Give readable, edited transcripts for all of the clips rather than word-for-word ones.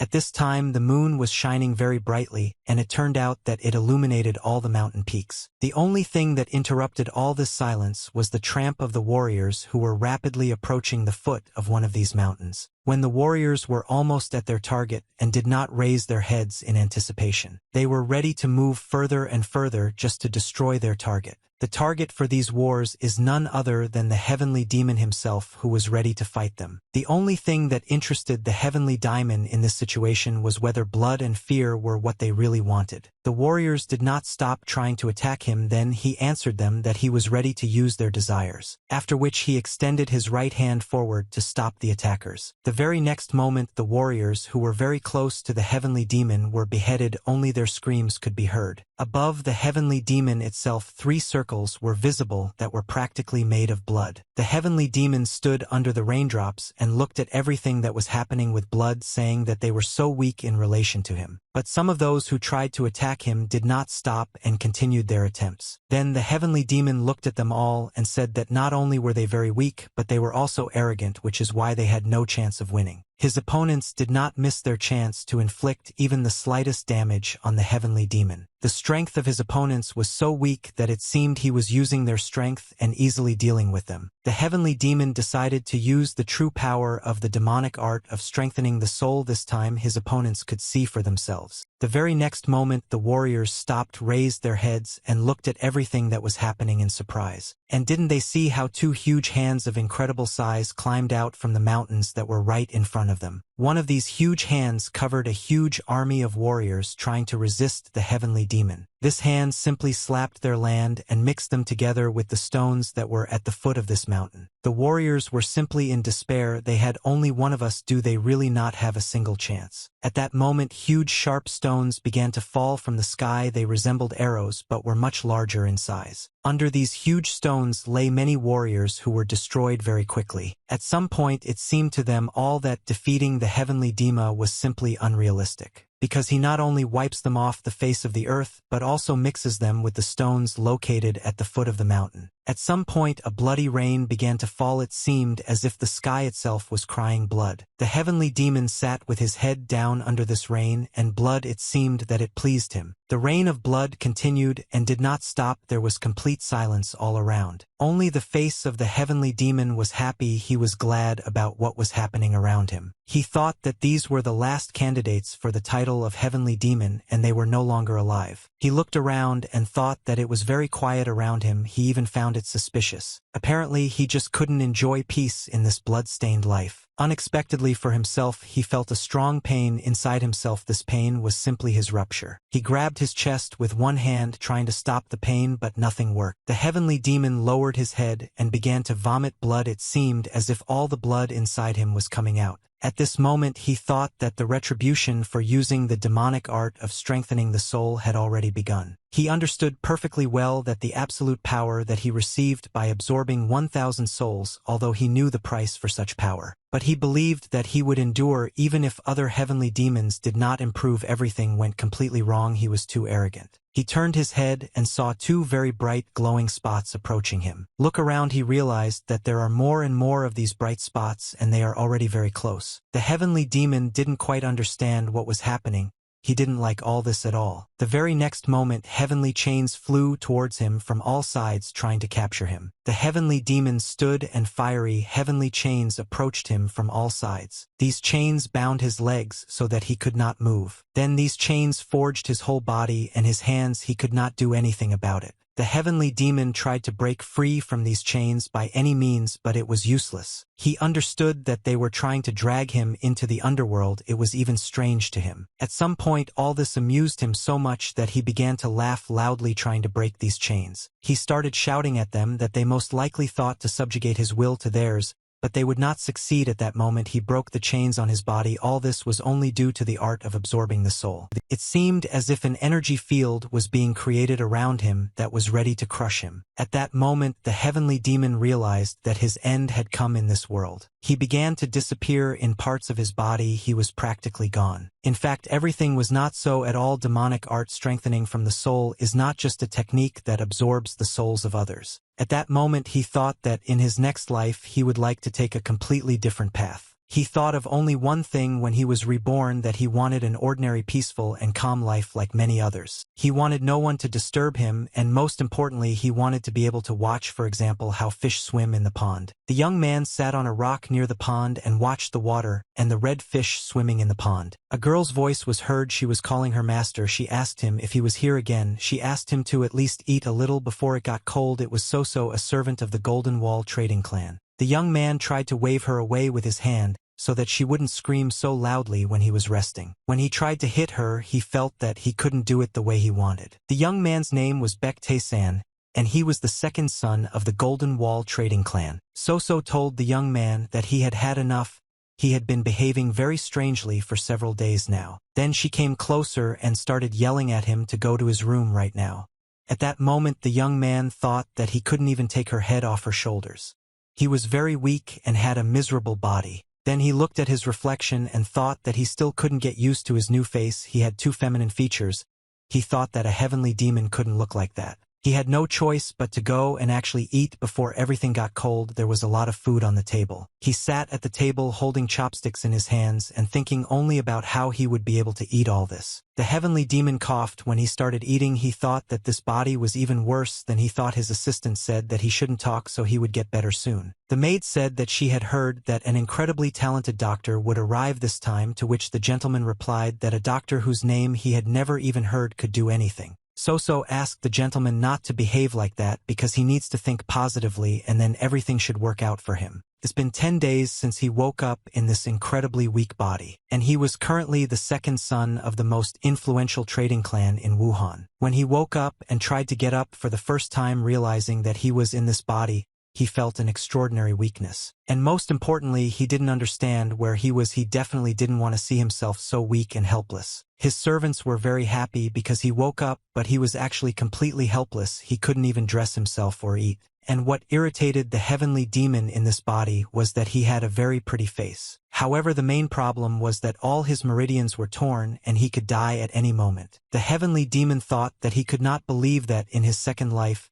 At this time the moon was shining very brightly, and it turned out that it illuminated all the mountain peaks. The only thing that interrupted all this silence was the tramp of the warriors who were rapidly approaching the foot of one of these mountains. When the warriors were almost at their target and did not raise their heads in anticipation, they were ready to move further and further just to destroy their target. The target for these wars is none other than the heavenly demon himself, who was ready to fight them. The only thing that interested the heavenly demon in this situation was whether blood and fear were what they really wanted. The warriors did not stop trying to attack him. Then he answered them that he was ready to use their desires, after which he extended his right hand forward to stop the attackers. The very next moment the warriors, who were very close to the heavenly demon, were beheaded. Only their screams could be heard. Above the heavenly demon itself, 3 circles were visible that were practically made of blood. The heavenly demon stood under the raindrops and looked at everything that was happening with blood, saying that they were so weak in relation to him. But some of those who tried to attack him did not stop and continued their attempts. Then the heavenly demon looked at them all and said that not only were they very weak, but they were also arrogant, which is why they had no chance of winning. His opponents did not miss their chance to inflict even the slightest damage on the heavenly demon. The strength of his opponents was so weak that it seemed he was using their strength and easily dealing with them. The heavenly demon decided to use the true power of the demonic art of strengthening the soul. This time his opponents could see for themselves. The very next moment the warriors stopped, raised their heads, and looked at everything that was happening in surprise. And didn't they see how 2 huge hands of incredible size climbed out from the mountains that were right in front of them? One of these huge hands covered a huge army of warriors trying to resist the heavenly demon. This hand simply slapped their land and mixed them together with the stones that were at the foot of this mountain. The warriors were simply in despair. They had only one of us. Do they really not have a single chance? At that moment, huge sharp stones began to fall from the sky. They resembled arrows but were much larger in size. Under these huge stones lay many warriors who were destroyed very quickly. At some point it seemed to them all that defeating the heavenly demon was simply unrealistic, because he not only wipes them off the face of the earth, but also mixes them with the stones located at the foot of the mountain. At some point a bloody rain began to fall. It seemed as if the sky itself was crying blood. The heavenly demon sat with his head down under this rain and blood. It seemed that it pleased him. The rain of blood continued and did not stop. There was complete silence all around. Only the face of the heavenly demon was happy. He was glad about what was happening around him. He thought that these were the last candidates for the title of heavenly demon, and they were no longer alive. He looked around and thought that it was very quiet around him. He even found it suspicious. Apparently he just couldn't enjoy peace in this blood-stained life. Unexpectedly for himself, he felt a strong pain inside himself. This pain was simply his rupture. He grabbed his chest with one hand, trying to stop the pain, but nothing worked. The heavenly demon lowered his head and began to vomit blood. It seemed as if all the blood inside him was coming out. At this moment he thought that the retribution for using the demonic art of strengthening the soul had already begun. He understood perfectly well that the absolute power that he received by absorbing 1,000 souls, although he knew the price for such power. But he believed that he would endure even if other heavenly demons did not improve. Everything went completely wrong. He was too arrogant. He turned his head and saw 2 very bright glowing spots approaching him. Look around. He realized that there are more and more of these bright spots, and they are already very close. The heavenly demon didn't quite understand what was happening. He didn't like all this at all. The very next moment, heavenly chains flew towards him from all sides, trying to capture him. The heavenly demon stood, and fiery heavenly chains approached him from all sides. These chains bound his legs so that he could not move. Then these chains forged his whole body and his hands. He could not do anything about it. The heavenly demon tried to break free from these chains by any means, but it was useless. He understood that they were trying to drag him into the underworld. It was even strange to him. At some point all this amused him so much that he began to laugh loudly, trying to break these chains. He started shouting at them that they most likely thought to subjugate his will to theirs, but they would not succeed. At that moment he broke the chains on his body. All this was only due to the art of absorbing the soul. It seemed as if an energy field was being created around him that was ready to crush him. At that moment the heavenly demon realized that his end had come in this world. He began to disappear in parts of his body. He was practically gone. In fact, everything was not so at all. Demonic art strengthening from the soul is not just a technique that absorbs the souls of others. At that moment he thought that in his next life he would like to take a completely different path. He thought of only one thing when he was reborn, that he wanted an ordinary, peaceful, and calm life like many others. He wanted no one to disturb him, and most importantly, he wanted to be able to watch, for example, how fish swim in the pond. The young man sat on a rock near the pond and watched the water and the red fish swimming in the pond. A girl's voice was heard. She was calling her master. She asked him if he was here again. She asked him to at least eat a little before it got cold. It was So-So, a servant of the Golden Wall trading clan. The young man tried to wave her away with his hand, so that she wouldn't scream so loudly when he was resting. When he tried to hit her, he felt that he couldn't do it the way he wanted. The young man's name was Baek Tae-san, and he was the second son of the Golden Wall trading clan. So-So told the young man that he had had enough. He had been behaving very strangely for several days now. Then she came closer and started yelling at him to go to his room right now. At that moment, the young man thought that he couldn't even take her head off her shoulders. He was very weak and had a miserable body. Then he looked at his reflection and thought that he still couldn't get used to his new face. He had two feminine features. He thought that a heavenly demon couldn't look like that. He had no choice but to go and actually eat before everything got cold. There was a lot of food on the table. He sat at the table holding chopsticks in his hands and thinking only about how he would be able to eat all this. The heavenly demon coughed when he started eating. He thought that this body was even worse than he thought. His assistant said that he shouldn't talk so he would get better soon. The maid said that she had heard that an incredibly talented doctor would arrive this time, to which the gentleman replied that a doctor whose name he had never even heard could do anything. So-So asked the gentleman not to behave like that because he needs to think positively and then everything should work out for him. It's been 10 days since he woke up in this incredibly weak body, and he was currently the second son of the most influential trading clan in Wuhan. When he woke up and tried to get up for the first time, realizing that he was in this body, he felt an extraordinary weakness. And most importantly, he didn't understand where he was. He definitely didn't want to see himself so weak and helpless. His servants were very happy because he woke up, but he was actually completely helpless. He couldn't even dress himself or eat. And what irritated the heavenly demon in this body was that he had a very pretty face. However, the main problem was that all his meridians were torn and he could die at any moment. The heavenly demon thought that he could not believe that in his second life,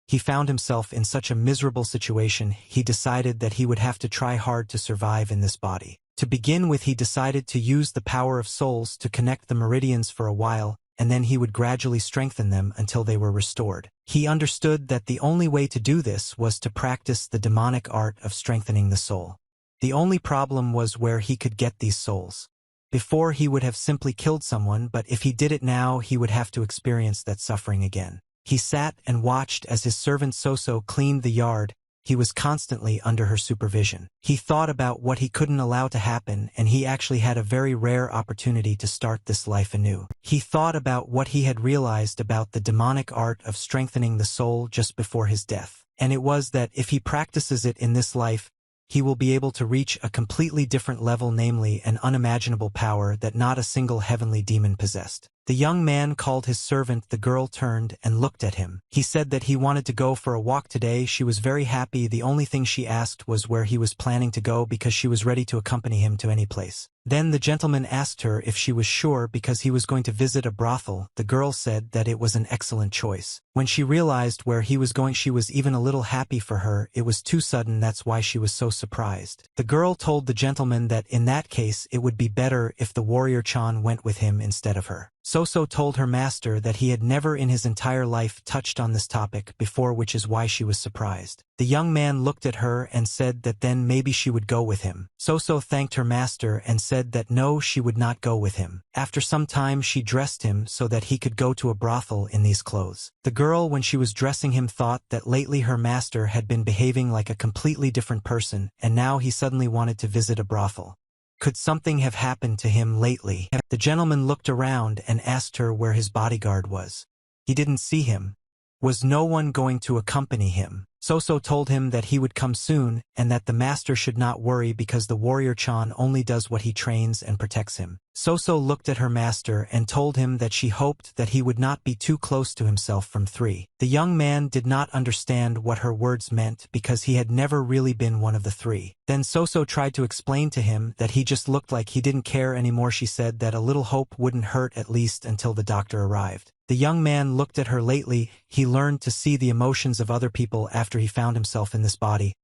he found himself in such a miserable situation. He decided that he would have to try hard to survive in this body. To begin with, he decided to use the power of souls to connect the meridians for a while, and then he would gradually strengthen them until they were restored. He understood that the only way to do this was to practice the demonic art of strengthening the soul. The only problem was where he could get these souls. Before, he would have simply killed someone, but if he did it now, he would have to experience that suffering again. He sat and watched as his servant So-So cleaned the yard. He was constantly under her supervision. He thought about what he couldn't allow to happen, and he actually had a very rare opportunity to start this life anew. He thought about what he had realized about the demonic art of strengthening the soul just before his death. And it was that if he practices it in this life, he will be able to reach a completely different level, namely an unimaginable power that not a single heavenly demon possessed. The young man called his servant. The girl turned and looked at him. He said that he wanted to go for a walk today. She was very happy. The only thing she asked was where he was planning to go, because she was ready to accompany him to any place. Then the gentleman asked her if she was sure because he was going to visit a brothel. The girl said that it was an excellent choice. When she realized where he was going, she was even a little happy for her. It was too sudden, that's why she was so surprised. The girl told the gentleman that in that case it would be better if the warrior Chan went with him instead of her. So-So told her master that he had never in his entire life touched on this topic before, which is why she was surprised. The young man looked at her and said that then maybe she would go with him. So-So thanked her master and said that no, she would not go with him. After some time, she dressed him so that he could go to a brothel in these clothes. The girl, when she was dressing him, thought that lately her master had been behaving like a completely different person, and now he suddenly wanted to visit a brothel. Could something have happened to him lately? The gentleman looked around and asked her where his bodyguard was. He didn't see him. Was no one going to accompany him? So-So told him that he would come soon and that the master should not worry because the warrior Chan only does what he trains and protects him. So-So looked at her master and told him that she hoped that he would not be too close to himself from 3. The young man did not understand what her words meant because he had never really been one of the 3. Then So-So tried to explain to him that he just looked like he didn't care anymore. She said that a little hope wouldn't hurt, at least until the doctor arrived. The young man looked at her. Lately, he learned to see the emotions of other people after he found himself in this body.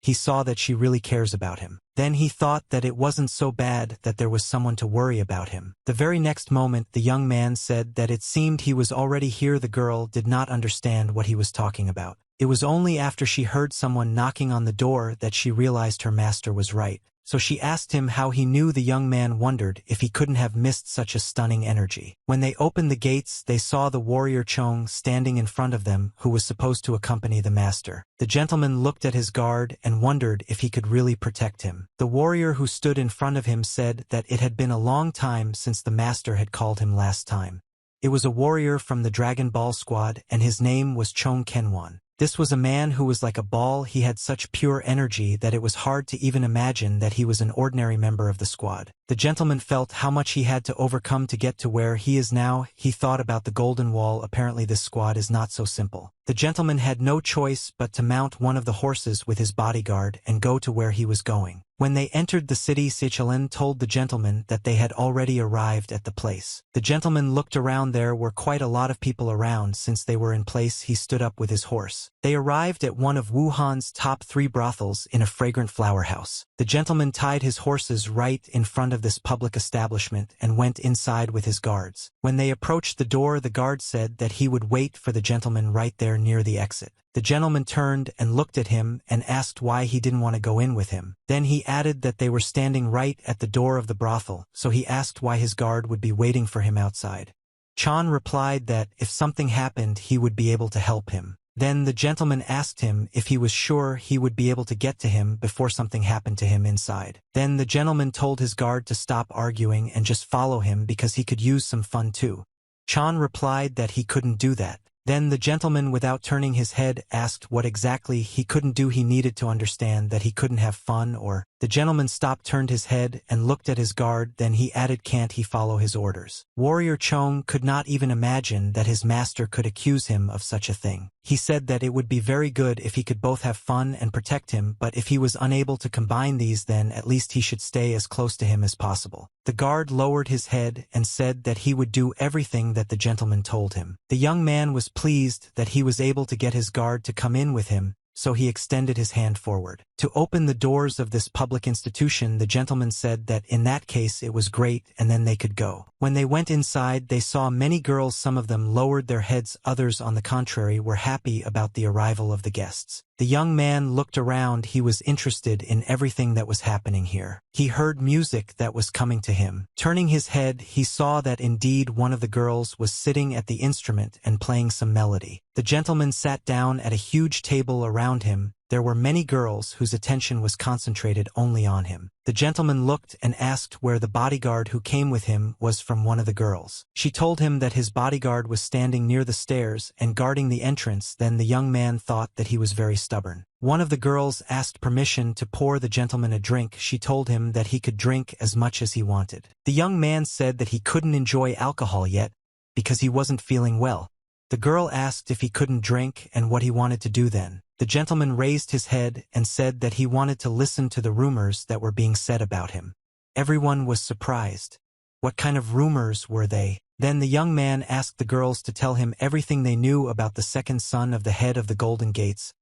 he saw that she really cares about him. Then he thought that it wasn't so bad that there was someone to worry about him. The very next moment the young man said that it seemed he was already here. The girl did not understand what he was talking about. It was only after she heard someone knocking on the door that she realized her master was right. So she asked him how he knew. The young man wondered if he couldn't have missed such a stunning energy. When they opened the gates, they saw the warrior Chong standing in front of them, who was supposed to accompany the master. The gentleman looked at his guard and wondered if he could really protect him. The warrior who stood in front of him said that it had been a long time since the master had called him last time. It was a warrior from the Dragon Ball squad, and his name was Chong Kenwan. This was a man who was like a ball. He had such pure energy that it was hard to even imagine that he was an ordinary member of the squad. The gentleman felt how much he had to overcome to get to where he is now. He thought about the Golden Wall. Apparently this squad is not so simple. The gentleman had no choice but to mount one of the horses with his bodyguard and go to where he was going. When they entered the city, Sichelin told the gentleman that they had already arrived at the place. The gentleman looked around. There were quite a lot of people around. Since they were in place, he stood up with his horse. They arrived at one of Wuhan's top 3 brothels in a fragrant flower house. The gentleman tied his horses right in front of this public establishment and went inside with his guards. When they approached the door, the guard said that he would wait for the gentleman right there near the exit. The gentleman turned and looked at him and asked why he didn't want to go in with him. Then he added that they were standing right at the door of the brothel, so he asked why his guard would be waiting for him outside. Chan replied that if something happened, he would be able to help him. Then the gentleman asked him if he was sure he would be able to get to him before something happened to him inside. Then the gentleman told his guard to stop arguing and just follow him because he could use some fun too. Chan replied that he couldn't do that. Then the gentleman, without turning his head, asked what exactly he couldn't do. He needed to understand that he couldn't have fun, or the gentleman stopped, turned his head, and looked at his guard. Then he added, can't he follow his orders? Warrior Chong could not even imagine that his master could accuse him of such a thing. He said that it would be very good if he could both have fun and protect him, but if he was unable to combine these, then at least he should stay as close to him as possible. The guard lowered his head and said that he would do everything that the gentleman told him. The young man was pleased that he was able to get his guard to come in with him, so he extended his hand forward to open the doors of this public institution. The gentleman said that in that case it was great, and then they could go. When they went inside, they saw many girls. Some of them lowered their heads, others on the contrary were happy about the arrival of the guests. The young man looked around. He was interested in everything that was happening here. He heard music that was coming to him. Turning his head, he saw that indeed one of the girls was sitting at the instrument and playing some melody. The gentleman sat down at a huge table. Around him there were many girls whose attention was concentrated only on him. The gentleman looked and asked where the bodyguard who came with him was from. One of the girls. She told him that his bodyguard was standing near the stairs and guarding the entrance. Then the young man thought that he was very stubborn. One of the girls asked permission to pour the gentleman a drink. She told him that he could drink as much as he wanted. The young man said that he couldn't enjoy alcohol yet because he wasn't feeling well. The girl asked if he couldn't drink and what he wanted to do then. The gentleman raised his head and said that he wanted to listen to the rumors that were being said about him. Everyone was surprised. What kind of rumors were they? Then the young man asked the girls to tell him everything they knew about the second son of the head of the Golden Gates.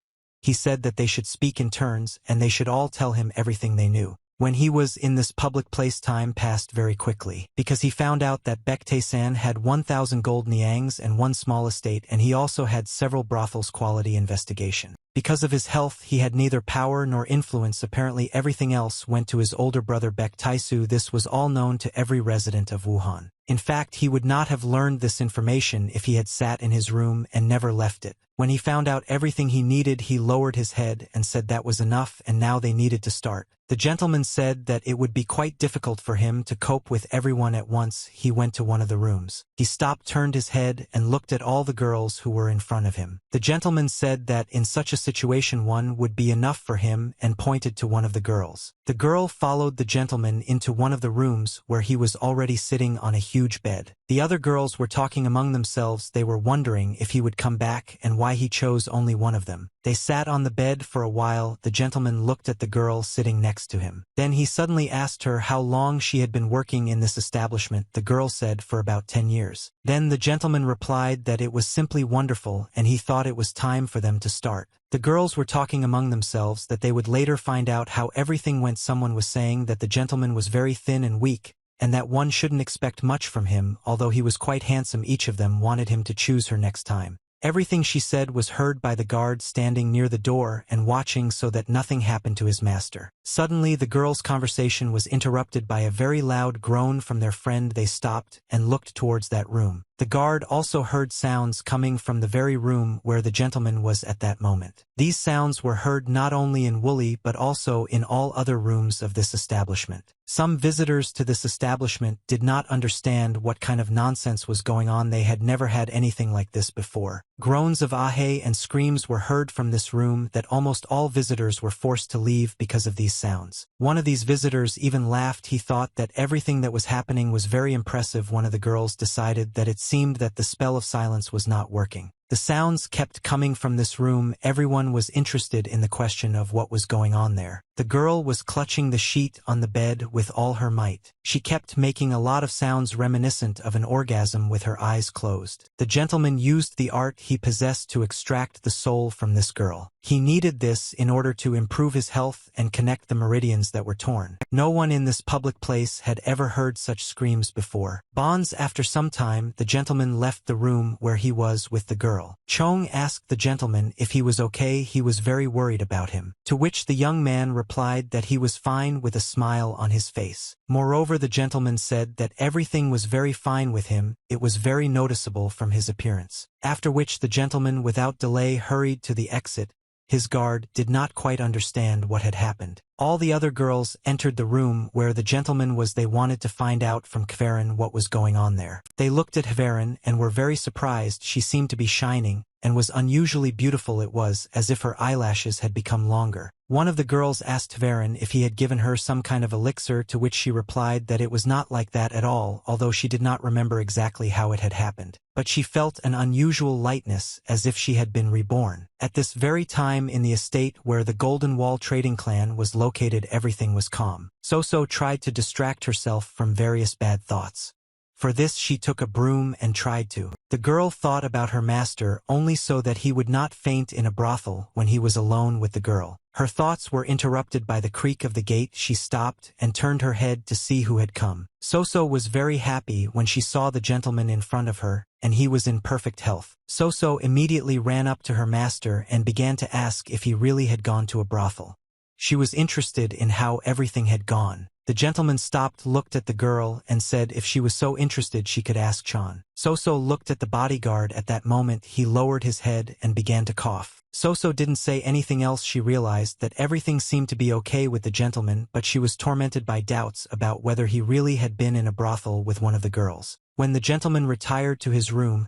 He said that they should speak in turns and they should all tell him everything they knew. When he was in this public place, time passed very quickly, because he found out that Baektae-san had 1,000 gold niangs and 1 small estate, and he also had several brothels. Quality investigation. Because of his health, he had neither power nor influence. Apparently everything else went to his older brother Baek-tae-soo. This was all known to every resident of Wuhan. In fact, he would not have learned this information if he had sat in his room and never left it. When he found out everything he needed, he lowered his head and said that was enough, and now they needed to start. The gentleman said that it would be quite difficult for him to cope with everyone at once. He went to one of the rooms. He stopped, turned his head, and looked at all the girls who were in front of him. The gentleman said that in such a situation one would be enough for him and pointed to one of the girls. The girl followed the gentleman into one of the rooms where he was already sitting on a huge bed. The other girls were talking among themselves. They were wondering if he would come back and why he chose only one of them. They sat on the bed for a while. The gentleman looked at the girl sitting next to him. Then he suddenly asked her how long she had been working in this establishment. The girl said for about 10 years. Then the gentleman replied that it was simply wonderful and he thought it was time for them to start. The girls were talking among themselves that they would later find out how everything went. Someone was saying that the gentleman was very thin and weak, and that one shouldn't expect much from him, although he was quite handsome. Each of them wanted him to choose her next time. Everything she said was heard by the guard standing near the door and watching so that nothing happened to his master. Suddenly the girls' conversation was interrupted by a very loud groan from their friend. They stopped and looked towards that room. The guard also heard sounds coming from the very room where the gentleman was at that moment. These sounds were heard not only in Woolley but also in all other rooms of this establishment. Some visitors to this establishment did not understand what kind of nonsense was going on. They had never had anything like this before. Groans of ahe and screams were heard from this room that almost all visitors were forced to leave because of these sounds. One of these visitors even laughed. He thought that everything that was happening was very impressive. One of the girls decided that it seemed that the spell of silence was not working. The sounds kept coming from this room. Everyone was interested in the question of what was going on there. The girl was clutching the sheet on the bed with all her might. She kept making a lot of sounds reminiscent of an orgasm with her eyes closed. The gentleman used the art he possessed to extract the soul from this girl. He needed this in order to improve his health and connect the meridians that were torn. No one in this public place had ever heard such screams before. Bonds. After some time, the gentleman left the room where he was with the girl. Chong asked the gentleman if he was okay. He was very worried about him, to which the young man replied that he was fine with a smile on his face. Moreover, the gentleman said that everything was very fine with him. It was very noticeable from his appearance. After which the gentleman without delay hurried to the exit. His guard did not quite understand what had happened. All the other girls entered the room where the gentleman was. They wanted to find out from Kvaran what was going on there. They looked at Kvaran and were very surprised. She seemed to be shining and was unusually beautiful. It was as if her eyelashes had become longer. One of the girls asked Kvaran if he had given her some kind of elixir, to which she replied that it was not like that at all, although she did not remember exactly how it had happened. But she felt an unusual lightness, as if she had been reborn. At this very time in the estate where the Golden Wall trading clan was located, everything was calm. So tried to distract herself from various bad thoughts. For this she took a broom and tried to. The girl thought about her master only so that he would not faint in a brothel when he was alone with the girl. Her thoughts were interrupted by the creak of the gate. She stopped and turned her head to see who had come. So was very happy when she saw the gentleman in front of her, and he was in perfect health. So immediately ran up to her master and began to ask if he really had gone to a brothel. She was interested in how everything had gone. The gentleman stopped, looked at the girl, and said if she was so interested she could ask Chan. So looked at the bodyguard. At that moment he lowered his head and began to cough. So didn't say anything else. She realized that everything seemed to be okay with the gentleman, but she was tormented by doubts about whether he really had been in a brothel with one of the girls. When the gentleman retired to his room,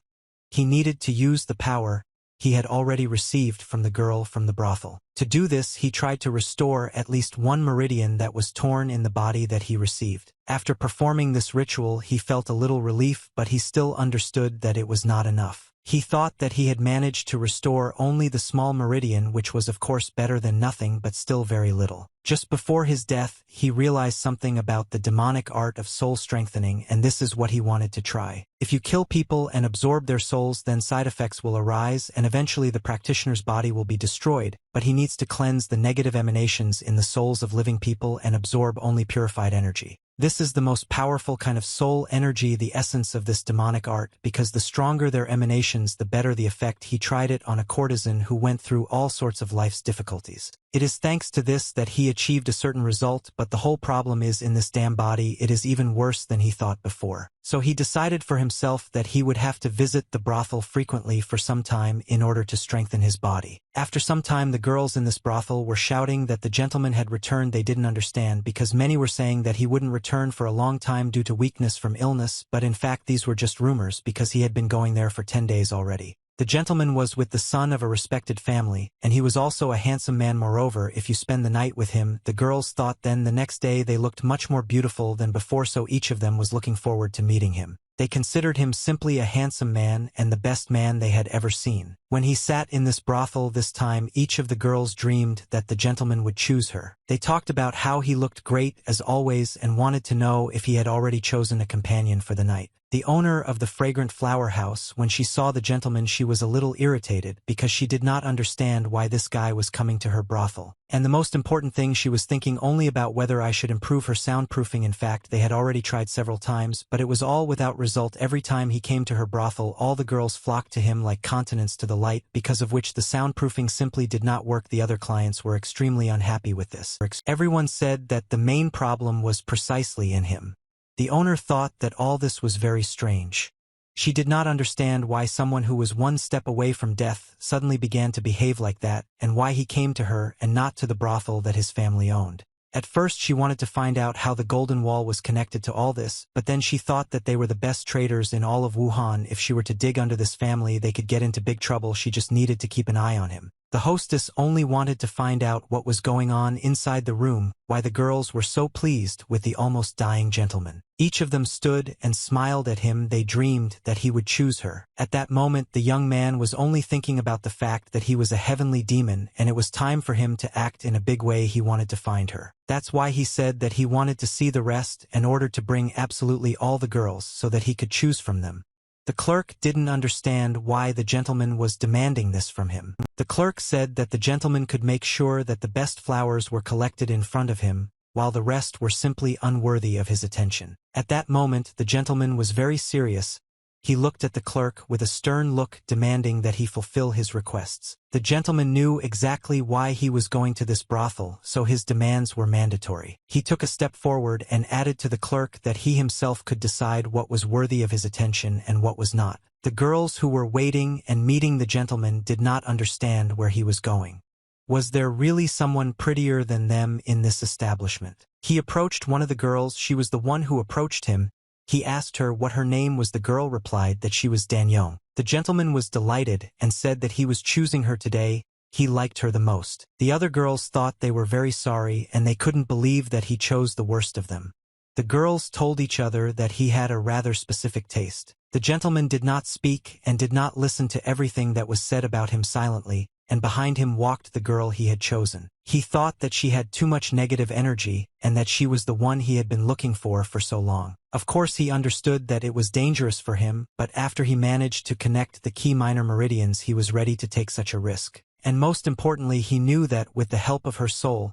he needed to use the power he had already received from the girl from the brothel. To do this, he tried to restore at least one meridian that was torn in the body that he received. After performing this ritual, he felt a little relief, but he still understood that it was not enough. He thought that he had managed to restore only the small meridian, which was of course better than nothing, but still very little. Just before his death, he realized something about the demonic art of soul strengthening, and this is what he wanted to try. If you kill people and absorb their souls, then side effects will arise, and eventually the practitioner's body will be destroyed, but he needs to cleanse the negative emanations in the souls of living people and absorb only purified energy. This is the most powerful kind of soul energy, the essence of this demonic art, because the stronger their emanations, the better the effect. He tried it on a courtesan who went through all sorts of life's difficulties. It is thanks to this that he achieved a certain result, but the whole problem is in this damn body. It is even worse than he thought before. So he decided for himself that he would have to visit the brothel frequently for some time in order to strengthen his body. After some time, the girls in this brothel were shouting that the gentleman had returned. They didn't understand, because many were saying that he wouldn't return for a long time due to weakness from illness, but in fact these were just rumors, because he had been going there for 10 days already. The gentleman was with the son of a respected family, and he was also a handsome man. Moreover, if you spend the night with him, the girls thought then the next day they looked much more beautiful than before, so each of them was looking forward to meeting him. They considered him simply a handsome man and the best man they had ever seen. When he sat in this brothel this time, each of the girls dreamed that the gentleman would choose her. They talked about how he looked great as always and wanted to know if he had already chosen a companion for the night. The owner of the fragrant flower house, when she saw the gentleman, she was a little irritated because she did not understand why this guy was coming to her brothel. And the most important thing, she was thinking only about whether I should improve her soundproofing. In fact, they had already tried several times, but it was all without result. Every time he came to her brothel, all the girls flocked to him like continents to the light, because of which the soundproofing simply did not work. The other clients were extremely unhappy with this. Everyone said that the main problem was precisely in him. The owner thought that all this was very strange. She did not understand why someone who was one step away from death suddenly began to behave like that, and why he came to her and not to the brothel that his family owned. At first she wanted to find out how the Golden Wall was connected to all this, but then she thought that they were the best traders in all of Wuhan. If she were to dig under this family, they could get into big trouble. She just needed to keep an eye on him. The hostess only wanted to find out what was going on inside the room, why the girls were so pleased with the almost dying gentleman. Each of them stood and smiled at him. They dreamed that he would choose her. At that moment, the young man was only thinking about the fact that he was a heavenly demon, and it was time for him to act in a big way. He wanted to find her. That's why he said that he wanted to see the rest and ordered to bring absolutely all the girls so that he could choose from them. The clerk didn't understand why the gentleman was demanding this from him. The clerk said that the gentleman could make sure that the best flowers were collected in front of him, while the rest were simply unworthy of his attention. At that moment, the gentleman was very serious. He looked at the clerk with a stern look, demanding that he fulfill his requests. The gentleman knew exactly why he was going to this brothel, so his demands were mandatory. He took a step forward and added to the clerk that he himself could decide what was worthy of his attention and what was not. The girls who were waiting and meeting the gentleman did not understand where he was going. Was there really someone prettier than them in this establishment? He approached one of the girls. She was the one who approached him. He asked her what her name was. The girl replied that she was Danyong. The gentleman was delighted and said that he was choosing her today. He liked her the most. The other girls thought they were very sorry, and they couldn't believe that he chose the worst of them. The girls told each other that he had a rather specific taste. The gentleman did not speak and did not listen to everything that was said about him silently, and behind him walked the girl he had chosen. He thought that she had too much negative energy and that she was the one he had been looking for so long. Of course, he understood that it was dangerous for him, but after he managed to connect the key minor meridians, he was ready to take such a risk. And most importantly, he knew that with the help of her soul,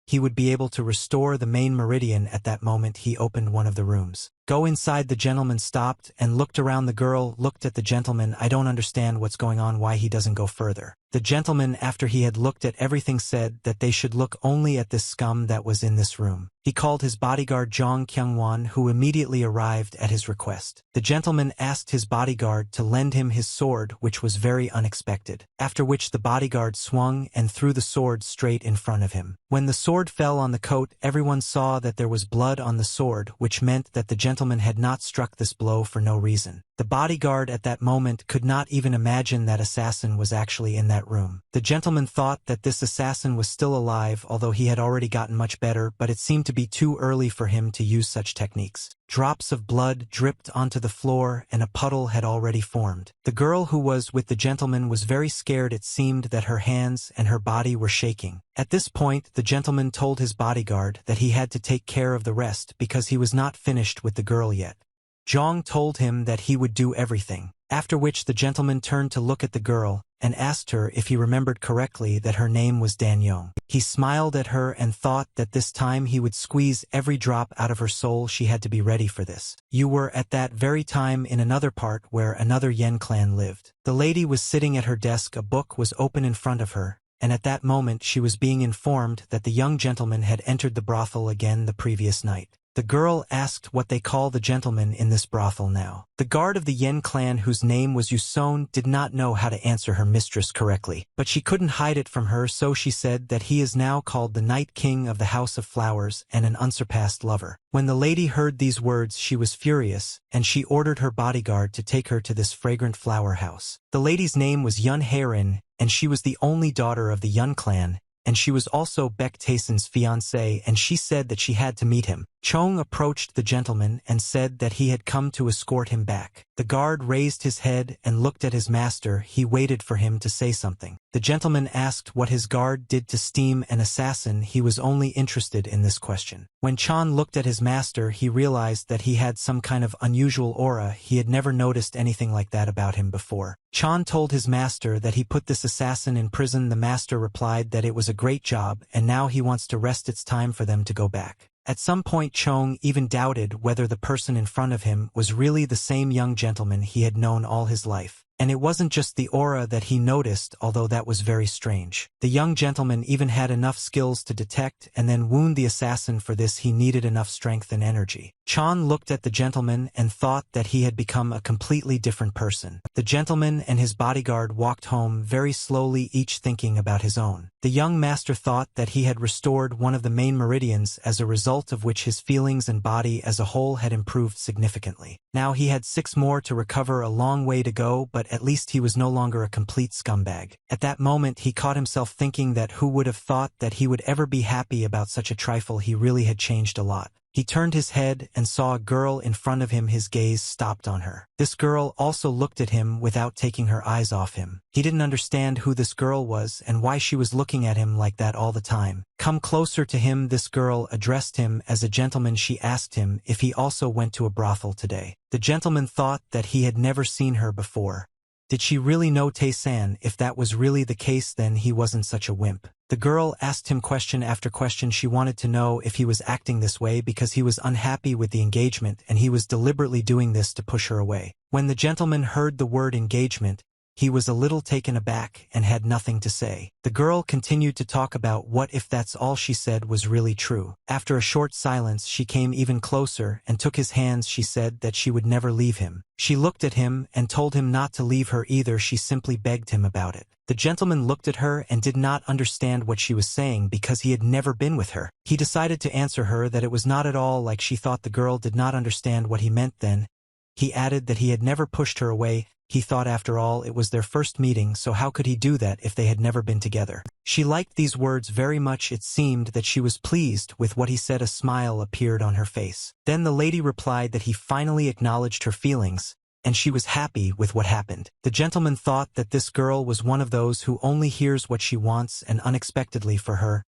he would be able to restore the main meridian. At that moment, he opened one of the rooms. Go inside. The gentleman stopped and looked around. The girl looked at the gentleman. I don't understand what's going on, why he doesn't go further. The gentleman, after he had looked at everything, said that they should look only at this scum that was in this room. He called his bodyguard Zhang Kyungwon, who immediately arrived at his request. The gentleman asked his bodyguard to lend him his sword, which was very unexpected, after which the bodyguard swung and threw the sword straight in front of him. When the sword fell on the coat, everyone saw that there was blood on the sword, which meant that the gentleman had not struck this blow for no reason. The bodyguard at that moment could not even imagine that assassin was actually in that room. The gentleman thought that this assassin was still alive, although he had already gotten much better, but it seemed to be too early for him to use such techniques. Drops of blood dripped onto the floor and a puddle had already formed. The girl who was with the gentleman was very scared. It seemed that her hands and her body were shaking. At this point, the gentleman told his bodyguard that he had to take care of the rest because he was not finished with the girl yet. Zhang told him that he would do everything, after which the gentleman turned to look at the girl and asked her if he remembered correctly that her name was Danyong. He smiled at her and thought that this time he would squeeze every drop out of her soul. She had to be ready for this. You were at that very time in another part where another Yen clan lived. The lady was sitting at her desk. A book was open in front of her, and at that moment she was being informed that the young gentleman had entered the brothel again the previous night. The girl asked what they call the gentleman in this brothel now. The guard of the Yen clan, whose name was Yuson, did not know how to answer her mistress correctly, but she couldn't hide it from her, so she said that he is now called the Night King of the House of Flowers and an unsurpassed lover. When the lady heard these words, she was furious, and she ordered her bodyguard to take her to this fragrant flower house. The lady's name was Yun Hairin, and she was the only daughter of the Yun clan, and she was also Baek Tae-sun's fiancée, and she said that she had to meet him. Chong approached the gentleman and said that he had come to escort him back. The guard raised his head and looked at his master. He waited for him to say something. The gentleman asked what his guard did to steam an assassin. He was only interested in this question. When Chan looked at his master, he realized that he had some kind of unusual aura. He had never noticed anything like that about him before. Chan told his master that he put this assassin in prison. The master replied that it was a great job, and now he wants to rest. It's time for them to go back. At some point Chong even doubted whether the person in front of him was really the same young gentleman he had known all his life. And it wasn't just the aura that he noticed, although that was very strange. The young gentleman even had enough skills to detect and then wound the assassin. For this he needed enough strength and energy. Chan looked at the gentleman and thought that he had become a completely different person. The gentleman and his bodyguard walked home very slowly, each thinking about his own. The young master thought that he had restored one of the main meridians, as a result of which his feelings and body as a whole had improved significantly. Now he had 6 more to recover, a long way to go, but at least he was no longer a complete scumbag. At that moment he caught himself thinking that who would have thought that he would ever be happy about such a trifle. He really had changed a lot. He turned his head and saw a girl in front of him. His gaze stopped on her. This girl also looked at him without taking her eyes off him. He didn't understand who this girl was and why she was looking at him like that all the time. Come closer to him. This girl addressed him as a gentleman. She asked him if he also went to a brothel today. The gentleman thought that he had never seen her before. Did she really know Tae-san? If that was really the case, then he wasn't such a wimp. The girl asked him question after question. She wanted to know if he was acting this way because he was unhappy with the engagement, and he was deliberately doing this to push her away. When the gentleman heard the word engagement, he was a little taken aback and had nothing to say. The girl continued to talk about what if that's all she said was really true. After a short silence, she came even closer and took his hands. She said that she would never leave him. She looked at him and told him not to leave her either. She simply begged him about it. The gentleman looked at her and did not understand what she was saying because he had never been with her. He decided to answer her that it was not at all like she thought. The girl did not understand what he meant. Then he added that he had never pushed her away. He thought after all it was their first meeting, so how could he do that if they had never been together? She liked these words very much. It seemed that she was pleased with what he said. A smile appeared on her face. Then the lady replied that he finally acknowledged her feelings, and she was happy with what happened. The gentleman thought that this girl was one of those who only hears what she wants, and unexpectedly for her,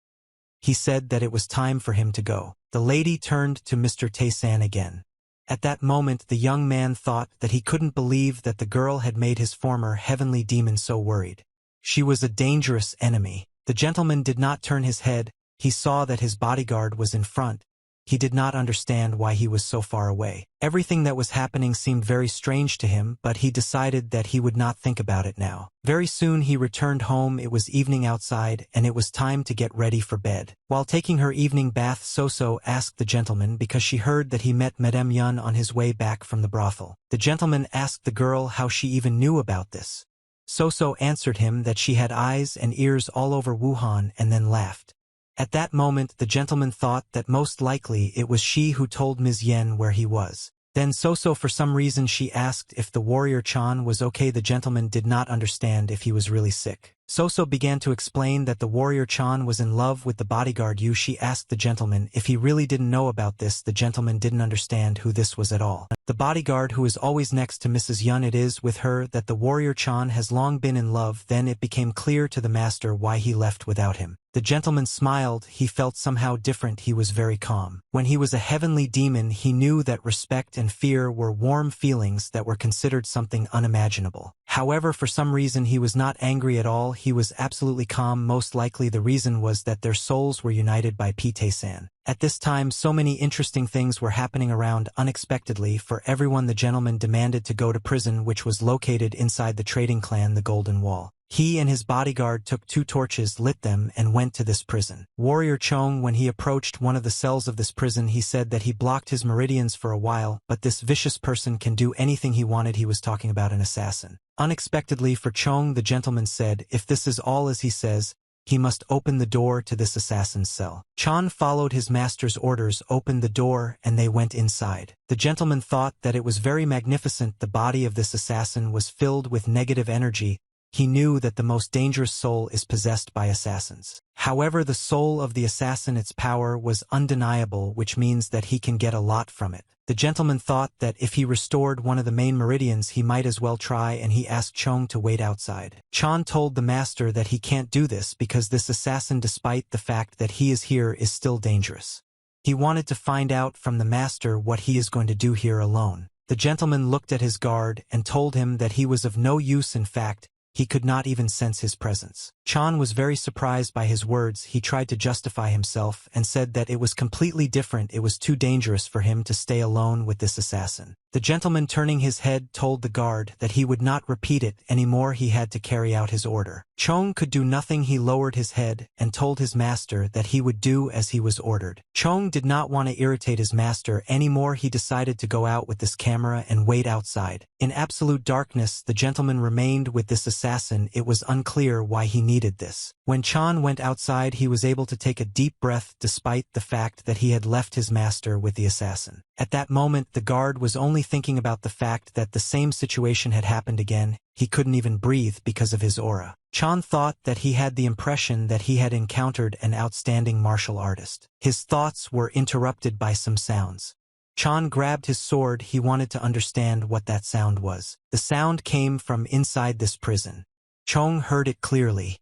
he said that it was time for him to go. The lady turned to Mr. Tae-san again. At that moment the young man thought that he couldn't believe that the girl had made his former heavenly demon so worried. She was a dangerous enemy. The gentleman did not turn his head. He saw that his bodyguard was in front. He did not understand why he was so far away. Everything that was happening seemed very strange to him, but he decided that he would not think about it now. Very soon he returned home. It was evening outside, and it was time to get ready for bed. While taking her evening bath, So-so asked the gentleman because she heard that he met Madame Yun on his way back from the brothel. The gentleman asked the girl how she even knew about this. So-so answered him that she had eyes and ears all over Wuhan, and then laughed. At that moment the gentleman thought that most likely it was she who told Ms. Yen where he was. Then So-so for some reason she asked if the warrior Chan was okay. The gentleman did not understand if he was really sick. So-so began to explain that the warrior Chan was in love with the bodyguard Yu. She asked the gentleman if he really didn't know about this. The gentleman didn't understand who this was at all. The bodyguard who is always next to Mrs. Yun. It is with her that the warrior Chan has long been in love. Then it became clear to the master why he left without him. The gentleman smiled. He felt somehow different. He was very calm. When he was a heavenly demon, he knew that respect and fear were warm feelings that were considered something unimaginable. However, for some reason he was not angry at all. He was absolutely calm. Most likely the reason was that their souls were united by Tae-san. At this time so many interesting things were happening around. Unexpectedly for everyone, the gentleman demanded to go to prison, which was located inside the trading clan, the Golden Wall. He and his bodyguard took 2 torches, lit them, and went to this prison. Warrior Chong, when he approached one of the cells of this prison, he said that he blocked his meridians for a while, but this vicious person can do anything he wanted. He was talking about an assassin. Unexpectedly for Chong, the gentleman said, if this is all as he says, he must open the door to this assassin's cell. Chan followed his master's orders, opened the door, and they went inside. The gentleman thought that it was very magnificent. The body of this assassin was filled with negative energy. He knew that the most dangerous soul is possessed by assassins. However, the soul of the assassin, its power was undeniable, which means that he can get a lot from it. The gentleman thought that if he restored one of the main meridians he might as well try, and he asked Chong to wait outside. Chong told the master that he can't do this because this assassin, despite the fact that he is here, is still dangerous. He wanted to find out from the master what he is going to do here alone. The gentleman looked at his guard and told him that he was of no use. In fact, he could not even sense his presence. Chan was very surprised by his words. He tried to justify himself and said that it was completely different. It was too dangerous for him to stay alone with this assassin. The gentleman, turning his head, told the guard that he would not repeat it anymore. He had to carry out his order. Chong could do nothing. He lowered his head and told his master that he would do as he was ordered. Chong did not want to irritate his master anymore. He decided to go out with this camera and wait outside. In absolute darkness, the gentleman remained with this assassin. It was unclear why he needed this. When Chan went outside, he was able to take a deep breath despite the fact that he had left his master with the assassin. At that moment, the guard was only thinking about the fact that the same situation had happened again. He couldn't even breathe because of his aura. Chan thought that he had the impression that he had encountered an outstanding martial artist. His thoughts were interrupted by some sounds. Chan grabbed his sword. He wanted to understand what that sound was. The sound came from inside this prison. Chong heard it clearly.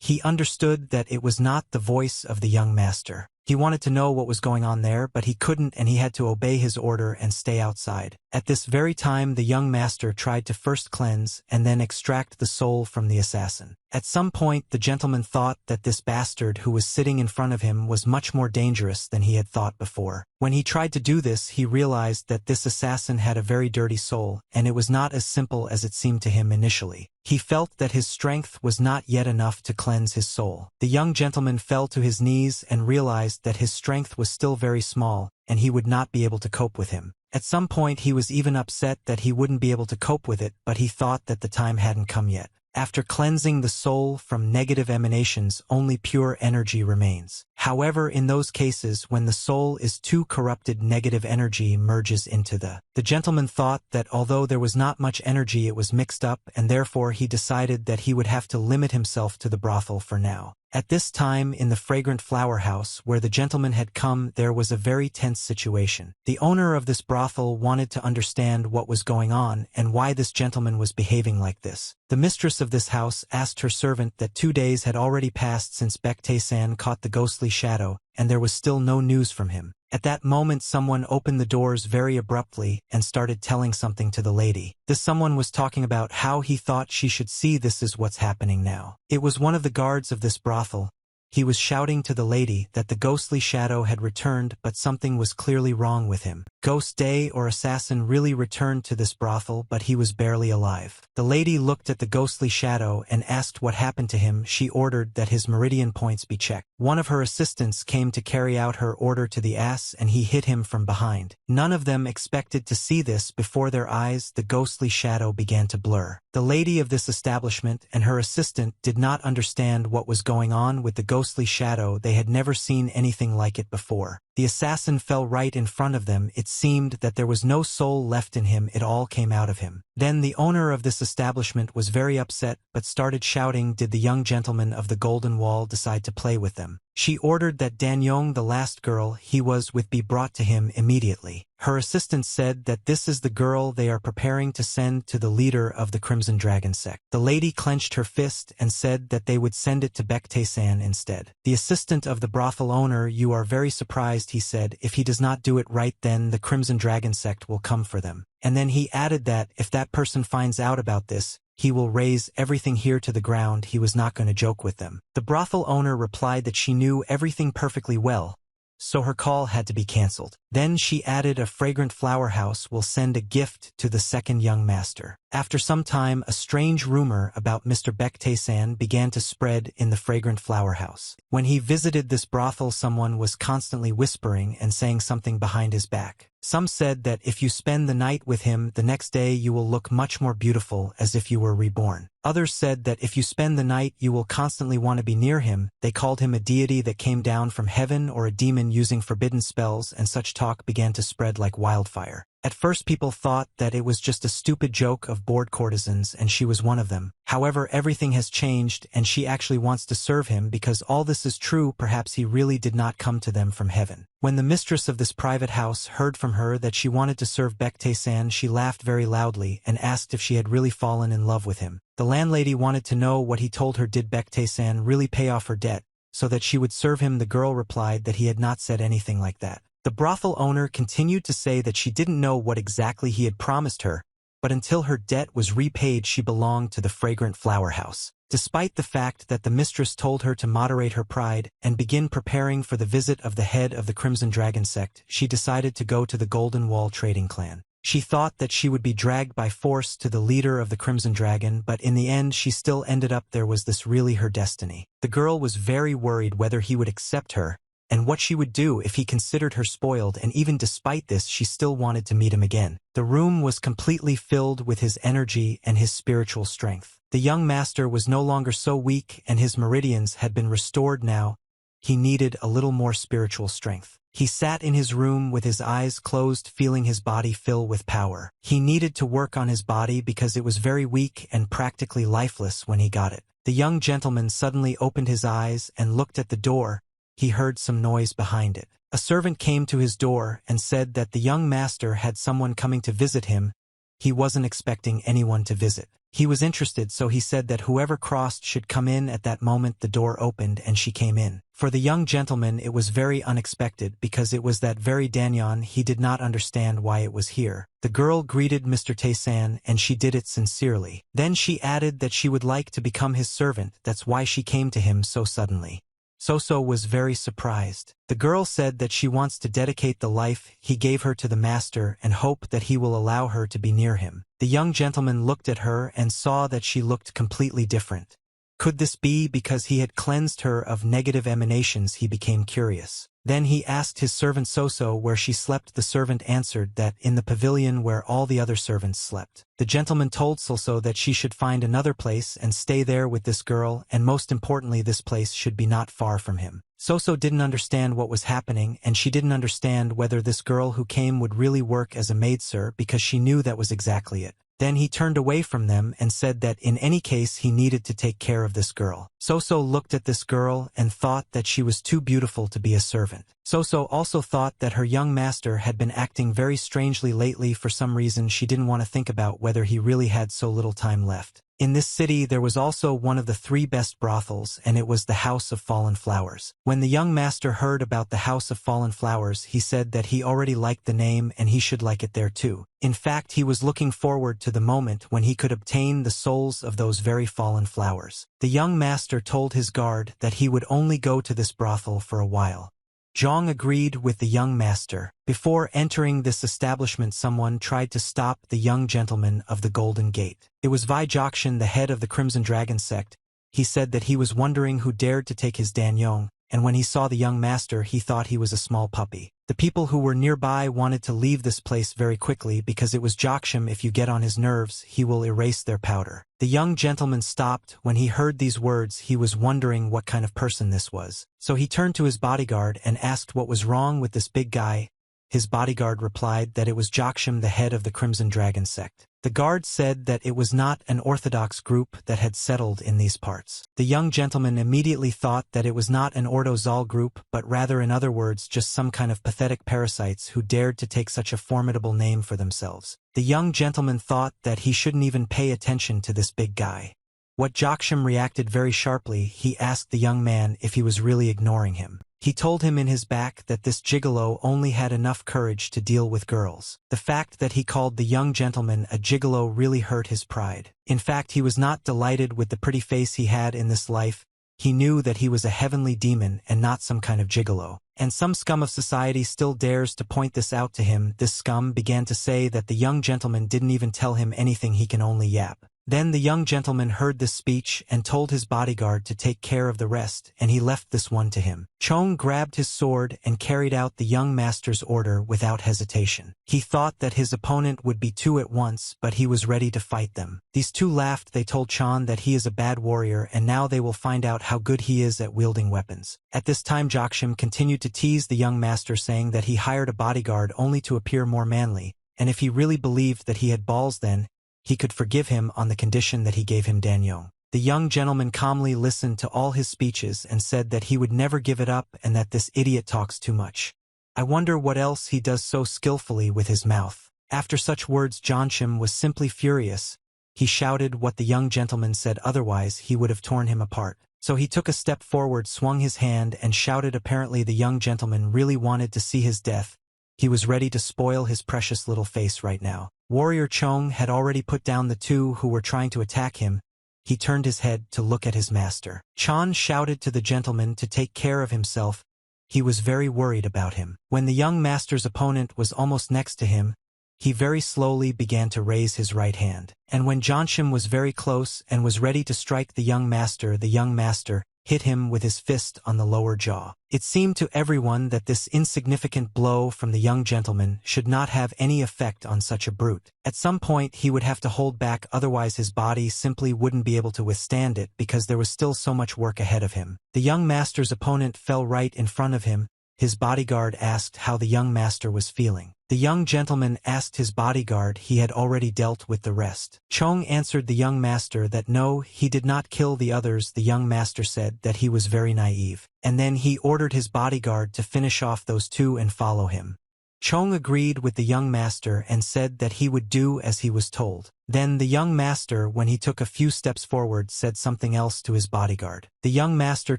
He understood that it was not the voice of the young master. He wanted to know what was going on there, but he couldn't, and he had to obey his order and stay outside. At this very time, the young master tried to first cleanse and then extract the soul from the assassin. At some point, the gentleman thought that this bastard who was sitting in front of him was much more dangerous than he had thought before. When he tried to do this, he realized that this assassin had a very dirty soul, and it was not as simple as it seemed to him initially. He felt that his strength was not yet enough to cleanse his soul. The young gentleman fell to his knees and realized that his strength was still very small, and he would not be able to cope with him. At some point he was even upset that he wouldn't be able to cope with it, but he thought that the time hadn't come yet. After cleansing the soul from negative emanations, only pure energy remains. However, in those cases when the soul is too corrupted, negative energy merges into the gentleman thought that although there was not much energy, it was mixed up, and therefore he decided that he would have to limit himself to the brothel for now. At this time, in the fragrant flower house where the gentleman had come, there was a very tense situation. The owner of this brothel wanted to understand what was going on and why this gentleman was behaving like this. The mistress of this house asked her servant that 2 days had already passed since Baektae-san caught the ghostly shadow, and there was still no news from him. At that moment, someone opened the doors very abruptly and started telling something to the lady. This someone was talking about how he thought she should see this is what's happening now. It was one of the guards of this brothel. He was shouting to the lady that the ghostly shadow had returned, but something was clearly wrong with him. Ghost Day or assassin really returned to this brothel, but he was barely alive. The lady looked at the ghostly shadow and asked what happened to him. She ordered that his meridian points be checked. One of her assistants came to carry out her order to the ass, and he hit him from behind. None of them expected to see this. Before their eyes, the ghostly shadow began to blur. The lady of this establishment and her assistant did not understand what was going on with the ghostly shadow. They had never seen anything like it before. The assassin fell right in front of them. It seemed that there was no soul left in him. It all came out of him. Then the owner of this establishment was very upset, but started shouting. Did the young gentleman of the Golden Wall decide to play with them? She ordered that Danyong, the last girl he was with, be brought to him immediately. Her assistant said that this is the girl they are preparing to send to the leader of the Crimson Dragon sect. The lady clenched her fist and said that they would send it to Baektae-san instead. The assistant of the brothel owner, you are very surprised, he said. If he does not do it right, then the Crimson Dragon sect will come for them. And then he added that if that person finds out about this, he will raise everything here to the ground. He was not going to joke with them. The brothel owner replied that she knew everything perfectly well, so her call had to be cancelled. Then she added a fragrant flower house will send a gift to the second young master. After some time, a strange rumor about Mr. Baektae-san began to spread in the fragrant flower house. When he visited this brothel, someone was constantly whispering and saying something behind his back. Some said that if you spend the night with him, the next day you will look much more beautiful, as if you were reborn. Others said that if you spend the night, you will constantly want to be near him. They called him a deity that came down from heaven or a demon using forbidden spells and such talk. talk began to spread like wildfire. At first people thought that it was just a stupid joke of bored courtesans and she was one of them. However, everything has changed and she actually wants to serve him because all this is true. Perhaps he really did not come to them from heaven. When the mistress of this private house heard from her that she wanted to serve Baektae-san, she laughed very loudly and asked if she had really fallen in love with him. The landlady wanted to know what he told her. Did Baektae-san really pay off her debt so that she would serve him? The girl replied that he had not said anything like that. The brothel owner continued to say that she didn't know what exactly he had promised her, but until her debt was repaid she belonged to the fragrant flower house. Despite the fact that the mistress told her to moderate her pride and begin preparing for the visit of the head of the Crimson Dragon sect, she decided to go to the Golden Wall trading clan. She thought that she would be dragged by force to the leader of the Crimson Dragon, but in the end she still ended up there. Was this really her destiny? The girl was very worried whether he would accept her, and what she would do if he considered her spoiled, and even despite this she still wanted to meet him again. The room was completely filled with his energy and his spiritual strength. The young master was no longer so weak and his meridians had been restored now. He needed a little more spiritual strength. He sat in his room with his eyes closed, feeling his body fill with power. He needed to work on his body because it was very weak and practically lifeless when he got it. The young gentleman suddenly opened his eyes and looked at the door. He heard some noise behind it. A servant came to his door and said that the young master had someone coming to visit him. He wasn't expecting anyone to visit. He was interested, so he said that whoever crossed should come in. At that moment the door opened and she came in. For the young gentleman it was very unexpected because it was that very Danyon. He did not understand why it was here. The girl greeted Mr. Tae-san and she did it sincerely. Then she added that she would like to become his servant. That's why she came to him so suddenly. So was very surprised. The girl said that she wants to dedicate the life he gave her to the master and hope that he will allow her to be near him. The young gentleman looked at her and saw that she looked completely different. Could this be because he had cleansed her of negative emanations? He became curious. Then he asked his servant Soso where she slept. The servant answered that in the pavilion where all the other servants slept. The gentleman told Soso that she should find another place and stay there with this girl, and most importantly this place should be not far from him. Soso didn't understand what was happening, and she didn't understand whether this girl who came would really work as a maid-servant because she knew that was exactly it. Then he turned away from them and said that in any case he needed to take care of this girl. Soso looked at this girl and thought that she was too beautiful to be a servant. Soso also thought that her young master had been acting very strangely lately. For some reason she didn't want to think about whether he really had so little time left. In this city there was also one of the 3 best brothels, and it was the House of Fallen Flowers. When the young master heard about the House of Fallen Flowers, he said that he already liked the name and he should like it there too. In fact, he was looking forward to the moment when he could obtain the souls of those very fallen flowers. The young master told his guard that he would only go to this brothel for a while. Zhang agreed with the young master. Before entering this establishment, someone tried to stop the young gentleman of the Golden Gate. It was Vai Jokshan, the head of the Crimson Dragon sect. He said that he was wondering who dared to take his Danyong, and when he saw the young master he thought he was a small puppy. The people who were nearby wanted to leave this place very quickly because it was Joksham. If you get on his nerves, he will erase their powder. The young gentleman stopped when he heard these words. He was wondering what kind of person this was. So he turned to his bodyguard and asked what was wrong with this big guy. His bodyguard replied that it was Joksham, the head of the Crimson Dragon sect. The guard said that it was not an orthodox group that had settled in these parts. The young gentleman immediately thought that it was not an Ordo-Zal group, but rather, in other words, just some kind of pathetic parasites who dared to take such a formidable name for themselves. The young gentleman thought that he shouldn't even pay attention to this big guy. What Joksham reacted very sharply. He asked the young man if he was really ignoring him. He told him in his back that this gigolo only had enough courage to deal with girls. The fact that he called the young gentleman a gigolo really hurt his pride. In fact, he was not delighted with the pretty face he had in this life. He knew that he was a heavenly demon and not some kind of gigolo. And some scum of society still dares to point this out to him. This scum began to say that the young gentleman didn't even tell him anything, he can only yap. Then the young gentleman heard this speech and told his bodyguard to take care of the rest, and he left this one to him. Chong grabbed his sword and carried out the young master's order without hesitation. He thought that his opponent would be two at once, but he was ready to fight them. These two laughed. They told Chan that he is a bad warrior, and now they will find out how good he is at wielding weapons. At this time Jokshim continued to tease the young master, saying that he hired a bodyguard only to appear more manly, and if he really believed that he had balls, then he could forgive him on the condition that he gave him Danyong. The young gentleman calmly listened to all his speeches and said that he would never give it up and that this idiot talks too much. I wonder what else he does so skillfully with his mouth. After such words, Jokshim was simply furious. He shouted what the young gentleman said, otherwise he would have torn him apart. So he took a step forward, swung his hand, and shouted. Apparently the young gentleman really wanted to see his death. He was ready to spoil his precious little face right now. Warrior Chong had already put down the two who were trying to attack him. He turned his head to look at his master. Chan shouted to the gentleman to take care of himself. He was very worried about him. When the young master's opponent was almost next to him, he very slowly began to raise his right hand. And when Jokshim was very close and was ready to strike the young master hit him with his fist on the lower jaw. It seemed to everyone that this insignificant blow from the young gentleman should not have any effect on such a brute. At some point he would have to hold back, otherwise his body simply wouldn't be able to withstand it, because there was still so much work ahead of him. The young master's opponent fell right in front of him. His bodyguard asked how the young master was feeling. The young gentleman asked his bodyguard he had already dealt with the rest. Chong answered the young master that no, he did not kill the others. The young master said that he was very naive, and then he ordered his bodyguard to finish off those two and follow him. Chong agreed with the young master and said that he would do as he was told. Then the young master, when he took a few steps forward, said something else to his bodyguard. The young master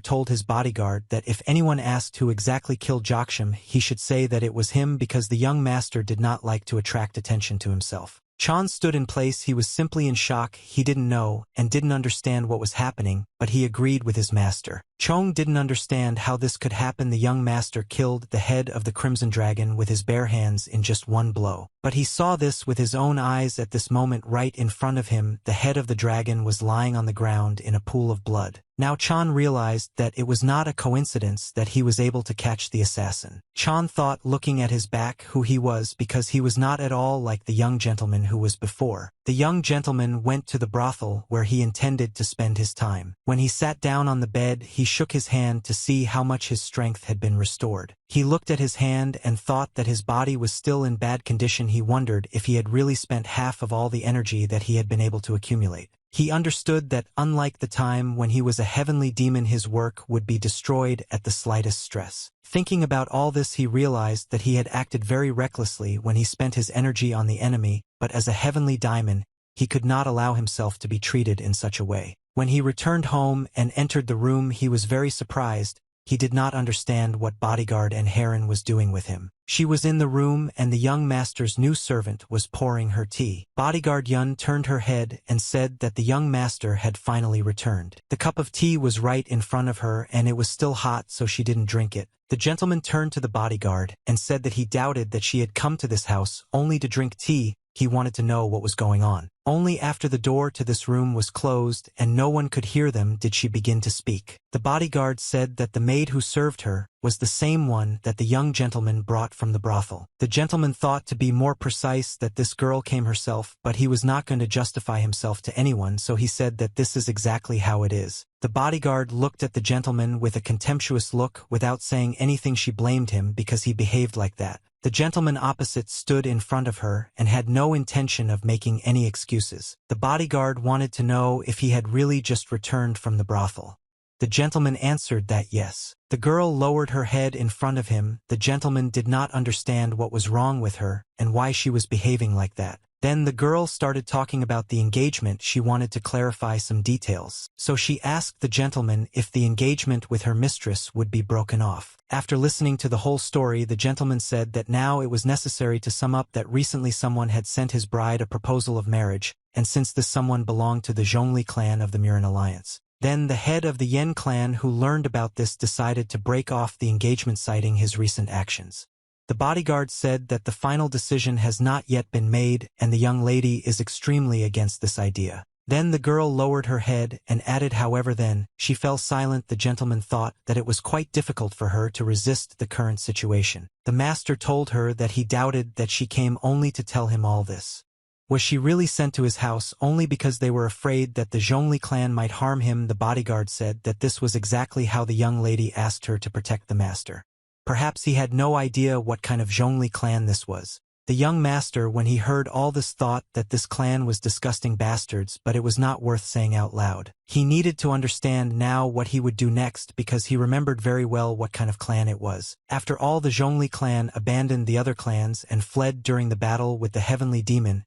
told his bodyguard that if anyone asked who exactly killed Jokshim, he should say that it was him, because the young master did not like to attract attention to himself. Chan stood in place. He was simply in shock. He didn't know and didn't understand what was happening, but he agreed with his master. Chong didn't understand how this could happen. The young master killed the head of the Crimson Dragon with his bare hands in just one blow. But he saw this with his own eyes at this moment. Right in front of him, the head of the dragon was lying on the ground in a pool of blood. Now Chan realized that it was not a coincidence that he was able to catch the assassin. Chan thought, looking at his back, who he was, because he was not at all like the young gentleman who was before. The young gentleman went to the brothel where he intended to spend his time. When he sat down on the bed, he shook his hand to see how much his strength had been restored. He looked at his hand and thought that his body was still in bad condition. He wondered if he had really spent half of all the energy that he had been able to accumulate. He understood that unlike the time when he was a heavenly demon, his work would be destroyed at the slightest stress. Thinking about all this, he realized that he had acted very recklessly when he spent his energy on the enemy, but as a heavenly demon, he could not allow himself to be treated in such a way. When he returned home and entered the room, he was very surprised. He did not understand what bodyguard and Heron was doing with him. She was in the room and the young master's new servant was pouring her tea. Bodyguard Yun turned her head and said that the young master had finally returned. The cup of tea was right in front of her and it was still hot, so she didn't drink it. The gentleman turned to the bodyguard and said that he doubted that she had come to this house only to drink tea. He wanted to know what was going on. Only after the door to this room was closed and no one could hear them did she begin to speak. The bodyguard said that the maid who served her was the same one that the young gentleman brought from the brothel. The gentleman thought to be more precise that this girl came herself, but he was not going to justify himself to anyone, so he said that this is exactly how it is. The bodyguard looked at the gentleman with a contemptuous look. Without saying anything, she blamed him because he behaved like that. The gentleman opposite stood in front of her and had no intention of making any excuses. The bodyguard wanted to know if he had really just returned from the brothel. The gentleman answered that yes. The girl lowered her head in front of him. The gentleman did not understand what was wrong with her and why she was behaving like that. Then the girl started talking about the engagement. She wanted to clarify some details. So she asked the gentleman if the engagement with her mistress would be broken off. After listening to the whole story, the gentleman said that now it was necessary to sum up that recently someone had sent his bride a proposal of marriage, and since this someone belonged to the Zhongli clan of the Murin Alliance. Then the head of the Yen clan who learned about this decided to break off the engagement, citing his recent actions. The bodyguard said that the final decision has not yet been made and the young lady is extremely against this idea. Then the girl lowered her head and added, however then, she fell silent. The gentleman thought that it was quite difficult for her to resist the current situation. The master told her that he doubted that she came only to tell him all this. Was she really sent to his house only because they were afraid that the Zhongli clan might harm him? The bodyguard said that this was exactly how the young lady asked her to protect the master. Perhaps he had no idea what kind of Zhongli clan this was. The young master, when he heard all this, thought that this clan was disgusting bastards, but it was not worth saying out loud. He needed to understand now what he would do next because he remembered very well what kind of clan it was. After all, the Zhongli clan abandoned the other clans and fled during the battle with the heavenly demon.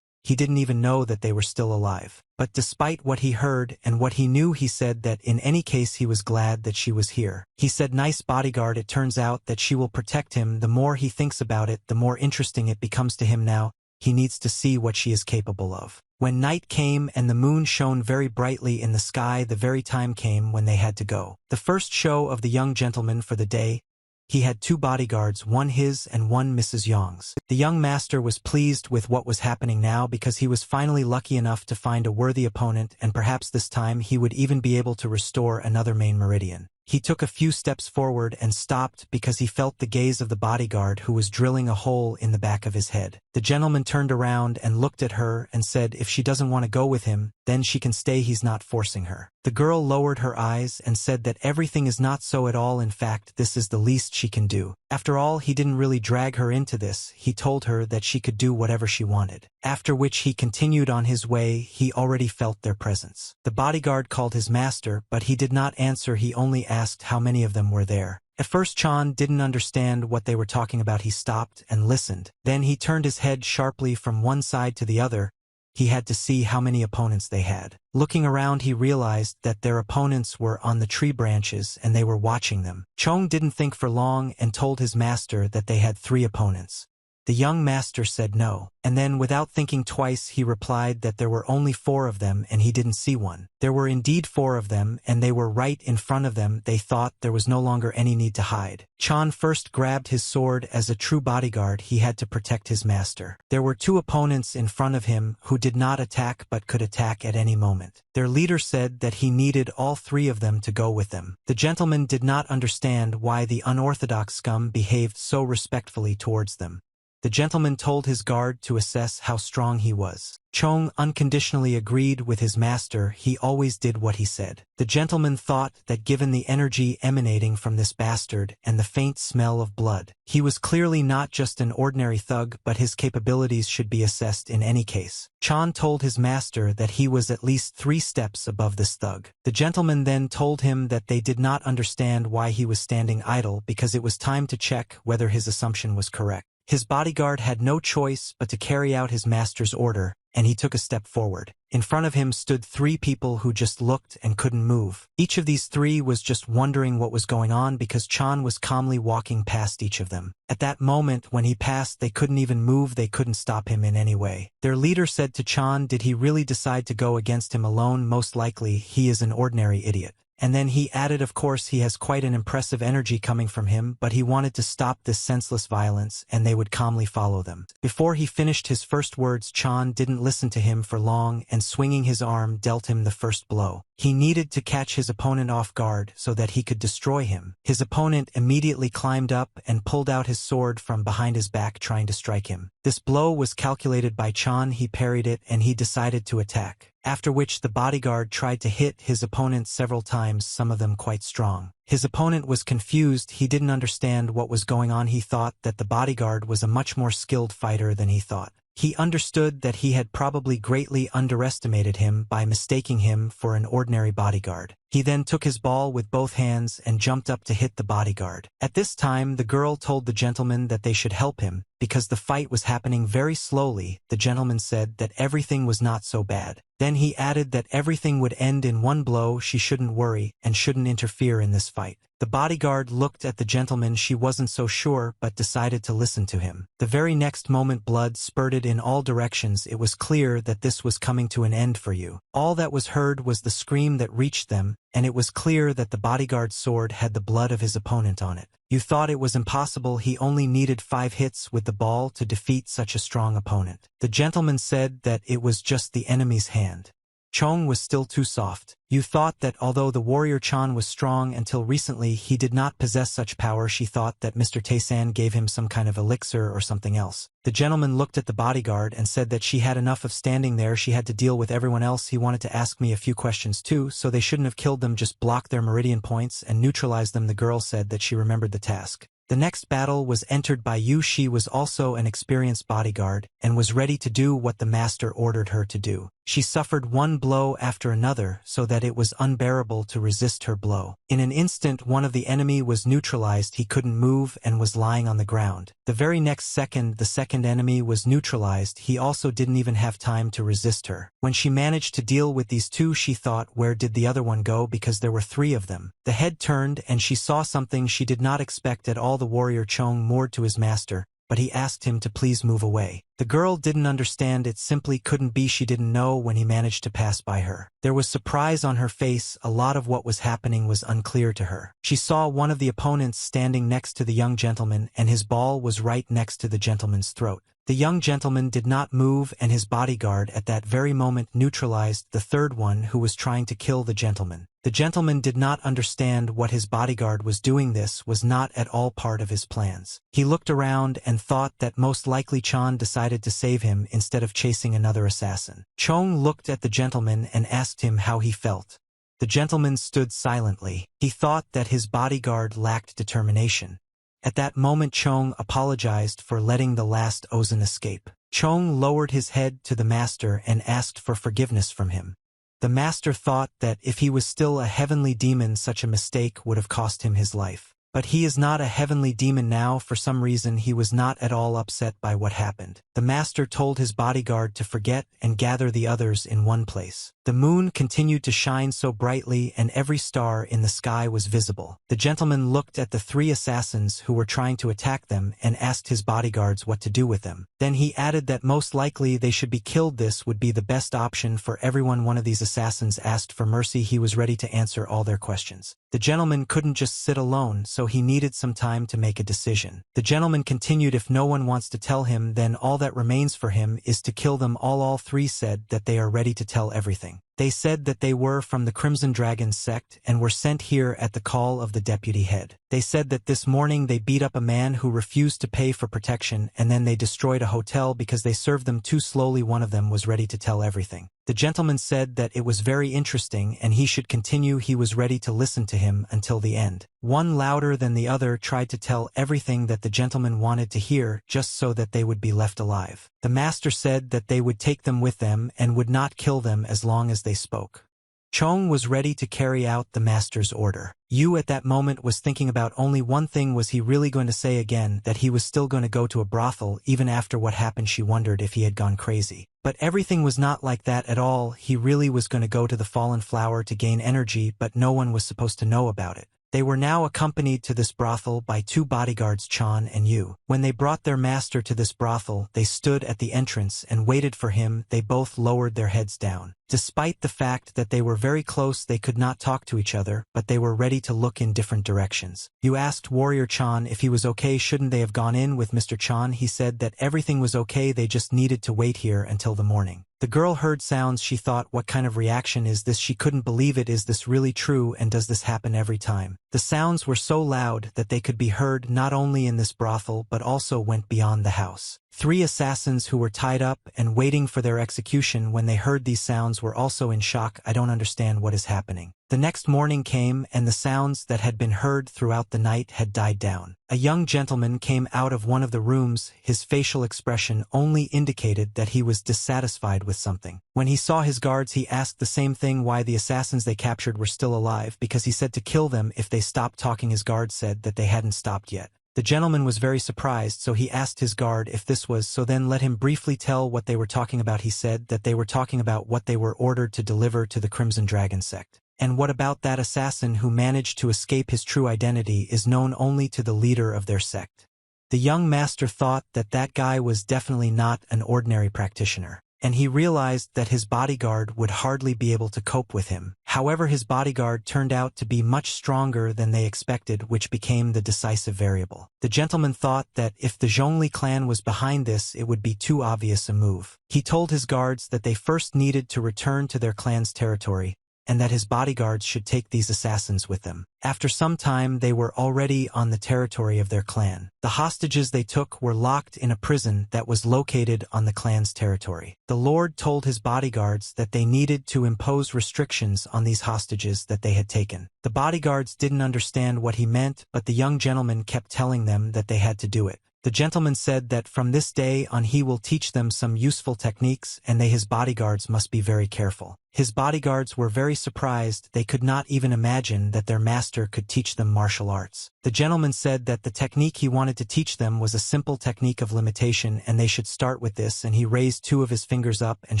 He didn't even know that they were still alive. But despite what he heard and what he knew, he said that in any case he was glad that she was here. He said, "Nice bodyguard, it turns out that she will protect him." The more he thinks about it, the more interesting it becomes to him now. He needs to see what she is capable of. When night came and the moon shone very brightly in the sky, the very time came when they had to go. The first show of the young gentleman for the day. He had 2 bodyguards, one his and one Mrs. Yong's. The young master was pleased with what was happening now because he was finally lucky enough to find a worthy opponent, and perhaps this time he would even be able to restore another main meridian. He took a few steps forward and stopped because he felt the gaze of the bodyguard who was drilling a hole in the back of his head. The gentleman turned around and looked at her and said if she doesn't want to go with him, then she can stay, he's not forcing her. The girl lowered her eyes and said that everything is not so at all, in fact this is the least she can do. After all, he didn't really drag her into this, he told her that she could do whatever she wanted. After which he continued on his way. He already felt their presence. The bodyguard called his master, but he did not answer, he only asked how many of them were there. At first Chan didn't understand what they were talking about. He stopped and listened. Then he turned his head sharply from one side to the other. He had to see how many opponents they had. Looking around, he realized that their opponents were on the tree branches and they were watching them. Chong didn't think for long and told his master that they had 3 opponents. The young master said no, and then without thinking twice he replied that there were only 4 of them and he didn't see one. There were indeed 4 of them and they were right in front of them. They thought there was no longer any need to hide. Chan first grabbed his sword. As a true bodyguard, he had to protect his master. There were 2 opponents in front of him who did not attack but could attack at any moment. Their leader said that he needed all 3 of them to go with them. The gentleman did not understand why the unorthodox scum behaved so respectfully towards them. The gentleman told his guard to assess how strong he was. Chong unconditionally agreed with his master. He always did what he said. The gentleman thought that given the energy emanating from this bastard and the faint smell of blood, he was clearly not just an ordinary thug, but his capabilities should be assessed in any case. Chan told his master that he was at least 3 steps above this thug. The gentleman then told him that they did not understand why he was standing idle because it was time to check whether his assumption was correct. His bodyguard had no choice but to carry out his master's order, and he took a step forward. In front of him stood 3 people who just looked and couldn't move. Each of these 3 was just wondering what was going on because Chan was calmly walking past each of them. At that moment when he passed, they couldn't even move, they couldn't stop him in any way. Their leader said to Chan, did he really decide to go against him alone? Most likely he is an ordinary idiot. And then he added, of course he has quite an impressive energy coming from him, but he wanted to stop this senseless violence and they would calmly follow them. Before he finished his first words, Chan didn't listen to him for long and swinging his arm dealt him the first blow. He needed to catch his opponent off guard so that he could destroy him. His opponent immediately climbed up and pulled out his sword from behind his back trying to strike him. This blow was calculated by Chan. He parried it and he decided to attack. After which the bodyguard tried to hit his opponent several times, some of them quite strong. His opponent was confused. He didn't understand what was going on. He thought that the bodyguard was a much more skilled fighter than he thought. He understood that he had probably greatly underestimated him by mistaking him for an ordinary bodyguard. He then took his ball with both hands and jumped up to hit the bodyguard. At this time, the girl told the gentleman that they should help him, because the fight was happening very slowly. The gentleman said that everything was not so bad. Then he added that everything would end in one blow. She shouldn't worry and shouldn't interfere in this fight. The bodyguard looked at the gentleman. She wasn't so sure, but decided to listen to him. The very next moment blood spurted in all directions. It was clear that this was coming to an end for you. All that was heard was the scream that reached them, and it was clear that the bodyguard's sword had the blood of his opponent on it. You thought it was impossible. He only needed 5 hits with the ball to defeat such a strong opponent. The gentleman said that it was just the enemy's hand. Chong was still too soft. You thought that although the warrior Chan was strong until recently he did not possess such power. She thought that Mr. Tae-san gave him some kind of elixir or something else. The gentleman looked at the bodyguard and said that she had enough of standing there. She had to deal with everyone else. He wanted to ask me a few questions too, so they shouldn't have killed them, just block their meridian points and neutralize them. The girl said that she remembered the task. The next battle was entered by Yu. She was also an experienced bodyguard and was ready to do what the master ordered her to do. She suffered one blow after another so that it was unbearable to resist her blow. In an instant one of the enemy was neutralized. He couldn't move and was lying on the ground. The very next second the second enemy was neutralized. He also didn't even have time to resist her. When she managed to deal with these two, she thought, where did the other one go, because there were three of them. The head turned and she saw something she did not expect at all. The warrior Chong moored to his master, but he asked him to please move away. The girl didn't understand. It simply couldn't be. She didn't know when he managed to pass by her. There was surprise on her face. A lot of what was happening was unclear to her. She saw one of the opponents standing next to the young gentleman, and his ball was right next to the gentleman's throat. The young gentleman did not move, and his bodyguard at that very moment neutralized the third one who was trying to kill the gentleman. The gentleman did not understand what his bodyguard was doing. This was not at all part of his plans. He looked around and thought that most likely Chan decided to save him instead of chasing another assassin. Chong looked at the gentleman and asked him how he felt. The gentleman stood silently. He thought that his bodyguard lacked determination. At that moment Chong apologized for letting the last Ozan escape. Chong lowered his head to the master and asked for forgiveness from him. The master thought that if he was still a heavenly demon, such a mistake would have cost him his life. But he is not a heavenly demon now. For some reason he was not at all upset by what happened. The master told his bodyguard to forget and gather the others in one place. The moon continued to shine so brightly and every star in the sky was visible. The gentleman looked at the three assassins who were trying to attack them and asked his bodyguards what to do with them. Then he added that most likely they should be killed. This would be the best option for everyone. One of these assassins asked for mercy. He was ready to answer all their questions. The gentleman couldn't just sit alone, so he needed some time to make a decision. The gentleman continued, if no one wants to tell him, then all that remains for him is to kill them all. All three said that they are ready to tell everything. They said that they were from the Crimson Dragon sect and were sent here at the call of the deputy head. They said that this morning they beat up a man who refused to pay for protection, and then they destroyed a hotel because they served them too slowly. One of them was ready to tell everything. The gentleman said that it was very interesting and he should continue. He was ready to listen to him until the end. One louder than the other tried to tell everything that the gentleman wanted to hear, just so that they would be left alive. The master said that they would take them with them and would not kill them as long as they spoke. Chong was ready to carry out the master's order. Yu at that moment was thinking about only one thing. Was he really going to say again that he was still going to go to a brothel even after what happened? She wondered if he had gone crazy. But everything was not like that at all. He really was going to go to the Fallen Flower to gain energy, but no one was supposed to know about it. They were now accompanied to this brothel by two bodyguards, Chan and Yu. When they brought their master to this brothel, they stood at the entrance and waited for him. They both lowered their heads down. Despite the fact that they were very close, they could not talk to each other, but they were ready to look in different directions. Yu asked Warrior Chan if he was okay. Shouldn't they have gone in with Mr. Chan? He said that everything was okay, they just needed to wait here until the morning. The girl heard sounds. She thought, what kind of reaction is this? She couldn't believe it. Is this really true, and does this happen every time? The sounds were so loud that they could be heard not only in this brothel but also went beyond the house. Three assassins who were tied up and waiting for their execution when they heard these sounds were also in shock. I don't understand what is happening. The next morning came and the sounds that had been heard throughout the night had died down. A young gentleman came out of one of the rooms. His facial expression only indicated that he was dissatisfied with something. When he saw his guards, he asked the same thing, why the assassins they captured were still alive, because he said to kill them if they stopped talking. His guard said that they hadn't stopped yet. The gentleman was very surprised, so he asked his guard if this was so. Then let him briefly tell what they were talking about. He said that they were talking about what they were ordered to deliver to the Crimson Dragon sect. And what about that assassin who managed to escape? His true identity is known only to the leader of their sect. The young master thought that that guy was definitely not an ordinary practitioner. and he realized that his bodyguard would hardly be able to cope with him. However, his bodyguard turned out to be much stronger than they expected, which became the decisive variable. The gentleman thought that if the Zhongli clan was behind this, it would be too obvious a move. He told his guards that they first needed to return to their clan's territory, and that his bodyguards should take these assassins with them. After some time, they were already on the territory of their clan. The hostages they took were locked in a prison that was located on the clan's territory. The Lord told his bodyguards that they needed to impose restrictions on these hostages that they had taken. The bodyguards didn't understand what he meant, but the young gentleman kept telling them that they had to do it. The gentleman said that from this day on he will teach them some useful techniques, and his bodyguards must be very careful. His bodyguards were very surprised. They could not even imagine that their master could teach them martial arts. The gentleman said that the technique he wanted to teach them was a simple technique of limitation, and they should start with this, and he raised two of his fingers up and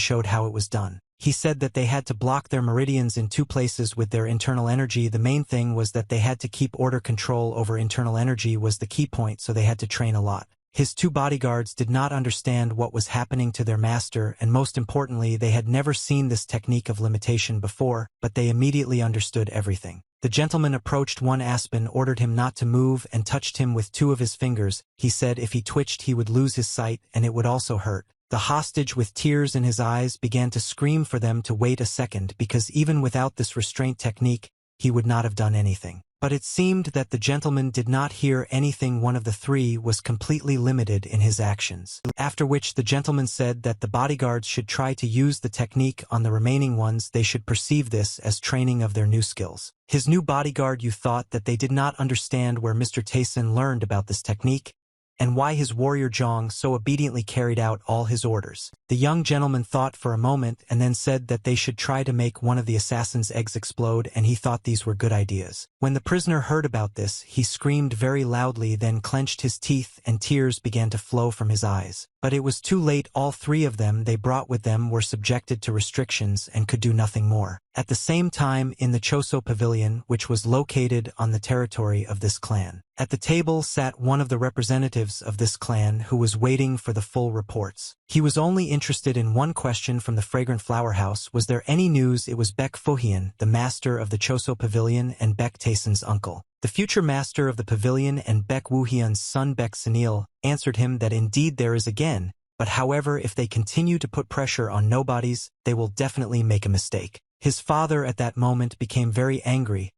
showed how it was done. He said that they had to block their meridians in two places with their internal energy. The main thing was that they had to keep order. Control over internal energy was the key point, so they had to train a lot. His two bodyguards did not understand what was happening to their master, and most importantly, they had never seen this technique of limitation before, but they immediately understood everything. The gentleman approached one aspen, ordered him not to move, and touched him with two of his fingers. He said if he twitched he would lose his sight, and it would also hurt. The hostage, with tears in his eyes, began to scream for them to wait a second, because even without this restraint technique, he would not have done anything. But it seemed that the gentleman did not hear anything. One of the three was completely limited in his actions. After which the gentleman said that the bodyguards should try to use the technique on the remaining ones. They should perceive this as training of their new skills. His new bodyguard, you thought that they did not understand where Mr. Tayson learned about this technique, and why his warrior Zhang so obediently carried out all his orders. The young gentleman thought for a moment and then said that they should try to make one of the assassin's eggs explode, and he thought these were good ideas. When the prisoner heard about this, he screamed very loudly, then clenched his teeth, and tears began to flow from his eyes. But it was too late. All three of them they brought with them were subjected to restrictions and could do nothing more. At the same time, in the Choso Pavilion, which was located on the territory of this clan, at the table sat one of the representatives of this clan who was waiting for the full reports. He was only interested in one question from the Fragrant Flower House. Was there any news? It was Baek Fuhian, the master of the Choso Pavilion and Baek Taeson's uncle. The future master of the pavilion and Baek Woohyun's son Baek Sunil answered him that indeed there is again, but however if they continue to put pressure on nobodies, they will definitely make a mistake. His father at that moment became very angry.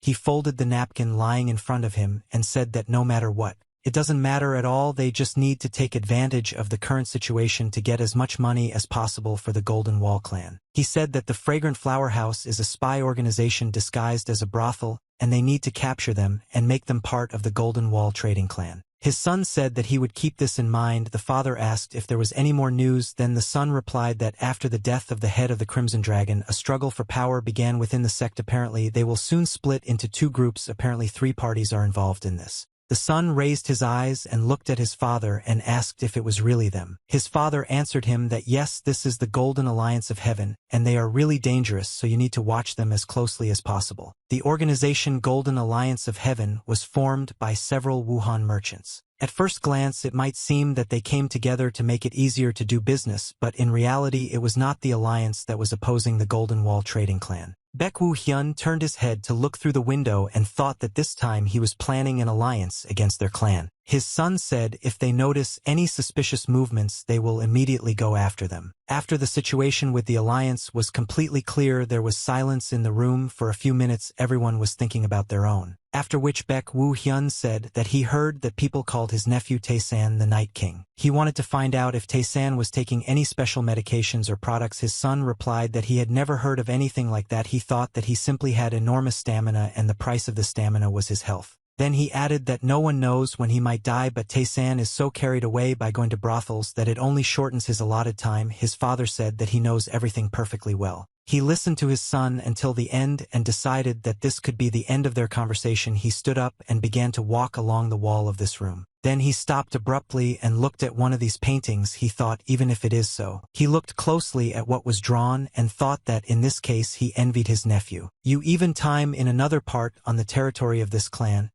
He folded the napkin lying in front of him and said that no matter what, it doesn't matter at all, they just need to take advantage of the current situation to get as much money as possible for the Golden Wall clan. He said that the Fragrant Flower House is a spy organization disguised as a brothel, and they need to capture them and make them part of the Golden Wall trading clan. His son said that he would keep this in mind. The father asked if there was any more news. Then the son replied that after the death of the head of the Crimson Dragon, a struggle for power began within the sect. Apparently, they will soon split into two groups. Apparently, three parties are involved in this. The son raised his eyes and looked at his father and asked if it was really them. His father answered him that yes, this is the Golden Alliance of Heaven, and they are really dangerous, so you need to watch them as closely as possible. The organization Golden Alliance of Heaven was formed by several Wuhan merchants. At first glance, it might seem that they came together to make it easier to do business, but in reality it was not the alliance that was opposing the Golden Wall trading clan. Baek Woo-hyun turned his head to look through the window and thought that this time he was planning an alliance against their clan. His son said if they notice any suspicious movements, they will immediately go after them. After the situation with the alliance was completely clear, there was silence in the room. For a few minutes, everyone was thinking about their own. After which Baek Woo-hyun said that he heard that people called his nephew Taesan the Night King. He wanted to find out if Taesan was taking any special medications or products. His son replied that he had never heard of anything like that. He thought that he simply had enormous stamina and the price of the stamina was his health. Then he added that no one knows when he might die, but Taesan is so carried away by going to brothels that it only shortens his allotted time. His father said that he knows everything perfectly well. He listened to his son until the end and decided that this could be the end of their conversation. He stood up and began to walk along the wall of this room. Then he stopped abruptly and looked at one of these paintings. He thought, even if it is so. He looked closely at what was drawn and thought that in this case he envied his nephew. Even time in another part on the territory of this clan,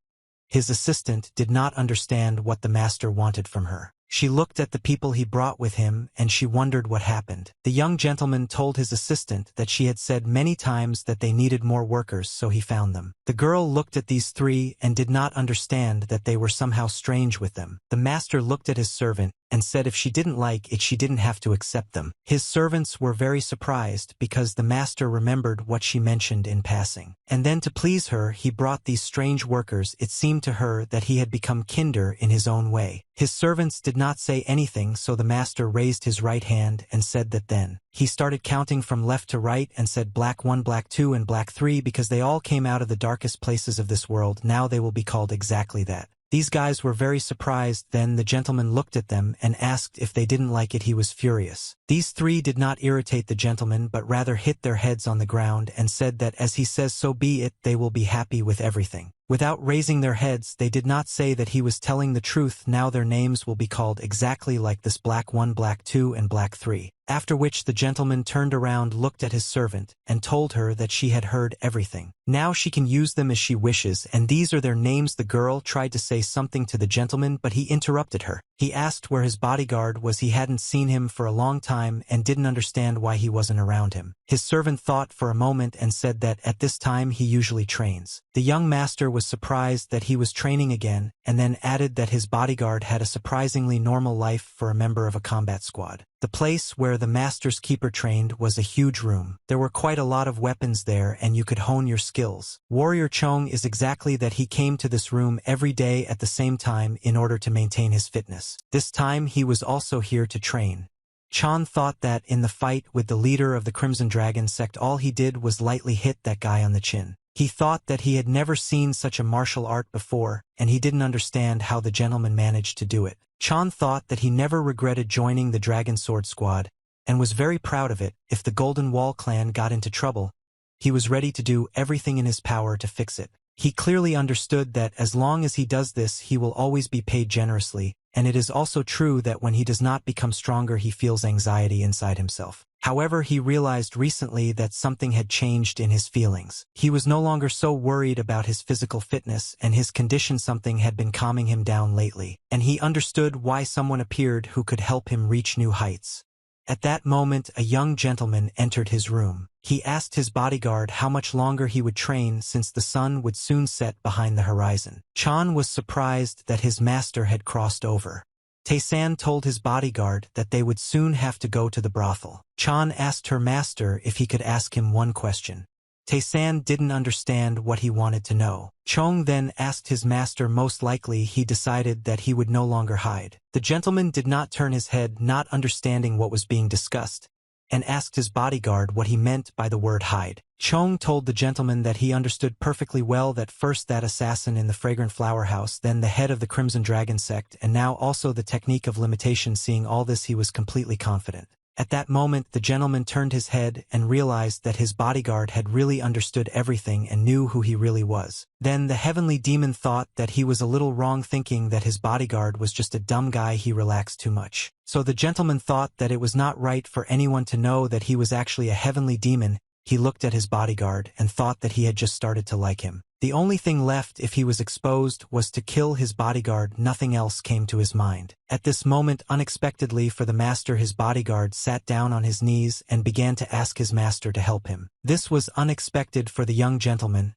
his assistant did not understand what the master wanted from her. She looked at the people he brought with him and she wondered what happened. The young gentleman told his assistant that she had said many times that they needed more workers, so he found them. The girl looked at these three and did not understand that they were somehow strange with them. The master looked at his servant and said if she didn't like it she didn't have to accept them. His servants were very surprised because the master remembered what she mentioned in passing. And then to please her he brought these strange workers. It seemed to her that he had become kinder in his own way. His servants did not say anything, so the master raised his right hand and said that then. He started counting from left to right and said black 1, black 2 and black 3 because they all came out of the darkest places of this world. Now they will be called exactly that. These guys were very surprised. Then the gentleman looked at them and asked if they didn't like it. He was furious. These three did not irritate the gentleman but rather hit their heads on the ground and said that as he says so be it, they will be happy with everything. Without raising their heads, they did not say that he was telling the truth. Now their names will be called exactly like this black 1, black 2 and black 3. After which the gentleman turned around, looked at his servant, and told her that she had heard everything. Now she can use them as she wishes, and these are their names. The girl tried to say something to the gentleman but he interrupted her. He asked where his bodyguard was. He hadn't seen him for a long time and didn't understand why he wasn't around him. His servant thought for a moment and said that at this time he usually trains. The young master was surprised that he was training again and then added that his bodyguard had a surprisingly normal life for a member of a combat squad. The place where the master's keeper trained was a huge room. There were quite a lot of weapons there and you could hone your skills. Warrior Chong is exactly that. He came to this room every day at the same time in order to maintain his fitness. This time he was also here to train. Chan thought that in the fight with the leader of the Crimson Dragon sect all he did was lightly hit that guy on the chin. He thought that he had never seen such a martial art before, and he didn't understand how the gentleman managed to do it. Chan thought that he never regretted joining the Dragon Sword Squad, and was very proud of it. If the Golden Wall clan got into trouble, he was ready to do everything in his power to fix it. He clearly understood that as long as he does this he will always be paid generously, and it is also true that when he does not become stronger he feels anxiety inside himself. However, he realized recently that something had changed in his feelings. He was no longer so worried about his physical fitness and his condition. Something had been calming him down lately, and he understood why someone appeared who could help him reach new heights. At that moment a young gentleman entered his room. He asked his bodyguard how much longer he would train since the sun would soon set behind the horizon. Chan was surprised that his master had crossed over. Tae-san told his bodyguard that they would soon have to go to the brothel. Chan asked her master if he could ask him one question. Tae-san didn't understand what he wanted to know. Chong then asked his master. Most likely he decided that he would no longer hide. The gentleman did not turn his head, not understanding what was being discussed, and asked his bodyguard what he meant by the word hide. Chong told the gentleman that he understood perfectly well that first that assassin in the fragrant flower house, then the head of the Crimson Dragon sect, and now also the technique of limitation. Seeing all this he was completely confident. At that moment the gentleman turned his head and realized that his bodyguard had really understood everything and knew who he really was. Then the heavenly demon thought that he was a little wrong, thinking that his bodyguard was just a dumb guy. He relaxed too much. So the gentleman thought that it was not right for anyone to know that he was actually a heavenly demon. He looked at his bodyguard and thought that he had just started to like him. The only thing left if he was exposed was to kill his bodyguard. Nothing else came to his mind. At this moment, unexpectedly for the master, his bodyguard sat down on his knees and began to ask his master to help him. This was unexpected for the young gentleman.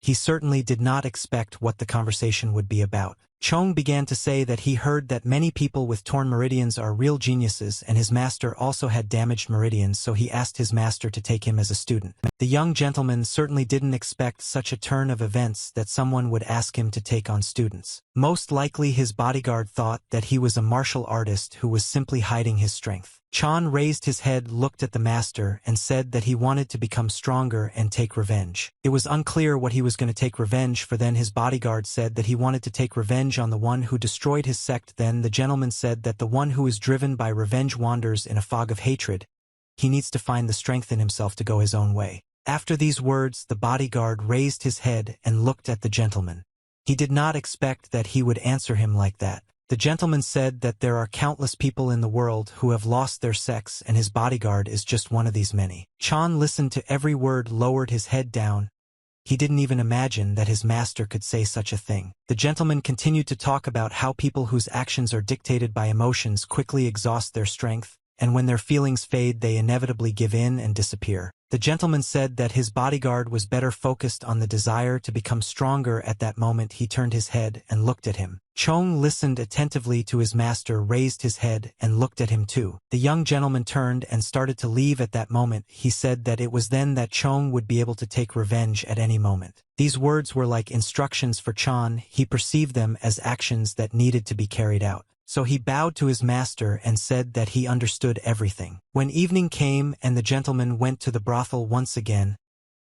He certainly did not expect what the conversation would be about. Chong began to say that he heard that many people with torn meridians are real geniuses, and his master also had damaged meridians, so he asked his master to take him as a student. The young gentleman certainly didn't expect such a turn of events, that someone would ask him to take on students. Most likely his bodyguard thought that he was a martial artist who was simply hiding his strength. Chan raised his head, looked at the master, and said that he wanted to become stronger and take revenge. It was unclear what he was going to take revenge for. Then his bodyguard said that he wanted to take revenge on the one who destroyed his sect. Then the gentleman said that the one who is driven by revenge wanders in a fog of hatred. He needs to find the strength in himself to go his own way. After these words, the bodyguard raised his head and looked at the gentleman. He did not expect that he would answer him like that. The gentleman said that there are countless people in the world who have lost their sex, and his bodyguard is just one of these many. Chan listened to every word, lowered his head down, he didn't even imagine that his master could say such a thing. The gentleman continued to talk about how people whose actions are dictated by emotions quickly exhaust their strength, and when their feelings fade they inevitably give in and disappear. The gentleman said that his bodyguard was better focused on the desire to become stronger. At that moment he turned his head and looked at him. Chong listened attentively to his master, raised his head, and looked at him too. The young gentleman turned and started to leave. At that moment he said that it was then that Chong would be able to take revenge at any moment. These words were like instructions for Chon. He perceived them as actions that needed to be carried out. So he bowed to his master and said that he understood everything. When evening came and the gentleman went to the brothel once again,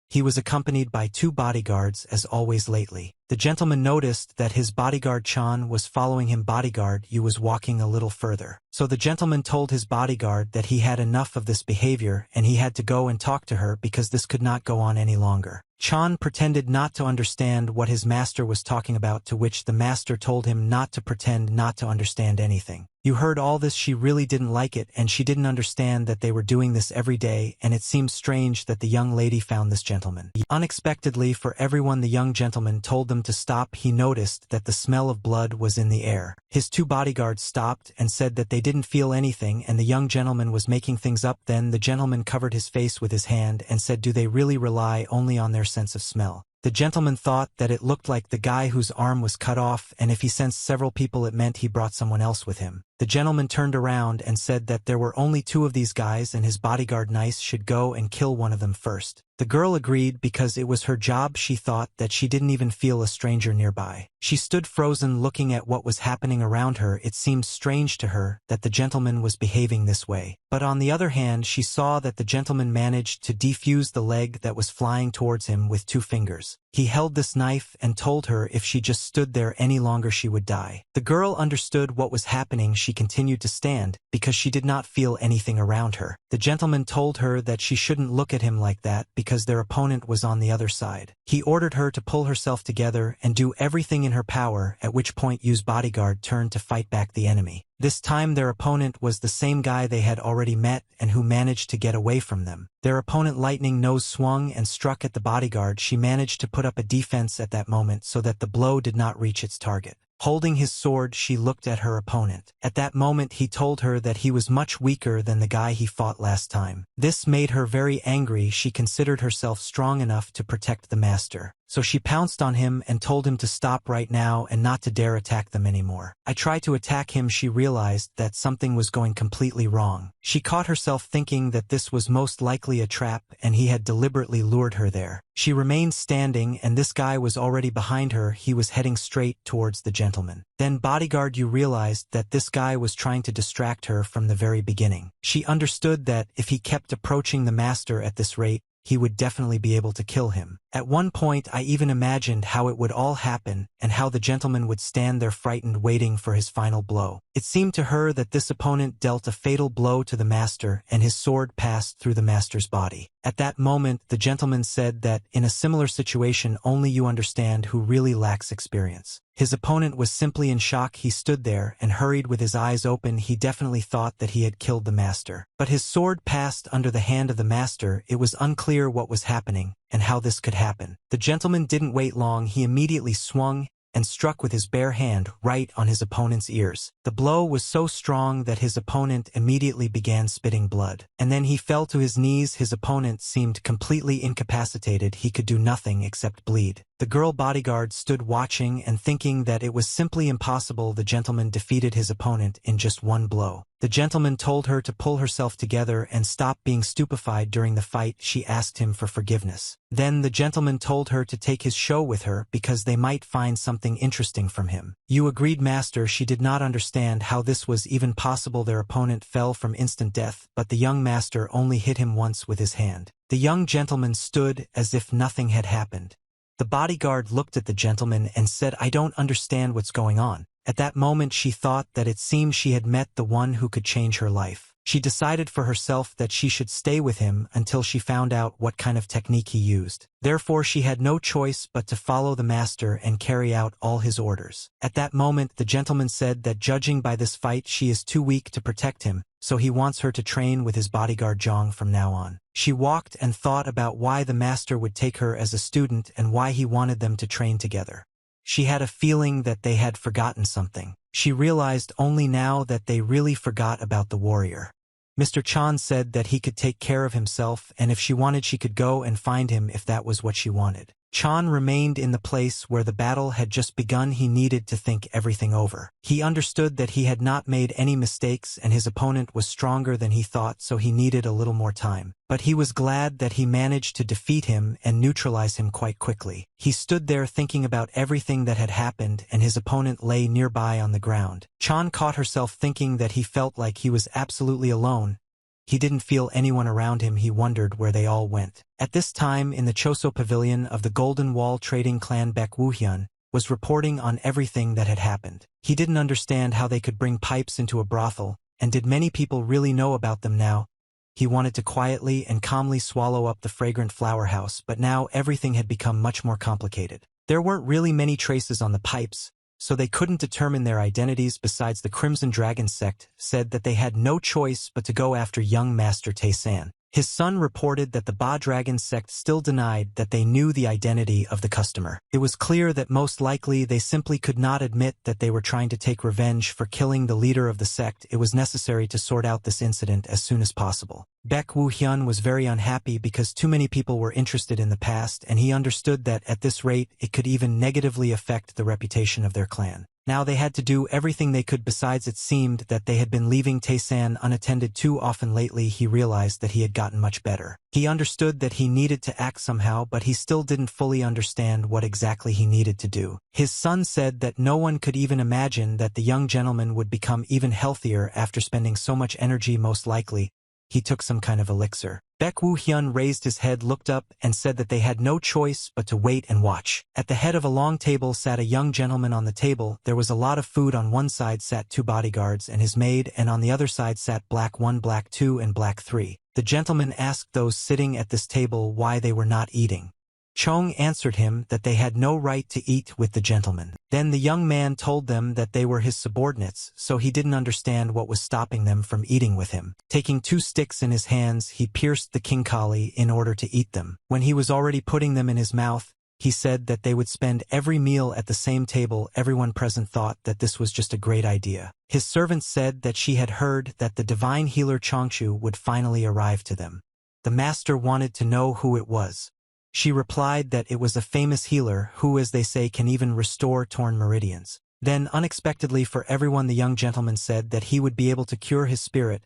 he was accompanied by 2 bodyguards as always lately. The gentleman noticed that his bodyguard Chan was following him. Bodyguard, you was walking a little further. So the gentleman told his bodyguard that he had enough of this behavior and he had to go and talk to her because this could not go on any longer. Chan pretended not to understand what his master was talking about, to which the master told him not to pretend not to understand anything. You heard all this. She really didn't like it and she didn't understand that they were doing this every day, and it seemed strange that the young lady found this gentleman. Unexpectedly for everyone, the young gentleman told them to stop. He noticed that the smell of blood was in the air. His 2 bodyguards stopped and said that they didn't feel anything and the young gentleman was making things up. Then the gentleman covered his face with his hand and said, do they really rely only on their sense of smell? The gentleman thought that it looked like the guy whose arm was cut off, and if he sensed several people it meant he brought someone else with him. The gentleman turned around and said that there were only 2 of these guys and his bodyguard Nice should go and kill one of them first. The girl agreed because it was her job. She thought that she didn't even feel a stranger nearby. She stood frozen looking at what was happening around her. It seemed strange to her that the gentleman was behaving this way. But on the other hand, she saw that the gentleman managed to defuse the leg that was flying towards him with 2 fingers. He held this knife and told her if she just stood there any longer she would die. The girl understood what was happening. She continued to stand because she did not feel anything around her. The gentleman told her that she shouldn't look at him like that because their opponent was on the other side. He ordered her to pull herself together and do everything in her power, at which point Yu's bodyguard turned to fight back the enemy. This time their opponent was the same guy they had already met and who managed to get away from them. Their opponent Lightning Nose swung and struck at the bodyguard. She managed to put up a defense at that moment so that the blow did not reach its target. Holding his sword, she looked at her opponent. At that moment he told her that he was much weaker than the guy he fought last time. This made her very angry. She considered herself strong enough to protect the master. So she pounced on him and told him to stop right now and not to dare attack them anymore. I tried to attack him. She realized that something was going completely wrong. She caught herself thinking that this was most likely a trap and he had deliberately lured her there. She remained standing and this guy was already behind her. He was heading straight towards the gentleman. Then bodyguard, you realized that this guy was trying to distract her from the very beginning. She understood that if he kept approaching the master at this rate, he would definitely be able to kill him. At one point I even imagined how it would all happen and how the gentleman would stand there frightened waiting for his final blow. It seemed to her that this opponent dealt a fatal blow to the master and his sword passed through the master's body. At that moment the gentleman said that in a similar situation only you understand who really lacks experience. His opponent was simply in shock. He stood there and hurried with his eyes open. He definitely thought that he had killed the master. But his sword passed under the hand of the master. It was unclear what was happening and how this could happen. The gentleman didn't wait long. He immediately swung and struck with his bare hand right on his opponent's ears. The blow was so strong that his opponent immediately began spitting blood. And then he fell to his knees. His opponent seemed completely incapacitated. He could do nothing except bleed. The girl bodyguard stood watching and thinking that it was simply impossible the gentleman defeated his opponent in just one blow. The gentleman told her to pull herself together and stop being stupefied during the fight. She asked him for forgiveness. Then the gentleman told her to take his show with her because they might find something interesting from him. You agreed, master. She did not understand how this was even possible. Their opponent fell from instant death, but the young master only hit him once with his hand. The young gentleman stood as if nothing had happened. The bodyguard looked at the gentleman and said, I don't understand what's going on. At that moment she thought that it seemed she had met the one who could change her life. She decided for herself that she should stay with him until she found out what kind of technique he used. Therefore she had no choice but to follow the master and carry out all his orders. At that moment the gentleman said that judging by this fight she is too weak to protect him, so he wants her to train with his bodyguard Zhang from now on. She walked and thought about why the master would take her as a student and why he wanted them to train together. She had a feeling that they had forgotten something. She realized only now that they really forgot about the warrior. Mr. Chan said that he could take care of himself, and if she wanted she could go and find him if that was what she wanted. Chan remained in the place where the battle had just begun. He needed to think everything over. He understood that he had not made any mistakes and his opponent was stronger than he thought, so he needed a little more time. But he was glad that he managed to defeat him and neutralize him quite quickly. He stood there thinking about everything that had happened, and his opponent lay nearby on the ground. Chan caught herself thinking that he felt like he was absolutely alone. He didn't feel anyone around him. He wondered where they all went. At this time, in the Choso pavilion of the Golden Wall trading clan, Baek Woo-hyun was reporting on everything that had happened. He didn't understand how they could bring pipes into a brothel, and did many people really know about them now? He wanted to quietly and calmly swallow up the fragrant flower house, but now everything had become much more complicated. There weren't really many traces on the pipes, so they couldn't determine their identities. Besides, the Crimson Dragon sect said that they had no choice but to go after young Master Tae-san. His son reported that the Ba Dragon sect still denied that they knew the identity of the customer. It was clear that most likely they simply could not admit that they were trying to take revenge for killing the leader of the sect. It was necessary to sort out this incident as soon as possible. Baek Woo-hyun was very unhappy because too many people were interested in the past, and he understood that at this rate it could even negatively affect the reputation of their clan. Now they had to do everything they could. Besides, it seemed that they had been leaving Tae-san unattended too often lately. He realized that he had gotten much better. He understood that he needed to act somehow, but he still didn't fully understand what exactly he needed to do. His son said that no one could even imagine that the young gentleman would become even healthier after spending so much energy. Most likely, he took some kind of elixir. Baek Woo-hyun raised his head, looked up, and said that they had no choice but to wait and watch. At the head of a long table sat a young gentleman. On the table, there was a lot of food. On one side sat 2 bodyguards and his maid, and on the other side sat Black 1, Black 2, and Black 3. The gentleman asked those sitting at this table why they were not eating. Chong answered him that they had no right to eat with the gentleman. Then the young man told them that they were his subordinates, so he didn't understand what was stopping them from eating with him. Taking 2 sticks in his hands, he pierced the king kali in order to eat them. When he was already putting them in his mouth, he said that they would spend every meal at the same table. Everyone present thought that this was just a great idea. His servant said that she had heard that the divine healer Chongchu would finally arrive to them. The master wanted to know who it was. She replied that it was a famous healer who, as they say, can even restore torn meridians. Then, unexpectedly for everyone, the young gentleman said that he would be able to cure his spirit.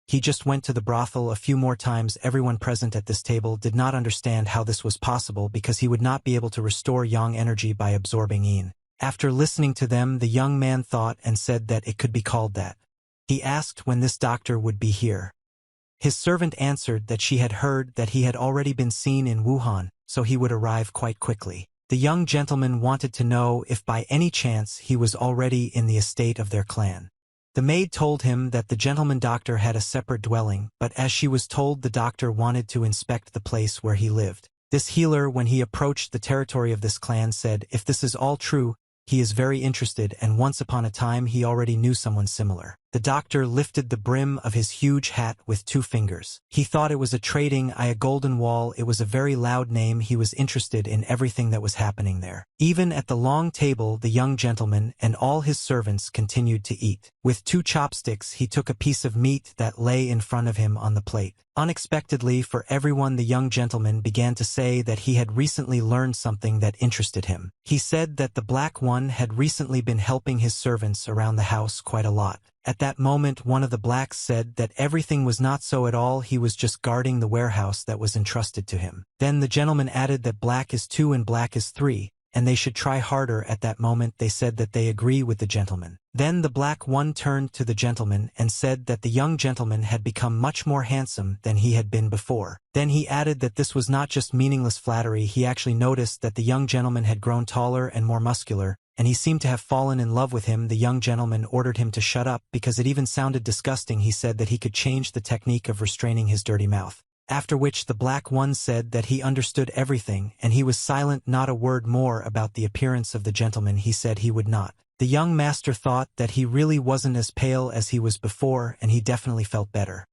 He just went to the brothel a few more times. Everyone present at this table did not understand how this was possible because he would not be able to restore yang energy by absorbing yin. After listening to them, the young man thought and said that it could be called that. He asked when this doctor would be here. His servant answered that she had heard that he had already been seen in Wuhan, so he would arrive quite quickly. The young gentleman wanted to know if by any chance he was already in the estate of their clan. The maid told him that the gentleman doctor had a separate dwelling, but as she was told, the doctor wanted to inspect the place where he lived. This healer, when he approached the territory of this clan, said, if this is all true, he is very interested, and once upon a time he already knew someone similar. The doctor lifted the brim of his huge hat with 2 fingers. He thought it was a trading a golden wall. It was a very loud name. He was interested in everything that was happening there. Even at the long table, the young gentleman and all his servants continued to eat. With 2 chopsticks, he took a piece of meat that lay in front of him on the plate. Unexpectedly for everyone, the young gentleman began to say that he had recently learned something that interested him. He said that the Black One had recently been helping his servants around the house quite a lot. At that moment, one of the blacks said that everything was not so at all. He was just guarding the warehouse that was entrusted to him. Then the gentleman added that Black is 2 and Black is 3, and they should try harder. At that moment, they said that they agree with the gentleman. Then the Black One turned to the gentleman and said that the young gentleman had become much more handsome than he had been before. Then he added that this was not just meaningless flattery. He actually noticed that the young gentleman had grown taller and more muscular, and he seemed to have fallen in love with him. The young gentleman ordered him to shut up because it even sounded disgusting. He said that he could change the technique of restraining his dirty mouth. After which the Black One said that he understood everything, and he was silent, not a word more about the appearance of the gentleman. He said he would not The young master thought that he really wasn't as pale as he was before, and he definitely felt better.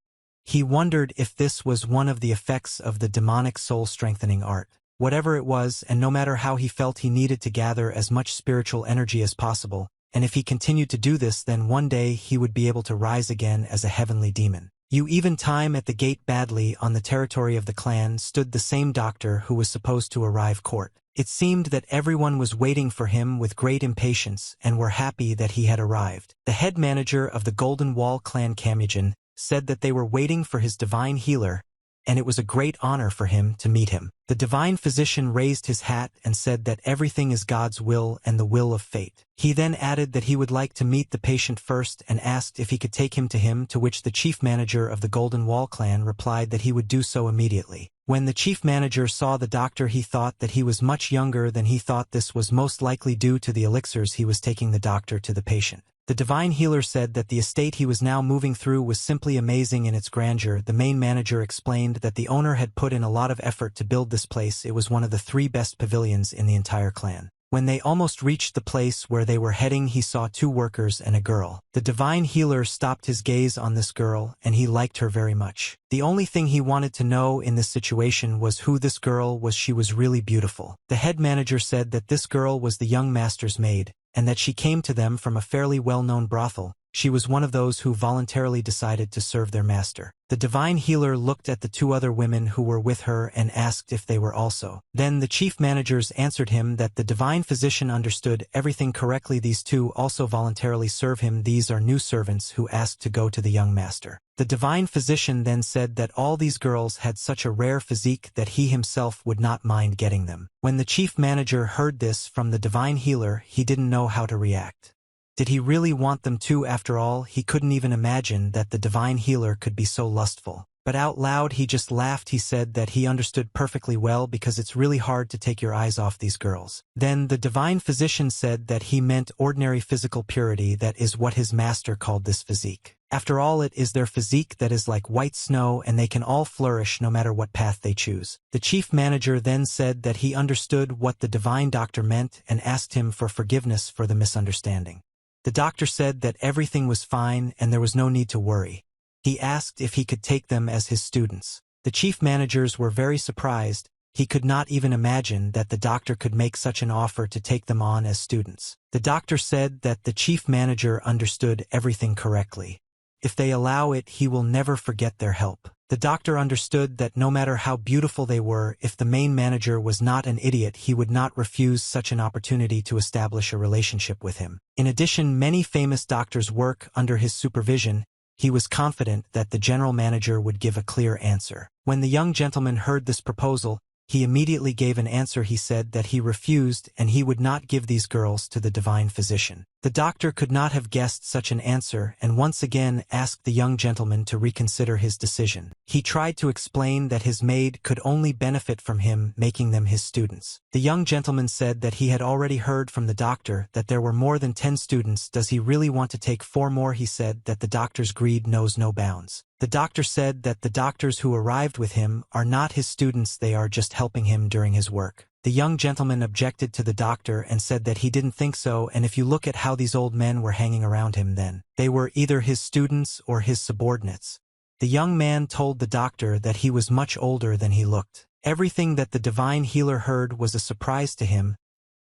He wondered if this was one of the effects of the demonic soul-strengthening art. Whatever it was, and no matter how he felt, he needed to gather as much spiritual energy as possible, and if he continued to do this, then one day he would be able to rise again as a heavenly demon. Even time at the gate badly on the territory of the clan stood the same doctor who was supposed to arrive court. It seemed that everyone was waiting for him with great impatience and were happy that he had arrived. The head manager of the Golden Wall clan, Kamujin, said that they were waiting for his divine healer, and it was a great honor for him to meet him. The divine physician raised his hat and said that everything is God's will and the will of fate. He then added that he would like to meet the patient first and asked if he could take him, to which the chief manager of the Golden Wall clan replied that he would do so immediately. When the chief manager saw the doctor, he thought that he was much younger than he thought. This was most likely due to the elixirs he was taking the doctor to the patient. The divine healer said that the estate he was now moving through was simply amazing in its grandeur. The main manager explained that the owner had put in a lot of effort to build this place. It was one of the 3 best pavilions in the entire clan. When they almost reached the place where they were heading, he saw 2 workers and a girl. The divine healer stopped his gaze on this girl, and he liked her very much. The only thing he wanted to know in this situation was who this girl was. She was really beautiful. The head manager said that this girl was the young master's maid, and that she came to them from a fairly well-known brothel. She was one of those who voluntarily decided to serve their master. The divine healer looked at the 2 other women who were with her and asked if they were also. Then the chief managers answered him that the divine physician understood everything correctly. These 2 also voluntarily serve him. These are new servants who asked to go to the young master. The divine physician then said that all these girls had such a rare physique that he himself would not mind getting them. When the chief manager heard this from the divine healer, he didn't know how to react. Did he really want them to? After all, he couldn't even imagine that the divine healer could be so lustful. But out loud he just laughed. He said that he understood perfectly well, because it's really hard to take your eyes off these girls. Then the divine physician said that he meant ordinary physical purity. That is what his master called this physique. After all, it is their physique that is like white snow, and they can all flourish no matter what path they choose. The chief manager then said that he understood what the divine doctor meant and asked him for forgiveness for the misunderstanding. The doctor said that everything was fine and there was no need to worry. He asked if he could take them as his students. The chief managers were very surprised. He could not even imagine that the doctor could make such an offer to take them on as students. The doctor said that the chief manager understood everything correctly. If they allow it, he will never forget their help. The doctor understood that no matter how beautiful they were, if the main manager was not an idiot, he would not refuse such an opportunity to establish a relationship with him. In addition, many famous doctors work under his supervision. He was confident that the general manager would give a clear answer. When the young gentleman heard this proposal, he immediately gave an answer. He said that he refused and he would not give these girls to the divine physician. The doctor could not have guessed such an answer and once again asked the young gentleman to reconsider his decision. He tried to explain that his maid could only benefit from him making them his students. The young gentleman said that he had already heard from the doctor that there were more than 10 students. Does he really want to take 4 more? He said that the doctor's greed knows no bounds. The doctor said that the doctors who arrived with him are not his students, they are just helping him during his work. The young gentleman objected to the doctor and said that he didn't think so, and if you look at how these old men were hanging around him, then they were either his students or his subordinates. The young man told the doctor that he was much older than he looked. Everything that the divine healer heard was a surprise to him.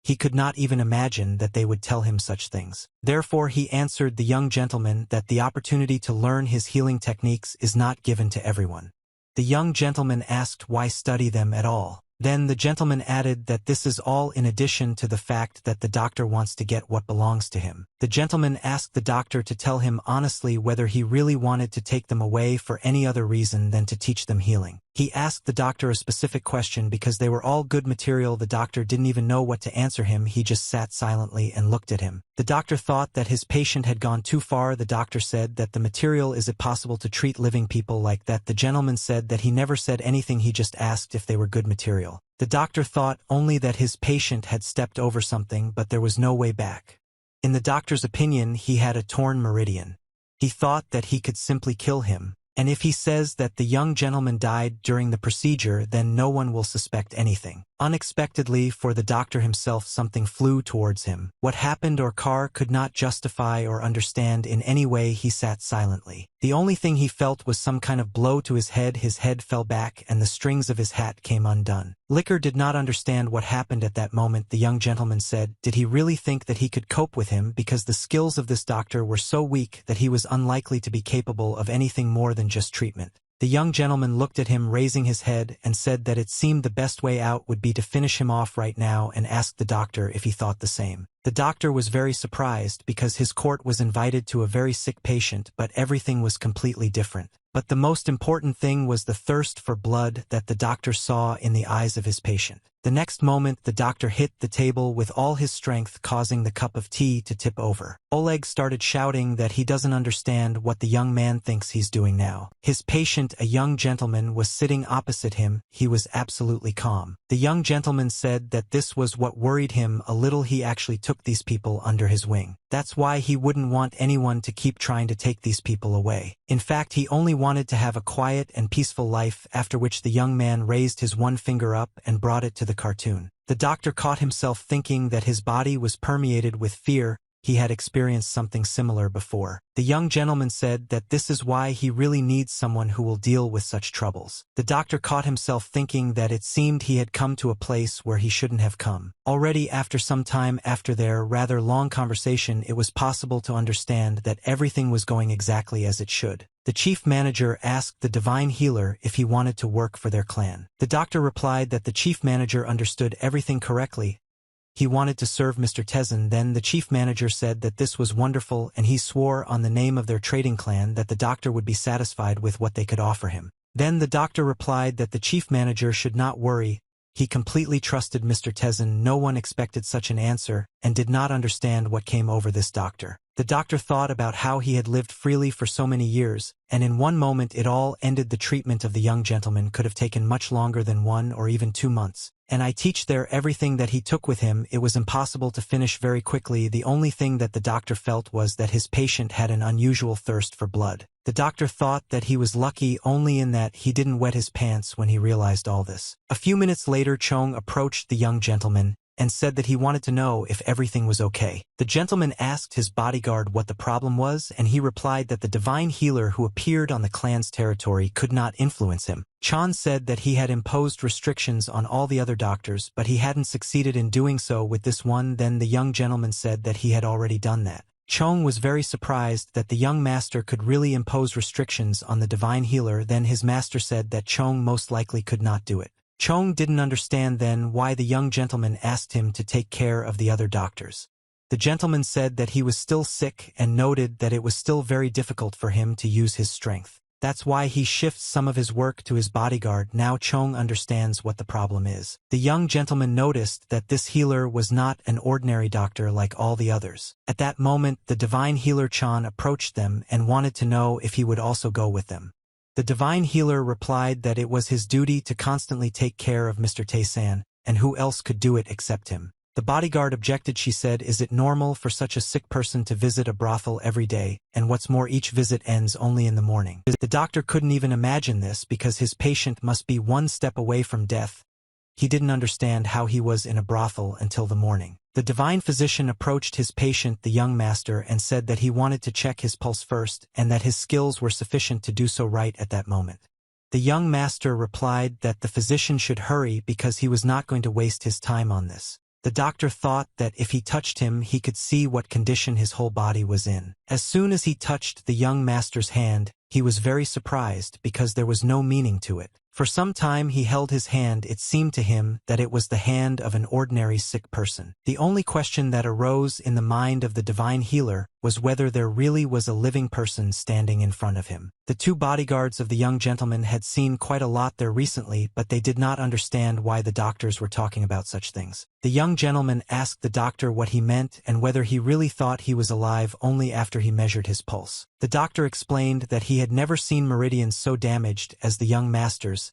He could not even imagine that they would tell him such things. Therefore he answered the young gentleman that the opportunity to learn his healing techniques is not given to everyone. The young gentleman asked why study them at all. Then the gentleman added that this is all in addition to the fact that the doctor wants to get what belongs to him. The gentleman asked the doctor to tell him honestly whether he really wanted to take them away for any other reason than to teach them healing. He asked the doctor a specific question because they were all good material. The doctor didn't even know what to answer him. He just sat silently and looked at him. The doctor thought that his patient had gone too far. The doctor said that the material, is it possible to treat living people like that? The gentleman said that he never said anything, he just asked if they were good material. The doctor thought only that his patient had stepped over something, but there was no way back. In the doctor's opinion, he had a torn meridian. He thought that he could simply kill him. And if he says that the young gentleman died during the procedure, then no one will suspect anything. Unexpectedly, for the doctor himself, something flew towards him. What happened or Carr could not justify or understand in any way. He sat silently. The only thing he felt was some kind of blow to his head fell back and the strings of his hat came undone. Liquor did not understand what happened at that moment. The young gentleman said, did he really think that he could cope with him, because the skills of this doctor were so weak that he was unlikely to be capable of anything more than just treatment. The young gentleman looked at him, raising his head, and said that it seemed the best way out would be to finish him off right now, and asked the doctor if he thought the same. The doctor was very surprised because his court was invited to a very sick patient, but everything was completely different. But the most important thing was the thirst for blood that the doctor saw in the eyes of his patient. The next moment, the doctor hit the table with all his strength, causing the cup of tea to tip over. Oleg started shouting that he doesn't understand what the young man thinks he's doing now. His patient, a young gentleman, was sitting opposite him. He was absolutely calm. The young gentleman said that this was what worried him a little. He actually took these people under his wing. That's why he wouldn't want anyone to keep trying to take these people away. In fact, he only wanted to have a quiet and peaceful life, after which the young man raised his one finger up and brought it to the cartoon. The doctor caught himself thinking that his body was permeated with fear. He had experienced something similar before. The young gentleman said that this is why he really needs someone who will deal with such troubles. The doctor caught himself thinking that it seemed he had come to a place where he shouldn't have come. Already after some time after their rather long conversation, it was possible to understand that everything was going exactly as it should. The chief manager asked the divine healer if he wanted to work for their clan. The doctor replied that the chief manager understood everything correctly. He wanted to serve Mr. Tezen. Then the chief manager said that this was wonderful, and he swore on the name of their trading clan that the doctor would be satisfied with what they could offer him. Then the doctor replied that the chief manager should not worry. He completely trusted Mr. Tezen. No one expected such an answer and did not understand what came over this doctor. The doctor thought about how he had lived freely for so many years, and in one moment it all ended. The treatment of the young gentleman could have taken much longer than 1 or even 2 months. And I teach there everything that he took with him. It was impossible to finish very quickly. The only thing that the doctor felt was that his patient had an unusual thirst for blood. The doctor thought that he was lucky only in that he didn't wet his pants when he realized all this. A few minutes later, Chong approached the young gentleman and said that he wanted to know if everything was okay. The gentleman asked his bodyguard what the problem was, and he replied that the divine healer who appeared on the clan's territory could not influence him. Chan said that he had imposed restrictions on all the other doctors, but he hadn't succeeded in doing so with this one. Then the young gentleman said that he had already done that. Chong was very surprised that the young master could really impose restrictions on the divine healer. Then his master said that Chong most likely could not do it. Chong didn't understand then why the young gentleman asked him to take care of the other doctors. The gentleman said that he was still sick and noted that it was still very difficult for him to use his strength. That's why he shifts some of his work to his bodyguard. Now Chong understands what the problem is. The young gentleman noticed that this healer was not an ordinary doctor like all the others. At that moment, the divine healer Chan approached them and wanted to know if he would also go with them. The divine healer replied that it was his duty to constantly take care of Mr. Tae-san, and who else could do it except him. The bodyguard objected. She said, is it normal for such a sick person to visit a brothel every day, and what's more, each visit ends only in the morning? The doctor couldn't even imagine this because his patient must be one step away from death. He didn't understand how he was in a brothel until the morning. The divine physician approached his patient, the young master, and said that he wanted to check his pulse first and that his skills were sufficient to do so right at that moment. The young master replied that the physician should hurry because he was not going to waste his time on this. The doctor thought that if he touched him, he could see what condition his whole body was in. As soon as he touched the young master's hand, he was very surprised because there was no meaning to it. For some time he held his hand. It seemed to him that it was the hand of an ordinary sick person. The only question that arose in the mind of the divine healer was whether there really was a living person standing in front of him. The 2 bodyguards of the young gentleman had seen quite a lot there recently, but they did not understand why the doctors were talking about such things. The young gentleman asked the doctor what he meant and whether he really thought he was alive only after he measured his pulse. The doctor explained that he had never seen meridians so damaged as the young master's.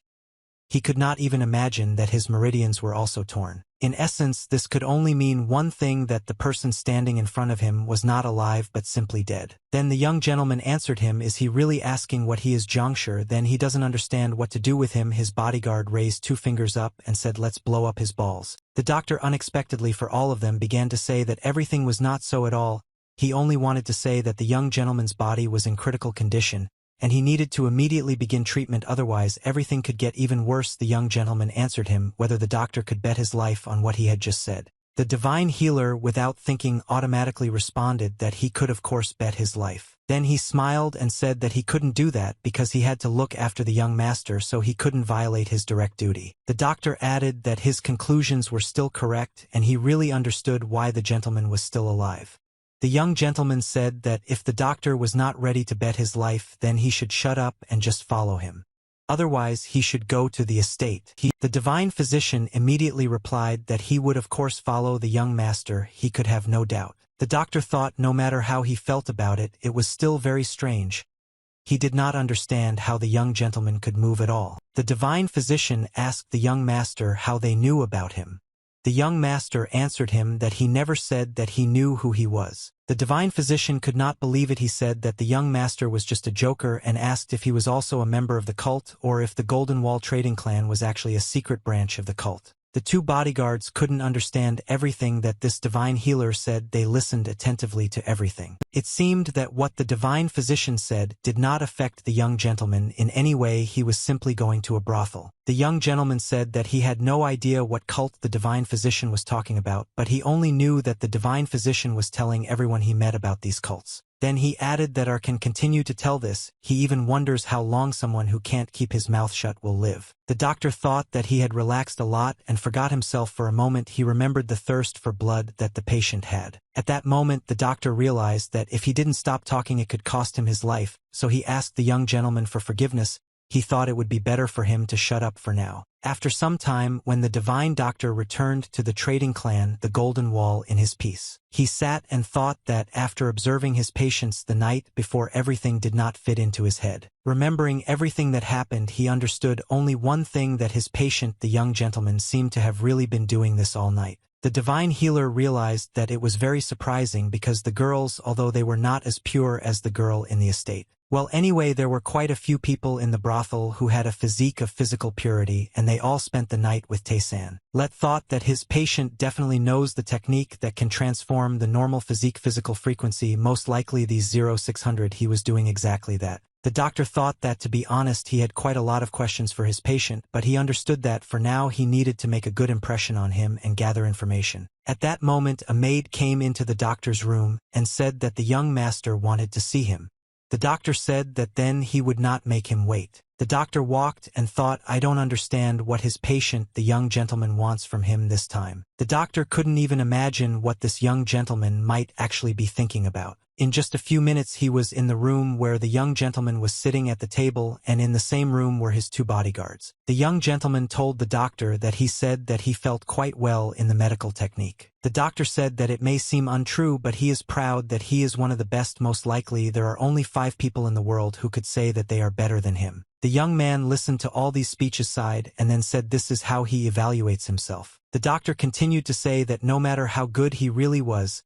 he could not even imagine that his meridians were also torn. In essence, this could only mean one thing, that the person standing in front of him was not alive but simply dead. Then the young gentleman answered him, is he really asking what he is, Jongsher? Then he doesn't understand what to do with him. His bodyguard raised 2 fingers up and said, let's blow up his balls. The doctor unexpectedly for all of them began to say that everything was not so at all. He only wanted to say that the young gentleman's body was in critical condition, and he needed to immediately begin treatment, otherwise everything could get even worse. The young gentleman answered him whether the doctor could bet his life on what he had just said. The divine healer, without thinking, automatically responded that he could of course bet his life. Then he smiled and said that he couldn't do that because he had to look after the young master, so he couldn't violate his direct duty. The doctor added that his conclusions were still correct and he really understood why the gentleman was still alive. The young gentleman said that if the doctor was not ready to bet his life, then he should shut up and just follow him. Otherwise, he should go to the estate. The divine physician immediately replied that he would of course follow the young master, he could have no doubt. The doctor thought no matter how he felt about it, it was still very strange. He did not understand how the young gentleman could move at all. The divine physician asked the young master how they knew about him. The young master answered him that he never said that he knew who he was. The divine physician could not believe it. He said that the young master was just a joker and asked if he was also a member of the cult or if the Golden Wall trading clan was actually a secret branch of the cult. The 2 bodyguards couldn't understand everything that this divine healer said. They listened attentively to everything. It seemed that what the divine physician said did not affect the young gentleman in any way. He was simply going to a brothel. The young gentleman said that he had no idea what cult the divine physician was talking about, but he only knew that the divine physician was telling everyone he met about these cults. Then he added that can continue to tell this. He even wonders how long someone who can't keep his mouth shut will live. The doctor thought that he had relaxed a lot and forgot himself for a moment. He remembered the thirst for blood that the patient had. At that moment, the doctor realized that if he didn't stop talking it could cost him his life, so he asked the young gentleman for forgiveness. He thought it would be better for him to shut up for now. After some time, when the divine doctor returned to the trading clan, the Golden Wall, in his peace, he sat and thought that after observing his patients the night before, everything did not fit into his head. Remembering everything that happened, he understood only one thing, that his patient, the young gentleman, seemed to have really been doing this all night. The divine healer realized that it was very surprising because the girls, although they were not as pure as the girl in the estate. Well, anyway, there were quite a few people in the brothel who had a physique of physical purity, and they all spent the night with Tae-san. Let thought that his patient definitely knows the technique that can transform the normal physique physical frequency, most likely these 0600. He was doing exactly that. The doctor thought that, to be honest, he had quite a lot of questions for his patient, but he understood that for now he needed to make a good impression on him and gather information. At that moment, a maid came into the doctor's room and said that the young master wanted to see him. The doctor said that then he would not make him wait. The doctor walked and thought, I don't understand what his patient, the young gentleman, wants from him this time. The doctor couldn't even imagine what this young gentleman might actually be thinking about. In just a few minutes he was in the room where the young gentleman was sitting at the table, and in the same room were his 2 bodyguards. The young gentleman told the doctor that he said that he felt quite well in the medical technique. The doctor said that it may seem untrue, but he is proud that he is one of the best. Most likely there are only 5 people in the world who could say that they are better than him. The young man listened to all these speeches, sighed, and then said this is how he evaluates himself. The doctor continued to say that no matter how good he really was,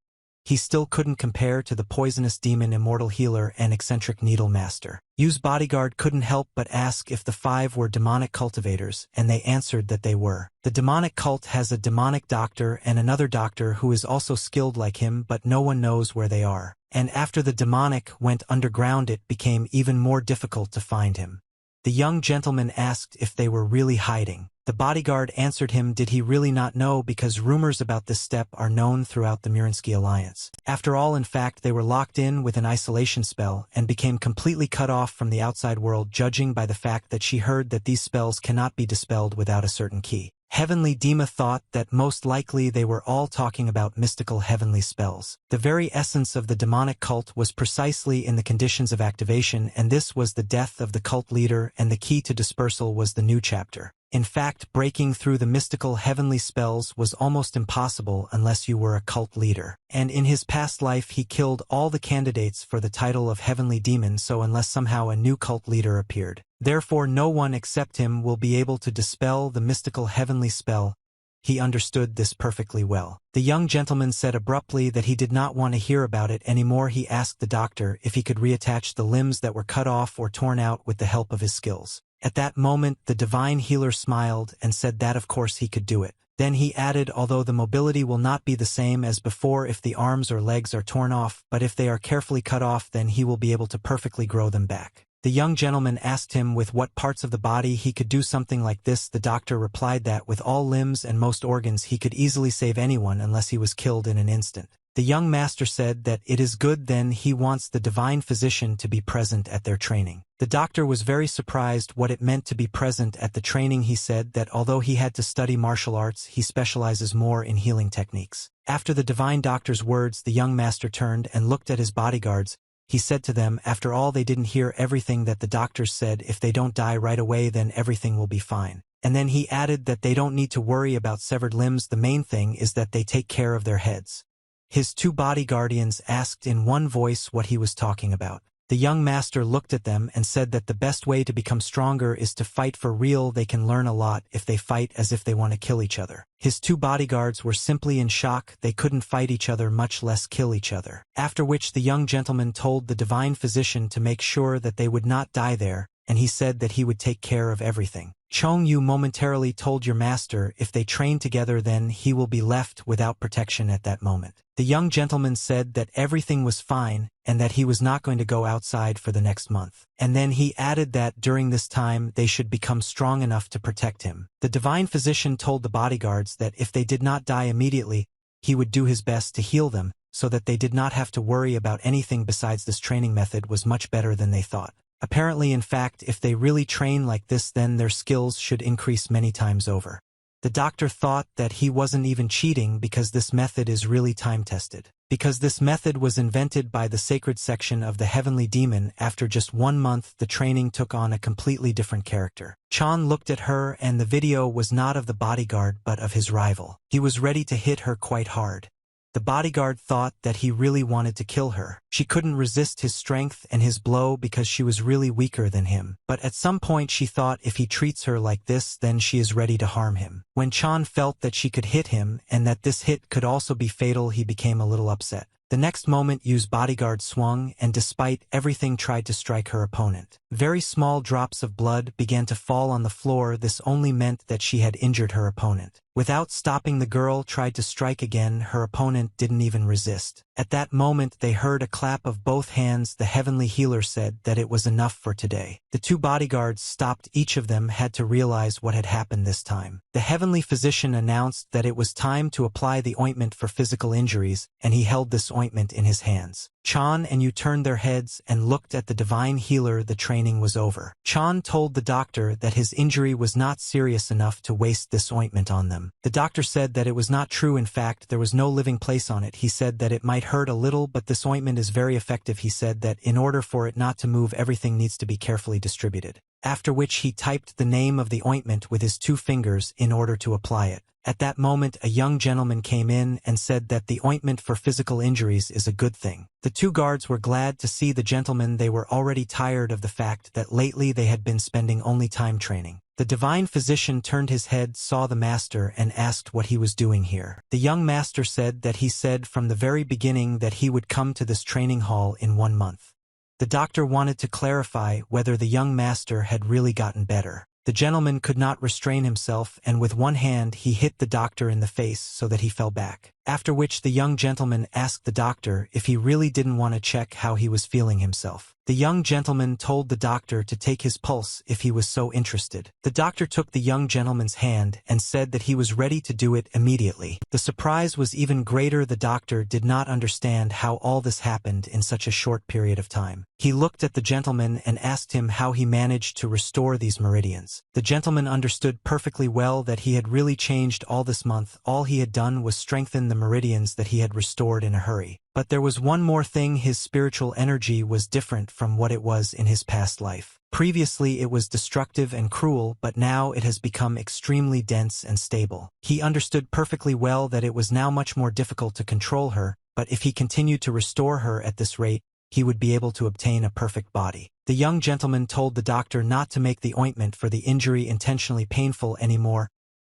he still couldn't compare to the poisonous demon immortal healer and eccentric needle master. Yu's bodyguard couldn't help but ask if the 5 were demonic cultivators, and they answered that they were. The demonic cult has a demonic doctor and another doctor who is also skilled like him, but no one knows where they are. And after the demonic went underground, it became even more difficult to find him. The young gentleman asked if they were really hiding. The bodyguard answered him did he really not know, because rumors about this step are known throughout the Murinsky alliance. After all, in fact, they were locked in with an isolation spell and became completely cut off from the outside world, judging by the fact that she heard that these spells cannot be dispelled without a certain key. Heavenly Dima thought that most likely they were all talking about mystical heavenly spells. The very essence of the demonic cult was precisely in the conditions of activation, and this was the death of the cult leader, and the key to dispersal was the new chapter. In fact, breaking through the mystical heavenly spells was almost impossible unless you were a cult leader. And in his past life he killed all the candidates for the title of heavenly demon, so unless somehow a new cult leader appeared, Therefore no one except him will be able to dispel the mystical heavenly spell. He understood this perfectly well. The young gentleman said abruptly that he did not want to hear about it anymore. He asked the doctor if he could reattach the limbs that were cut off or torn out with the help of his skills. At that moment the divine healer smiled and said that of course he could do it. Then he added, although the mobility will not be the same as before if the arms or legs are torn off, but if they are carefully cut off then he will be able to perfectly grow them back. The young gentleman asked him with what parts of the body he could do something like this. The doctor replied that with all limbs and most organs he could easily save anyone unless he was killed in an instant. The young master said that it is good, then he wants the divine physician to be present at their training. The doctor was very surprised what it meant to be present at the training. He said that although he had to study martial arts, he specializes more in healing techniques. After the divine doctor's words, the young master turned and looked at his bodyguards. He said to them, after all they didn't hear everything that the doctors said. If they don't die right away then everything will be fine. And then he added that they don't need to worry about severed limbs. The main thing is that they take care of their heads. His two bodyguardians asked in one voice what he was talking about. The young master looked at them and said that the best way to become stronger is to fight for real. They can learn a lot if they fight as if they want to kill each other. His two bodyguards were simply in shock. They couldn't fight each other, much less kill each other. After which the young gentleman told the divine physician to make sure that they would not die there, and he said that he would take care of everything. Chong Yu momentarily told your master if they train together then he will be left without protection at that moment. The young gentleman said that everything was fine and that he was not going to go outside for the next month. And then he added that during this time they should become strong enough to protect him. The divine physician told the bodyguards that if they did not die immediately, he would do his best to heal them so that they did not have to worry about anything besides. This training method was much better than they thought. Apparently, in fact, if they really train like this then their skills should increase many times over. The doctor thought that he wasn't even cheating because this method is really time-tested. Because this method was invented by the sacred section of the heavenly demon. After just 1 month the training took on a completely different character. Chan looked at her and the video was not of the bodyguard but of his rival. He was ready to hit her quite hard. The bodyguard thought that he really wanted to kill her. She couldn't resist his strength and his blow because she was really weaker than him. But at some point she thought if he treats her like this then she is ready to harm him. When Chan felt that she could hit him and that this hit could also be fatal, he became a little upset. The next moment Yu's bodyguard swung and despite everything tried to strike her opponent. Very small drops of blood began to fall on the floor. This only meant that she had injured her opponent. Without stopping, the girl tried to strike again. Her opponent didn't even resist. At that moment they heard a clap of both hands. The heavenly healer said that it was enough for today. The two bodyguards stopped. Each of them had to realize what had happened this time. The heavenly physician announced that it was time to apply the ointment for physical injuries, and he held this ointment in his hands. Chan and Yu turned their heads and looked at the divine healer. The training was over. Chan told the doctor that his injury was not serious enough to waste this ointment on them. The doctor said that it was not true. In fact, there was no living place on it. He said that it might hurt a little, but this ointment is very effective. He said that in order for it not to move, everything needs to be carefully distributed. After which he typed the name of the ointment with his 2 fingers in order to apply it. At that moment a young gentleman came in and said that the ointment for physical injuries is a good thing. The 2 guards were glad to see the gentleman. They were already tired of the fact that lately they had been spending only time training. The divine physician turned his head, saw the master, and asked what he was doing here. The young master said that he said from the very beginning that he would come to this training hall in 1 month. The doctor wanted to clarify whether the young master had really gotten better. The gentleman could not restrain himself, and with one hand he hit the doctor in the face so that he fell back. After which the young gentleman asked the doctor if he really didn't want to check how he was feeling himself. The young gentleman told the doctor to take his pulse if he was so interested. The doctor took the young gentleman's hand and said that he was ready to do it immediately. The surprise was even greater. The doctor did not understand how all this happened in such a short period of time. He looked at the gentleman and asked him how he managed to restore these meridians. The gentleman understood perfectly well that he had really changed all this month. All he had done was strengthen the meridians that he had restored in a hurry. But there was one more thing. His spiritual energy was different from what it was in his past life. Previously it was destructive and cruel, but now it has become extremely dense and stable. He understood perfectly well that it was now much more difficult to control her, but if he continued to restore her at this rate, he would be able to obtain a perfect body. The young gentleman told the doctor not to make the ointment for the injury intentionally painful anymore.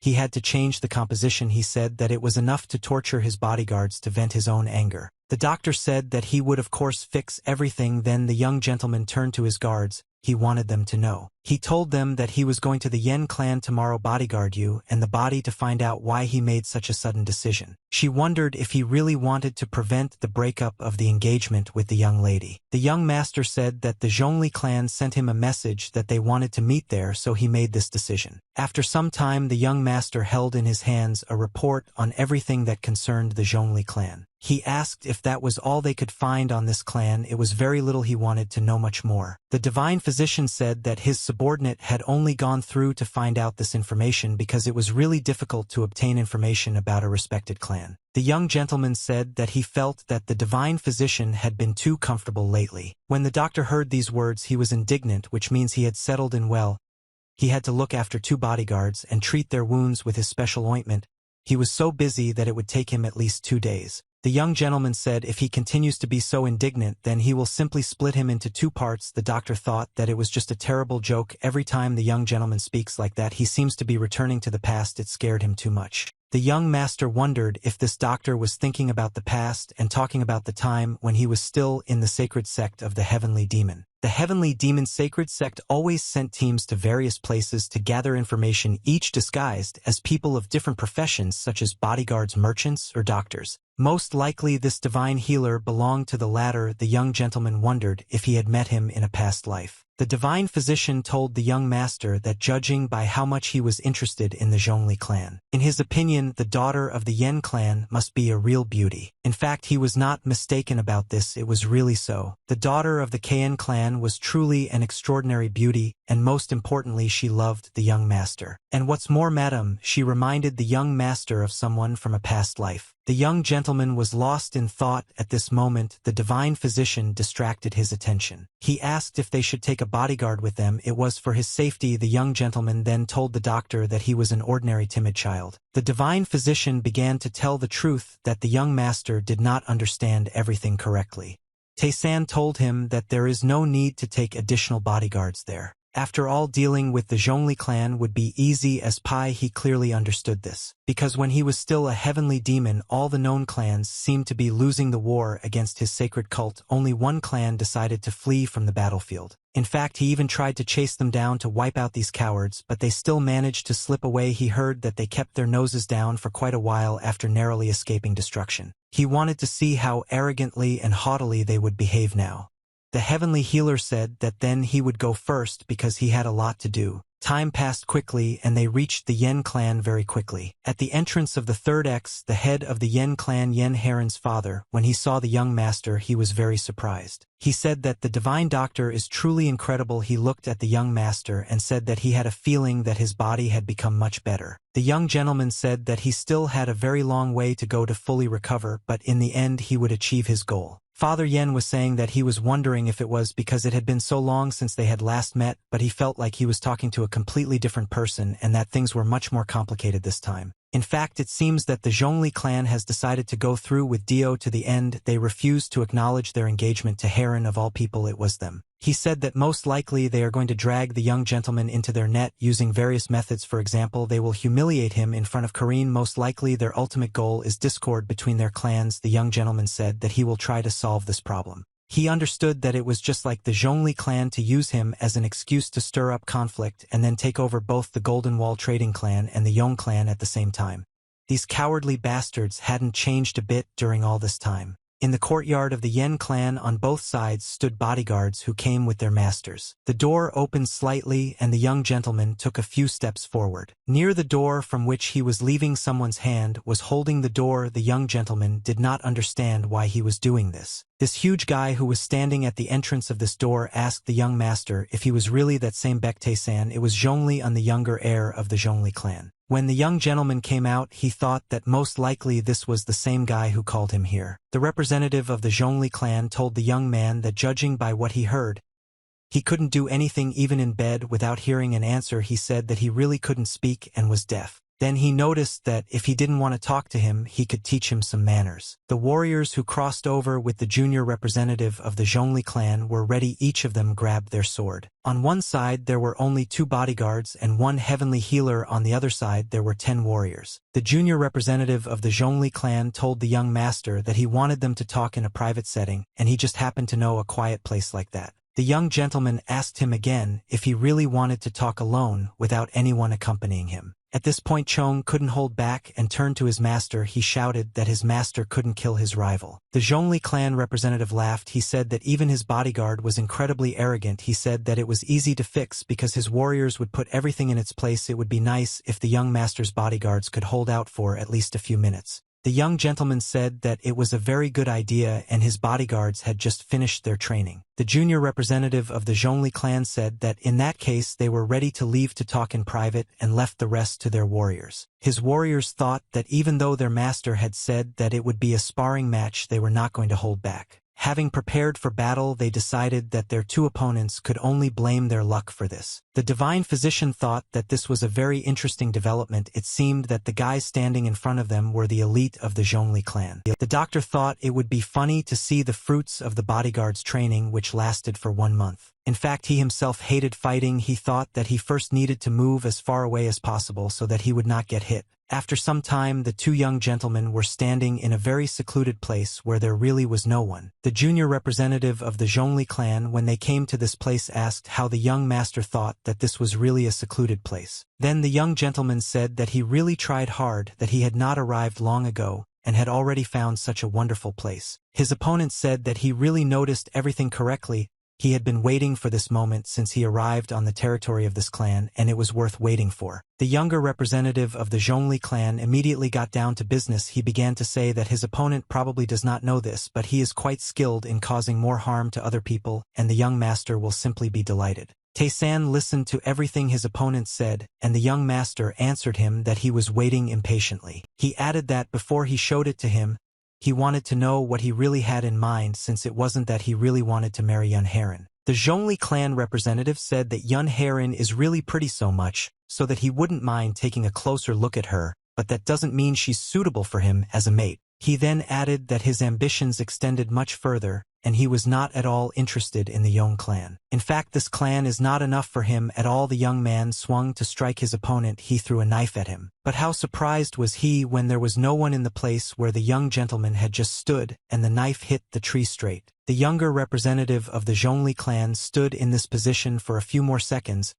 He had to change the composition. He said that it was enough to torture his bodyguards to vent his own anger. The doctor said that he would of course fix everything. Then the young gentleman turned to his guards. He wanted them to know. He told them that he was going to the Yen clan tomorrow, bodyguard you and the body, to find out why he made such a sudden decision. She wondered if he really wanted to prevent the breakup of the engagement with the young lady. The young master said that the Zhongli clan sent him a message that they wanted to meet there, so he made this decision. After some time, the young master held in his hands a report on everything that concerned the Zhongli clan. He asked if that was all they could find on this clan. It was very little. He wanted to know much more. The divine physician said that his subordinate had only gone through to find out this information because it was really difficult to obtain information about a respected clan. The young gentleman said that he felt that the divine physician had been too comfortable lately. When the doctor heard these words, he was indignant, which means he had settled in well. He had to look after 2 bodyguards and treat their wounds with his special ointment. He was so busy that it would take him at least 2 days. The young gentleman said if he continues to be so indignant, then he will simply split him into 2 parts. The doctor thought that it was just a terrible joke. Every time the young gentleman speaks like that, he seems to be returning to the past. It scared him too much. The young master wondered if this doctor was thinking about the past and talking about the time when he was still in the sacred sect of the Heavenly Demon. The Heavenly Demon sacred sect always sent teams to various places to gather information, each disguised as people of different professions such as bodyguards, merchants, or doctors. Most likely this divine healer belonged to the latter. The young gentleman wondered if he had met him in a past life. The divine physician told the young master that judging by how much he was interested in the Zhongli clan, in his opinion, the daughter of the Yen clan must be a real beauty. In fact, he was not mistaken about this. It was really so. The daughter of the Kayan clan was truly an extraordinary beauty, and most importantly, she loved the young master. And what's more, madam, she reminded the young master of someone from a past life. The young gentleman was lost in thought at this moment. The divine physician distracted his attention. He asked if they should take a bodyguard with them. It was for his safety. The young gentleman then told the doctor that he was an ordinary timid child. The divine physician began to tell the truth that the young master did not understand everything correctly. Tae-san told him that there is no need to take additional bodyguards there. After all, dealing with the Zhongli clan would be easy as pie. He clearly understood this, because when he was still a heavenly demon, all the known clans seemed to be losing the war against his sacred cult. Only one clan decided to flee from the battlefield. In fact, he even tried to chase them down to wipe out these cowards, but they still managed to slip away. He heard that they kept their noses down for quite a while after narrowly escaping destruction. He wanted to see how arrogantly and haughtily they would behave now. The heavenly healer said that then he would go first because he had a lot to do. Time passed quickly and they reached the Yen clan very quickly. At the entrance of the third X, the head of the Yen clan, Yen Heron's father, when he saw the young master, he was very surprised. He said that the divine doctor is truly incredible. He looked at the young master and said that he had a feeling that his body had become much better. The young gentleman said that he still had a very long way to go to fully recover, but in the end he would achieve his goal. Father Yen was saying that he was wondering if it was because it had been so long since they had last met, but he felt like he was talking to a completely different person and that things were much more complicated this time. In fact, it seems that the Zhongli clan has decided to go through with Dio to the end. They refused to acknowledge their engagement to Heron. Of all people, it was them. He said that most likely they are going to drag the young gentleman into their net using various methods. For example, they will humiliate him in front of Kareen. Most likely their ultimate goal is discord between their clans. The young gentleman said that he will try to solve this problem. He understood that it was just like the Zhongli clan to use him as an excuse to stir up conflict and then take over both the Golden Wall trading clan and the Yong clan at the same time. These cowardly bastards hadn't changed a bit during all this time. In the courtyard of the Yen clan on both sides stood bodyguards who came with their masters. The door opened slightly and the young gentleman took a few steps forward. Near the door from which he was leaving, someone's hand was holding the door. The young gentleman did not understand why he was doing this. This huge guy who was standing at the entrance of this door asked the young master if he was really that same Baek-tae-san. It was Zhongli, the younger heir of the Zhongli clan. When the young gentleman came out, he thought that most likely this was the same guy who called him here. The representative of the Zhongli clan told the young man that judging by what he heard, he couldn't do anything even in bed without hearing an answer. He said that he really couldn't speak and was deaf. Then he noticed that if he didn't want to talk to him, he could teach him some manners. The warriors who crossed over with the junior representative of the Zhongli clan were ready. Each of them grabbed their sword. On one side there were only 2 bodyguards and 1 heavenly healer. On the other side there were 10 warriors. The junior representative of the Zhongli clan told the young master that he wanted them to talk in a private setting, and he just happened to know a quiet place like that. The young gentleman asked him again if he really wanted to talk alone without anyone accompanying him. At this point Chong couldn't hold back and turned to his master. He shouted that his master couldn't kill his rival. The Zhongli clan representative laughed. He said that even his bodyguard was incredibly arrogant. He said that it was easy to fix because his warriors would put everything in its place. It would be nice if the young master's bodyguards could hold out for at least a few minutes. The young gentleman said that it was a very good idea and his bodyguards had just finished their training. The junior representative of the Zhongli clan said that in that case they were ready to leave to talk in private and left the rest to their warriors. His warriors thought that even though their master had said that it would be a sparring match, they were not going to hold back. Having prepared for battle, they decided that their 2 opponents could only blame their luck for this. The divine physician thought that this was a very interesting development. It seemed that the guys standing in front of them were the elite of the Zhongli clan. The doctor thought it would be funny to see the fruits of the bodyguard's training, which lasted for 1 month. In fact, he himself hated fighting. He thought that he first needed to move as far away as possible so that he would not get hit. After some time, the 2 young gentlemen were standing in a very secluded place where there really was no one. The junior representative of the Zhongli clan, when they came to this place, asked how the young master thought that this was really a secluded place. Then the young gentleman said that he really tried hard, that he had not arrived long ago, and had already found such a wonderful place. His opponent said that he really noticed everything correctly. He had been waiting for this moment since he arrived on the territory of this clan, and it was worth waiting for. The younger representative of the Zhongli clan immediately got down to business. He began to say that his opponent probably does not know this, but he is quite skilled in causing more harm to other people, and the young master will simply be delighted. Tae-san listened to everything his opponent said, and the young master answered him that he was waiting impatiently. He added that before he showed it to him, he wanted to know what he really had in mind, since it wasn't that he really wanted to marry Yun Heron. The Zhongli clan representative said that Yun Heron is really pretty so much, so that he wouldn't mind taking a closer look at her, but that doesn't mean she's suitable for him as a mate. He then added that his ambitions extended much further, and he was not at all interested in the Yong clan. In fact, this clan is not enough for him at all. The young man swung to strike his opponent. He threw a knife at him. But how surprised was he when there was no one in the place where the young gentleman had just stood, and the knife hit the tree straight. The younger representative of the Zhongli clan stood in this position for a few more seconds.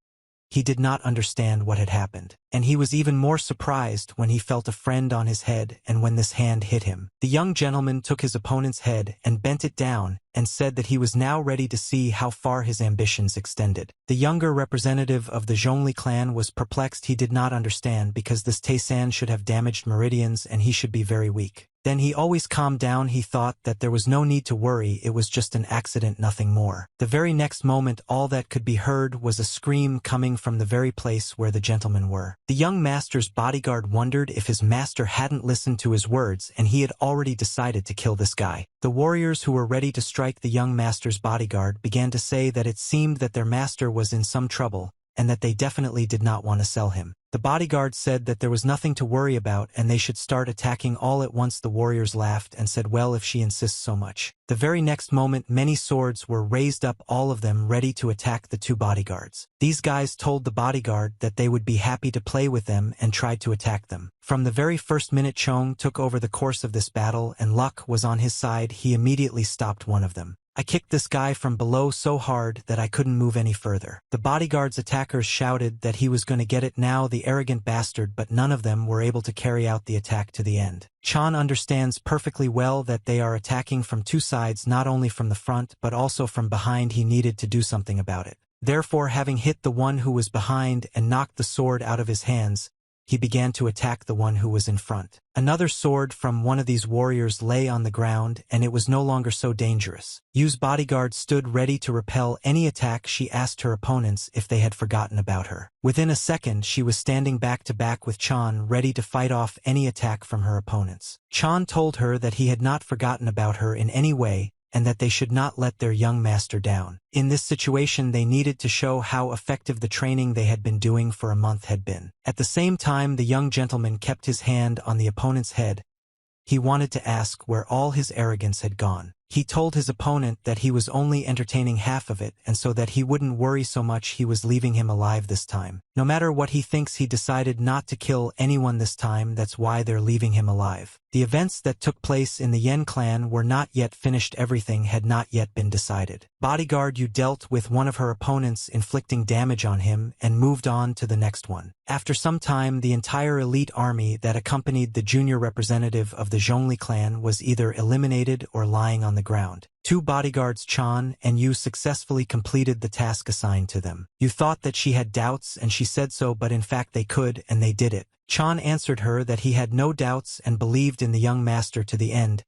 He did not understand what had happened, and he was even more surprised when he felt a friend on his head and when this hand hit him. The young gentleman took his opponent's head and bent it down and said that he was now ready to see how far his ambitions extended. The younger representative of the Zhongli clan was perplexed. He did not understand because this Tae-san should have damaged meridians and he should be very weak. Then he always calmed down. He thought that there was no need to worry, it was just an accident, nothing more. The very next moment all that could be heard was a scream coming from the very place where the gentlemen were. The young master's bodyguard wondered if his master hadn't listened to his words and he had already decided to kill this guy. The warriors who were ready to strike the young master's bodyguard began to say that it seemed that their master was in some trouble, and that they definitely did not want to sell him. The bodyguard said that there was nothing to worry about and they should start attacking all at once. The warriors laughed and said, well, if she insists so much. The very next moment many swords were raised up, all of them ready to attack the 2 bodyguards. These guys told the bodyguard that they would be happy to play with them and tried to attack them. From the very first minute Chong took over the course of this battle and luck was on his side. He immediately stopped one of them. I kicked this guy from below so hard that I couldn't move any further. The bodyguard's attackers shouted that he was going to get it now, the arrogant bastard, but none of them were able to carry out the attack to the end. Chan understands perfectly well that they are attacking from 2 sides, not only from the front but also from behind. He needed to do something about it. Therefore, having hit the one who was behind and knocked the sword out of his hands, he began to attack the one who was in front. Another sword from one of these warriors lay on the ground, and it was no longer so dangerous. Yu's bodyguard stood ready to repel any attack. She asked her opponents if they had forgotten about her. Within a second, she was standing back to back with Chan, ready to fight off any attack from her opponents. Chan told her that he had not forgotten about her in any way, and that they should not let their young master down. In this situation, they needed to show how effective the training they had been doing for a month had been. At the same time, the young gentleman kept his hand on the opponent's head. He wanted to ask where all his arrogance had gone. He told his opponent that he was only entertaining half of it, and so that he wouldn't worry so much, he was leaving him alive this time. No matter what he thinks, he decided not to kill anyone this time. That's why they're leaving him alive. The events that took place in the Yen clan were not yet finished. Everything had not yet been decided. Bodyguard, you dealt with one of her opponents, inflicting damage on him, and moved on to the next one. After some time, the entire elite army that accompanied the junior representative of the Zhongli clan was either eliminated or lying on the ground. Two bodyguards, Chan and Yu, successfully completed the task assigned to them. You thought that she had doubts, and she said so, but in fact they could, and they did it. Chan answered her that he had no doubts and believed in the young master to the end.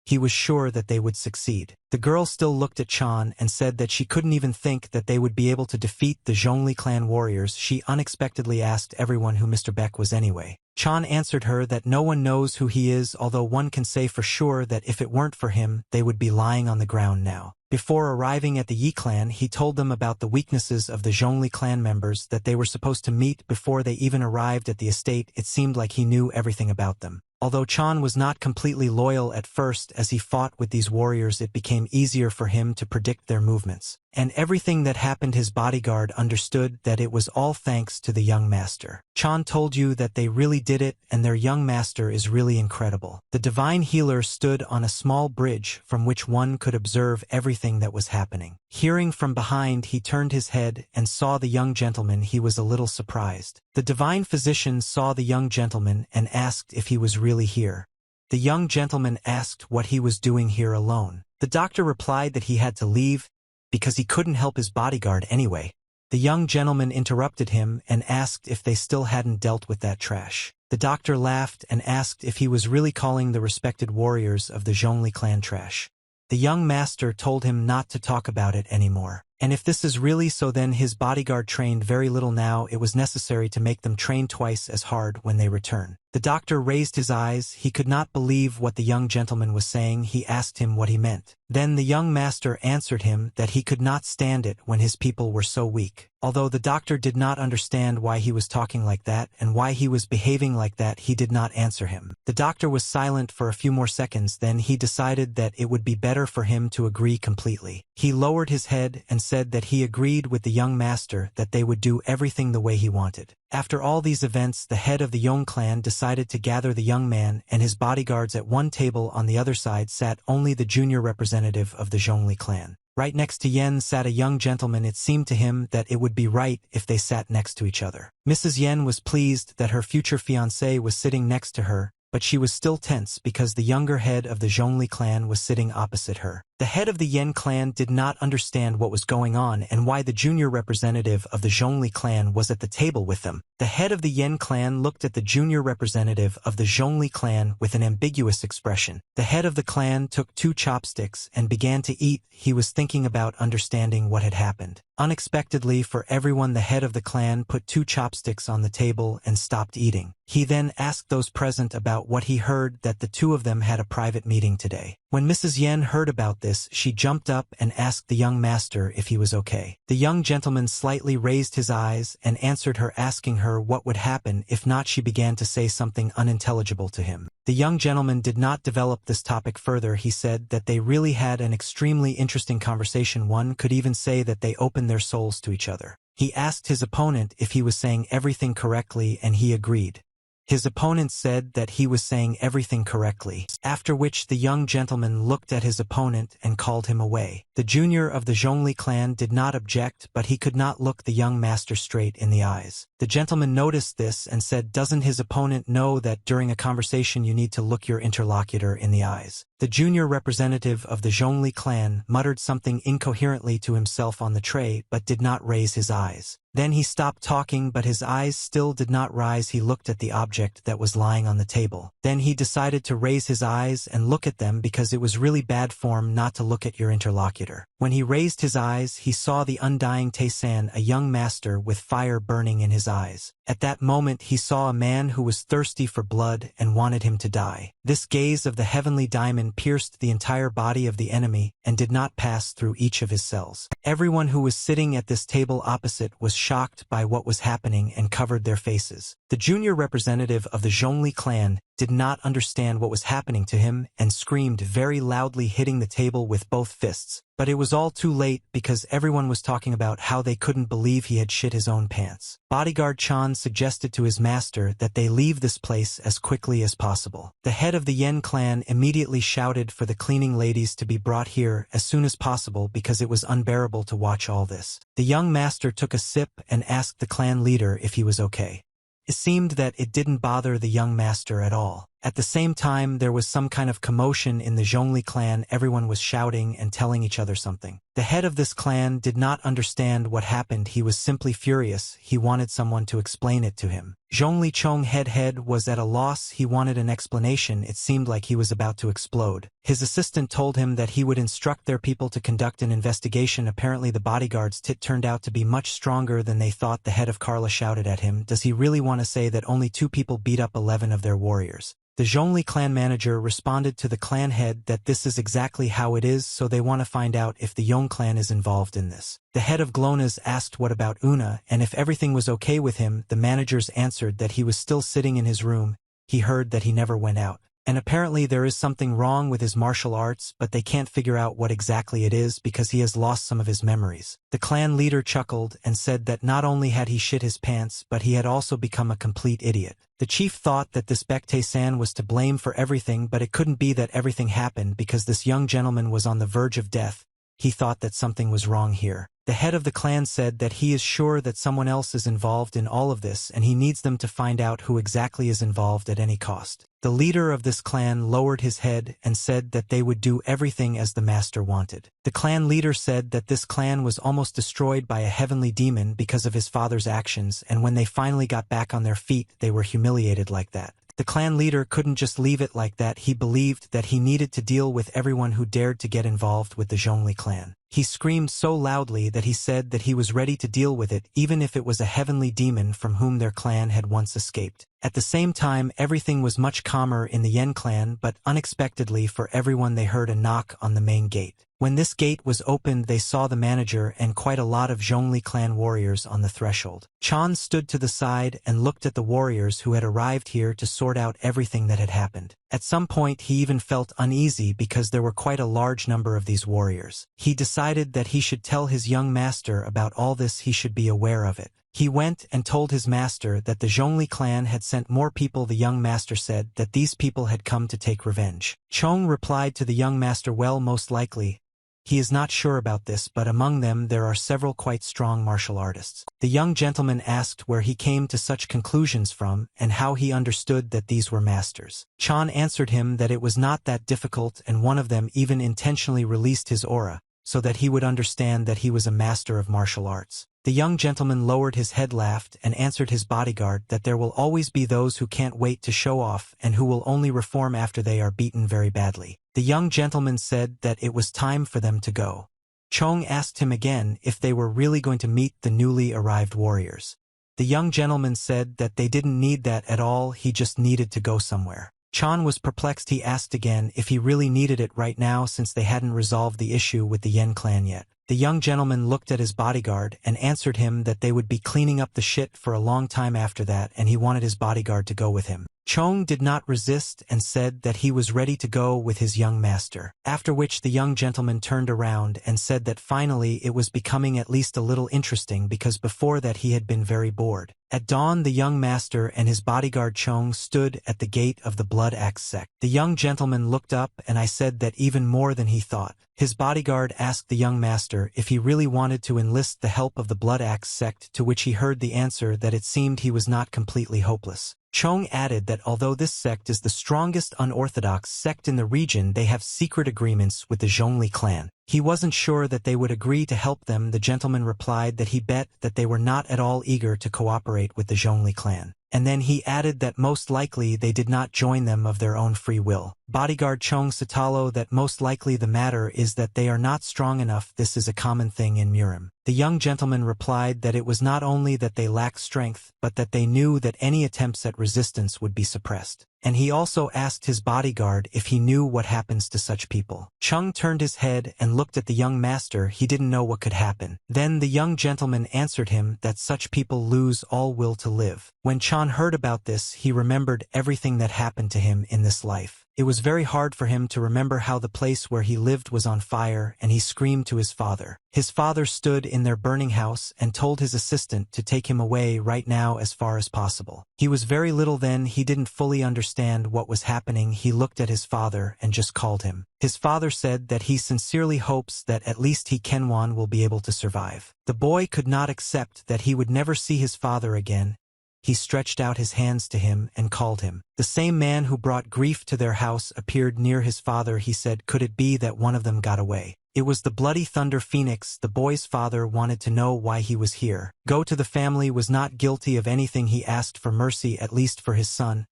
He was sure that they would succeed. The girl still looked at Chan and said that she couldn't even think that they would be able to defeat the Zhongli clan warriors. She unexpectedly asked everyone who Mr. Beck was anyway. Chan answered her that no one knows who he is, although one can say for sure that if it weren't for him, they would be lying on the ground now. Before arriving at the Yi clan, he told them about the weaknesses of the Zhongli clan members that they were supposed to meet before they even arrived at the estate. It seemed like he knew everything about them. Although Chan was not completely loyal at first, as he fought with these warriors, it became easier for him to predict their movements. And everything that happened, his bodyguard understood that it was all thanks to the young master. Chan told you that they really did it, and their young master is really incredible. The divine healer stood on a small bridge from which one could observe everything that was happening. Hearing from behind, he turned his head and saw the young gentleman. He was a little surprised. The divine physician saw the young gentleman and asked if he was really here. The young gentleman asked what he was doing here alone. The doctor replied that he had to leave because he couldn't help his bodyguard anyway. The young gentleman interrupted him and asked if they still hadn't dealt with that trash. The doctor laughed and asked if he was really calling the respected warriors of the Zhongli clan trash. The young master told him not to talk about it anymore. And if this is really so, then his bodyguard trained very little now. It was necessary to make them train twice as hard when they return. The doctor raised his eyes. He could not believe what the young gentleman was saying. He asked him what he meant. Then the young master answered him that he could not stand it when his people were so weak. Although the doctor did not understand why he was talking like that and why he was behaving like that, he did not answer him. The doctor was silent for a few more seconds. Then he decided that it would be better for him to agree completely. He lowered his head and said that he agreed with the young master that they would do everything the way he wanted. After all these events, the head of the Yong clan decided to gather the young man and his bodyguards at one table. On the other side sat only the junior representative of the Zhongli clan. Right next to Yen sat a young gentleman. It seemed to him that it would be right if they sat next to each other. Mrs. Yen was pleased that her future fiancé was sitting next to her, but she was still tense because the younger head of the Zhongli clan was sitting opposite her. The head of the Yen clan did not understand what was going on and why the junior representative of the Zhongli clan was at the table with them. The head of the Yen clan looked at the junior representative of the Zhongli clan with an ambiguous expression. The head of the clan took 2 chopsticks and began to eat. He was thinking about understanding what had happened. Unexpectedly for everyone, the head of the clan put 2 chopsticks on the table and stopped eating. He then asked those present about what he heard, that the 2 of them had a private meeting today. When Mrs. Yen heard about this, she jumped up and asked the young master if he was okay. The young gentleman slightly raised his eyes and answered her, asking her what would happen if not. She began to say something unintelligible to him. The young gentleman did not develop this topic further. He said that they really had an extremely interesting conversation. One could even say that they opened their souls to each other. He asked his opponent if he was saying everything correctly, and he agreed. His opponent said that he was saying everything correctly, after which the young gentleman looked at his opponent and called him away. The junior of the Zhongli clan did not object, but he could not look the young master straight in the eyes. The gentleman noticed this and said, "Doesn't his opponent know that during a conversation you need to look your interlocutor in the eyes?" The junior representative of the Zhongli clan muttered something incoherently to himself on the tray, but did not raise his eyes. Then he stopped talking, but his eyes still did not rise. He looked at the object that was lying on the table. Then he decided to raise his eyes and look at them, because it was really bad form not to look at your interlocutor. When he raised his eyes, he saw the undying Tae-san, a young master with fire burning in his eyes. At that moment he saw a man who was thirsty for blood and wanted him to die. This gaze of the heavenly diamond pierced the entire body of the enemy and did not pass through each of his cells. Everyone who was sitting at this table opposite was shocked by what was happening and covered their faces. The junior representative of the Zhongli clan did not understand what was happening to him and screamed very loudly, hitting the table with both fists. But it was all too late because everyone was talking about how they couldn't believe he had shit his own pants. Bodyguard Chan suggested to his master that they leave this place as quickly as possible. The head of the Yen clan immediately shouted for the cleaning ladies to be brought here as soon as possible because it was unbearable to watch all this. The young master took a sip and asked the clan leader if he was okay. It seemed that it didn't bother the young master at all. At the same time, there was some kind of commotion in the Zhongli clan. Everyone was shouting and telling each other something. The head of this clan did not understand what happened. He was simply furious. He wanted someone to explain it to him. Zhongli Chong head was at a loss. He wanted an explanation. It seemed like he was about to explode. His assistant told him that he would instruct their people to conduct an investigation. Apparently the bodyguard's tit turned out to be much stronger than they thought. The head of Carla shouted at him, "Does he really want to say that only 2 people beat up 11 of their warriors?" The Zhongli clan manager responded to the clan head that this is exactly how it is, so they want to find out if the Yong clan is involved in this. The head of Glonas asked what about Una, and if everything was okay with him. The managers answered that he was still sitting in his room. He heard that he never went out. And apparently there is something wrong with his martial arts, but they can't figure out what exactly it is because he has lost some of his memories. The clan leader chuckled and said that not only had he shit his pants, but he had also become a complete idiot. The chief thought that this Baektae-san was to blame for everything, but it couldn't be that everything happened because this young gentleman was on the verge of death. He thought that something was wrong here. The head of the clan said that he is sure that someone else is involved in all of this and he needs them to find out who exactly is involved at any cost. The leader of this clan lowered his head and said that they would do everything as the master wanted. The clan leader said that this clan was almost destroyed by a heavenly demon because of his father's actions, and when they finally got back on their feet, they were humiliated like that. The clan leader couldn't just leave it like that. He believed that he needed to deal with everyone who dared to get involved with the Zhongli clan. He screamed so loudly that he said that he was ready to deal with it, even if it was a heavenly demon from whom their clan had once escaped. At the same time, everything was much calmer in the Yen clan, but unexpectedly for everyone they heard a knock on the main gate. When this gate was opened, they saw the manager and quite a lot of Zhongli clan warriors on the threshold. Chan stood to the side and looked at the warriors who had arrived here to sort out everything that had happened. At some point he even felt uneasy because there were quite a large number of these warriors. He decided that he should tell his young master about all this. He should be aware of it. He went and told his master that the Zhongli clan had sent more people. The young master said that these people had come to take revenge. Chong replied to the young master, "Well, most likely. He is not sure about this, but among them there are several quite strong martial artists." The young gentleman asked where he came to such conclusions from and how he understood that these were masters. Chan answered him that it was not that difficult, and one of them even intentionally released his aura, so that he would understand that he was a master of martial arts. The young gentleman lowered his head, laughed, and answered his bodyguard that there will always be those who can't wait to show off and who will only reform after they are beaten very badly. The young gentleman said that it was time for them to go. Chong asked him again if they were really going to meet the newly arrived warriors. The young gentleman said that they didn't need that at all, he just needed to go somewhere. Chan was perplexed. He asked again if he really needed it right now since they hadn't resolved the issue with the Yen clan yet. The young gentleman looked at his bodyguard and answered him that they would be cleaning up the shit for a long time after that, and he wanted his bodyguard to go with him. Chong did not resist and said that he was ready to go with his young master, after which the young gentleman turned around and said that finally it was becoming at least a little interesting because before that he had been very bored. At dawn, the young master and his bodyguard Chong stood at the gate of the Blood Axe sect. The young gentleman looked up, and I said that even more than he thought. His bodyguard asked the young master if he really wanted to enlist the help of the Blood Axe sect, to which he heard the answer that it seemed he was not completely hopeless. Chong added that although this sect is the strongest unorthodox sect in the region, they have secret agreements with the Zhongli clan. He wasn't sure that they would agree to help them. The gentleman replied that he bet that they were not at all eager to cooperate with the Zhongli clan. and then he added that most likely they did not join them of their own free will. Bodyguard Chong Satalo that most likely the matter is that they are not strong enough. This is a common thing in Murim. The young gentleman replied that it was not only that they lacked strength, but that they knew that any attempts at resistance would be suppressed. And he also asked his bodyguard if he knew what happens to such people. Chung turned his head and looked at the young master. He didn't know what could happen. Then the young gentleman answered him that such people lose all will to live. When Chan heard about this, he remembered everything that happened to him in this life. It was very hard for him to remember how the place where he lived was on fire, and he screamed to his father. His father stood in their burning house and told his assistant to take him away right now as far as possible. He was very little then, he didn't fully understand what was happening. He looked at his father and just called him. His father said that he sincerely hopes that at least he Kenwan will be able to survive. The boy could not accept that he would never see his father again. He stretched out his hands to him and called him. The same man who brought grief to their house appeared near his father. He said, could it be that one of them got away? It was the Bloody Thunder Phoenix. The boy's father wanted to know why he was here. Go to the family was not guilty of anything. He asked for mercy, at least for his son.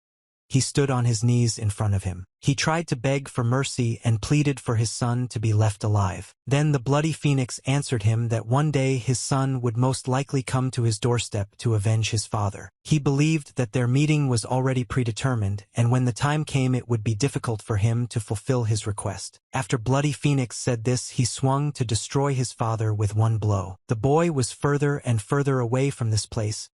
He stood on his knees in front of him. He tried to beg for mercy and pleaded for his son to be left alive. Then the Bloody Phoenix answered him that one day his son would most likely come to his doorstep to avenge his father. He believed that their meeting was already predetermined, and when the time came it would be difficult for him to fulfill his request. After Bloody Phoenix said this, he swung to destroy his father with one blow. The boy was further and further away from this place.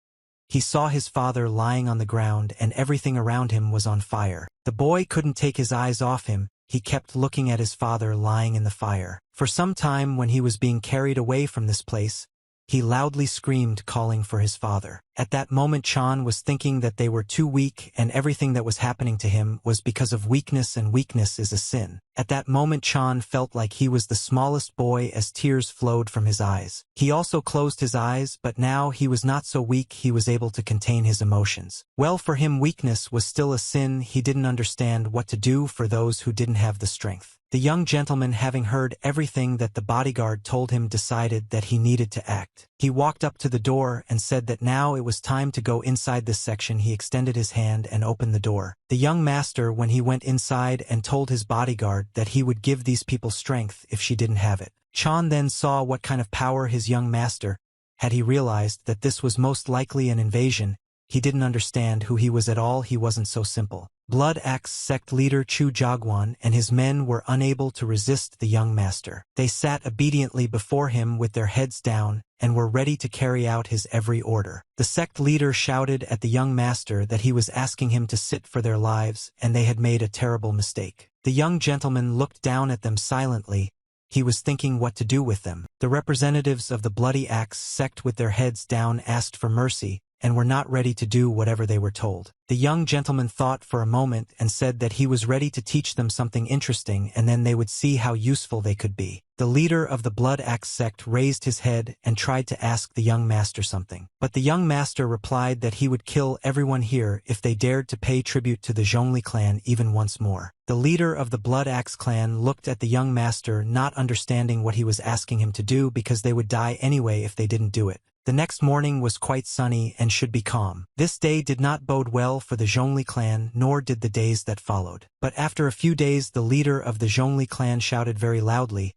He saw his father lying on the ground and everything around him was on fire. The boy couldn't take his eyes off him. He kept looking at his father lying in the fire. For some time, when he was being carried away from this place, he loudly screamed, calling for his father. At that moment Chan was thinking that they were too weak and everything that was happening to him was because of weakness, and weakness is a sin. At that moment Chan felt like he was the smallest boy as tears flowed from his eyes. He also closed his eyes, but now he was not so weak, he was able to contain his emotions. Well, for him weakness was still a sin. He didn't understand what to do for those who didn't have the strength. The young gentleman, having heard everything that the bodyguard told him, decided that he needed to act. He walked up to the door and said that now it was time to go inside this section. He extended his hand and opened the door. The young master, when he went inside and told his bodyguard that he would give these people strength if she didn't have it. Chan then saw what kind of power his young master had. He realized that this was most likely an invasion. He didn't understand who he was at all. He wasn't so simple. Blood Axe sect leader Chu Jagwan and his men were unable to resist the young master. They sat obediently before him with their heads down and were ready to carry out his every order. The sect leader shouted at the young master that he was asking him to sit for their lives and they had made a terrible mistake. The young gentleman looked down at them silently. He was thinking what to do with them. The representatives of the Bloody Axe sect with their heads down asked for mercy and were not ready to do whatever they were told. The young gentleman thought for a moment and said that he was ready to teach them something interesting and then they would see how useful they could be. The leader of the Blood Axe sect raised his head and tried to ask the young master something. But the young master replied that he would kill everyone here if they dared to pay tribute to the Zhongli clan even once more. The leader of the Blood Axe clan looked at the young master, not understanding what he was asking him to do, because they would die anyway if they didn't do it. The next morning was quite sunny and should be calm. This day did not bode well for the Zhongli clan, nor did the days that followed. But after a few days the leader of the Zhongli clan shouted very loudly.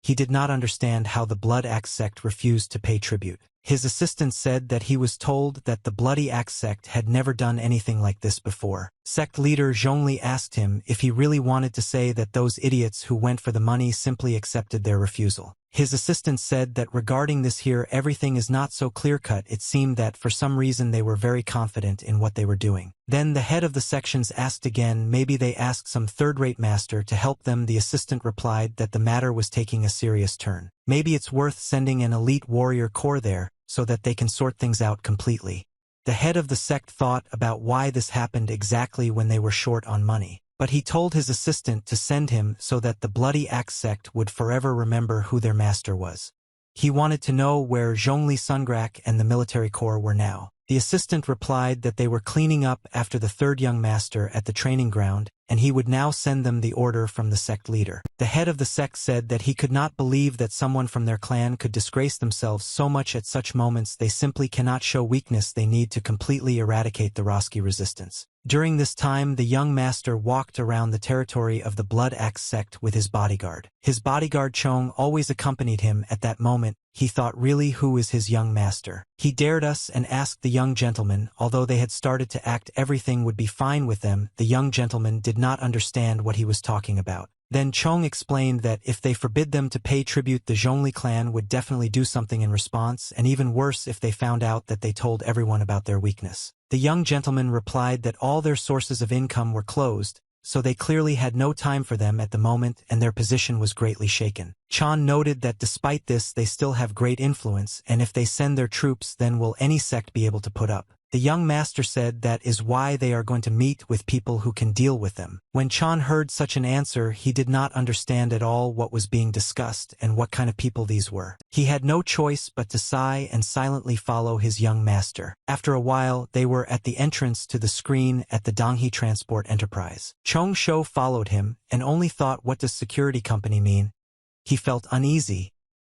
He did not understand how the Blood Axe sect refused to pay tribute. His assistant said that he was told that the Bloody Axe sect had never done anything like this before. Sect leader Zhongli asked him if he really wanted to say that those idiots who went for the money simply accepted their refusal. His assistant said that regarding this here everything is not so clear-cut. It seemed that for some reason they were very confident in what they were doing. Then the head of the sections asked again, maybe they asked some third-rate master to help them. The assistant replied that the matter was taking a serious turn. Maybe it's worth sending an elite warrior corps there, so that they can sort things out completely. The head of the sect thought about why this happened exactly when they were short on money. But he told his assistant to send him so that the Bloody Axe sect would forever remember who their master was. He wanted to know where Zhongli Sungrak and the military corps were now. The assistant replied that they were cleaning up after the third young master at the training ground, and he would now send them the order from the sect leader. The head of the sect said that he could not believe that someone from their clan could disgrace themselves so much at such moments. They simply cannot show weakness. They need to completely eradicate the Roski resistance. During this time, the young master walked around the territory of the Blood Axe sect with his bodyguard. His bodyguard Chong always accompanied him. At that moment, he thought, really, who is his young master? He dared us and asked the young gentleman. Although they had started to act everything would be fine with them, the young gentleman did not understand what he was talking about. Then Chong explained that if they forbid them to pay tribute, the Zhongli clan would definitely do something in response, and even worse if they found out that they told everyone about their weakness. The young gentleman replied that all their sources of income were closed, so they clearly had no time for them at the moment, and their position was greatly shaken. Chan noted that despite this they still have great influence, and if they send their troops, then will any sect be able to put up? The young master said that is why they are going to meet with people who can deal with them. When Chan heard such an answer, he did not understand at all what was being discussed and what kind of people these were. He had no choice but to sigh and silently follow his young master. After a while, they were at the entrance to the screen at the Donghe Transport Enterprise. Chong Shou followed him and only thought, what does security company mean? He felt uneasy.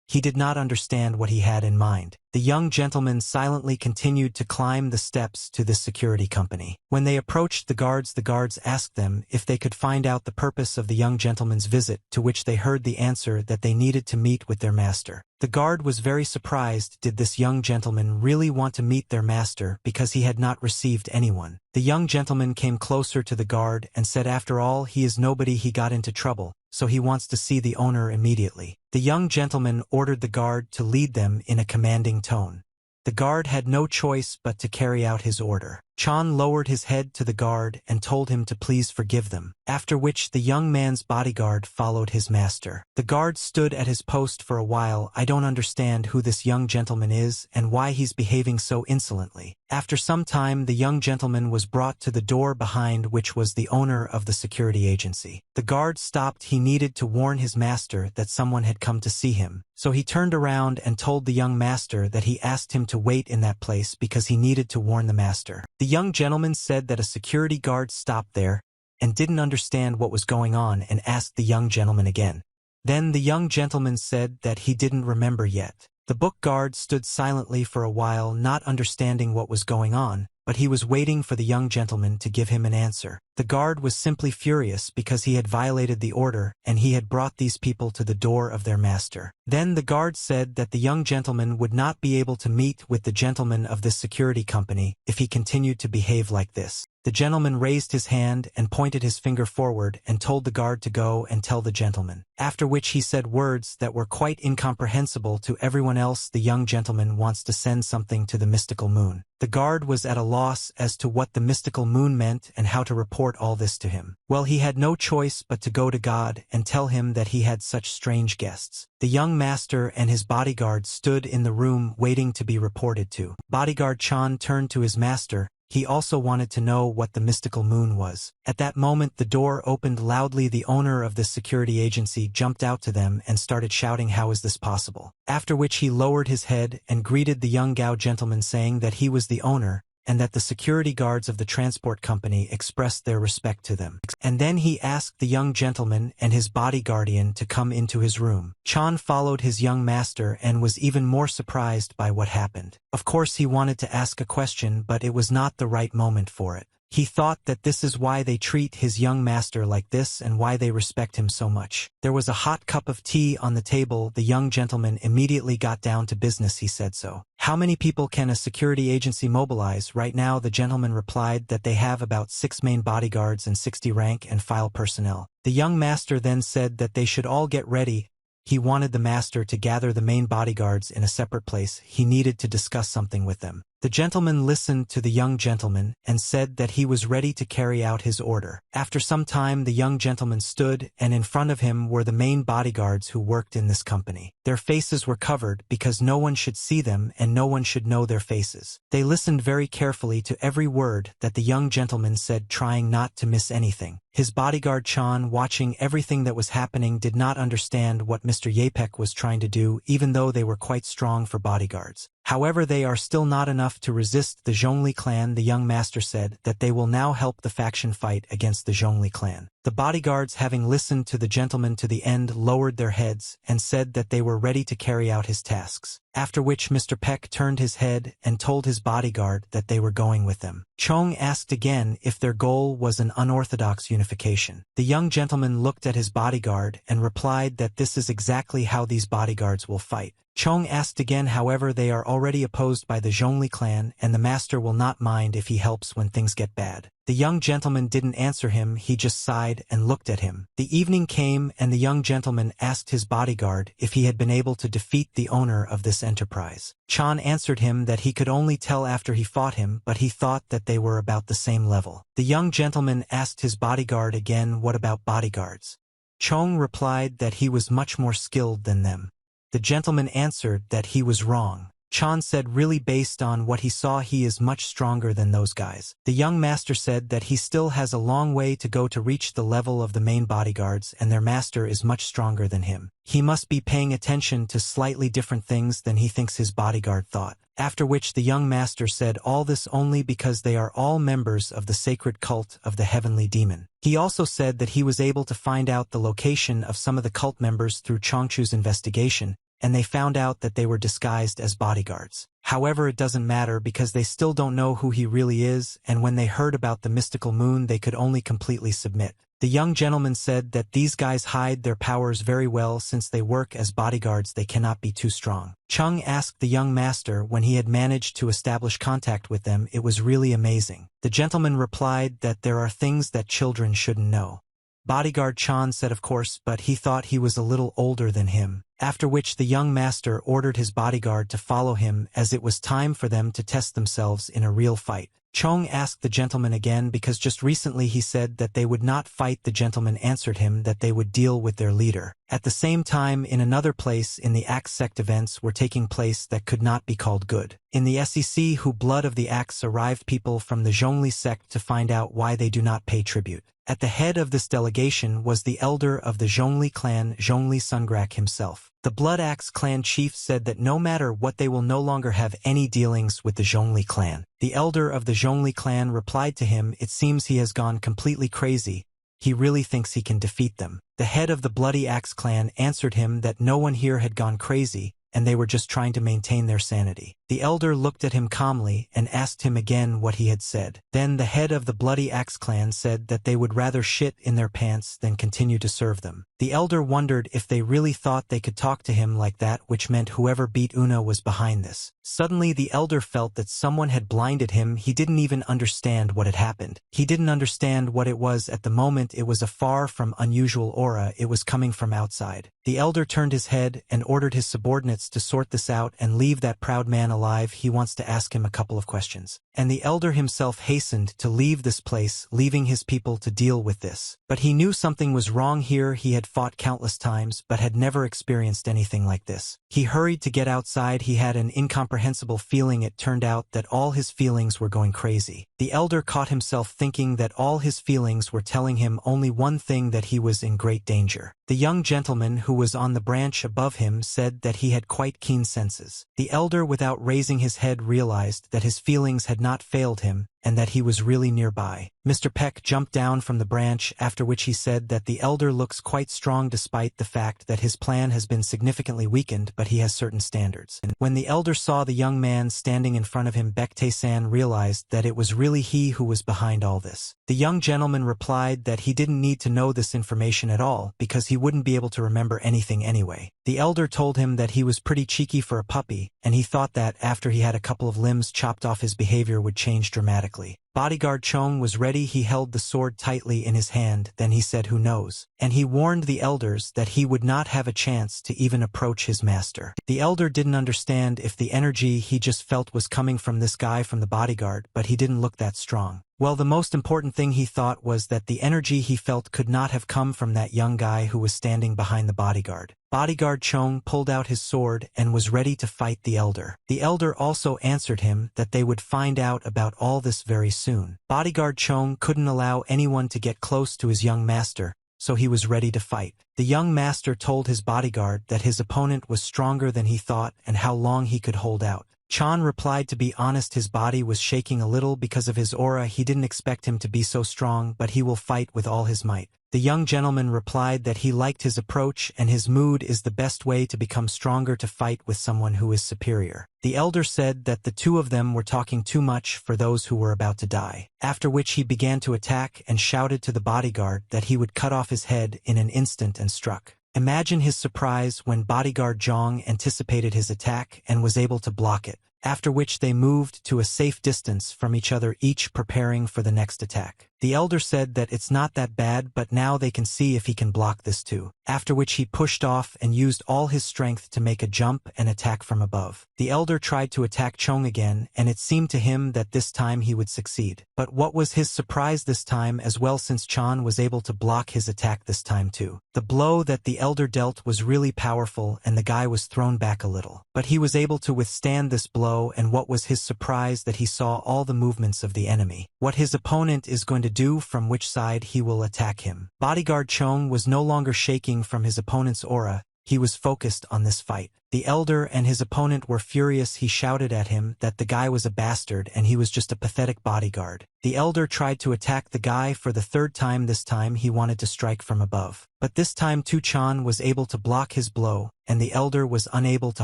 He did not understand what he had in mind. The young gentleman silently continued to climb the steps to this security company. When they approached the guards asked them if they could find out the purpose of the young gentleman's visit, to which they heard the answer that they needed to meet with their master. The guard was very surprised. Did this young gentleman really want to meet their master, because he had not received anyone? The young gentleman came closer to the guard and said, after all, he is nobody, he got into trouble, so he wants to see the owner immediately. The young gentleman ordered the guard to lead them in a commanding tone. The guard had no choice but to carry out his order. Chan lowered his head to the guard and told him to please forgive them, after which the young man's bodyguard followed his master. The guard stood at his post for a while. I don't understand who this young gentleman is and why he's behaving so insolently. After some time, the young gentleman was brought to the door behind which was the owner of the security agency. The guard stopped. He needed to warn his master that someone had come to see him, so he turned around and told the young master that he asked him to wait in that place because he needed to warn the master. The young gentleman said that a security guard stopped there and didn't understand what was going on and asked the young gentleman again. Then the young gentleman said that he didn't remember yet. The book guard stood silently for a while, not understanding what was going on, but he was waiting for the young gentleman to give him an answer. The guard was simply furious because he had violated the order and he had brought these people to the door of their master. Then the guard said that the young gentleman would not be able to meet with the gentleman of this security company if he continued to behave like this. The gentleman raised his hand and pointed his finger forward and told the guard to go and tell the gentleman, after which he said words that were quite incomprehensible to everyone else. The young gentleman wants to send something to the mystical moon. The guard was at a loss as to what the mystical moon meant and how to report all this to him. Well, he had no choice but to go to God and tell him that he had such strange guests. The young master and his bodyguard stood in the room waiting to be reported to. Bodyguard Chan turned to his master. He also wanted to know what the mystical moon was. At that moment, the door opened loudly. The owner of this security agency jumped out to them and started shouting, how is this possible? After which he lowered his head and greeted the young Gao gentleman, saying that he was the owner and that the security guards of the transport company expressed their respect to them. And then he asked the young gentleman and his bodyguardian to come into his room. Chan followed his young master and was even more surprised by what happened. Of course, he wanted to ask a question, but it was not the right moment for it. He thought that this is why they treat his young master like this and why they respect him so much. There was a hot cup of tea on the table. The young gentleman immediately got down to business. He said, so, how many people can a security agency mobilize right now? The gentleman replied that they have about 6 main bodyguards and 60 rank and file personnel. The young master then said that they should all get ready. He wanted the master to gather the main bodyguards in a separate place. He needed to discuss something with them. The gentleman listened to the young gentleman and said that he was ready to carry out his order. After some time, the young gentleman stood, and in front of him were the main bodyguards who worked in this company. Their faces were covered because no one should see them and no one should know their faces. They listened very carefully to every word that the young gentleman said, trying not to miss anything. His bodyguard Chan, watching everything that was happening, did not understand what Mr. Yapek was trying to do, even though they were quite strong for bodyguards. However, they are still not enough to resist the Zhongli clan. The young master said that they will now help the faction fight against the Zhongli clan. The bodyguards, having listened to the gentleman to the end, lowered their heads and said that they were ready to carry out his tasks. After which Mr. Peck turned his head and told his bodyguard that they were going with them. Chong asked again if their goal was an unorthodox unification. The young gentleman looked at his bodyguard and replied that this is exactly how these bodyguards will fight. Chong asked again, however, they are already opposed by the Zhongli clan and the master will not mind if he helps when things get bad. The young gentleman didn't answer him, he just sighed and looked at him. The evening came and the young gentleman asked his bodyguard if he had been able to defeat the owner of this enterprise. Chan answered him that he could only tell after he fought him, but he thought that they were about the same level. The young gentleman asked his bodyguard again, what about bodyguards? Chong replied that he was much more skilled than them. The gentleman answered that he was wrong. Chan said really based on what he saw he is much stronger than those guys. The young master said that he still has a long way to go to reach the level of the main bodyguards and their master is much stronger than him. He must be paying attention to slightly different things than he thinks his bodyguard thought. After which the young master said all this only because they are all members of the sacred cult of the heavenly demon. He also said that he was able to find out the location of some of the cult members through Chongchu's investigation, and they found out that they were disguised as bodyguards. However, it doesn't matter because they still don't know who he really is, and when they heard about the mystical moon they could only completely submit. The young gentleman said that these guys hide their powers very well since they work as bodyguards, they cannot be too strong. Chung asked the young master when he had managed to establish contact with them. It was really amazing. The gentleman replied that there are things that children shouldn't know. Bodyguard Chan said of course, but he thought he was a little older than him. After which the young master ordered his bodyguard to follow him as it was time for them to test themselves in a real fight. Chong asked the gentleman again because just recently he said that they would not fight. The gentleman answered him that they would deal with their leader. At the same time, in another place in the Axe sect, events were taking place that could not be called good. In the SEC, who blood of the Axe arrived people from the Zhongli sect to find out why they do not pay tribute. At the head of this delegation was the elder of the Zhongli clan, Zhongli Sungrak himself. The Blood Axe clan chief said that no matter what they will no longer have any dealings with the Zhongli clan. The elder of the Zhongli clan replied to him, it seems he has gone completely crazy. He really thinks he can defeat them. The head of the Bloody Axe clan answered him that no one here had gone crazy, and they were just trying to maintain their sanity. The elder looked at him calmly and asked him again what he had said. Then the head of the Bloody Axe clan said that they would rather shit in their pants than continue to serve them. The elder wondered if they really thought they could talk to him like that, which meant whoever beat Una was behind this. Suddenly the elder felt that someone had blinded him. He didn't even understand what had happened. He didn't understand what it was at the moment. It was a far from unusual aura. It was coming from outside. The elder turned his head and ordered his subordinates to sort this out and leave that proud man alive. He wants to ask him a couple of questions. And the elder himself hastened to leave this place, leaving his people to deal with this. But he knew something was wrong here. He had fought countless times, but had never experienced anything like this. He hurried to get outside. He had an incomprehensible feeling. It turned out that all his feelings were going crazy. The elder caught himself thinking that all his feelings were telling him only one thing, that he was in great danger. The young gentleman who was on the branch above him said that he had quite keen senses. The elder, without raising his head, realized that his feelings had not failed him and that he was really nearby. Mr. Peck jumped down from the branch, after which he said that the elder looks quite strong despite the fact that his plan has been significantly weakened, but he has certain standards. And when the elder saw the young man standing in front of him, Baektae-san realized that it was really he who was behind all this. The young gentleman replied that he didn't need to know this information at all because he wouldn't be able to remember anything anyway. The elder told him that he was pretty cheeky for a puppy, and he thought that after he had a couple of limbs chopped off his behavior would change dramatically. Bodyguard Chong was ready. He held the sword tightly in his hand. Then he said, who knows? And he warned the elders that he would not have a chance to even approach his master. The elder didn't understand if the energy he just felt was coming from this guy from the bodyguard, but he didn't look that strong. Well, the most important thing he thought was that the energy he felt could not have come from that young guy who was standing behind the bodyguard. Bodyguard Chong pulled out his sword and was ready to fight the elder. The elder also answered him that they would find out about all this very soon. soon. Bodyguard Chong couldn't allow anyone to get close to his young master, so he was ready to fight. The young master told his bodyguard that his opponent was stronger than he thought and how long he could hold out. Chan replied to be honest, his body was shaking a little because of his aura. He didn't expect him to be so strong, but he will fight with all his might. The young gentleman replied that he liked his approach and his mood is the best way to become stronger, to fight with someone who is superior. The elder said that the two of them were talking too much for those who were about to die, after which he began to attack and shouted to the bodyguard that he would cut off his head in an instant and struck. Imagine his surprise when bodyguard Zhang anticipated his attack and was able to block it, after which they moved to a safe distance from each other, each preparing for the next attack. The elder said that it's not that bad, but now they can see if he can block this too, after which he pushed off and used all his strength to make a jump and attack from above. The elder tried to attack Chong again, and it seemed to him that this time he would succeed. But what was his surprise this time as well, since Chan was able to block his attack this time too. The blow that the elder dealt was really powerful and the guy was thrown back a little. But he was able to withstand this blow, and what was his surprise that he saw all the movements of the enemy. What his opponent is going to do, from which side he will attack him. Bodyguard Chong was no longer shaking from his opponent's aura, he was focused on this fight. The elder and his opponent were furious. He shouted at him that the guy was a bastard and he was just a pathetic bodyguard. The elder tried to attack the guy for the third time. This time he wanted to strike from above. But this time Tu Chan was able to block his blow, and the elder was unable to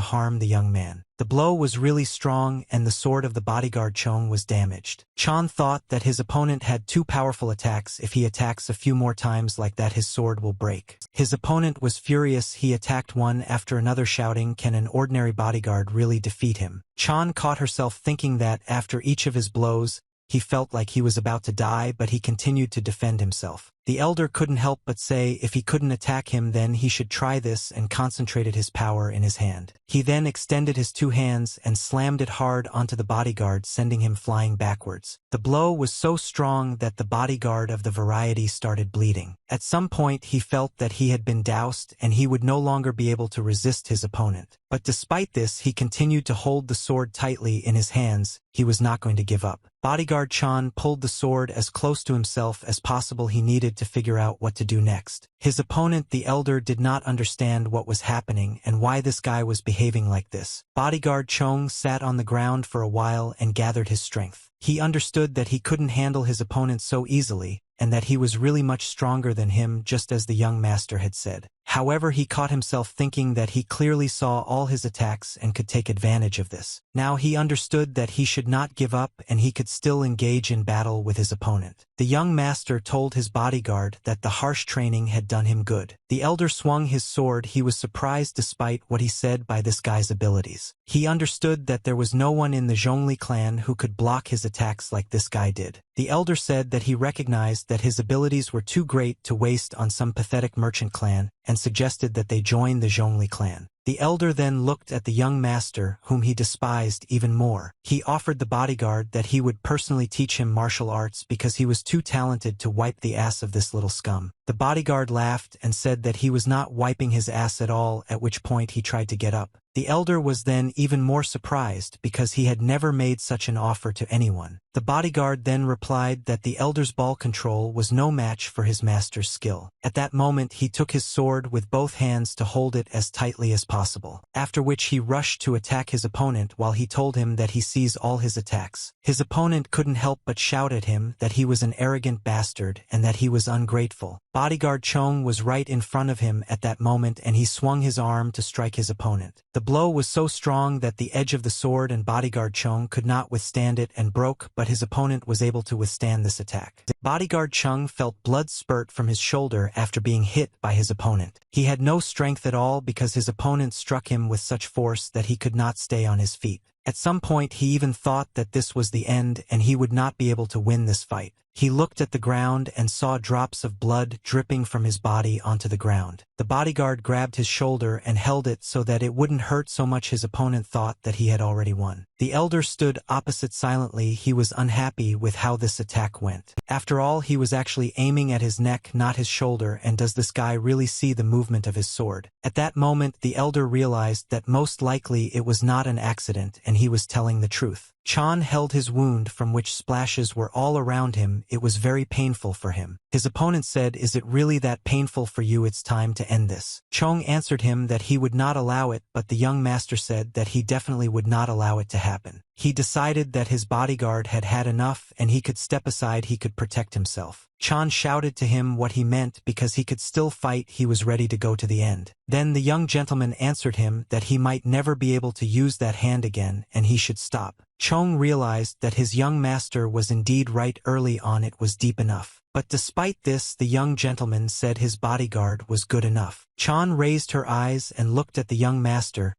harm the young man. The blow was really strong and the sword of the bodyguard Chong was damaged. Chan thought that his opponent had two powerful attacks. If he attacks a few more times like that, his sword will break. His opponent was furious. He attacked one after another, shouting, "Can an ordinary bodyguard really defeat him?" Chan caught herself thinking that after each of his blows, he felt like he was about to die, but he continued to defend himself. The elder couldn't help but say if he couldn't attack him, then he should try this, and concentrated his power in his hand. He then extended his two hands and slammed it hard onto the bodyguard, sending him flying backwards. The blow was so strong that the bodyguard of the variety started bleeding. At some point he felt that he had been doused and he would no longer be able to resist his opponent. But despite this, he continued to hold the sword tightly in his hands. He was not going to give up. Bodyguard Chan pulled the sword as close to himself as possible. He needed to figure out what to do next. His opponent, the elder, did not understand what was happening and why this guy was behaving like this. Bodyguard Chong sat on the ground for a while and gathered his strength. He understood that he couldn't handle his opponent so easily, and that he was really much stronger than him, just as the young master had said. However, he caught himself thinking that he clearly saw all his attacks and could take advantage of this. Now he understood that he should not give up and he could still engage in battle with his opponent. The young master told his bodyguard that the harsh training had done him good. The elder swung his sword. He was surprised despite what he said by this guy's abilities. He understood that there was no one in the Zhongli clan who could block his attacks like this guy did. The elder said that he recognized that his abilities were too great to waste on some pathetic merchant clan, and suggested that they join the Zhongli clan. The elder then looked at the young master, whom he despised even more. He offered the bodyguard that he would personally teach him martial arts because he was too talented to wipe the ass of this little scum. The bodyguard laughed and said that he was not wiping his ass at all, at which point he tried to get up. The elder was then even more surprised because he had never made such an offer to anyone. The bodyguard then replied that the elder's ball control was no match for his master's skill. At that moment he took his sword with both hands to hold it as tightly as possible, after which he rushed to attack his opponent while he told him that he sees all his attacks. His opponent couldn't help but shout at him that he was an arrogant bastard and that he was ungrateful. Bodyguard Chong was right in front of him at that moment and he swung his arm to strike his opponent. The blow was so strong that the edge of the sword and bodyguard Chong could not withstand it and broke, but his opponent was able to withstand this attack. Bodyguard Chung felt blood spurt from his shoulder after being hit by his opponent. He had no strength at all because his opponent struck him with such force that he could not stay on his feet. At some point he even thought that this was the end and he would not be able to win this fight. He looked at the ground and saw drops of blood dripping from his body onto the ground. The bodyguard grabbed his shoulder and held it so that it wouldn't hurt so much. His opponent thought that he had already won. The elder stood opposite silently. He was unhappy with how this attack went. After all, he was actually aiming at his neck, not his shoulder, and does this guy really see the movement of his sword? At that moment, the elder realized that most likely it was not an accident and he was telling the truth. Chan held his wound from which splashes were all around him. It was very painful for him. His opponent said, "Is it really that painful for you? It's time to end this." Chong answered him that he would not allow it, but the young master said that he definitely would not allow it to happen. He decided that his bodyguard had had enough and he could step aside, he could protect himself. Chan shouted to him what he meant because he could still fight, he was ready to go to the end. Then the young gentleman answered him that he might never be able to use that hand again and he should stop. Chong realized that his young master was indeed right. Early on it was deep enough. But despite this, the young gentleman said his bodyguard was good enough. Chan raised her eyes and looked at the young master.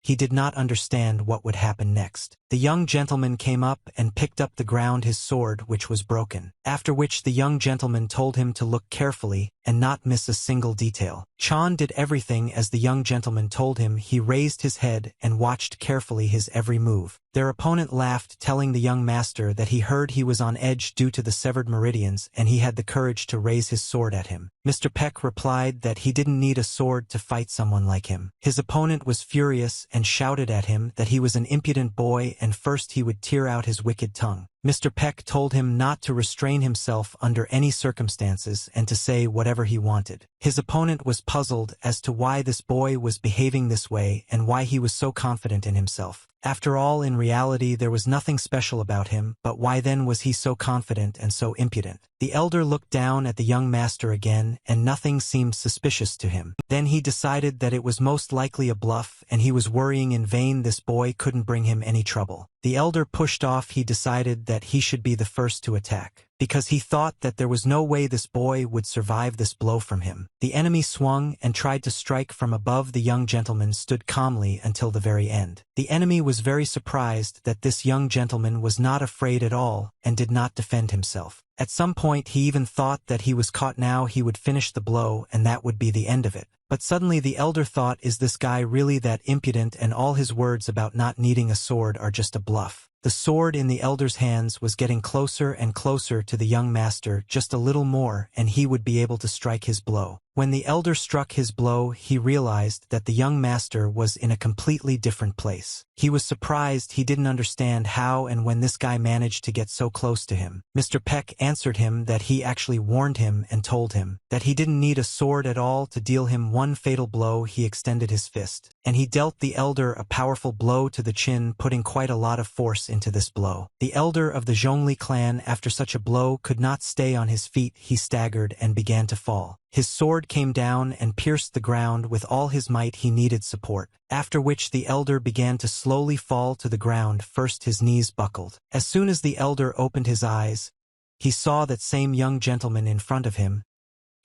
He did not understand what would happen next. The young gentleman came up and picked up the ground his sword, which was broken. After which the young gentleman told him to look carefully and not miss a single detail. Chan did everything as the young gentleman told him. He raised his head and watched carefully his every move. Their opponent laughed, telling the young master that he heard he was on edge due to the severed meridians and he had the courage to raise his sword at him. Mr. Peck replied that he didn't need a sword to fight someone like him. His opponent was furious and shouted at him that he was an impudent boy and first he would tear out his wicked tongue. Mr. Peck told him not to restrain himself under any circumstances and to say whatever he wanted. His opponent was puzzled as to why this boy was behaving this way and why he was so confident in himself. After all, in reality there was nothing special about him, but why then was he so confident and so impudent? The elder looked down at the young master again, and nothing seemed suspicious to him. Then he decided that it was most likely a bluff, and he was worrying in vain. This boy couldn't bring him any trouble. The elder pushed off. He decided that he should be the first to attack, because he thought that there was no way this boy would survive this blow from him. The enemy swung and tried to strike from above. The young gentleman stood calmly until the very end. The enemy was very surprised that this young gentleman was not afraid at all and did not defend himself. At some point he even thought that he was caught. Now he would finish the blow and that would be the end of it. But suddenly the elder thought, is this guy really that impudent, and all his words about not needing a sword are just a bluff? The sword in the elder's hands was getting closer and closer to the young master. Just a little more and he would be able to strike his blow. When the elder struck his blow, he realized that the young master was in a completely different place. He was surprised. He didn't understand how and when this guy managed to get so close to him. Mr. Peck answered him that he actually warned him and told him that he didn't need a sword at all to deal him one fatal blow. He extended his fist, and he dealt the elder a powerful blow to the chin, putting quite a lot of force into this blow. The elder of the Zhongli clan, after such a blow, could not stay on his feet. He staggered and began to fall. His sword came down and pierced the ground with all his might. He needed support. After which the elder began to slowly fall to the ground. First his knees buckled. As soon as the elder opened his eyes, he saw that same young gentleman in front of him.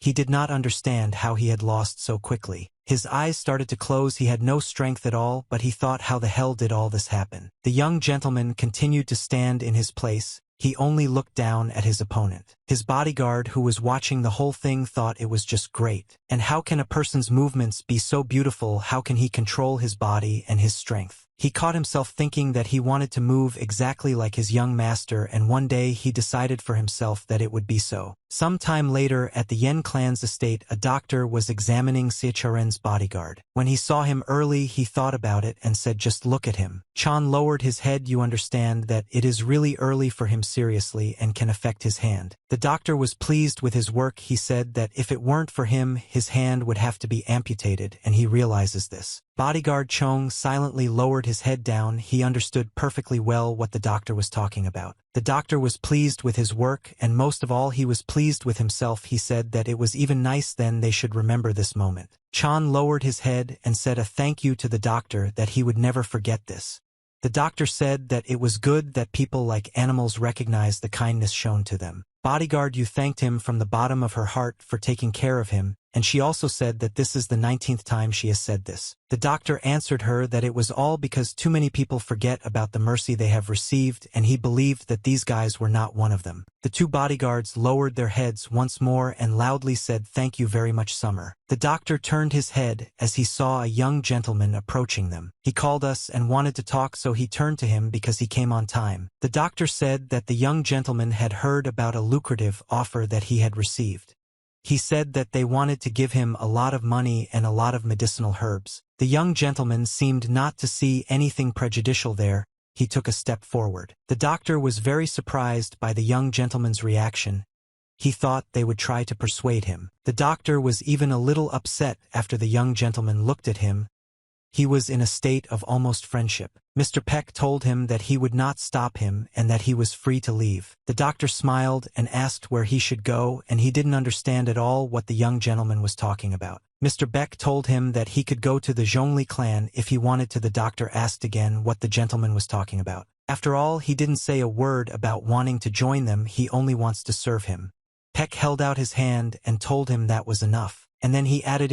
He did not understand how he had lost so quickly. His eyes started to close. He had no strength at all, but he thought, how the hell did all this happen? The young gentleman continued to stand in his place. He only looked down at his opponent. His bodyguard, who was watching the whole thing, thought it was just great. And how can a person's movements be so beautiful? How can he control his body and his strength? He caught himself thinking that he wanted to move exactly like his young master, and one day he decided for himself that it would be so. Some time later, at the Yen clan's estate, a doctor was examining Secharen's bodyguard. When he saw him early, he thought about it and said, just look at him. Chan lowered his head. You understand that it is really early for him seriously and can affect his hand. The doctor was pleased with his work. He said that if it weren't for him, his hand would have to be amputated, and he realizes this. Bodyguard Chong silently lowered his head down. He understood perfectly well what the doctor was talking about. The doctor was pleased with his work, and most of all he was pleased with himself. He said that it was even nice then they should remember this moment. Chan lowered his head and said a thank you to the doctor, that he would never forget this. The doctor said that it was good that people like animals recognize the kindness shown to them. Bodyguard, you thanked him from the bottom of her heart for taking care of him, and she also said that this is the 19th time she has said this. The doctor answered her that it was all because too many people forget about the mercy they have received, and he believed that these guys were not one of them. The two bodyguards lowered their heads once more and loudly said, "Thank you very much, Summer." The doctor turned his head as he saw a young gentleman approaching them. He called us and wanted to talk, so he turned to him because he came on time. The doctor said that the young gentleman had heard about a lucrative offer that he had received. He said that they wanted to give him a lot of money and a lot of medicinal herbs. The young gentleman seemed not to see anything prejudicial there. He took a step forward. The doctor was very surprised by the young gentleman's reaction. He thought they would try to persuade him. The doctor was even a little upset after the young gentleman looked at him. He was in a state of almost friendship. Mr. Peck told him that he would not stop him and that he was free to leave. The doctor smiled and asked where he should go, and he didn't understand at all what the young gentleman was talking about. Mr. Beck told him that he could go to the Zhongli clan if he wanted to. The doctor asked again what the gentleman was talking about. After all, he didn't say a word about wanting to join them, he only wants to serve him. Peck held out his hand and told him that was enough. And then he added,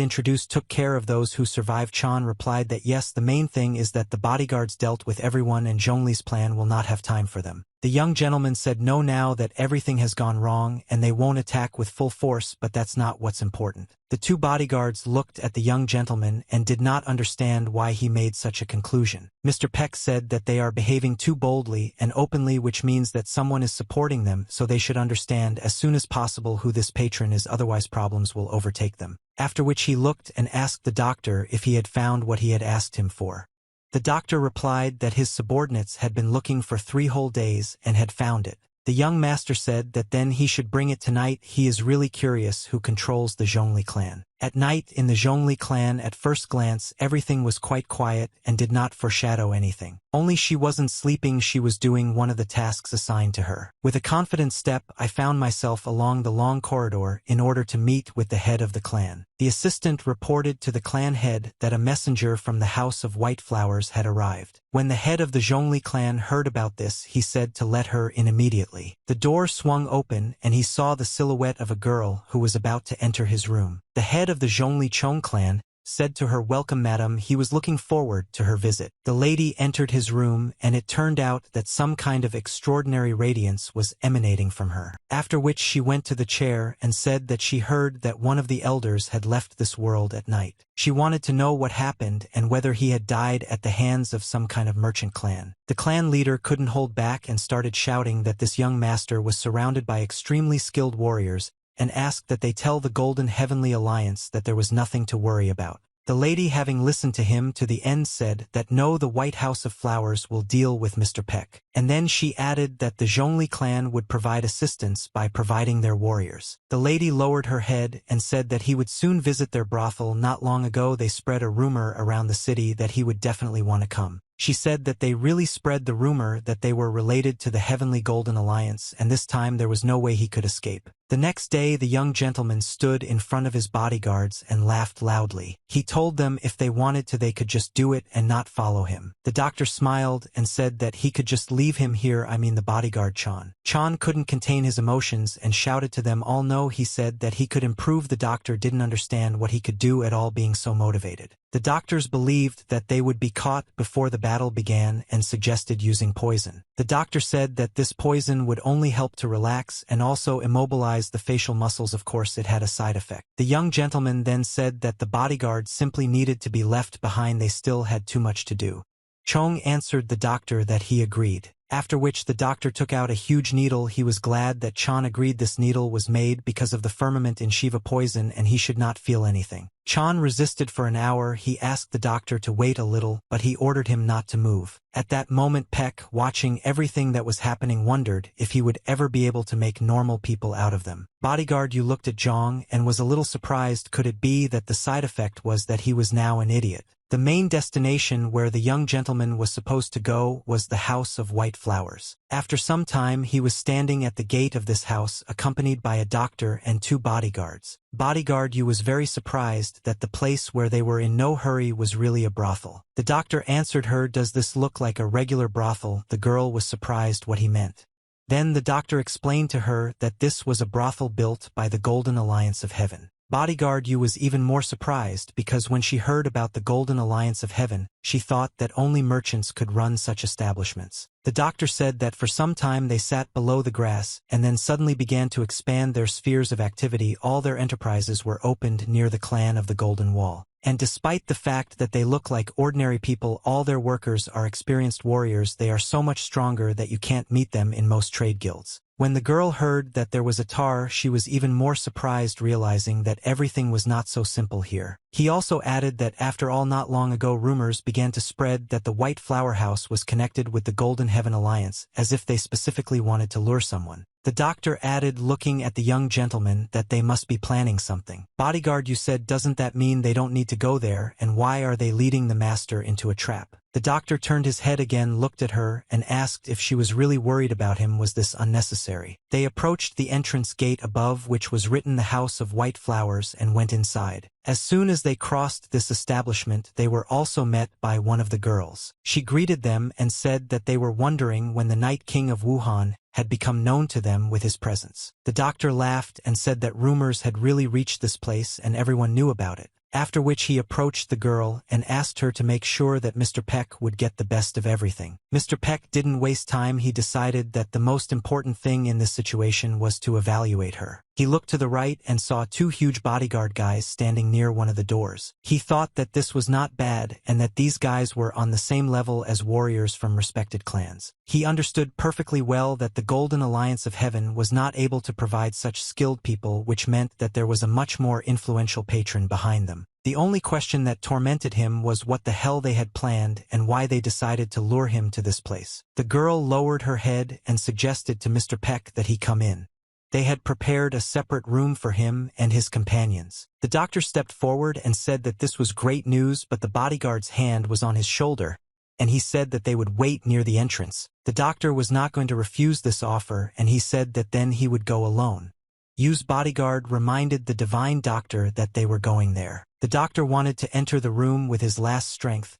took care of those who survived. Chan replied that yes, the main thing is that the bodyguards dealt with everyone and Zhongli's plan will not have time for them. The young gentleman said no, now that everything has gone wrong and they won't attack with full force, but that's not what's important. The two bodyguards looked at the young gentleman and did not understand why he made such a conclusion. Mr. Peck said that they are behaving too boldly and openly, which means that someone is supporting them, so they should understand as soon as possible who this patron is, otherwise problems will overtake them. After which he looked and asked the doctor if he had found what he had asked him for. The doctor replied that his subordinates had been looking for 3 whole days and had found it. The young master said that then he should bring it tonight. He is really curious who controls the Zhongli clan. At night in the Zhongli clan, at first glance, everything was quite quiet and did not foreshadow anything. Only she wasn't sleeping, she was doing one of the tasks assigned to her. With a confident step, I found myself along the long corridor in order to meet with the head of the clan. The assistant reported to the clan head that a messenger from the House of White Flowers had arrived. When the head of the Zhongli clan heard about this, he said to let her in immediately. The door swung open and he saw the silhouette of a girl who was about to enter his room. The head of the Zhongli Chong clan said to her, "Welcome, madam." He was looking forward to her visit. The lady entered his room, and it turned out that some kind of extraordinary radiance was emanating from her. After which she went to the chair and said that she heard that one of the elders had left this world at night. She wanted to know what happened and whether he had died at the hands of some kind of merchant clan. The clan leader couldn't hold back and started shouting that this young master was surrounded by extremely skilled warriors, and asked that they tell the Golden Heavenly Alliance that there was nothing to worry about. The lady, having listened to him to the end, said that no, the White House of Flowers will deal with Mr. Peck. And then she added that the Zhongli clan would provide assistance by providing their warriors. The lady lowered her head and said that he would soon visit their brothel. Not long ago they spread a rumor around the city that he would definitely want to come. She said that they really spread the rumor that they were related to the Heavenly Golden Alliance, and this time there was no way he could escape. The next day the young gentleman stood in front of his bodyguards and laughed loudly. He told them if they wanted to they could just do it and not follow him. The doctor smiled and said that he could just leave him here, the bodyguard Chan. Chan couldn't contain his emotions and shouted to them all no. He said that he could improve. The doctor didn't understand what he could do at all, being so motivated. The doctors believed that they would be caught before the battle began and suggested using poison. The doctor said that this poison would only help to relax and also immobilize the facial muscles. Of course, it had a side effect. The young gentleman then said that the bodyguards simply needed to be left behind. They still had too much to do. Chong answered the doctor that he agreed. After which the doctor took out a huge needle. He was glad that Chan agreed. This needle was made because of the ferment in Shiva poison and he should not feel anything. Chan resisted for an hour. He asked the doctor to wait a little, but he ordered him not to move. At that moment Peck, watching everything that was happening, wondered if he would ever be able to make normal people out of them. Bodyguard Yu looked at Zhang and was a little surprised. Could it be that the side effect was that he was now an idiot? The main destination where the young gentleman was supposed to go was the House of White Flowers. After some time he was standing at the gate of this house accompanied by a doctor and 2 bodyguards. Bodyguard Yu was very surprised that the place where they were in no hurry was really a brothel. The doctor answered her, "Does this look like a regular brothel?" The girl was surprised what he meant. Then the doctor explained to her that this was a brothel built by the Golden Alliance of Heaven. Bodyguard Yu was even more surprised because when she heard about the Golden Alliance of Heaven, she thought that only merchants could run such establishments. The doctor said that for some time they sat below the grass and then suddenly began to expand their spheres of activity. All their enterprises were opened near the clan of the Golden Wall. And despite the fact that they look like ordinary people, all their workers are experienced warriors. They are so much stronger that you can't meet them in most trade guilds. When the girl heard that there was a tar, she was even more surprised, realizing that everything was not so simple here. He also added that after all, not long ago rumors began to spread that the White Flower House was connected with the Golden Heaven Alliance, as if they specifically wanted to lure someone. The doctor added, looking at the young gentleman, that they must be planning something. Bodyguard, you said, doesn't that mean they don't need to go there, and why are they leading the master into a trap? The doctor turned his head again, looked at her, and asked if she was really worried about him. Was this unnecessary? They approached the entrance gate above which was written the House of White Flowers and went inside. As soon as they crossed this establishment, they were also met by one of the girls. She greeted them and said that they were wondering when the Night King of Wuhan had become known to them with his presence. The doctor laughed and said that rumors had really reached this place and everyone knew about it. After which he approached the girl and asked her to make sure that Mr. Peck would get the best of everything. Mr. Peck didn't waste time. He decided that the most important thing in this situation was to evaluate her. He looked to the right and saw two huge bodyguard guys standing near one of the doors. He thought that this was not bad and that these guys were on the same level as warriors from respected clans. He understood perfectly well that the Golden Alliance of Heaven was not able to provide such skilled people, which meant that there was a much more influential patron behind them. The only question that tormented him was what the hell they had planned and why they decided to lure him to this place. The girl lowered her head and suggested to Mr. Peck that he come in. They had prepared a separate room for him and his companions. The doctor stepped forward and said that this was great news, but the bodyguard's hand was on his shoulder, and he said that they would wait near the entrance. The doctor was not going to refuse this offer, and he said that then he would go alone. Yu's bodyguard reminded the divine doctor that they were going there. The doctor wanted to enter the room with his last strength.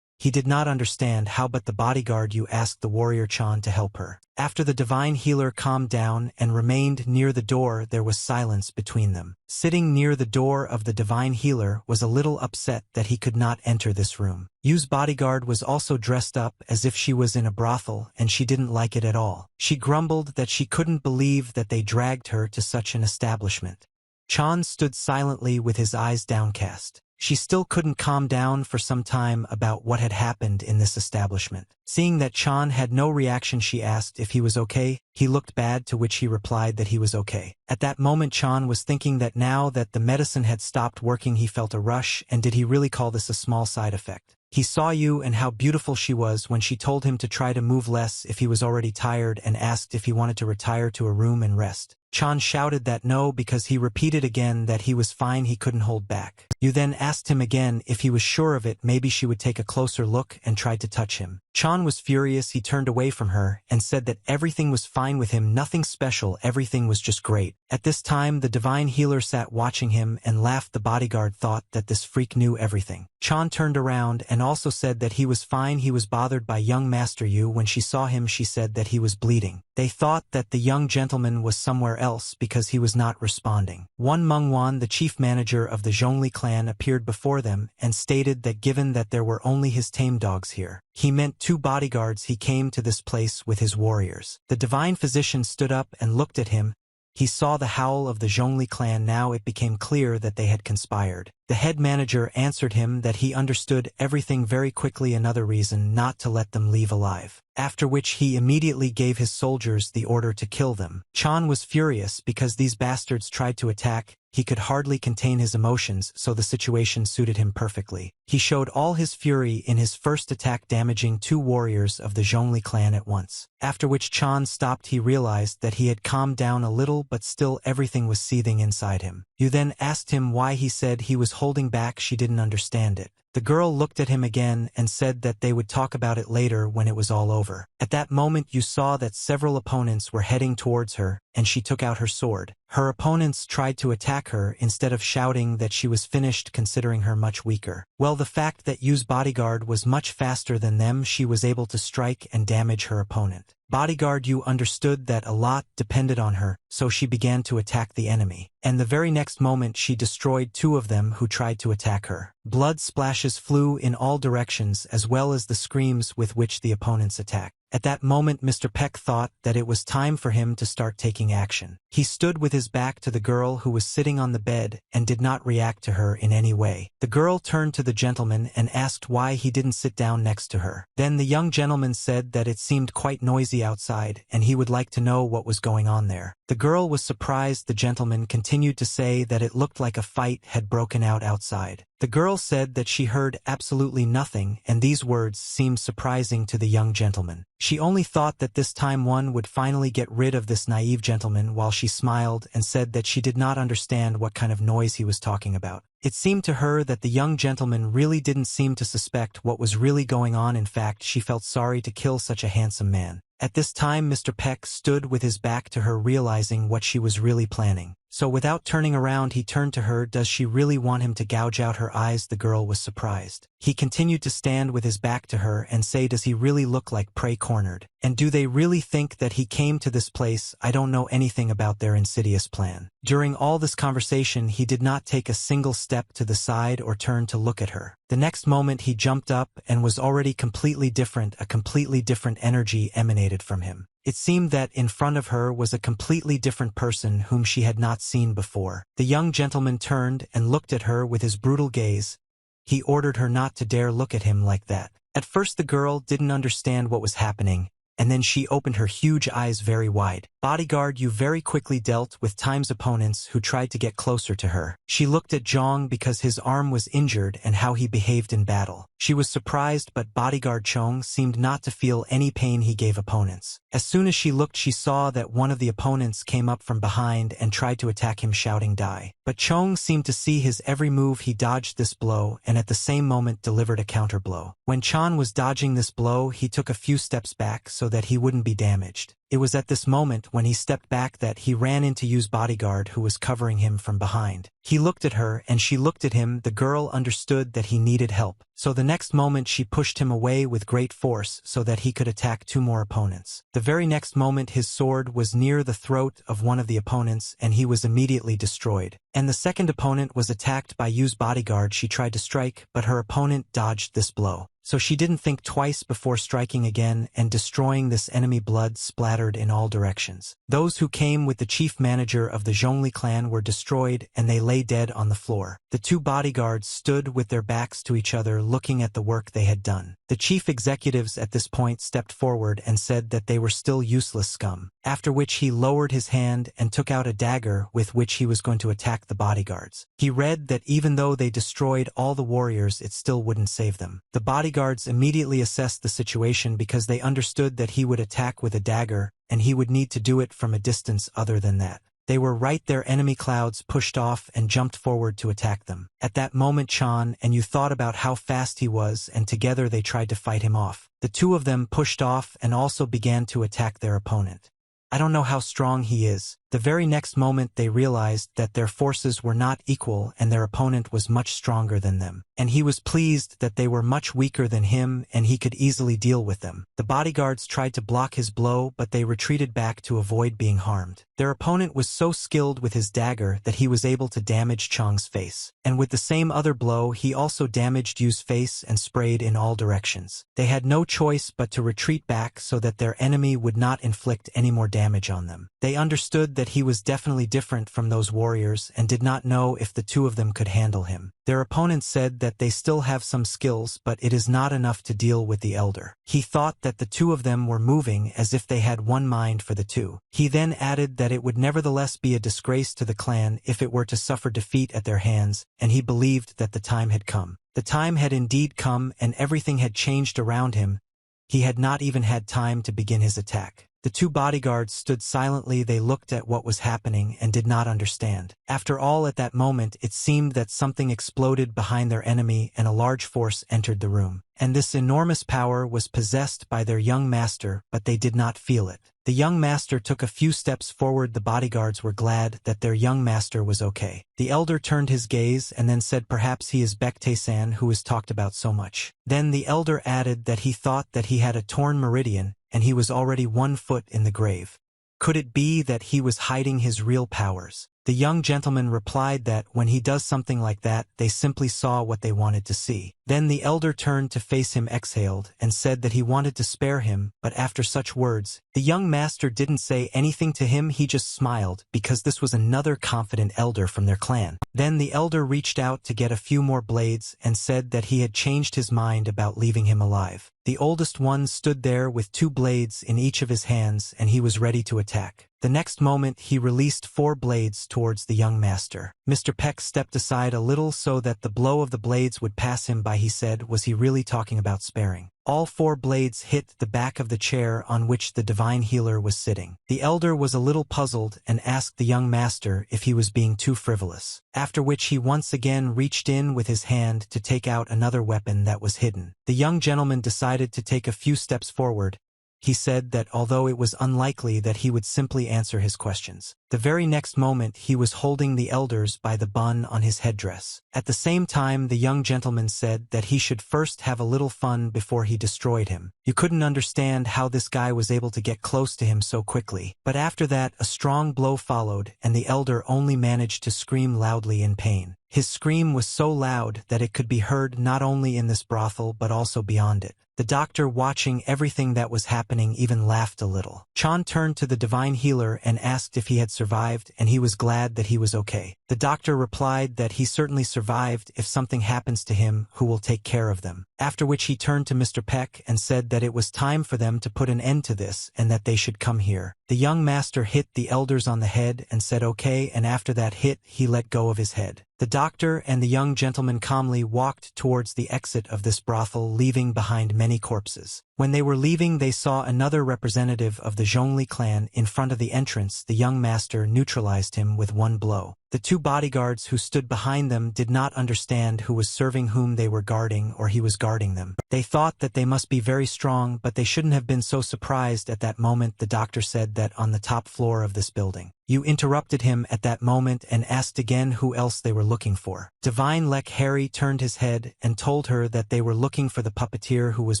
He did not understand how, but the bodyguard Yu asked the warrior Chan to help her. After the divine healer calmed down and remained near the door, there was silence between them. Sitting near the door of the divine healer was a little upset that he could not enter this room. Yu's bodyguard was also dressed up as if she was in a brothel, and she didn't like it at all. She grumbled that she couldn't believe that they dragged her to such an establishment. Chan stood silently with his eyes downcast. She still couldn't calm down for some time about what had happened in this establishment. Seeing that Chan had no reaction, she asked if he was okay. He looked bad, to which he replied that he was okay. At that moment, Chan was thinking that now that the medicine had stopped working, he felt a rush, and did he really call this a small side effect? He saw Yu and how beautiful she was when she told him to try to move less if he was already tired, and asked if he wanted to retire to a room and rest. Chan shouted that no, because he repeated again that he was fine, he couldn't hold back. Yu then asked him again if he was sure of it, maybe she would take a closer look, and tried to touch him. Chan was furious. He turned away from her and said that everything was fine with him, nothing special, everything was just great. At this time, the divine healer sat watching him and laughed. The bodyguard thought that this freak knew everything. Chan turned around and also said that he was fine. He was bothered by young Master Yu. When she saw him, she said that he was bleeding. They thought that the young gentleman was somewhere else because he was not responding. One Mengwan, the chief manager of the Zhongli clan, appeared before them and stated that given that there were only his tame dogs here, he meant 2 bodyguards, he came to this place with his warriors. The divine physician stood up and looked at him. He saw the howl of the Zhongli clan. Now it became clear that they had conspired. The head manager answered him that he understood everything very quickly, another reason not to let them leave alive. After which he immediately gave his soldiers the order to kill them. Chan was furious because these bastards tried to attack. He could hardly contain his emotions, so the situation suited him perfectly. He showed all his fury in his first attack, damaging 2 warriors of the Zhongli clan at once. After which Chan stopped. He realized that he had calmed down a little, but still everything was seething inside him. Yu then asked him why he said he was holding back. She didn't understand it. The girl looked at him again and said that they would talk about it later when it was all over. At that moment, you saw that several opponents were heading towards her, and she took out her sword. Her opponents tried to attack her instead of shouting that she was finished, considering her much weaker. Well, the fact that Yu's bodyguard was much faster than them, she was able to strike and damage her opponent. Bodyguard Yu understood that a lot depended on her, so she began to attack the enemy. And the very next moment she destroyed 2 of them who tried to attack her. Blood splashes flew in all directions as well as the screams with which the opponents attacked. At that moment Mr. Peck thought that it was time for him to start taking action. He stood with his back to the girl who was sitting on the bed and did not react to her in any way. The girl turned to the gentleman and asked why he didn't sit down next to her. Then the young gentleman said that it seemed quite noisy outside and he would like to know what was going on there. The girl was surprised. The gentleman continued to say that it looked like a fight had broken out outside. The girl said that she heard absolutely nothing, and these words seemed surprising to the young gentleman. She only thought that this time one would finally get rid of this naive gentleman, while she smiled and said that she did not understand what kind of noise he was talking about. It seemed to her that the young gentleman really didn't seem to suspect what was really going on. In fact, she felt sorry to kill such a handsome man. At this time Mr. Peck stood with his back to her, realizing what she was really planning. So without turning around he turned to her. Does she really want him to gouge out her eyes? The girl was surprised. He continued to stand with his back to her and say, does he really look like prey cornered? And do they really think that he came to this place? I don't know anything about their insidious plan. During all this conversation he did not take a single step to the side or turn to look at her. The next moment he jumped up and was already completely different. A completely different energy emanated from him. It seemed that in front of her was a completely different person whom she had not seen before. The young gentleman turned and looked at her with his brutal gaze. He ordered her not to dare look at him like that. At first the girl didn't understand what was happening, and then she opened her huge eyes very wide. Bodyguard Yu very quickly dealt with Time's opponents who tried to get closer to her. She looked at Zhang because his arm was injured and how he behaved in battle. She was surprised, but Bodyguard Chong seemed not to feel any pain he gave opponents. As soon as she looked, she saw that one of the opponents came up from behind and tried to attack him, shouting die. But Chong seemed to see his every move. He dodged this blow and at the same moment delivered a counter blow. When Chan was dodging this blow, he took a few steps back so that he wouldn't be damaged. It was at this moment when he stepped back that he ran in to use Bodyguard who was covering him from behind. He looked at her and she looked at him. The girl understood that he needed help. So the next moment she pushed him away with great force so that he could attack 2 more opponents. The very next moment his sword was near the throat of one of the opponents and he was immediately destroyed. And the second opponent was attacked by Yu's Bodyguard. She tried to strike, but her opponent dodged this blow. So she didn't think twice before striking again and destroying this enemy. Blood splattered in all directions. Those who came with the chief manager of the Zhongli clan were destroyed and they lay dead on the floor. The 2 bodyguards stood with their backs to each other looking at the work they had done. The chief executives at this point stepped forward and said that they were still useless scum, after which he lowered his hand and took out a dagger with which he was going to attack the bodyguards. He read that even though they destroyed all the warriors, it still wouldn't save them. The bodyguards immediately assessed the situation because they understood that he would attack with a dagger and he would need to do it from a distance. Other than that, they were right there. Enemy clouds pushed off and jumped forward to attack them. At that moment Chan and Yu thought about how fast he was and together they tried to fight him off. The 2 of them pushed off and also began to attack their opponent. I don't know how strong he is. The very next moment they realized that their forces were not equal and their opponent was much stronger than them. And he was pleased that they were much weaker than him and he could easily deal with them. The bodyguards tried to block his blow, but they retreated back to avoid being harmed. Their opponent was so skilled with his dagger that he was able to damage Chang's face. And with the same other blow he also damaged Yu's face and sprayed in all directions. They had no choice but to retreat back so that their enemy would not inflict any more damage on them. They understood that he was definitely different from those warriors and did not know if the 2 of them could handle him. Their opponent said that they still have some skills, but it is not enough to deal with the elder. He thought that the 2 of them were moving as if they had one mind for the 2. He then added that it would nevertheless be a disgrace to the clan if it were to suffer defeat at their hands, and he believed that the time had come. The time had indeed come and everything had changed around him. He had not even had time to begin his attack. The 2 bodyguards stood silently. They looked at what was happening and did not understand. After all, at that moment it seemed that something exploded behind their enemy and a large force entered the room. And this enormous power was possessed by their young master, but they did not feel it. The young master took a few steps forward. The bodyguards were glad that their young master was okay. The elder turned his gaze and then said, perhaps he is Baektae-san who is talked about so much. Then the elder added that he thought that he had a torn meridian. and he was already 1 foot in the grave. Could it be that he was hiding his real powers? The young gentleman replied that when he does something like that, they simply saw what they wanted to see. Then the elder turned to face him, exhaled, and said that he wanted to spare him, but after such words, the young master didn't say anything to him. He just smiled, because this was another confident elder from their clan. Then the elder reached out to get a few more blades and said that he had changed his mind about leaving him alive. The oldest one stood there with 2 blades in each of his hands, and he was ready to attack. The next moment he released 4 blades towards the young master. Mr. Peck stepped aside a little so that the blow of the blades would pass him by. He said, was he really talking about sparing? All 4 blades hit the back of the chair on which the divine healer was sitting. The elder was a little puzzled and asked the young master if he was being too frivolous, after which he once again reached in with his hand to take out another weapon that was hidden. The young gentleman decided to take a few steps forward. He said that although it was unlikely that he would simply answer his questions. The very next moment he was holding the elders by the bun on his headdress. At the same time the young gentleman said that he should first have a little fun before he destroyed him. You couldn't understand how this guy was able to get close to him so quickly. But after that a strong blow followed, and the elder only managed to scream loudly in pain. His scream was so loud that it could be heard not only in this brothel but also beyond it. The doctor, watching everything that was happening, even laughed a little. Chan turned to the divine healer and asked if he had survived, and he was glad that he was okay. The doctor replied that he certainly survived. If something happens to him, who will take care of them? After which he turned to Mr. Peck and said that it was time for them to put an end to this and that they should come here. The young master hit the elders on the head and said okay, and after that hit he let go of his head. The doctor and the young gentleman calmly walked towards the exit of this brothel, leaving behind many corpses. When they were leaving they saw another representative of the Zhongli clan in front of the entrance. The young master neutralized him with 1 blow. The 2 bodyguards who stood behind them did not understand who was serving whom they were guarding, or he was guarding them. They thought that they must be very strong, but they shouldn't have been so surprised. At that moment the doctor said that on the top floor of this building. You interrupted him at that moment and asked again who else they were looking for. Divine Lek Harry turned his head and told her that they were looking for the puppeteer who was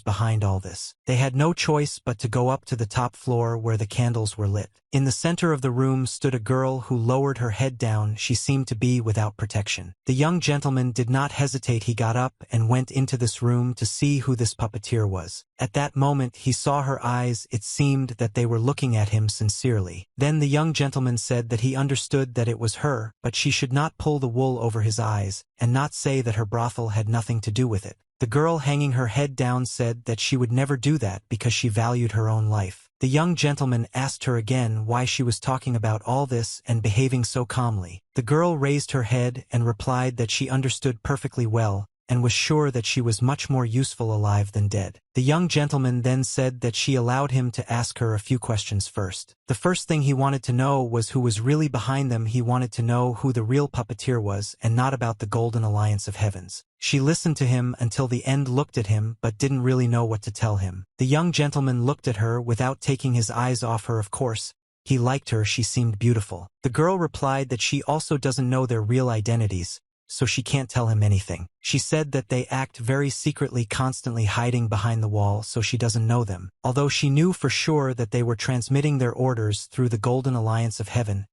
behind all this. They had no choice but to go up to the top floor where the candles were lit. In the center of the room stood a girl who lowered her head down. She seemed to be without protection. The young gentleman did not hesitate. He got up and went into this room to see who this puppeteer was. At that moment he saw her eyes. It seemed that they were looking at him sincerely. Then the young gentleman said that he understood that it was her, but she should not pull the wool over his eyes, and not say that her brothel had nothing to do with it. The girl, hanging her head down, said that she would never do that because she valued her own life. The young gentleman asked her again why she was talking about all this and behaving so calmly. The girl raised her head and replied that she understood perfectly well, and was sure that she was much more useful alive than dead. The young gentleman then said that she allowed him to ask her a few questions first. The first thing he wanted to know was who was really behind them. He wanted to know who the real puppeteer was, and not about the Golden Alliance of Heavens. She listened to him until the end, looked at him, but didn't really know what to tell him. The young gentleman looked at her without taking his eyes off her. Of course, he liked her. She seemed beautiful. The girl replied that she also doesn't know their real identities, so she can't tell him anything. She said that they act very secretly, constantly hiding behind the wall, so she doesn't know them. Although she knew for sure that they were transmitting their orders through the Golden Alliance of Heaven.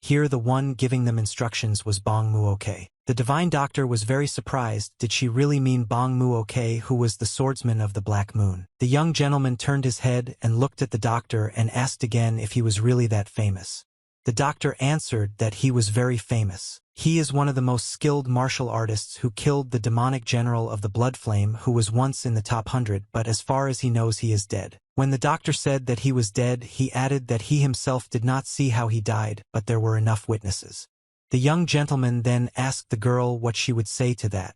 Here the one giving them instructions was Bong Muoke. The divine doctor was very surprised. Did she really mean Bong Muoke, who was the swordsman of the Black Moon? The young gentleman turned his head and looked at the doctor and asked again if he was really that famous. The doctor answered that he was very famous. He is one of the most skilled martial artists who killed the demonic general of the Blood Flame, who was once in the top 100, but as far as he knows he is dead. When the doctor said that he was dead, he added that he himself did not see how he died, but there were enough witnesses. The young gentleman then asked the girl what she would say to that.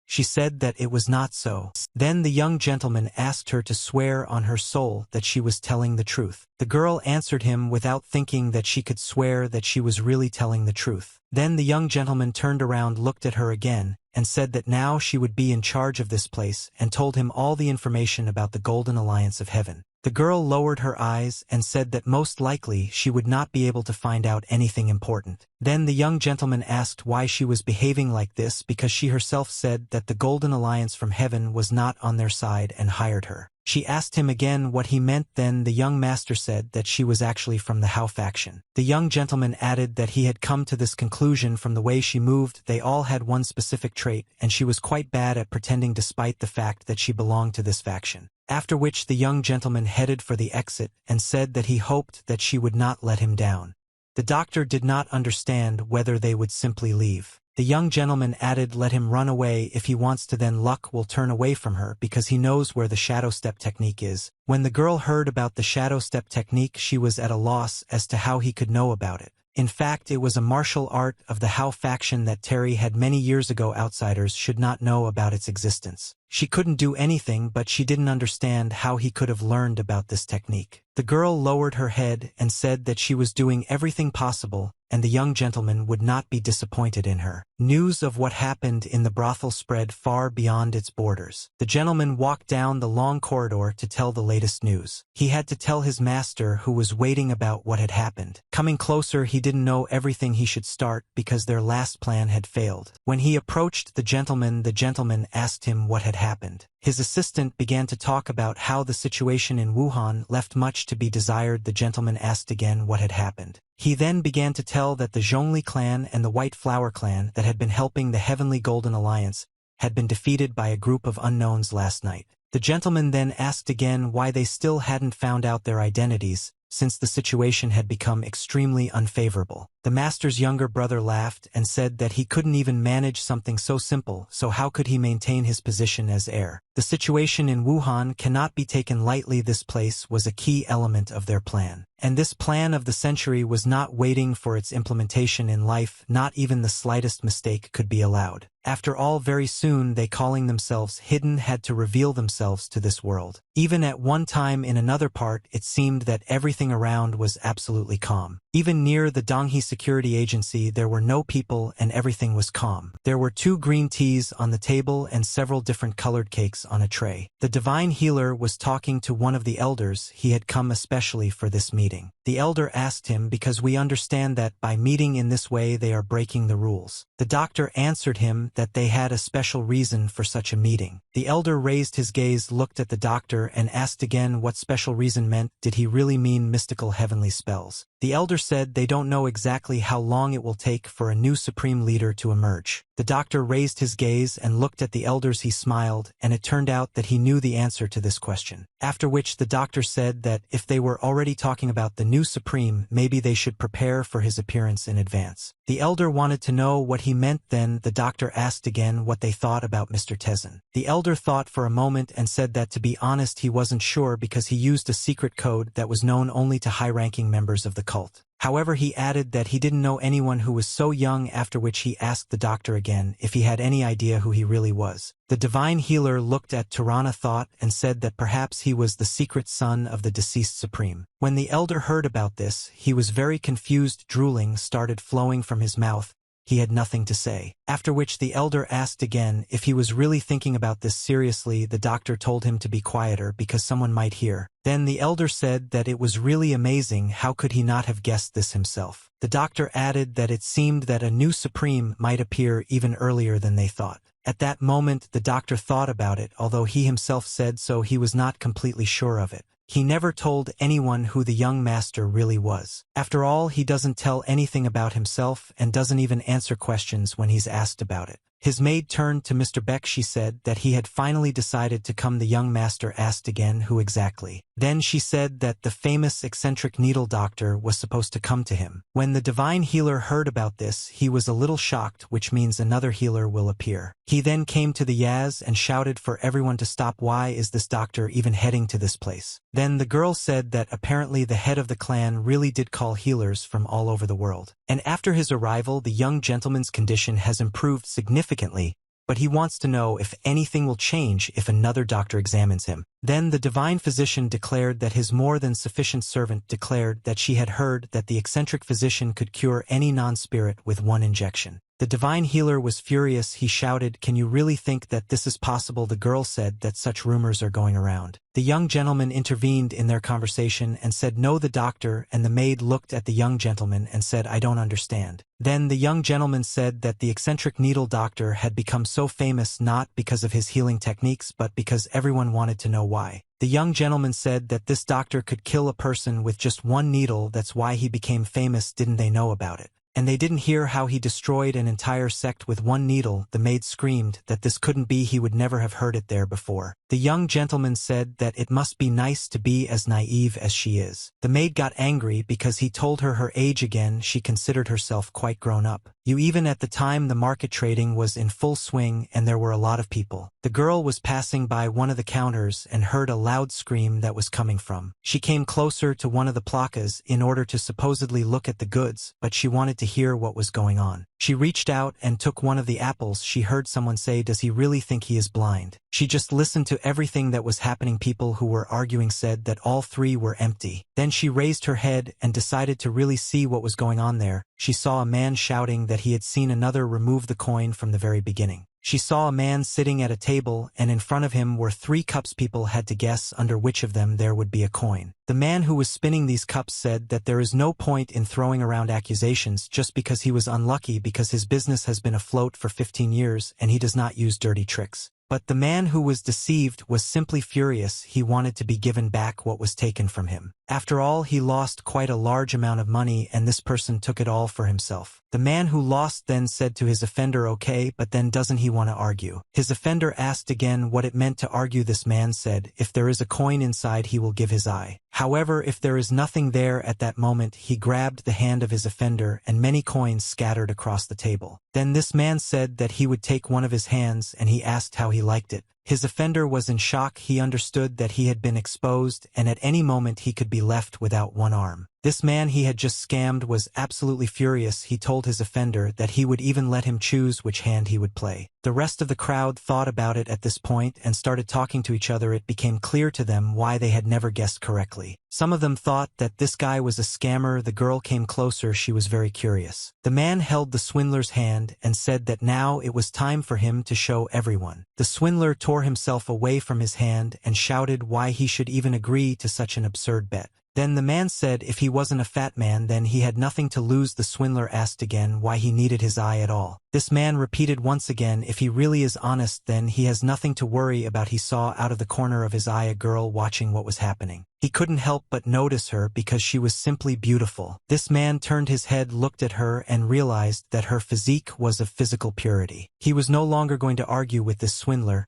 She said that it was not so. Then the young gentleman asked her to swear on her soul that she was telling the truth. The girl answered him without thinking that she could swear that she was really telling the truth. Then the young gentleman turned around, looked at her again, and said that now she would be in charge of this place, and told him all the information about the Golden Alliance of Heaven. The girl lowered her eyes and said that most likely she would not be able to find out anything important. Then the young gentleman asked why she was behaving like this because she herself said that the Golden Alliance from heaven was not on their side and hired her. She asked him again what he meant. Then the young master said that she was actually from the Hao faction. The young gentleman added that he had come to this conclusion from the way she moved. They all had one specific trait, and she was quite bad at pretending despite the fact that she belonged to this faction. After which the young gentleman headed for the exit and said that he hoped that she would not let him down. The doctor did not understand whether they would simply leave. The young gentleman added, let him run away if he wants to, then luck will turn away from her because he knows where the shadow step technique is. When the girl heard about the shadow step technique, she was at a loss as to how he could know about it. In fact, it was a martial art of the Hao faction that Terry had many years ago. Outsiders should not know about its existence. She couldn't do anything, but she didn't understand how he could have learned about this technique. The girl lowered her head and said that she was doing everything possible, and the young gentleman would not be disappointed in her. News of what happened in the brothel spread far beyond its borders. The gentleman walked down the long corridor to tell the latest news. He had to tell his master, who was waiting, about what had happened. Coming closer, he didn't know everything he should start because their last plan had failed. When he approached the gentleman asked him what had happened. His assistant began to talk about how the situation in Wuhan left much to be desired. The gentleman asked again what had happened. He then began to tell that the Zhongli clan and the White Flower clan that had been helping the Heavenly Golden Alliance had been defeated by a group of unknowns last night. The gentleman then asked again why they still hadn't found out their identities, since the situation had become extremely unfavorable. The master's younger brother laughed and said that he couldn't even manage something so simple, so how could he maintain his position as heir? The situation in Wuhan cannot be taken lightly. This place was a key element of their plan. And this plan of the century was not waiting for its implementation in life. Not even the slightest mistake could be allowed. After all, very soon they, calling themselves hidden, had to reveal themselves to this world. Even at one time in another part, it seemed that everything around was absolutely calm. Even near the Donghe security agency there were no people and everything was calm. There were 2 green teas on the table and several different colored cakes on a tray. The divine healer was talking to one of the elders. He had come especially for this meeting. The elder asked him, because we understand that by meeting in this way they are breaking the rules. The doctor answered him that they had a special reason for such a meeting. The elder raised his gaze, looked at the doctor, and asked again what special reason meant. Did he really mean mystical heavenly spells? The elder said they don't know exactly how long it will take for a new supreme leader to emerge. The doctor raised his gaze and looked at the elders. He smiled, and it turned out that he knew the answer to this question. After which the doctor said that if they were already talking about the new supreme, maybe they should prepare for his appearance in advance. The elder wanted to know what he meant. Then the doctor asked again what they thought about Mr. Tezen. The elder thought for a moment and said that to be honest he wasn't sure because he used a secret code that was known only to high-ranking members of the cult. However, he added that he didn't know anyone who was so young, after which he asked the doctor again if he had any idea who he really was. The divine healer looked at Tirana, thought, and said that perhaps he was the secret son of the deceased supreme. When the elder heard about this, he was very confused. Drooling started flowing from his mouth. He had nothing to say. After which the elder asked again if he was really thinking about this seriously. The doctor told him to be quieter because someone might hear. Then the elder said that it was really amazing. How could he not have guessed this himself? The doctor added that it seemed that a new supreme might appear even earlier than they thought. At that moment the doctor thought about it. Although he himself said so, he was not completely sure of it. He never told anyone who the young master really was. After all, he doesn't tell anything about himself and doesn't even answer questions when he's asked about it. His maid turned to Mr. Beck. She said that he had finally decided to come. The young master asked again who exactly. Then she said that the famous eccentric needle doctor was supposed to come to him. When the divine healer heard about this, he was a little shocked, which means another healer will appear. He then came to the Yaz and shouted for everyone to stop. Why is this doctor even heading to this place? Then the girl said that apparently the head of the clan really did call healers from all over the world. And after his arrival, the young gentleman's condition has improved significantly, but he wants to know if anything will change if another doctor examines him. Then the divine physician declared that his more than sufficient servant declared that she had heard that the eccentric physician could cure any non-spirit with 1 injection. The divine healer was furious. He shouted, "Can you really think that this is possible?" The girl said that such rumors are going around. The young gentleman intervened in their conversation and said, "No, the doctor," and the maid looked at the young gentleman and said, "I don't understand." Then the young gentleman said that the eccentric needle doctor had become so famous not because of his healing techniques but because everyone wanted to know why. The young gentleman said that this doctor could kill a person with just one needle. That's why he became famous. Didn't they know about it? And they didn't hear how he destroyed an entire sect with one needle. The maid screamed that this couldn't be. He would never have heard it there before. The young gentleman said that it must be nice to be as naive as she is. The maid got angry because he told her age again. She considered herself quite grown up. Even at the time the market trading was in full swing and there were a lot of people. The girl was passing by one of the counters and heard a loud scream that was coming from. She came closer to one of the placas in order to supposedly look at the goods, but she wanted to hear what was going on. She reached out and took one of the apples. She heard someone say, "Does he really think he is blind?" She just listened to everything that was happening. People who were arguing said that all three were empty. Then she raised her head and decided to really see what was going on there. She saw a man shouting that he had seen another remove the coin from the very beginning. She saw a man sitting at a table, and in front of him were 3 cups. People had to guess under which of them there would be a coin. The man who was spinning these cups said that there is no point in throwing around accusations just because he was unlucky, because his business has been afloat for 15 years and he does not use dirty tricks. But the man who was deceived was simply furious. He wanted to be given back what was taken from him. After all, he lost quite a large amount of money and this person took it all for himself. The man who lost then said to his offender, "Okay, but then doesn't he want to argue?" His offender asked again what it meant to argue. This man said, "If there is a coin inside, he will give his eye." However, if there is nothing there at that moment, he grabbed the hand of his offender and many coins scattered across the table. Then this man said that he would take one of his hands and he asked how he liked it. His offender was in shock. He understood that he had been exposed and at any moment he could be left without one arm. This man he had just scammed was absolutely furious. He told his offender that he would even let him choose which hand he would play. The rest of the crowd thought about it at this point and started talking to each other. It became clear to them why they had never guessed correctly. Some of them thought that this guy was a scammer. The girl came closer. She was very curious. The man held the swindler's hand and said that now it was time for him to show everyone. The swindler tore himself away from his hand and shouted why he should even agree to such an absurd bet. Then the man said if he wasn't a fat man then he had nothing to lose. The swindler asked again why he needed his eye at all. This man repeated once again if he really is honest then he has nothing to worry about. He saw out of the corner of his eye a girl watching what was happening. He couldn't help but notice her because she was simply beautiful. This man turned his head, looked at her, and realized that her physique was of physical purity. He was no longer going to argue with this swindler.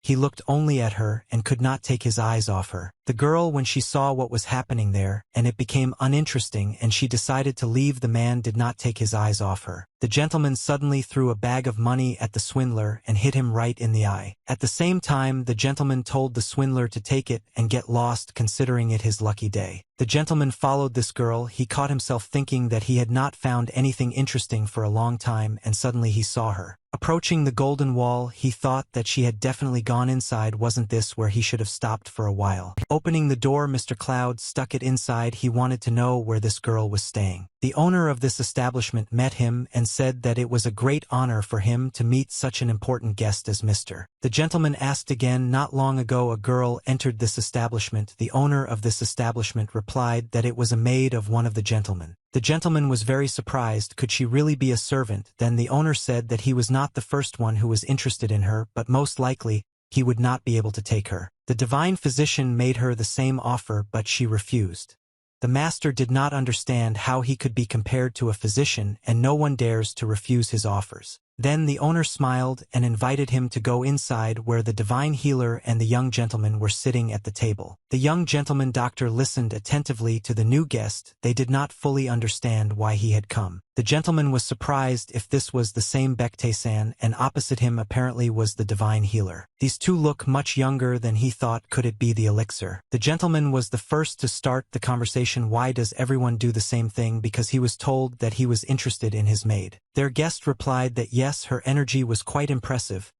He looked only at her and could not take his eyes off her. The girl, when she saw what was happening there, and it became uninteresting and she decided to leave, the man did not take his eyes off her. The gentleman suddenly threw a bag of money at the swindler and hit him right in the eye. At the same time, the gentleman told the swindler to take it and get lost, considering it his lucky day. The gentleman followed this girl. He caught himself thinking that he had not found anything interesting for a long time, and suddenly he saw her. Approaching the golden wall, he thought that she had definitely gone inside. Wasn't this where he should have stopped for a while? Opening the door, Mr. Cloud stuck it inside. He wanted to know where this girl was staying. The owner of this establishment met him and said that it was a great honor for him to meet such an important guest as Mr. The gentleman asked again, not long ago a girl entered this establishment. The owner of this establishment replied that it was a maid of one of the gentlemen. The gentleman was very surprised. Could she really be a servant? Then the owner said that he was not the first one who was interested in her, but most likely he would not be able to take her. The divine physician made her the same offer, but she refused. The master did not understand how he could be compared to a physician, and no one dares to refuse his offers. Then the owner smiled and invited him to go inside where the divine healer and the young gentleman were sitting at the table. The young gentleman doctor listened attentively to the new guest. They did not fully understand why he had come. The gentleman was surprised if this was the same Baektae-san, and opposite him apparently was the divine healer. These two look much younger than he thought. Could it be the elixir? The gentleman was the first to start the conversation. Why does everyone do the same thing? Because he was told that he was interested in his maid. Their guest replied that yes, her energy was quite impressive.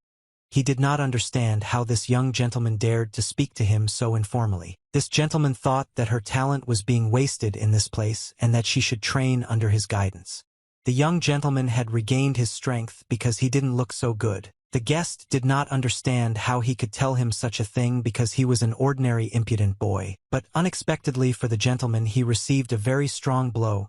He did not understand how this young gentleman dared to speak to him so informally. This gentleman thought that her talent was being wasted in this place and that she should train under his guidance. The young gentleman had regained his strength because he didn't look so good. The guest did not understand how he could tell him such a thing because he was an ordinary impudent boy, but unexpectedly for the gentleman he received a very strong blow.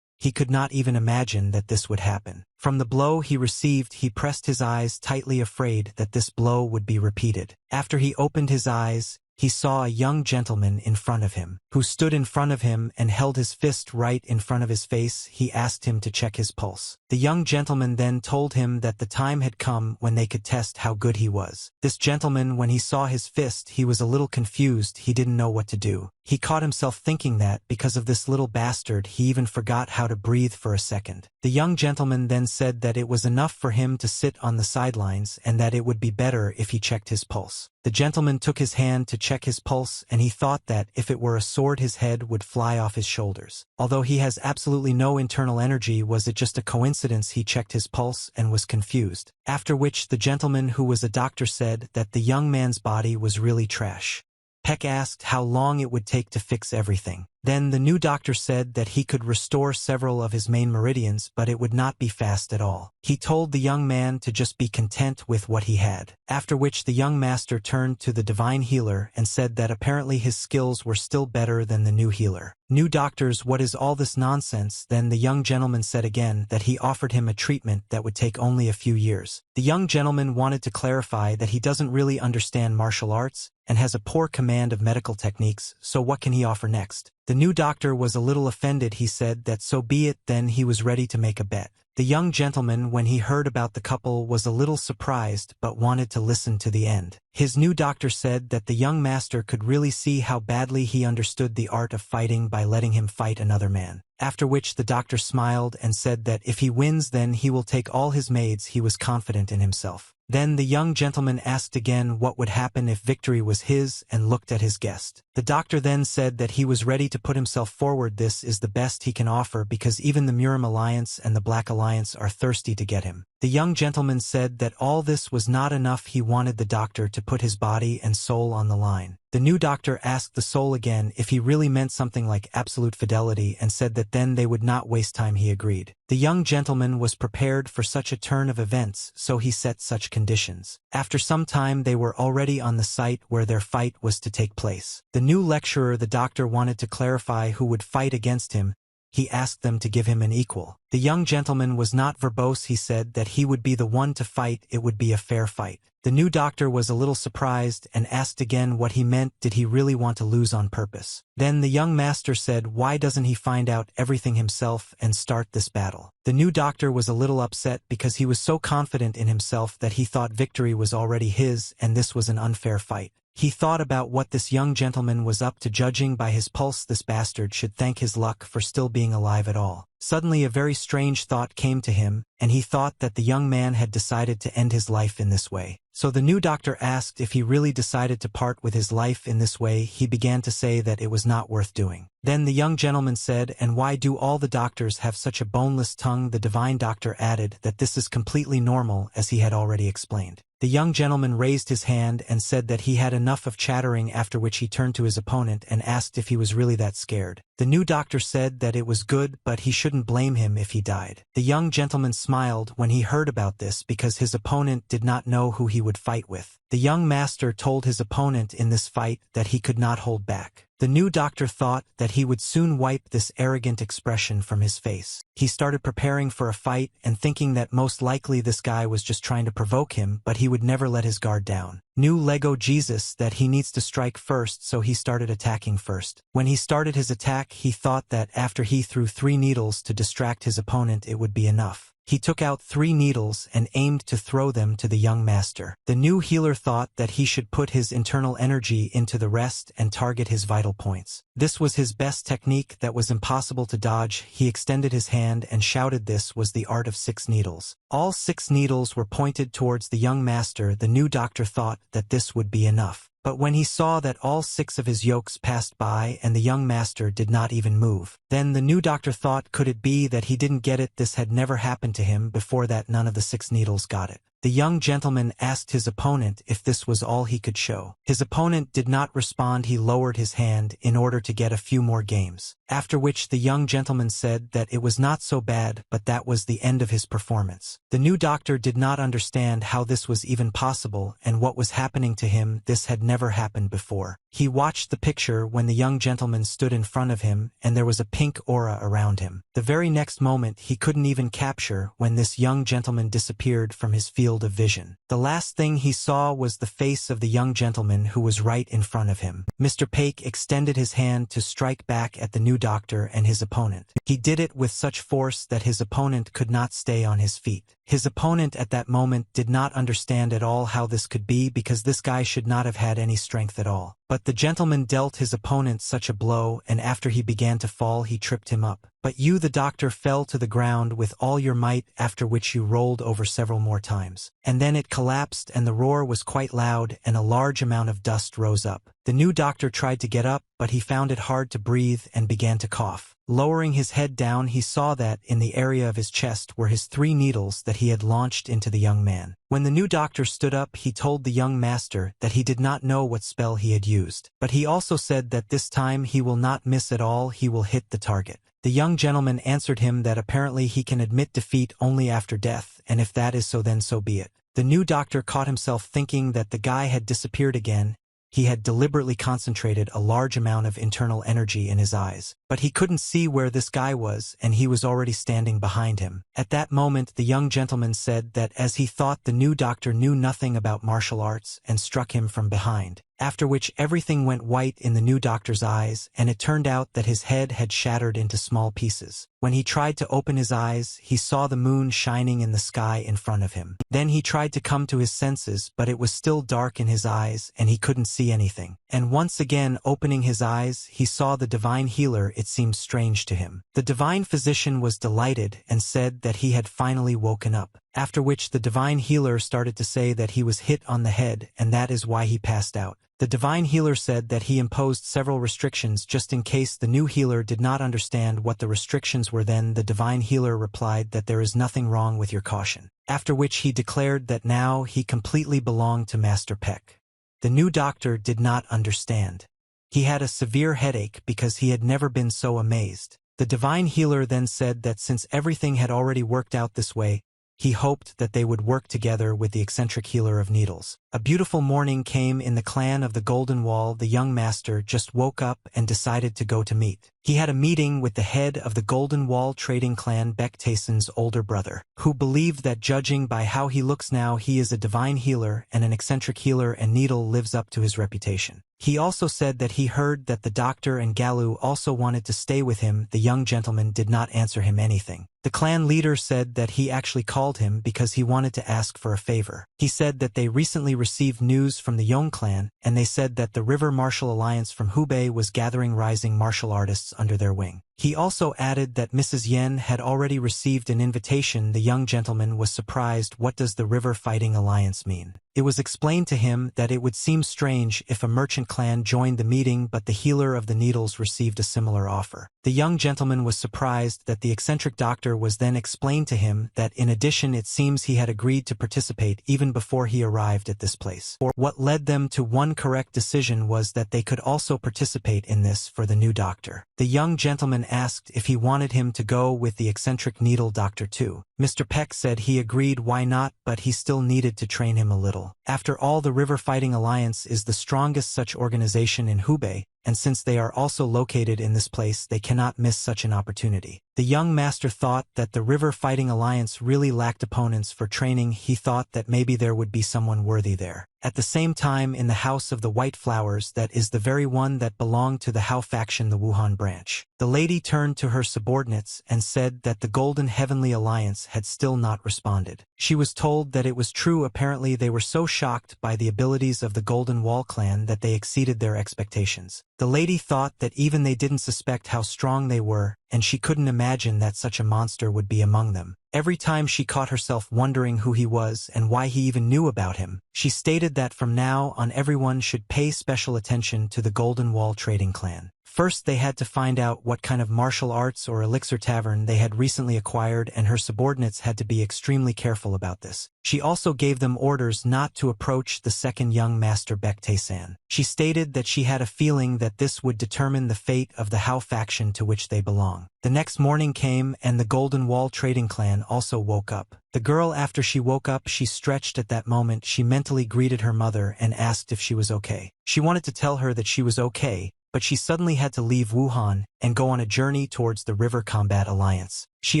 He could not even imagine that this would happen. From the blow he received, he pressed his eyes tightly, afraid that this blow would be repeated. After he opened his eyes, he saw a young gentleman in front of him, who stood in front of him and held his fist right in front of his face. He asked him to check his pulse. The young gentleman then told him that the time had come when they could test how good he was. This gentleman, when he saw his fist, he was a little confused. He didn't know what to do. He caught himself thinking that, because of this little bastard, he even forgot how to breathe for a second. The young gentleman then said that it was enough for him to sit on the sidelines and that it would be better if he checked his pulse. The gentleman took his hand to check his pulse, and he thought that if it were a sword his head would fly off his shoulders. Although he has absolutely no internal energy, was it just a coincidence he checked his pulse and was confused? After which the gentleman who was a doctor said that the young man's body was really trash. Peck asked how long it would take to fix everything. Then the new doctor said that he could restore several of his main meridians, but it would not be fast at all. He told the young man to just be content with what he had. After which the young master turned to the divine healer and said that apparently his skills were still better than the new healer. New doctors, what is all this nonsense? Then the young gentleman said again that he offered him a treatment that would take only a few years. The young gentleman wanted to clarify that he doesn't really understand martial arts and has a poor command of medical techniques, so what can he offer next? The new doctor was a little offended. He said that so be it. Then he was ready to make a bet. The young gentleman, when he heard about the couple, was a little surprised but wanted to listen to the end. His new doctor said that the young master could really see how badly he understood the art of fighting by letting him fight another man. After which the doctor smiled and said that if he wins then he will take all his maids. He was confident in himself. Then the young gentleman asked again what would happen if victory was his and looked at his guest. The doctor then said that he was ready to put himself forward. This is the best he can offer because even the Murim Alliance and the Black Alliance are thirsty to get him. The young gentleman said that all this was not enough. He wanted the doctor to put his body and soul on the line. The new doctor asked the soul again if he really meant something like absolute fidelity and said that then they would not waste time. He agreed. The young gentleman was prepared for such a turn of events, so he set such conditions. After some time they were already on the site where their fight was to take place. The new lecturer, the doctor, wanted to clarify who would fight against him. He asked them to give him an equal. The young gentleman was not verbose. He said that he would be the one to fight. It would be a fair fight. The new doctor was a little surprised and asked again what he meant. Did he really want to lose on purpose? Then the young master said, why doesn't he find out everything himself and start this battle? The new doctor was a little upset because he was so confident in himself that he thought victory was already his and this was an unfair fight. He thought about what this young gentleman was up to. Judging by his pulse, this bastard should thank his luck for still being alive at all. Suddenly a very strange thought came to him, and he thought that the young man had decided to end his life in this way. So the new doctor asked if he really decided to part with his life in this way. He began to say that it was not worth doing. Then the young gentleman said, and why do all the doctors have such a boneless tongue? The divine doctor added that this is completely normal, as he had already explained. The young gentleman raised his hand and said that he had enough of chattering, after which he turned to his opponent and asked if he was really that scared. The new doctor said that it was good, but he shouldn't blame him if he died. The young gentleman smiled when he heard about this because his opponent did not know who he would fight with. The young master told his opponent in this fight that he could not hold back. The new doctor thought that he would soon wipe this arrogant expression from his face. He started preparing for a fight and thinking that most likely this guy was just trying to provoke him, but he would never let his guard down. Knew Lego Jesus that he needs to strike first, so he started attacking first. When he started his attack, he thought that after he threw 3 needles to distract his opponent, it would be enough. He took out 3 needles and aimed to throw them to the young master. The new healer thought that he should put his internal energy into the rest and target his vital points. This was his best technique that was impossible to dodge. He extended his hand and shouted this was the art of 6 needles. All 6 needles were pointed towards the young master. The new doctor thought that this would be enough. But when he saw that all 6 of his yokes passed by and the young master did not even move, then the new doctor thought, could it be that he didn't get it? This had never happened to him before, that none of the 6 needles got it. The young gentleman asked his opponent if this was all he could show. His opponent did not respond. He lowered his hand in order to get a few more games. After which the young gentleman said that it was not so bad, but that was the end of his performance. The new doctor did not understand how this was even possible and what was happening to him. This had never happened before. He watched the picture when the young gentleman stood in front of him and there was a pink aura around him. The very next moment he couldn't even capture when this young gentleman disappeared from his field of vision. The last thing he saw was the face of the young gentleman who was right in front of him. Mr. Paik extended his hand to strike back at the new doctor and his opponent. He did it with such force that his opponent could not stay on his feet. His opponent at that moment did not understand at all how this could be, because this guy should not have had any strength at all. But the gentleman dealt his opponent such a blow, and after he began to fall he tripped him up. But you, the doctor, fell to the ground with all your might, after which you rolled over several more times. And then it collapsed and the roar was quite loud and a large amount of dust rose up. The new doctor tried to get up, but he found it hard to breathe and began to cough. Lowering his head down, he saw that in the area of his chest were his 3 needles that he had launched into the young man. When the new doctor stood up, he told the young master that he did not know what spell he had used. But he also said that this time he will not miss at all, he will hit the target. The young gentleman answered him that apparently he can admit defeat only after death, and if that is so, then so be it. The new doctor caught himself thinking that the guy had disappeared again. He had deliberately concentrated a large amount of internal energy in his eyes, but he couldn't see where this guy was, and he was already standing behind him. At that moment the young gentleman said that as he thought the new doctor knew nothing about martial arts, and struck him from behind. After which everything went white in the new doctor's eyes, and it turned out that his head had shattered into small pieces. When he tried to open his eyes, he saw the moon shining in the sky in front of him. Then he tried to come to his senses, but it was still dark in his eyes and he couldn't see anything. And once again opening his eyes, he saw the divine healer. It seemed strange to him. The divine physician was delighted and said that he had finally woken up. After which the divine healer started to say that he was hit on the head and that is why he passed out. The divine healer said that he imposed several restrictions just in case the new healer did not understand what the restrictions were. Then the divine healer replied that there is nothing wrong with your caution. After which he declared that now he completely belonged to Master Peck. The new doctor did not understand. He had a severe headache because he had never been so amazed. The divine healer then said that since everything had already worked out this way, he hoped that they would work together with the eccentric healer of needles. A beautiful morning came in the clan of the Golden Wall. The young master just woke up and decided to go to meet. He had a meeting with the head of the Golden Wall trading clan, Beck Tayson's older brother, who believed that judging by how he looks now, he is a divine healer and an eccentric healer, and Needle lives up to his reputation. He also said that he heard that the doctor and Galu also wanted to stay with him. The young gentleman did not answer him anything. The clan leader said that he actually called him because he wanted to ask for a favor. He said that they recently received news from the Yong clan, and they said that the River Martial Alliance from Hubei was gathering rising martial artists under their wing. He also added that Mrs. Yen had already received an invitation. The young gentleman was surprised. What does the River Fighting Alliance mean? It was explained to him that it would seem strange if a merchant clan joined the meeting, but the healer of the needles received a similar offer. The young gentleman was surprised that the eccentric doctor was then explained to him that in addition it seems he had agreed to participate even before he arrived at this place. Or what led them to one correct decision was that they could also participate in this for the new doctor. The young gentleman asked if he wanted him to go with the eccentric needle doctor too. Mr. Peck said he agreed, why not, but he still needed to train him a little. After all, the River Fighting Alliance is the strongest such organization in Hubei, and since they are also located in this place, they cannot miss such an opportunity. The young master thought that the River Fighting Alliance really lacked opponents for training. He thought that maybe there would be someone worthy there. At the same time, in the House of the White Flowers, that is the very one that belonged to the Hao faction, the Wuhan branch, the lady turned to her subordinates and said that the Golden Heavenly Alliance had still not responded. She was told that it was true. Apparently they were so shocked by the abilities of the Golden Wall clan that they exceeded their expectations. The lady thought that even they didn't suspect how strong they were, and she couldn't imagine that such a monster would be among them. Every time she caught herself wondering who he was and why he even knew about him, she stated that from now on everyone should pay special attention to the Golden Wall trading clan. first they had to find out what kind of martial arts or elixir tavern they had recently acquired, and her subordinates had to be extremely careful about this. She also gave them orders not to approach the second young master Baektae-san. She stated that she had a feeling that this would determine the fate of the Hao faction to which they belong. The next morning came, and the Golden Wall trading clan also woke up. The girl, after she woke up, she stretched. At that moment she mentally greeted her mother and asked if she was okay. She wanted to tell her that she was okay, but she suddenly had to leave Wuhan and go on a journey towards the River Combat Alliance. She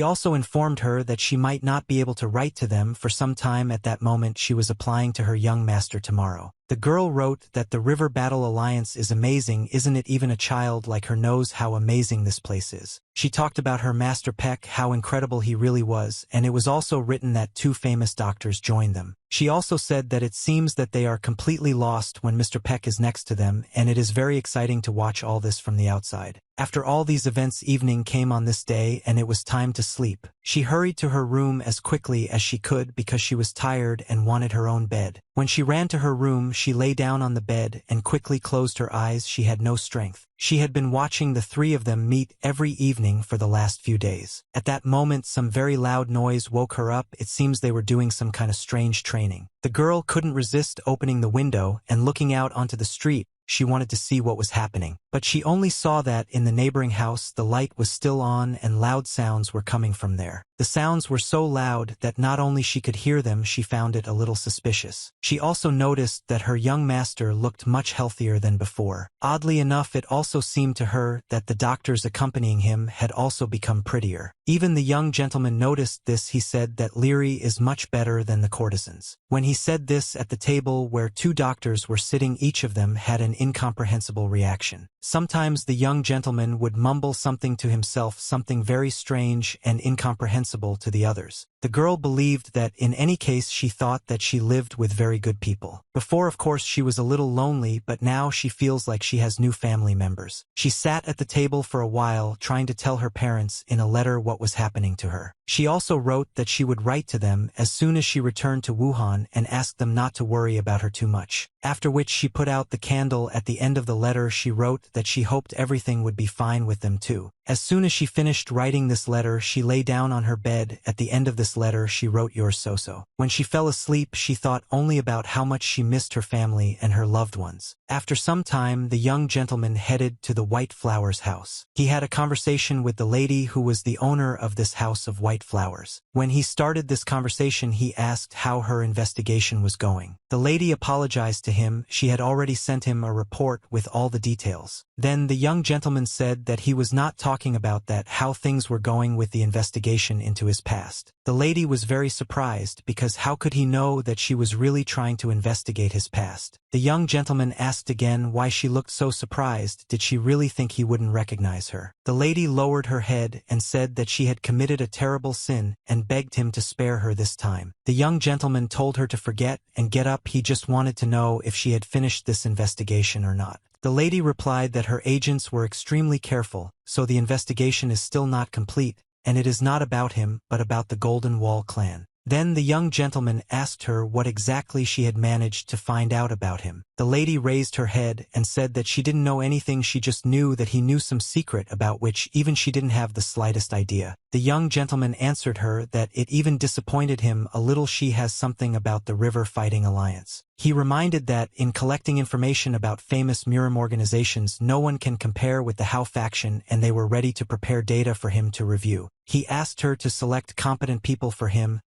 also informed her that she might not be able to write to them for some time. At that moment she was applying to her young master tomorrow. The girl wrote that the River Battle Alliance is amazing, isn't it? Even a child like her knows how amazing this place is. She talked about her master Peck, how incredible he really was, and it was also written that 2 famous doctors joined them. She also said that it seems that they are completely lost when Mr. Peck is next to them, and it is very exciting to watch all this from the outside. After all these events, evening came on this day, and it was time to sleep. She hurried to her room as quickly as she could because she was tired and wanted her own bed. When she ran to her room, she lay down on the bed and quickly closed her eyes. She had no strength. She had been watching the 3 of them meet every evening for the last few days. At that moment, some very loud noise woke her up. It seems they were doing some kind of strange training. The girl couldn't resist opening the window and looking out onto the street. She wanted to see what was happening, but she only saw that in the neighboring house the light was still on and loud sounds were coming from there. The sounds were so loud that not only she could hear them, she found it a little suspicious. She also noticed that her young master looked much healthier than before. Oddly enough, it also seemed to her that the doctors accompanying him had also become prettier. Even the young gentleman noticed this. He said that Leary is much better than the courtesans. When he said this, at the table where 2 doctors were sitting, each of them had an incomprehensible reaction. Sometimes the young gentleman would mumble something to himself, something very strange and incomprehensible to the others. The girl believed that in any case she thought that she lived with very good people. Before, of course, she was a little lonely, but now she feels like she has new family members. She sat at the table for a while, trying to tell her parents in a letter what was happening to her. She also wrote that she would write to them as soon as she returned to Wuhan and asked them not to worry about her too much. After which she put out the candle. At the end of the letter she wrote that she hoped everything would be fine with them too. As soon as she finished writing this letter, she lay down on her bed. At the end of this letter she wrote, "Yours so-so." When she fell asleep, she thought only about how much she missed her family and her loved ones. After some time, the young gentleman headed to the White Flowers house. He had a conversation with the lady who was the owner of this house of White Flowers. When he started this conversation, he asked how her investigation was going. The lady apologized to him. She had already sent him a report with all the details. Then the young gentleman said that he was not talking about that, how things were going with the investigation into his past. The lady was very surprised because how could he know that she was really trying to investigate his past? The young gentleman asked again why she looked so surprised. Did she really think he wouldn't recognize her? The lady lowered her head and said that she had committed a terrible sin and begged him to spare her this time. The young gentleman told her to forget and get up. He just wanted to know if she had finished this investigation or not. The lady replied that her agents were extremely careful, so the investigation is still not complete, and it is not about him, but about the Golden Wall clan. Then the young gentleman asked her what exactly she had managed to find out about him. The lady raised her head and said that she didn't know anything, she just knew that he knew some secret about which even she didn't have the slightest idea. The young gentleman answered her that it even disappointed him a little. She has something about the River Fighting Alliance. He reminded that in collecting information about famous Murim organizations, no one can compare with the Hao faction, and they were ready to prepare data for him to review. He asked her to select competent people for him.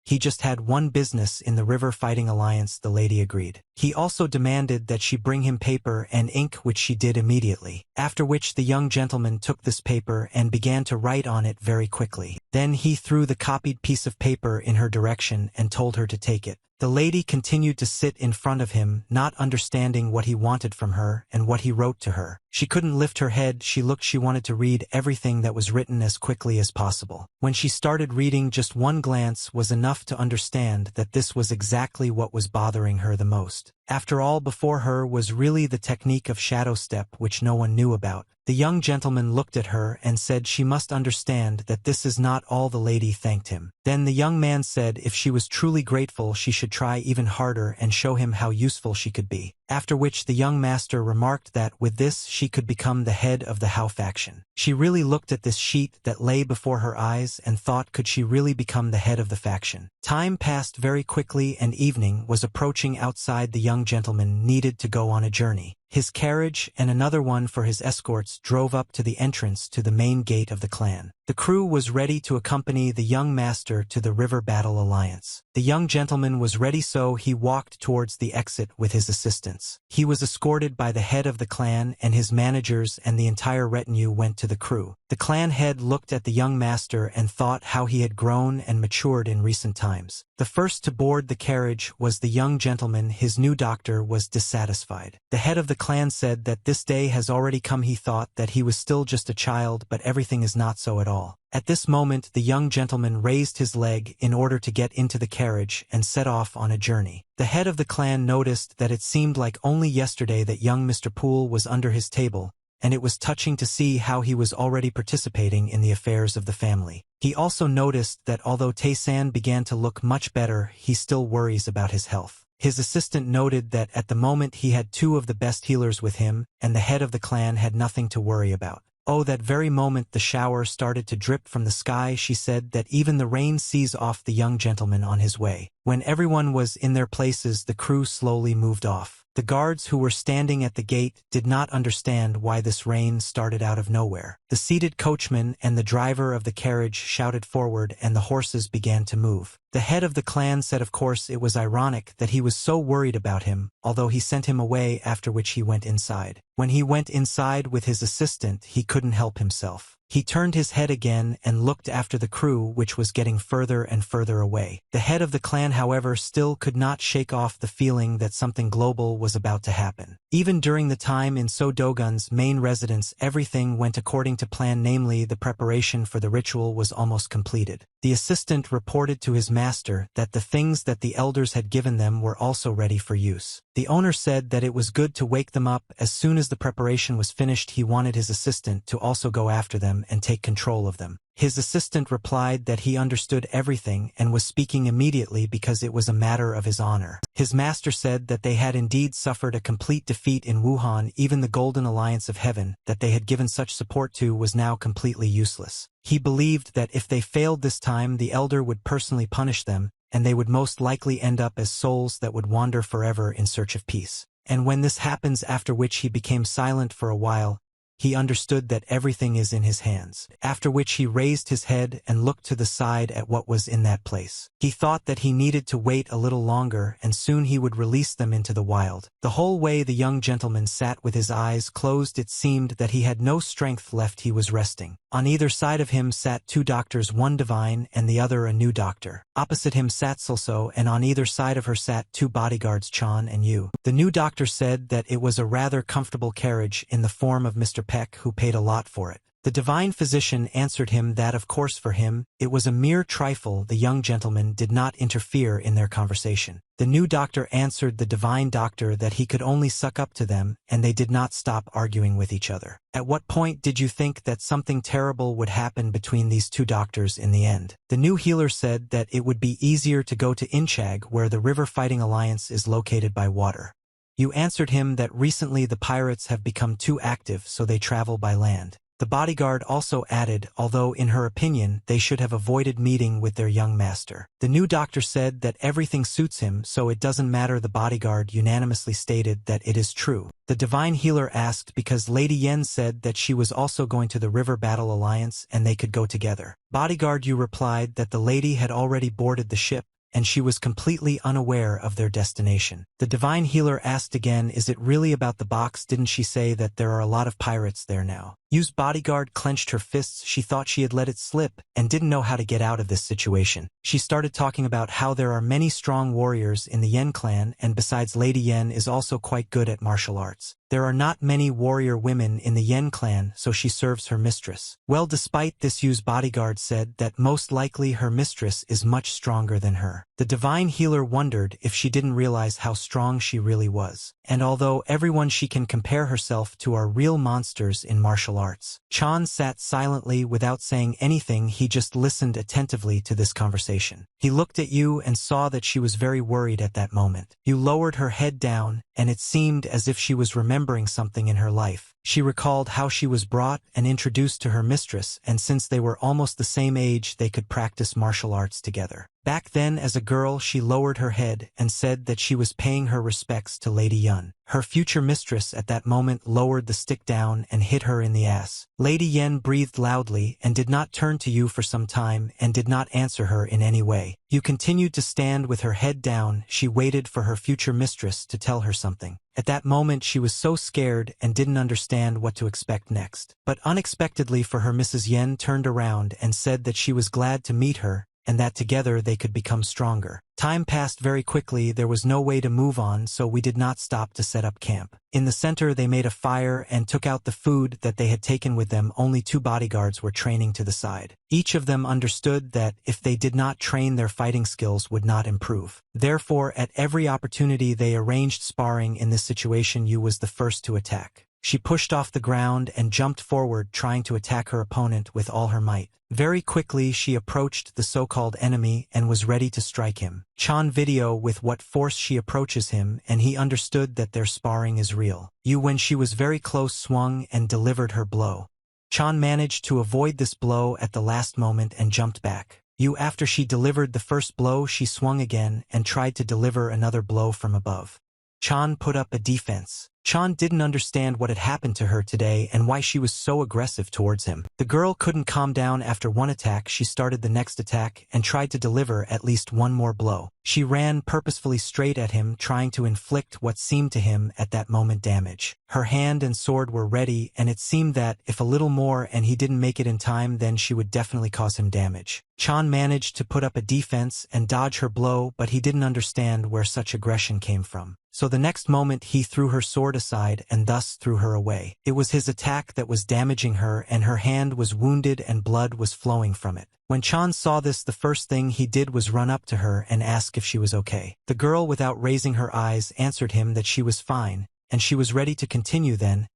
He just had one business in the River Fighting Alliance. The lady agreed. He also demanded that she bring him paper and ink, which she did immediately, after which the young gentleman took this paper and began to write on it very quickly. Then he threw the copied piece of paper in her direction and told her to take it. The lady continued to sit in front of him, not understanding what he wanted from her and what he wrote to her. She couldn't lift her head. She wanted to read everything that was written as quickly as possible. When she started reading, just one glance was enough to understand that this was exactly what was bothering her the most. After all, before her was really the technique of shadow step, which no one knew about. The young gentleman looked at her and said she must understand that this is not all. The lady thanked him. Then the young man said if she was truly grateful, she should try even harder and show him how useful she could be. after which the young master remarked that with this she could become the head of the Hao faction. She really looked at this sheet that lay before her eyes and thought, could she really become the head of the faction? Time passed very quickly and evening was approaching. Outside, the young gentleman needed to go on a journey. His carriage and another one for his escorts drove up to the entrance to the main gate of the clan. The crew was ready to accompany the young master to the River Battle Alliance. The young gentleman was ready, so he walked towards the exit with his assistants. He was escorted by the head of the clan and his managers, and the entire retinue went to the crew. The clan head looked at the young master and thought how he had grown and matured in recent times. The first to board the carriage was the young gentleman. His new doctor was dissatisfied. The head of the clan said that this day has already come. He thought that he was still just a child, but everything is not so at all. At this moment, the young gentleman raised his leg in order to get into the carriage and set off on a journey. The head of the clan noticed that it seemed like only yesterday that young Mr. Poole was under his table, and it was touching to see how he was already participating in the affairs of the family. He also noticed that although Tae-san began to look much better, he still worries about his health. His assistant noted that at the moment he had two of the best healers with him, and the head of the clan had nothing to worry about. Oh, that very moment the shower started to drip from the sky. She said that even the rain sees off the young gentleman on his way. When everyone was in their places, the crew slowly moved off. The guards who were standing at the gate did not understand why this rain started out of nowhere. The seated coachman and the driver of the carriage shouted forward, and the horses began to move. The head of the clan said of course it was ironic that he was so worried about him, although he sent him away, after which he went inside. When he went inside with his assistant, he couldn't help himself. He turned his head again and looked after the crew, which was getting further and further away. The head of the clan, however, still could not shake off the feeling that something global was about to happen. Even during the time in So-Dogun's main residence, everything went according to plan, namely the preparation for the ritual was almost completed. The assistant reported to his master that the things that the elders had given them were also ready for use. The owner said that it was good to wake them up as soon as the preparation was finished. He wanted his assistant to also go after them and take control of them. His assistant replied that he understood everything and was speaking immediately because it was a matter of his honor. His master said that they had indeed suffered a complete defeat in Wuhan. Even the Golden Alliance of Heaven that they had given such support to was now completely useless. He believed that if they failed this time, the elder would personally punish them, and they would most likely end up as souls that would wander forever in search of peace. And when this happens, after which he became silent for a while, he understood that everything is in his hands, after which he raised his head and looked to the side at what was in that place. He thought that he needed to wait a little longer, and soon he would release them into the wild. The whole way the young gentleman sat with his eyes closed. It seemed that he had no strength left. He was resting. On either side of him sat two doctors, one divine and the other a new doctor. Opposite him sat Silso, and on either side of her sat two bodyguards, Chan and Yu. The new doctor said that it was a rather comfortable carriage in the form of Mr. Peck, who paid a lot for it. The divine physician answered him that of course for him it was a mere trifle. The young gentleman did not interfere in their conversation. The new doctor answered the divine doctor that he could only suck up to them, and they did not stop arguing with each other. At what point did you think that something terrible would happen between these two doctors in the end? The new healer said that it would be easier to go to Inchag, where the River Fighting Alliance is located by water. You answered him that recently the pirates have become too active, so they travel by land. The bodyguard also added, although in her opinion they should have avoided meeting with their young master. The new doctor said that everything suits him, so it doesn't matter. The bodyguard unanimously stated that it is true. The divine healer asked because Lady Yen said that she was also going to the River Battle Alliance and they could go together. Bodyguard Yu replied that the lady had already boarded the ship, and she was completely unaware of their destination. The divine healer asked again, is it really about the box? Didn't she say that there are a lot of pirates there now? Yu's bodyguard clenched her fists. She thought she had let it slip and didn't know how to get out of this situation. She started talking about how there are many strong warriors in the Yen clan, and besides Lady Yen is also quite good at martial arts. There are not many warrior women in the Yen clan, so she serves her mistress. Well, despite this, Yu's bodyguard said that most likely her mistress is much stronger than her. The divine healer wondered if she didn't realize how strong she really was. And although everyone she can compare herself to are real monsters in martial arts. Chan sat silently without saying anything. He just listened attentively to this conversation. He looked at Yu and saw that she was very worried at that moment. Yu lowered her head down, and it seemed as if she was remembering something in her life. She recalled how she was brought and introduced to her mistress, and since they were almost the same age they could practice martial arts together. Back then as a girl she lowered her head and said that she was paying her respects to Lady Yun. Her future mistress at that moment lowered the stick down and hit her in the ass. Lady Yen breathed loudly and did not turn to you for some time and did not answer her in any way. You continued to stand with her head down. She waited for her future mistress to tell her something. At that moment she was so scared and didn't understand what to expect next. But unexpectedly for her, Mrs. Yen turned around and said that she was glad to meet her and that together they could become stronger. Time passed very quickly. There was no way to move on, so we did not stop to set up camp. In the center they made a fire and took out the food that they had taken with them. Only 2 bodyguards were training to the side. Each of them understood that if they did not train, their fighting skills would not improve. Therefore, at every opportunity they arranged sparring. In this situation, Yu was the first to attack. She pushed off the ground and jumped forward, trying to attack her opponent with all her might. Very quickly she approached the so-called enemy and was ready to strike him. Chan video with what force she approaches him, and he understood that their sparring is real. Yu, when she was very close, swung and delivered her blow. Chan managed to avoid this blow at the last moment and jumped back. Yu, after she delivered the first blow, she swung again and tried to deliver another blow from above. Chan put up a defense. Chan didn't understand what had happened to her today and why she was so aggressive towards him. The girl couldn't calm down. After one attack, she started the next attack and tried to deliver at least one more blow. She ran purposefully straight at him, trying to inflict what seemed to him at that moment damage. Her hand and sword were ready, and it seemed that if a little more and he didn't make it in time, then she would definitely cause him damage. Chan managed to put up a defense and dodge her blow, but he didn't understand where such aggression came from. So the next moment he threw her sword aside and thus threw her away. It was his attack that was damaging her, and her hand was wounded and blood was flowing from it. When Chan saw this, the first thing he did was run up to her and ask if she was okay. The girl, without raising her eyes, answered him that she was fine, and she was ready to continue. Then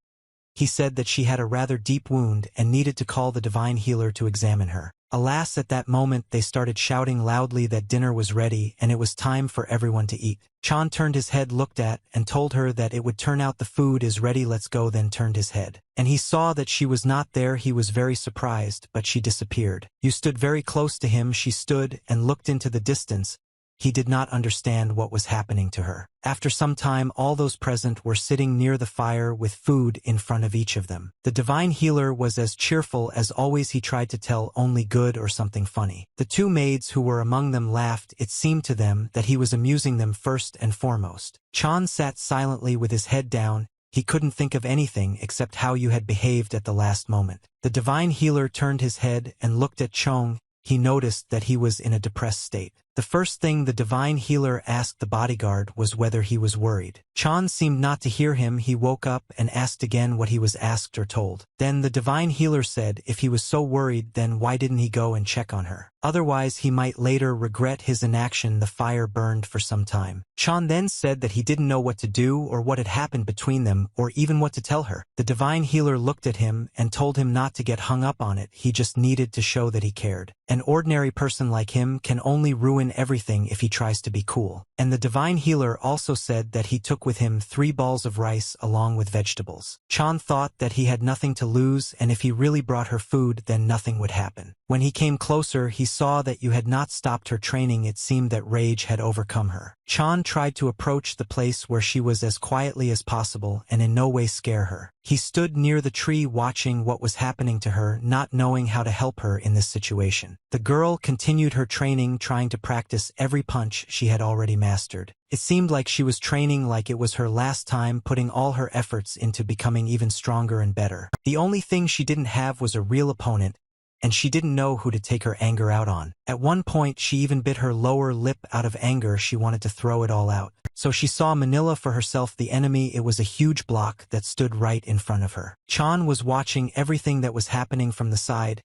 he said that she had a rather deep wound and needed to call the divine healer to examine her. Alas, at that moment they started shouting loudly that dinner was ready and it was time for everyone to eat. Chan turned his head, looked at, and told her that it would turn out the food is ready, let's go. Then turned his head, and he saw that she was not there. He was very surprised, but she disappeared. You stood very close to him. She stood and looked into the distance. He did not understand what was happening to her. After some time, all those present were sitting near the fire with food in front of each of them. The divine healer was as cheerful as always. He tried to tell only good or something funny. The 2 maids who were among them laughed. It seemed to them that he was amusing them first and foremost. Chan sat silently with his head down. He couldn't think of anything except how you had behaved at the last moment. The divine healer turned his head and looked at Chong. He noticed that he was in a depressed state. The first thing the divine healer asked the bodyguard was whether he was worried. Chan seemed not to hear him. He woke up and asked again what he was asked or told. Then the divine healer said if he was so worried, then why didn't he go and check on her? Otherwise he might later regret his inaction. The fire burned for some time. Chan then said that he didn't know what to do or what had happened between them or even what to tell her. The divine healer looked at him and told him not to get hung up on it. He just needed to show that he cared. An ordinary person like him can only ruin everything if he tries to be cool. And the divine healer also said that he took with him 3 balls of rice along with vegetables. Chan thought that he had nothing to lose, and if he really brought her food, then nothing would happen. When he came closer, he saw that you had not stopped her training. It seemed that rage had overcome her. Chan tried to approach the place where she was as quietly as possible and in no way scare her. He stood near the tree watching what was happening to her, not knowing how to help her in this situation. The girl continued her training, trying to practice every punch she had already mastered. It seemed like she was training like it was her last time, putting all her efforts into becoming even stronger and better. The only thing she didn't have was a real opponent, and she didn't know who to take her anger out on. At one point she even bit her lower lip out of anger. She wanted to throw it all out. So she saw Manila for herself, the enemy. It was a huge block that stood right in front of her. Chan was watching everything that was happening from the side.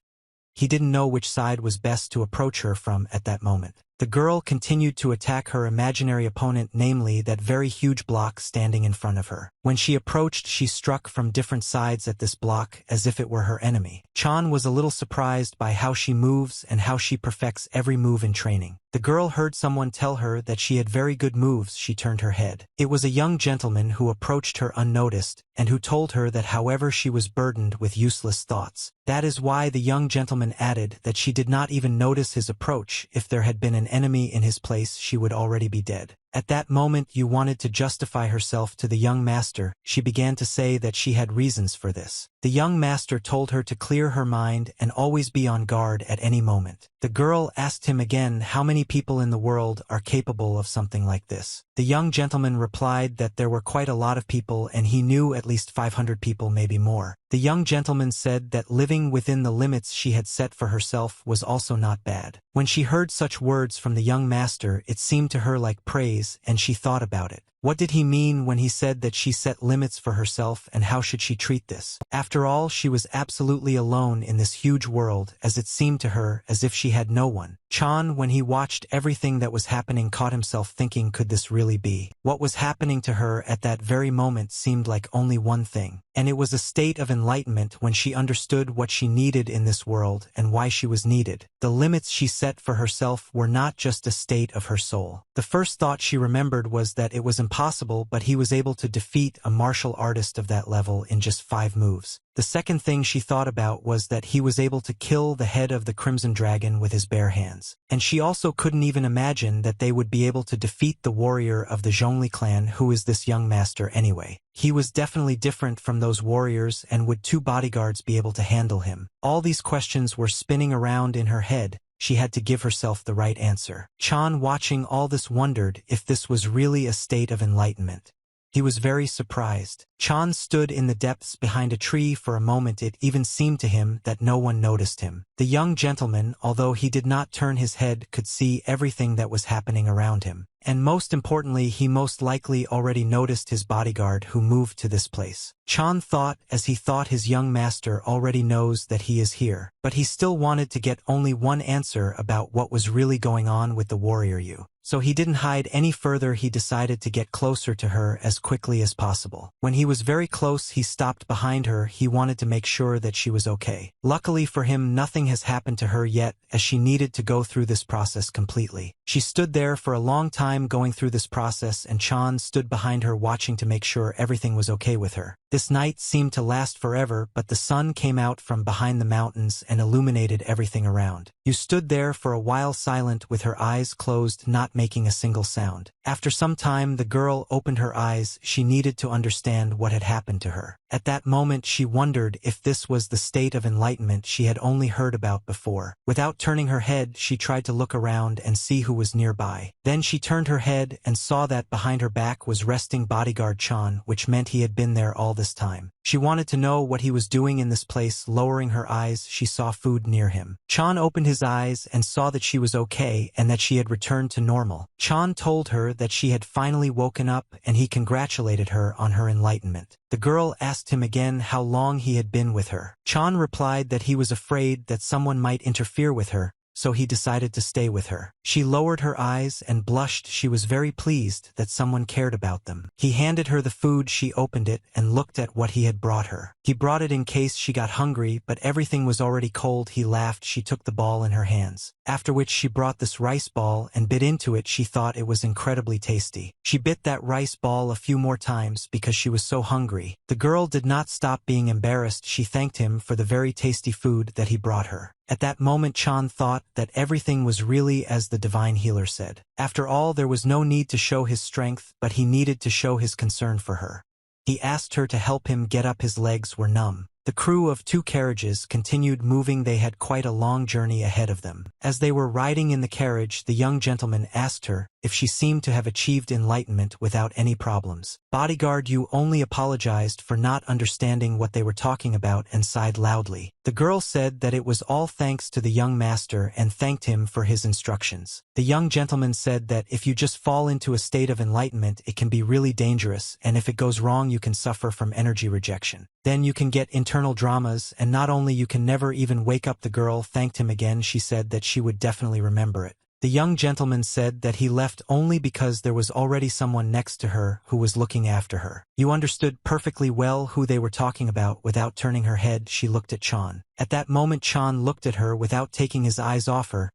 He didn't know which side was best to approach her from at that moment. The girl continued to attack her imaginary opponent, namely that very huge block standing in front of her. When she approached, she struck from different sides at this block as if it were her enemy. Chan was a little surprised by how she moves and how she perfects every move in training. The girl heard someone tell her that she had very good moves. She turned her head. It was a young gentleman who approached her unnoticed, and who told her that however she was burdened with useless thoughts. That is why the young gentleman added that she did not even notice his approach. If there had been an enemy in his place, she would already be dead. At that moment Yu wanted to justify herself to the young master. She began to say that she had reasons for this. The young master told her to clear her mind and always be on guard at any moment. The girl asked him again how many people in the world are capable of something like this. The young gentleman replied that there were quite a lot of people and he knew at least 500 people, maybe more. The young gentleman said that living within the limits she had set for herself was also not bad. When she heard such words from the young master, it seemed to her like praise, and she thought about it. What did he mean when he said that she set limits for herself, and how should she treat this? After all, she was absolutely alone in this huge world, as it seemed to her as if she had no one. Chan, when he watched everything that was happening, caught himself thinking, could this really be? What was happening to her at that very moment seemed like only one thing, and it was a state of enlightenment when she understood what she needed in this world and why she was needed. The limits she set for herself were not just a state of her soul. The first thought she remembered was that it was impossible, but he was able to defeat a martial artist of that level in just 5 moves. The second thing she thought about was that he was able to kill the head of the Crimson Dragon with his bare hands. And she also couldn't even imagine that they would be able to defeat the warrior of the Zhongli clan. Who is this young master anyway? He was definitely different from those warriors, and would 2 bodyguards be able to handle him? All these questions were spinning around in her head. She had to give herself the right answer. Chan, watching all this, wondered if this was really a state of enlightenment. He was very surprised. Chan stood in the depths behind a tree for a moment. It even seemed to him that no one noticed him. The young gentleman, although he did not turn his head, could see everything that was happening around him. And most importantly, he most likely already noticed his bodyguard who moved to this place. Chan thought as he thought his young master already knows that he is here, but he still wanted to get only one answer about what was really going on with the warrior Yu. So he didn't hide any further. He decided to get closer to her as quickly as possible. When he was very close, he stopped behind her. He wanted to make sure that she was okay. Luckily for him, nothing has happened to her yet, as she needed to go through this process completely. She stood there for a long time going through this process, and Chan stood behind her watching to make sure everything was okay with her. This night seemed to last forever, but the sun came out from behind the mountains and illuminated everything around. You stood there for a while silent with her eyes closed, not making a single sound. After some time, the girl opened her eyes. She needed to understand what had happened to her. At that moment, she wondered if this was the state of enlightenment she had only heard about before. Without turning her head, she tried to look around and see who was nearby. Then she turned her head and saw that behind her back was resting bodyguard Chan, which meant he had been there all this time. She wanted to know what he was doing in this place. Lowering her eyes, she saw food near him. Chan opened his eyes and saw that she was okay and that she had returned to normal. Chan told her that she had finally woken up, and he congratulated her on her enlightenment. The girl asked him again how long he had been with her. Chan replied that he was afraid that someone might interfere with her, so he decided to stay with her. She lowered her eyes and blushed. She was very pleased that someone cared about them. He handed her the food. She opened it and looked at what he had brought her. He brought it in case she got hungry, but everything was already cold. He laughed. She took the ball in her hands, after which she brought this rice ball and bit into it. She thought it was incredibly tasty. She bit that rice ball a few more times because she was so hungry. The girl did not stop being embarrassed. She thanked him for the very tasty food that he brought her. At that moment, Chan thought that everything was really as the divine healer said. After all, there was no need to show his strength, but he needed to show his concern for her. He asked her to help him get up. His legs were numb. The crew of 2 carriages continued moving. They had quite a long journey ahead of them. As they were riding in the carriage, the young gentleman asked her if she seemed to have achieved enlightenment without any problems. Bodyguard Yu only apologized for not understanding what they were talking about and sighed loudly. The girl said that it was all thanks to the young master and thanked him for his instructions. The young gentleman said that if you just fall into a state of enlightenment, it can be really dangerous, and if it goes wrong, you can suffer from energy rejection. Then you can get internal dramas, and not only you can never even wake up. The girl thanked him again. She said that she would definitely remember it. The young gentleman said that he left only because there was already someone next to her who was looking after her. You understood perfectly well who they were talking about. Without turning her head, she looked at Chan. At that moment, Chan looked at her without taking his eyes off her.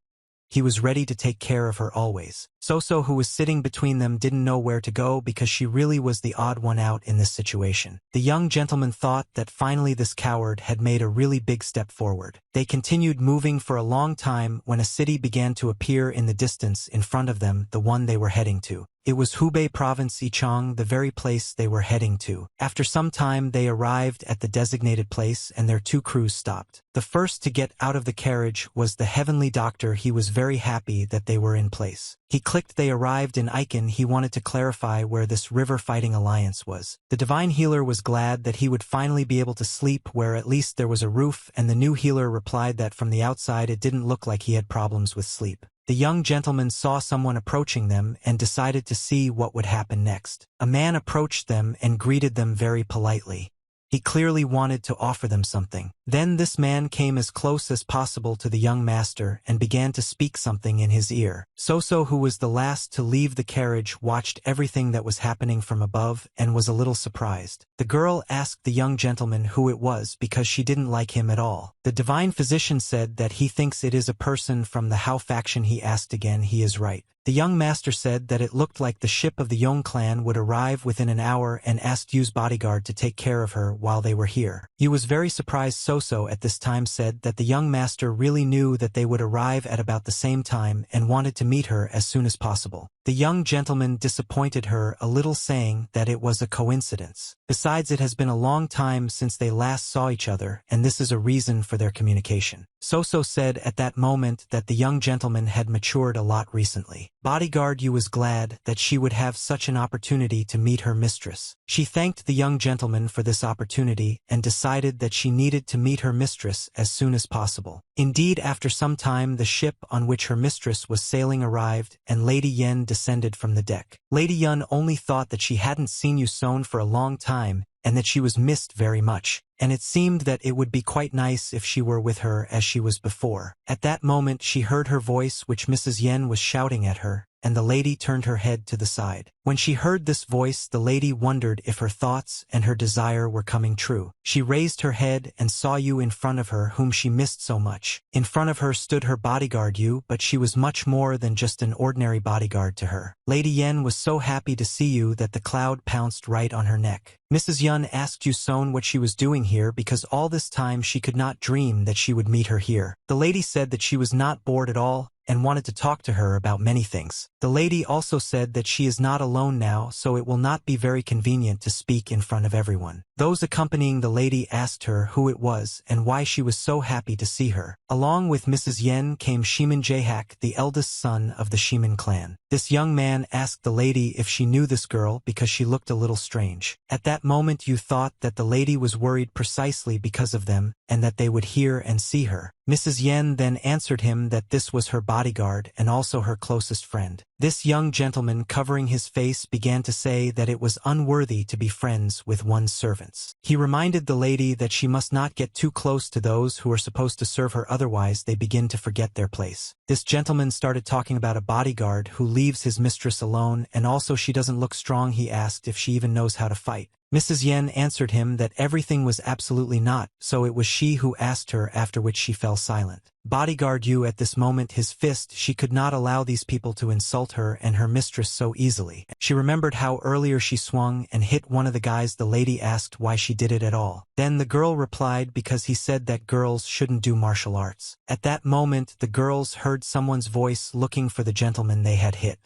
he was ready to take care of her always. So, who was sitting between them, didn't know where to go because she really was the odd one out in this situation. The young gentleman thought that finally this coward had made a really big step forward. They continued moving for a long time when a city began to appear in the distance in front of them, the one they were heading to. It was Hubei province, Ichang, the very place they were heading to. After some time they arrived at the designated place and their two crews stopped. The first to get out of the carriage was the heavenly doctor. He was very happy that they were in place. He clicked they arrived in Icon. He wanted to clarify where this river fighting alliance was. The divine healer was glad that he would finally be able to sleep where at least there was a roof, and the new healer replied that from the outside it didn't look like he had problems with sleep. The young gentleman saw someone approaching them and decided to see what would happen next. A man approached them and greeted them very politely. He clearly wanted to offer them something. Then this man came as close as possible to the young master and began to speak something in his ear. So, who was the last to leave the carriage, watched everything that was happening from above and was a little surprised. The girl asked the young gentleman who it was because she didn't like him at all. The divine physician said that he thinks it is a person from the Hao faction. He asked again. He is right. The young master said that it looked like the ship of the Yong clan would arrive within an hour and asked Yu's bodyguard to take care of her while they were here. Yu was very surprised. So at this time said that the young master really knew that they would arrive at about the same time and wanted to meet her as soon as possible. The young gentleman disappointed her a little, saying that it was a coincidence. Besides, it has been a long time since they last saw each other, and this is a reason for their communication. So said at that moment that the young gentleman had matured a lot recently. Bodyguard Yu was glad that she would have such an opportunity to meet her mistress. She thanked the young gentleman for this opportunity and decided that she needed to meet her mistress as soon as possible. Indeed, after some time the ship on which her mistress was sailing arrived, and Lady Yen descended from the deck. Lady Yun only thought that she hadn't seen Yuson for a long time, and that she was missed very much, and it seemed that it would be quite nice if she were with her as she was before. At that moment she heard her voice, which Mrs. Yen was shouting at her, and the lady turned her head to the side. When she heard this voice, the lady wondered if her thoughts and her desire were coming true. She raised her head and saw Yu in front of her, whom she missed so much. In front of her stood her bodyguard Yu, but she was much more than just an ordinary bodyguard to her. Lady Yen was so happy to see Yu that the cloud pounced right on her neck. Mrs. Yun asked Yuson what she was doing here, because all this time she could not dream that she would meet her here. The lady said that she was not bored at all and wanted to talk to her about many things. The lady also said that she is not alone now, so it will not be very convenient to speak in front of everyone. Those accompanying the lady asked her who it was and why she was so happy to see her. Along with Mrs. Yen came Shiman Jahak, the eldest son of the Shiman clan. This young man asked the lady if she knew this girl because she looked a little strange. At that moment you thought that the lady was worried precisely because of them and that they would hear and see her. Mrs. Yen then answered him that this was her bodyguard and also her closest friend. This young gentleman, covering his face, began to say that it was unworthy to be friends with one's servants. He reminded the lady that she must not get too close to those who are supposed to serve her, otherwise they begin to forget their place. This gentleman started talking about a bodyguard who leaves his mistress alone, and also she doesn't look strong. He asked if she even knows how to fight. Mrs. Yen answered him that everything was absolutely not, so it was she who asked her, after which she fell silent. Bodyguard Yu at this moment, his fist, she could not allow these people to insult her and her mistress so easily. She remembered how earlier she swung and hit one of the guys. The lady asked why she did it at all. Then the girl replied because he said that girls shouldn't do martial arts. At that moment the girls heard someone's voice looking for the gentleman they had hit.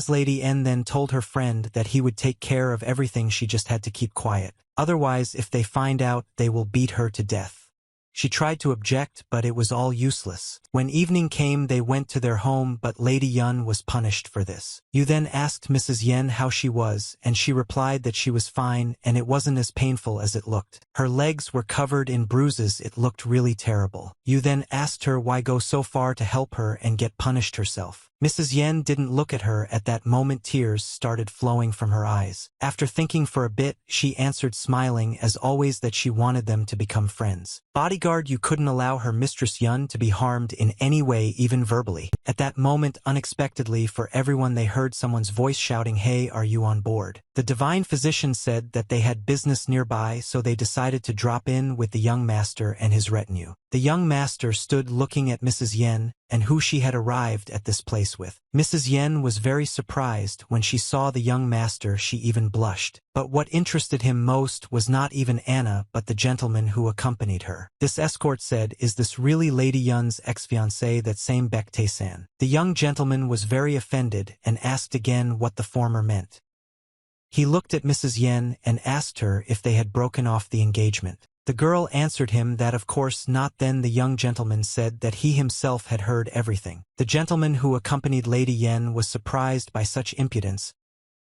Lady N then told her friend that he would take care of everything, she just had to keep quiet. Otherwise, if they find out, they will beat her to death. She tried to object, but it was all useless. When evening came, they went to their home, but Lady Yun was punished for this. Yu then asked Mrs. Yen how she was, and she replied that she was fine and it wasn't as painful as it looked. Her legs were covered in bruises. It looked really terrible. Yu then asked her why go so far to help her and get punished herself. Mrs. Yen didn't look at her. At that moment tears started flowing from her eyes. After thinking for a bit, she answered, smiling as always, that she wanted them to become friends. Bodyguard Yu couldn't allow her mistress Yun to be harmed in any way, even verbally. At that moment, unexpectedly for everyone, they heard someone's voice shouting, "Hey, are you on board?" The divine physician said that they had business nearby, so they decided to drop in with the young master and his retinue. The young master stood looking at Mrs. Yen and who she had arrived at this place with. Mrs. Yen was very surprised when she saw the young master. She even blushed. But what interested him most was not even Anna but the gentleman who accompanied her. This escort said, "Is this really Lady Yun's ex-fiancé, that same Baektae-san?" The young gentleman was very offended and asked again what the former meant. He looked at Mrs. Yen and asked her if they had broken off the engagement. The girl answered him that of course not. Then the young gentleman said that he himself had heard everything. The gentleman who accompanied Lady Yen was surprised by such impudence.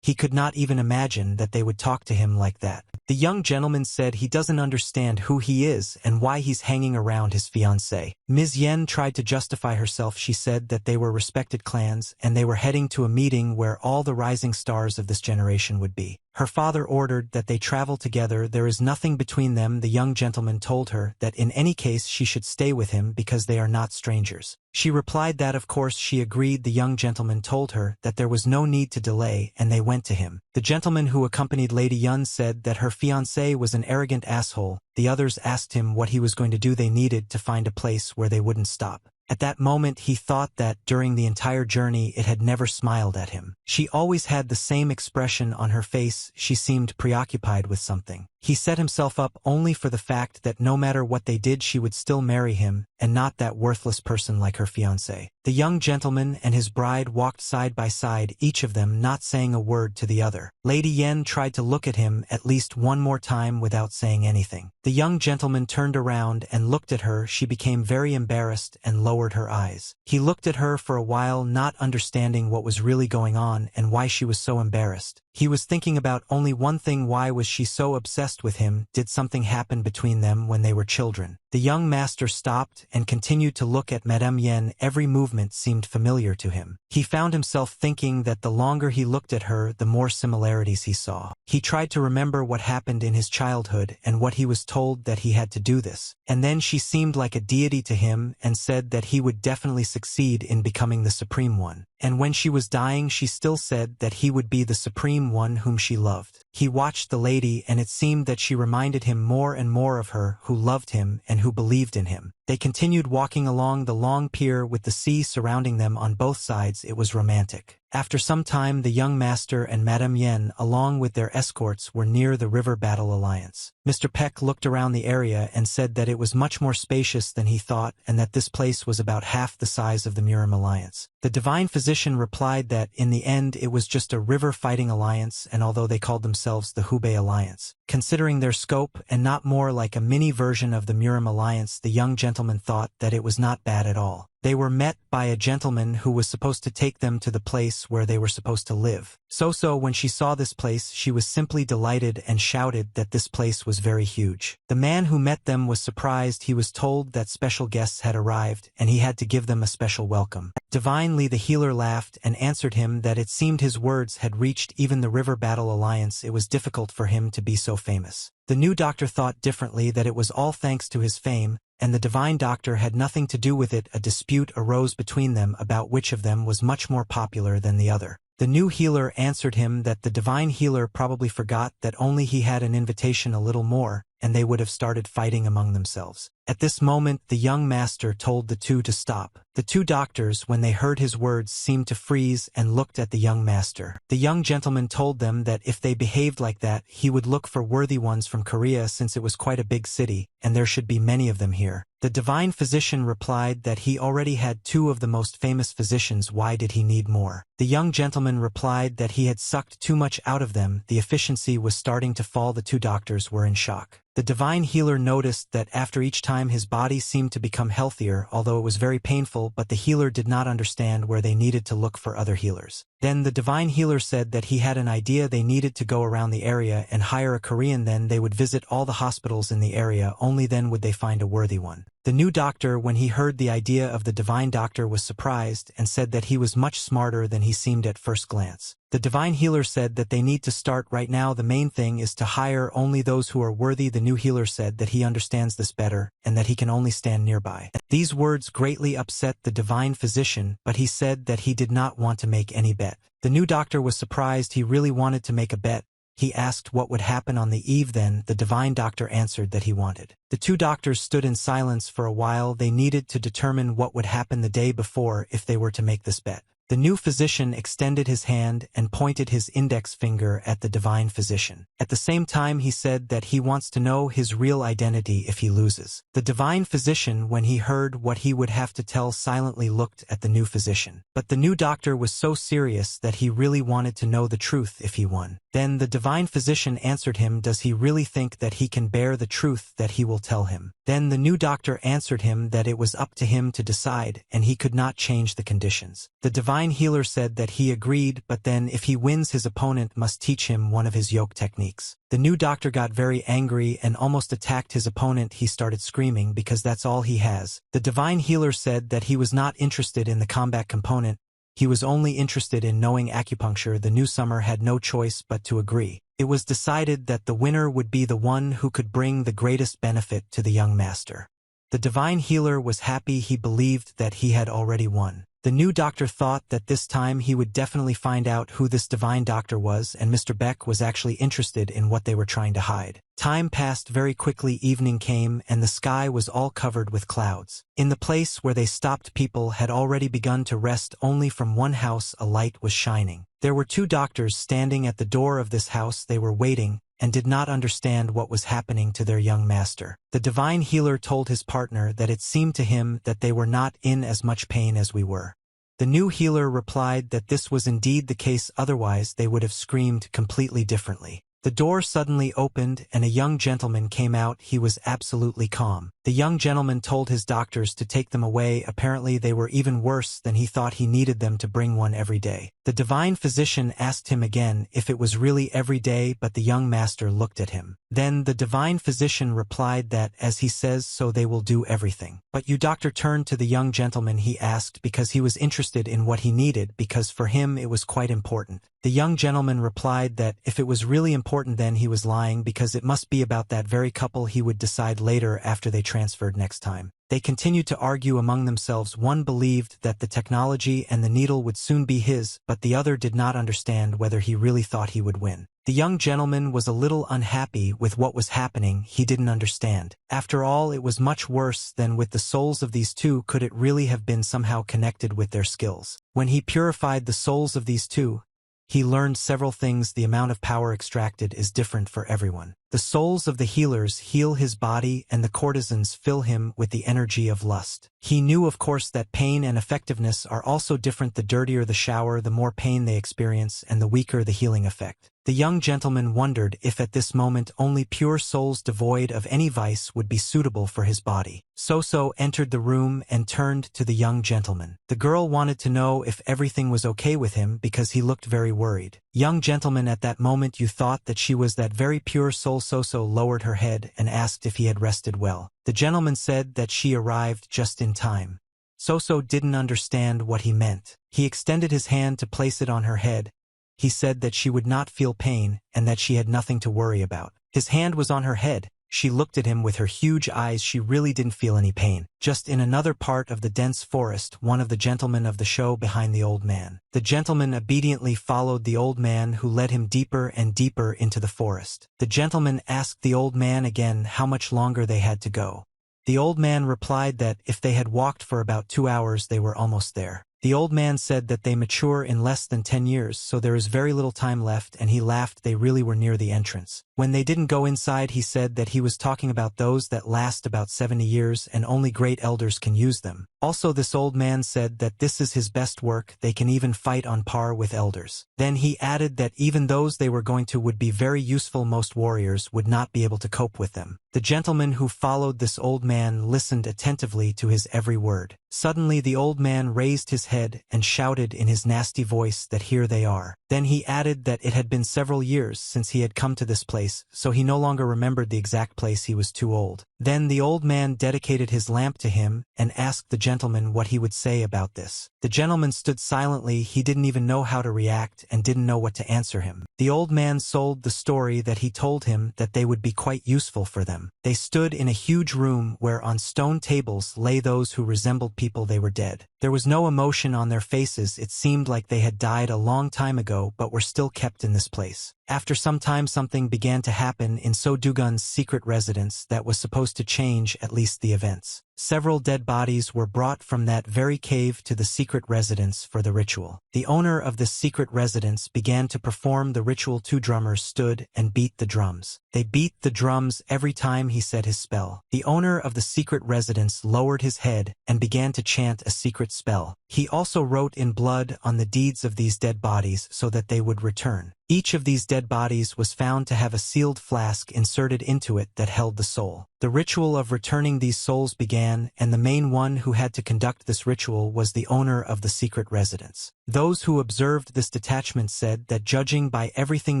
He could not even imagine that they would talk to him like that. The young gentleman said he doesn't understand who he is and why he's hanging around his fiancée. Ms. Yen tried to justify herself. She said that they were respected clans and they were heading to a meeting where all the rising stars of this generation would be. Her father ordered that they travel together. There is nothing between them. The young gentleman told her that in any case she should stay with him because they are not strangers. She replied that of course she agreed. The young gentleman told her that there was no need to delay and they went to him. The gentleman who accompanied Lady Yun said that her fiancé was an arrogant asshole. The others asked him what he was going to do. They needed to find a place where they wouldn't stop. At that moment he thought that during the entire journey it had never smiled at him. She always had the same expression on her face. She seemed preoccupied with something. He set himself up only for the fact that no matter what they did she would still marry him, and not that worthless person like her fiancé. The young gentleman and his bride walked side by side, each of them not saying a word to the other. Lady Yen tried to look at him at least one more time without saying anything. The young gentleman turned around and looked at her. She became very embarrassed and lowered her eyes. He looked at her for a while, not understanding what was really going on and why she was so embarrassed. He was thinking about only one thing: why was she so obsessed with him? Did something happen between them when they were children? The young master stopped and continued to look at Madame Yen. Every movement seemed familiar to him. He found himself thinking that the longer he looked at her, the more similarities he saw. He tried to remember what happened in his childhood and what he was told that he had to do this. And then she seemed like a deity to him and said that he would definitely succeed in becoming the Supreme One. And when she was dying she still said that he would be the Supreme One whom she loved. He watched the lady and it seemed that she reminded him more and more of her, who loved him and who believed in him. They continued walking along the long pier with the sea surrounding them on both sides. It was romantic. After some time the young master and Madame Yen along with their escorts were near the River Battle Alliance. Mr. Peck looked around the area and said that it was much more spacious than he thought and that this place was about half the size of the Murim Alliance. The divine physician replied that in the end it was just a river fighting alliance, and although they called themselves the Hubei Alliance, considering their scope and not more like a mini version of the Murim Alliance, the young gentleman thought that it was not bad at all. They were met by a gentleman who was supposed to take them to the place where they were supposed to live. So when she saw this place she was simply delighted and shouted that this place was very huge. The man who met them was surprised. He was told that special guests had arrived and he had to give them a special welcome. Divinely the healer laughed and answered him that it seemed his words had reached even the River Battle Alliance. It was difficult for him to be so famous. The new doctor thought differently, that it was all thanks to his fame, and the divine doctor had nothing to do with it. A dispute arose between them about which of them was much more popular than the other. The new healer answered him that the divine healer probably forgot that only he had an invitation a little more, and they would have started fighting among themselves. At this moment the young master told the two to stop. The two doctors, when they heard his words, seemed to freeze and looked at the young master. The young gentleman told them that if they behaved like that he would look for worthy ones from Korea, since it was quite a big city, and there should be many of them here. The divine physician replied that he already had two of the most famous physicians. Why did he need more? The young gentleman replied that he had sucked too much out of them. The efficiency was starting to fall. The two doctors were in shock. The divine healer noticed that after each time his body seemed to become healthier, although it was very painful, but the healer did not understand where they needed to look for other healers. Then the divine healer said that he had an idea. They needed to go around the area and hire a Korean. Then they would visit all the hospitals in the area. Only then would they find a worthy one. The new doctor, when he heard the idea of the divine doctor, was surprised and said that he was much smarter than he seemed at first glance. The divine healer said that they need to start right now. The main thing is to hire only those who are worthy. The new healer said that he understands this better and that he can only stand nearby. These words greatly upset the divine physician, but he said that he did not want to make any bet. The new doctor was surprised. He really wanted to make a bet. He asked what would happen on the eve. Then the divine doctor answered that he wanted. The two doctors stood in silence for a while. They needed to determine what would happen the day before if they were to make this bet. The new physician extended his hand and pointed his index finger at the divine physician. At the same time, he said that he wants to know his real identity if he loses. The divine physician, when he heard what he would have to tell, silently looked at the new physician. But the new doctor was so serious that he really wanted to know the truth if he won. Then the divine physician answered him, does he really think that he can bear the truth that he will tell him? Then the new doctor answered him that it was up to him to decide and he could not change the conditions. The divine healer said that he agreed, but then if he wins, his opponent must teach him one of his yoke techniques. The new doctor got very angry and almost attacked his opponent. He started screaming because that's all he has. The divine healer said that he was not interested in the combat component. He was only interested in knowing acupuncture. The newcomer had no choice but to agree. It was decided that the winner would be the one who could bring the greatest benefit to the young master. The divine healer was happy. He believed that he had already won. The new doctor thought that this time he would definitely find out who this divine doctor was, and Mr. Beck was actually interested in what they were trying to hide. Time passed very quickly. Evening came, and the sky was all covered with clouds. In the place where they stopped, people had already begun to rest. Only from one house a light was shining. There were two doctors standing at the door of this house. They were waiting and did not understand what was happening to their young master. The divine healer told his partner that it seemed to him that they were not in as much pain as we were. The new healer replied that this was indeed the case, otherwise they would have screamed completely differently. The door suddenly opened and a young gentleman came out. He was absolutely calm. The young gentleman told his doctors to take them away. Apparently they were even worse than he thought. He needed them to bring one every day. The divine physician asked him again if it was really every day, but the young master looked at him. Then the divine physician replied that as he says so they will do everything. But you doctor turned to the young gentleman, he asked, because he was interested in what he needed, because for him it was quite important. The young gentleman replied that if it was really important then he was lying, because it must be about that very couple. He would decide later after they transferred next time. They continued to argue among themselves. One believed that the technology and the needle would soon be his, but the other did not understand whether he really thought he would win. The young gentleman was a little unhappy with what was happening. He didn't understand. After all, it was much worse than with the souls of these two. Could it really have been somehow connected with their skills? When he purified the souls of these two, he learned several things. The amount of power extracted is different for everyone. The souls of the healers heal his body and the courtesans fill him with the energy of lust. He knew, of course, that pain and effectiveness are also different. The dirtier the shower, the more pain they experience, and the weaker the healing effect. The young gentleman wondered if at this moment only pure souls devoid of any vice would be suitable for his body. So entered the room and turned to the young gentleman. The girl wanted to know if everything was okay with him because he looked very worried. Young gentleman, at that moment you thought that she was that very pure soul. So lowered her head and asked if he had rested well. The gentleman said that she arrived just in time. So didn't understand what he meant. He extended his hand to place it on her head. He said that she would not feel pain and that she had nothing to worry about. His hand was on her head. She looked at him with her huge eyes. She really didn't feel any pain. Just in another part of the dense forest, one of the gentlemen of the show behind the old man. The gentleman obediently followed the old man, who led him deeper and deeper into the forest. The gentleman asked the old man again how much longer they had to go. The old man replied that if they had walked for about 2 hours they were almost there. The old man said that they mature in less than 10 years, so there is very little time left, and he laughed. They really were near the entrance. When they didn't go inside, he said that he was talking about those that last about 70 years and only great elders can use them. Also, this old man said that this is his best work. They can even fight on par with elders. Then he added that even those they were going to would be very useful. Most warriors would not be able to cope with them. The gentleman who followed this old man listened attentively to his every word. Suddenly the old man raised his head and shouted in his nasty voice that here they are. Then he added that it had been several years since he had come to this place, so he no longer remembered the exact place. He was too old. Then the old man dedicated his lamp to him and asked the gentleman what he would say about this. The gentleman stood silently. He didn't even know how to react and didn't know what to answer him. The old man sold the story that he told him that they would be quite useful for them. They stood in a huge room where on stone tables lay those who resembled people they were dead. There was no emotion on their faces. It seemed like they had died a long time ago but were still kept in this place. After some time something began to happen in So-Dugun's secret residence that was supposed to change at least the events. Several dead bodies were brought from that very cave to the secret residence for the ritual. The owner of this secret residence began to perform the ritual. Two drummers stood and beat the drums. They beat the drums every time he said his spell. The owner of the secret residence lowered his head and began to chant a secret spell. He also wrote in blood on the deeds of these dead bodies so that they would return. Each of these dead bodies was found to have a sealed flask inserted into it that held the soul. The ritual of returning these souls began, and the main one who had to conduct this ritual was the owner of the secret residence. Those who observed this detachment said that judging by everything,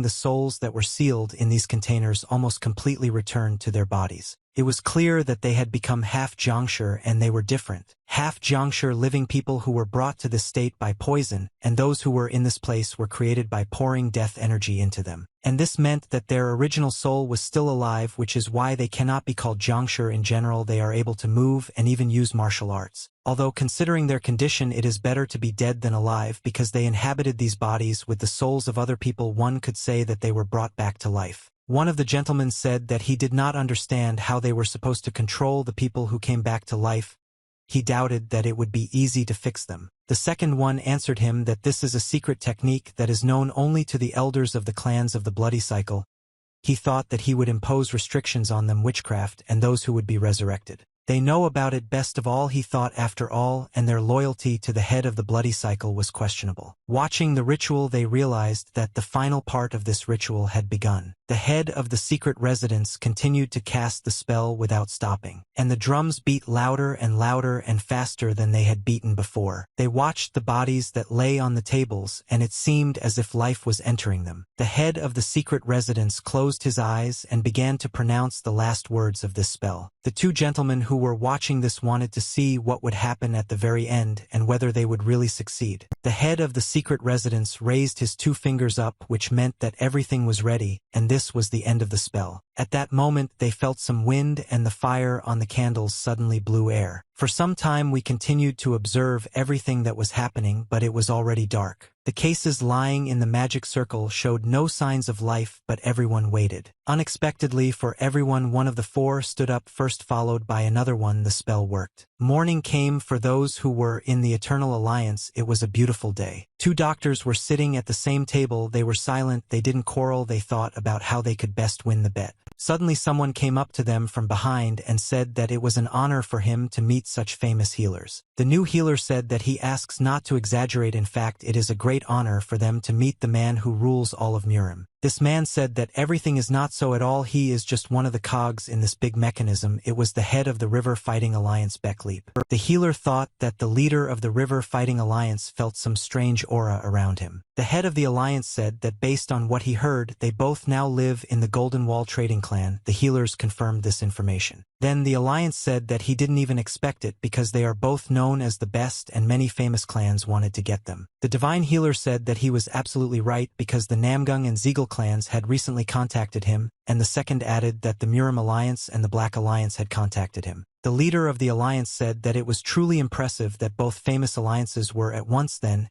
the souls that were sealed in these containers almost completely returned to their bodies. It was clear that they had become half Jiangshi and they were different. Half Jiangshi living people who were brought to this state by poison, and those who were in this place were created by pouring death energy into them. And this meant that their original soul was still alive, which is why they cannot be called Jiangshi in general. They are able to move and even use martial arts. Although considering their condition, it is better to be dead than alive because they inhabited these bodies with the souls of other people. One could say that they were brought back to life. One of the gentlemen said that he did not understand how they were supposed to control the people who came back to life. He doubted that it would be easy to fix them. The second one answered him that this is a secret technique that is known only to the elders of the clans of the bloody cycle. He thought that he would impose restrictions on them, witchcraft, and those who would be resurrected. They know about it best of all, he thought, after all, and their loyalty to the head of the bloody cycle was questionable. Watching the ritual, they realized that the final part of this ritual had begun. The head of the secret residence continued to cast the spell without stopping, and the drums beat louder and faster than they had beaten before. They watched the bodies that lay on the tables, and it seemed as if life was entering them. The head of the secret residence closed his eyes and began to pronounce the last words of this spell. The two gentlemen who were watching this wanted to see what would happen at the very end and whether they would really succeed. The head of the secret residence raised his two fingers up, which meant that everything was ready, and this was the end of the spell. At that moment they felt some wind, and the fire on the candles suddenly blew air. For some time we continued to observe everything that was happening, but it was already dark. The cases lying in the magic circle showed no signs of life, but everyone waited. Unexpectedly for everyone, one of the four stood up first, followed by another one. The spell worked. Morning came for those who were in the Eternal Alliance. It was a beautiful day. Two doctors were sitting at the same table. They were silent. They didn't quarrel. They thought about how they could best win the bet. Suddenly someone came up to them from behind and said that it was an honor for him to meet such famous healers. The new healer said that he asks not to exaggerate. In fact, it is a great honor for them to meet the man who rules all of Murim. This man said that everything is not so at all. He is just one of the cogs in this big mechanism. It was the head of the River Fighting Alliance, Beckleap. The healer thought that the leader of the River Fighting Alliance felt some strange aura around him. The head of the alliance said that based on what he heard, they both now live in the Golden Wall trading clan. The healers confirmed this information. Then the alliance said that he didn't even expect it because they are both known as the best and many famous clans wanted to get them. The divine healer said that he was absolutely right because the Namgung and Zeegle clans had recently contacted him, and the second added that the Murim Alliance and the Black Alliance had contacted him. The leader of the alliance said that it was truly impressive that both famous alliances were at once. Then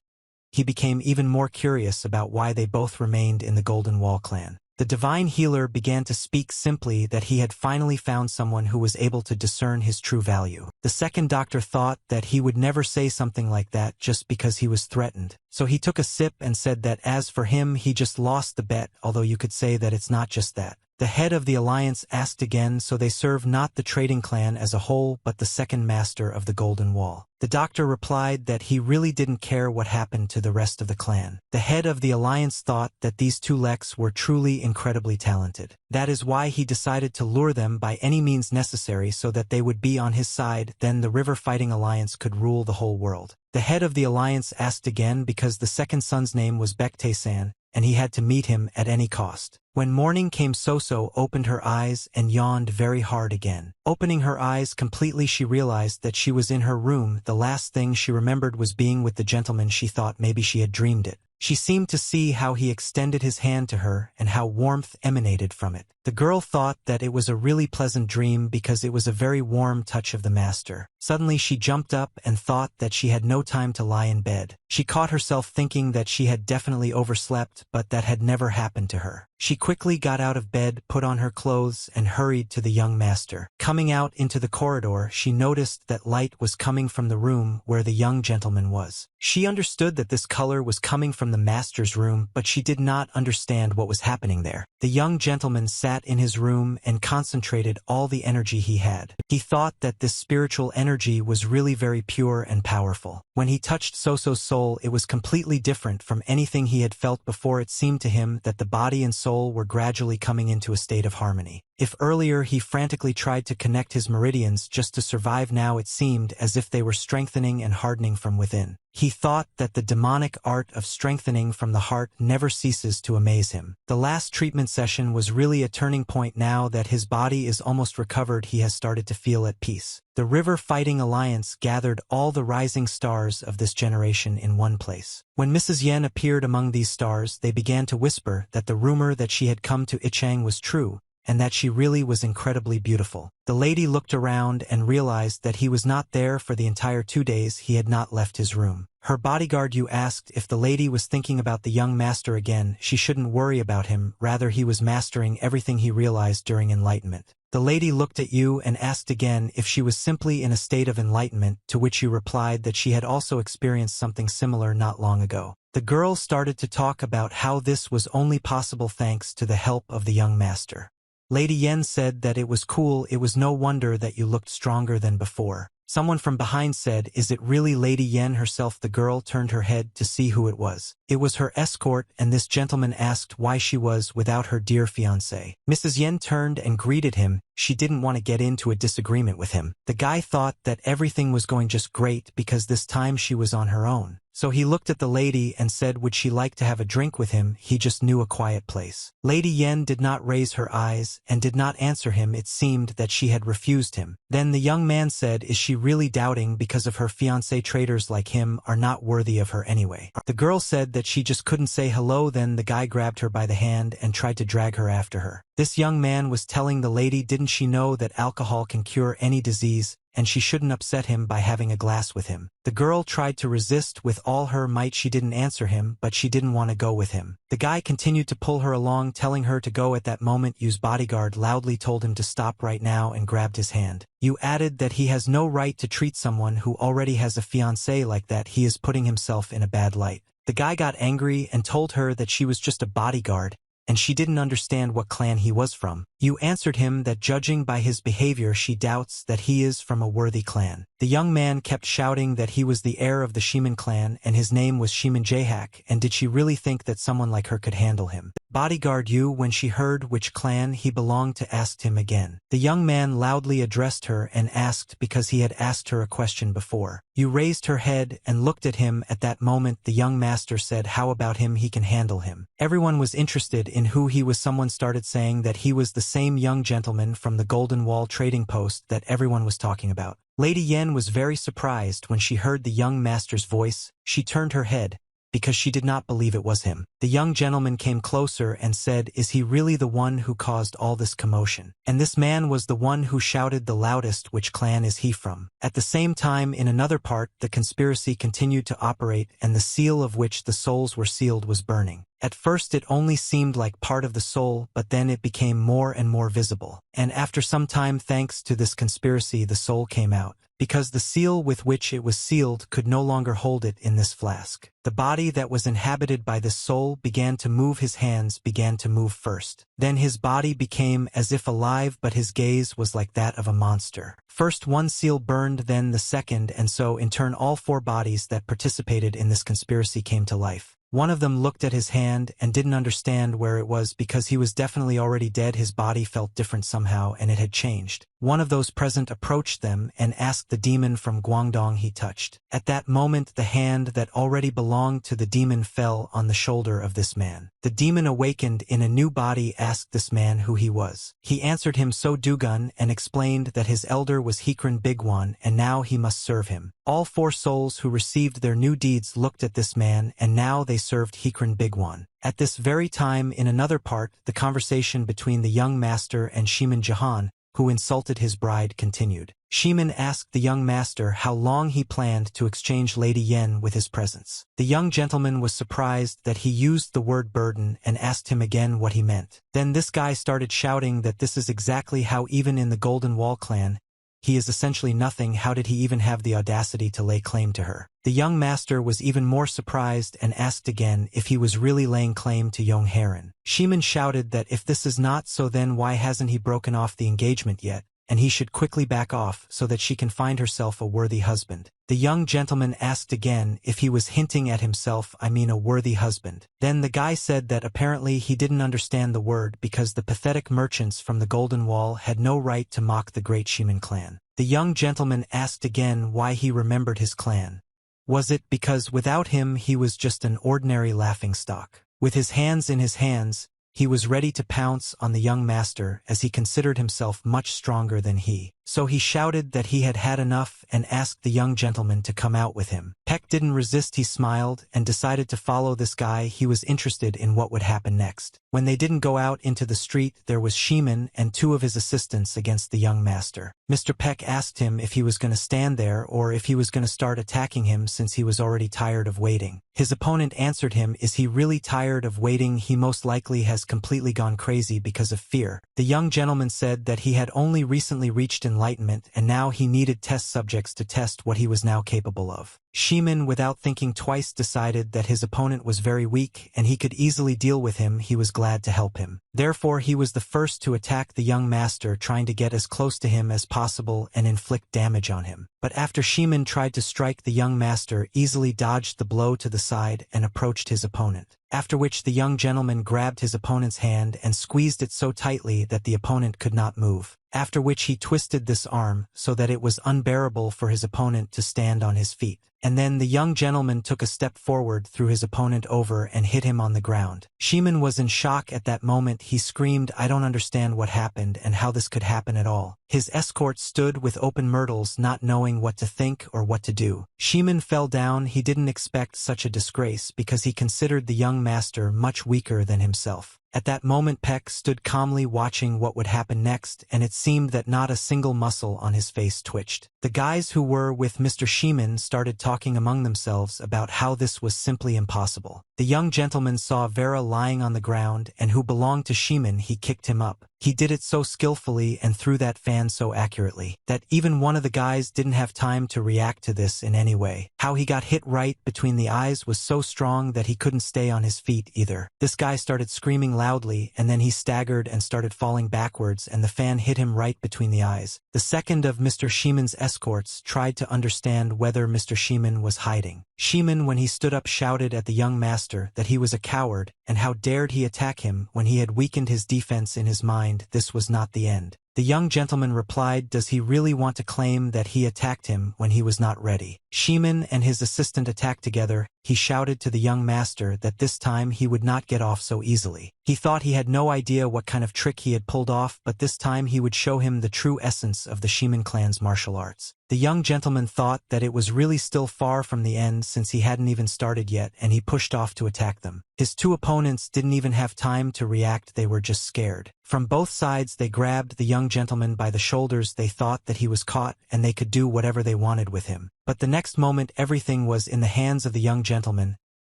he became even more curious about why they both remained in the Golden Wall clan. The divine healer began to speak simply that he had finally found someone who was able to discern his true value. The second doctor thought that he would never say something like that just because he was threatened. So he took a sip and said that as for him, he just lost the bet, although you could say that it's not just that. The head of the alliance asked again, so they serve not the trading clan as a whole, but the second master of the Golden Wall. The doctor replied that he really didn't care what happened to the rest of the clan. The head of the alliance thought that these two Leks were truly incredibly talented. That is why he decided to lure them by any means necessary so that they would be on his side. Then the River Fighting Alliance could rule the whole world. The head of the alliance asked again because the second son's name was Baektae-san, and he had to meet him at any cost. When morning came, Soso opened her eyes and yawned very hard again. Opening her eyes completely, she realized that she was in her room. The last thing she remembered was being with the gentleman. She thought maybe she had dreamed it. She seemed to see how he extended his hand to her and how warmth emanated from it. The girl thought that it was a really pleasant dream because it was a very warm touch of the master. Suddenly she jumped up and thought that she had no time to lie in bed. She caught herself thinking that she had definitely overslept, but that had never happened to her. She quickly got out of bed, put on her clothes, and hurried to the young master. Coming out into the corridor, she noticed that light was coming from the room where the young gentleman was. She understood that this color was coming from the master's room, but she did not understand what was happening there. The young gentleman sat in his room and concentrated all the energy he had. He thought that this spiritual energy was really very pure and powerful. When he touched Soso's soul, it was completely different from anything he had felt before. It seemed to him that the body and soul were gradually coming into a state of harmony. If earlier he frantically tried to connect his meridians just to survive, now it seemed as if they were strengthening and hardening from within. He thought that the demonic art of strengthening from the heart never ceases to amaze him. The last treatment session was really a turning point. Now that his body is almost recovered, he has started to feel at peace. The River Fighting Alliance gathered all the rising stars of this generation in one place. When Mrs. Yen appeared among these stars, they began to whisper that the rumor that she had come to Ichang was true, and that she really was incredibly beautiful. The lady looked around and realized that he was not there for the entire 2 days. He had not left his room. Her bodyguard Yu asked if the lady was thinking about the young master again. She shouldn't worry about him, rather he was mastering everything he realized during enlightenment. The lady looked at Yu and asked again if she was simply in a state of enlightenment, to which Yu replied that she had also experienced something similar not long ago. The girl started to talk about how this was only possible thanks to the help of the young master. Lady Yen said that it was cool. It was no wonder that you looked stronger than before. Someone from behind said, "Is it really Lady Yen herself?" The girl turned her head to see who it was. It was her escort, and this gentleman asked why she was without her dear fiancé. Mrs. Yen turned and greeted him. She didn't want to get into a disagreement with him. The guy thought that everything was going just great because this time she was on her own. So he looked at the lady and said would she like to have a drink with him. He just knew a quiet place. Lady Yen did not raise her eyes and did not answer him. It seemed that she had refused him. Then the young man said, "Is she really doubting because of her fiancé? Traitors like him are not worthy of her anyway." The girl said that she just couldn't say hello. Then the guy grabbed her by the hand and tried to drag her after her. This young man was telling the lady, didn't she know that alcohol can cure any disease, and she shouldn't upset him by having a glass with him. The girl tried to resist with all her might. She didn't answer him, but she didn't want to go with him. The guy continued to pull her along, telling her to go. At that moment, Yu's bodyguard loudly told him to stop right now and grabbed his hand. Yu added that he has no right to treat someone who already has a fiancé like that. He is putting himself in a bad light. The guy got angry and told her that she was just a bodyguard, and she didn't understand what clan he was from. Yu answered him that judging by his behavior, she doubts that he is from a worthy clan. The young man kept shouting that he was the heir of the Shiman clan and his name was Shiman Jahak, and did she really think that someone like her could handle him? Bodyguard Yu, when she heard which clan he belonged to, asked him again. The young man loudly addressed her and asked because he had asked her a question before. Yu raised her head and looked at him. At that moment, the young master said, "How about him? He can handle him." Everyone was interested in who he was. Someone started saying that he was the same young gentleman from the Golden Wall trading post that everyone was talking about. Lady Yen was very surprised when she heard the young master's voice. She turned her head, because she did not believe it was him. The young gentleman came closer and said, "Is he really the one who caused all this commotion?" And this man was the one who shouted the loudest, "Which clan is he from?" At the same time, in another part, the conspiracy continued to operate, and the seal of which the souls were sealed was burning. At first it only seemed like part of the soul, but then it became more and more visible. And after some time, thanks to this conspiracy, the soul came out, because the seal with which it was sealed could no longer hold it in this flask. The body that was inhabited by this soul began to move. His hands began to move first. Then his body became as if alive, but his gaze was like that of a monster. First one seal burned, then the second, and so in turn all 4 bodies that participated in this conspiracy came to life. One of them looked at his hand and didn't understand where it was because he was definitely already dead. His body felt different somehow and it had changed. One of those present approached them and asked the demon from Guangdong he touched. At that moment the hand that already belonged to the demon fell on the shoulder of this man. The demon awakened in a new body asked this man who he was. He answered him So Dugun and explained that his elder was Hikran Bigwan and now he must serve him. All 4 souls who received their new deeds looked at this man and now they served Hikran Bigwan. At this very time in another part, the conversation between the young master and Shiman Jahan, who insulted his bride, continued. Shiman asked the young master how long he planned to exchange Lady Yen with his presence. The young gentleman was surprised that he used the word burden and asked him again what he meant. Then this guy started shouting that this is exactly how even in the Golden Wall clan, he is essentially nothing. How did he even have the audacity to lay claim to her? The young master was even more surprised and asked again if he was really laying claim to Yong Heron. Shiman shouted that if this is not so, then why hasn't he broken off the engagement yet, and he should quickly back off so that she can find herself a worthy husband. The young gentleman asked again if he was hinting at himself, I mean a worthy husband. Then the guy said that apparently he didn't understand the word because the pathetic merchants from the Golden Wall had no right to mock the great Shiman clan. The young gentleman asked again why he remembered his clan. Was it because without him he was just an ordinary laughingstock? With his hands in his hands, he was ready to pounce on the young master as he considered himself much stronger than he. So he shouted that he had had enough and asked the young gentleman to come out with him. Peck didn't resist. He smiled and decided to follow this guy. He was interested in what would happen next. When they didn't go out into the street, there was Shiman and 2 of his assistants against the young master. Mr. Peck asked him if he was going to stand there or if he was going to start attacking him since he was already tired of waiting. His opponent answered him, is he really tired of waiting? He most likely has completely gone crazy because of fear. The young gentleman said that he had only recently reached enlightenment and now he needed test subjects to test what he was now capable of. Shiman, without thinking twice, decided that his opponent was very weak and he could easily deal with him. He was glad to help him. Therefore he was the first to attack the young master, trying to get as close to him as possible and inflict damage on him. But after Shiman tried to strike, the young master easily dodged the blow to the side and approached his opponent. After which the young gentleman grabbed his opponent's hand and squeezed it so tightly that the opponent could not move. After which he twisted this arm so that it was unbearable for his opponent to stand on his feet. And then the young gentleman took a step forward, threw his opponent over and hit him on the ground. Shiman was in shock at that moment. He screamed, I don't understand what happened and how this could happen at all. His escort stood with open myrtles, not knowing what to think or what to do. Shiman fell down. He didn't expect such a disgrace because he considered the young master much weaker than himself. At that moment Peck stood calmly watching what would happen next, and it seemed that not a single muscle on his face twitched. The guys who were with Mr. Shiman started talking among themselves about how this was simply impossible. The young gentleman saw Vera lying on the ground and who belonged to Shiman. He kicked him up. He did it so skillfully and threw that fan so accurately that even one of the guys didn't have time to react to this in any way. How he got hit right between the eyes was so strong that he couldn't stay on his feet either. This guy started screaming loudly and then he staggered and started falling backwards and the fan hit him right between the eyes. The second of Mr. Shiman's escorts tried to understand whether Mr. Shiman was hiding. Shiman, when he stood up, shouted at the young master that he was a coward and how dared he attack him when he had weakened his defense. In his mind, this was not the end. The young gentleman replied, does he really want to claim that he attacked him when he was not ready? Shiman and his assistant attacked together. He shouted to the young master that this time he would not get off so easily. He thought he had no idea what kind of trick he had pulled off, but this time he would show him the true essence of the Shiman clan's martial arts. The young gentleman thought that it was really still far from the end since he hadn't even started yet, and he pushed off to attack them. His 2 opponents didn't even have time to react. They were just scared. From both sides they grabbed the young gentleman by the shoulders. They thought that he was caught and they could do whatever they wanted with him. But the next moment everything was in the hands of the young gentleman.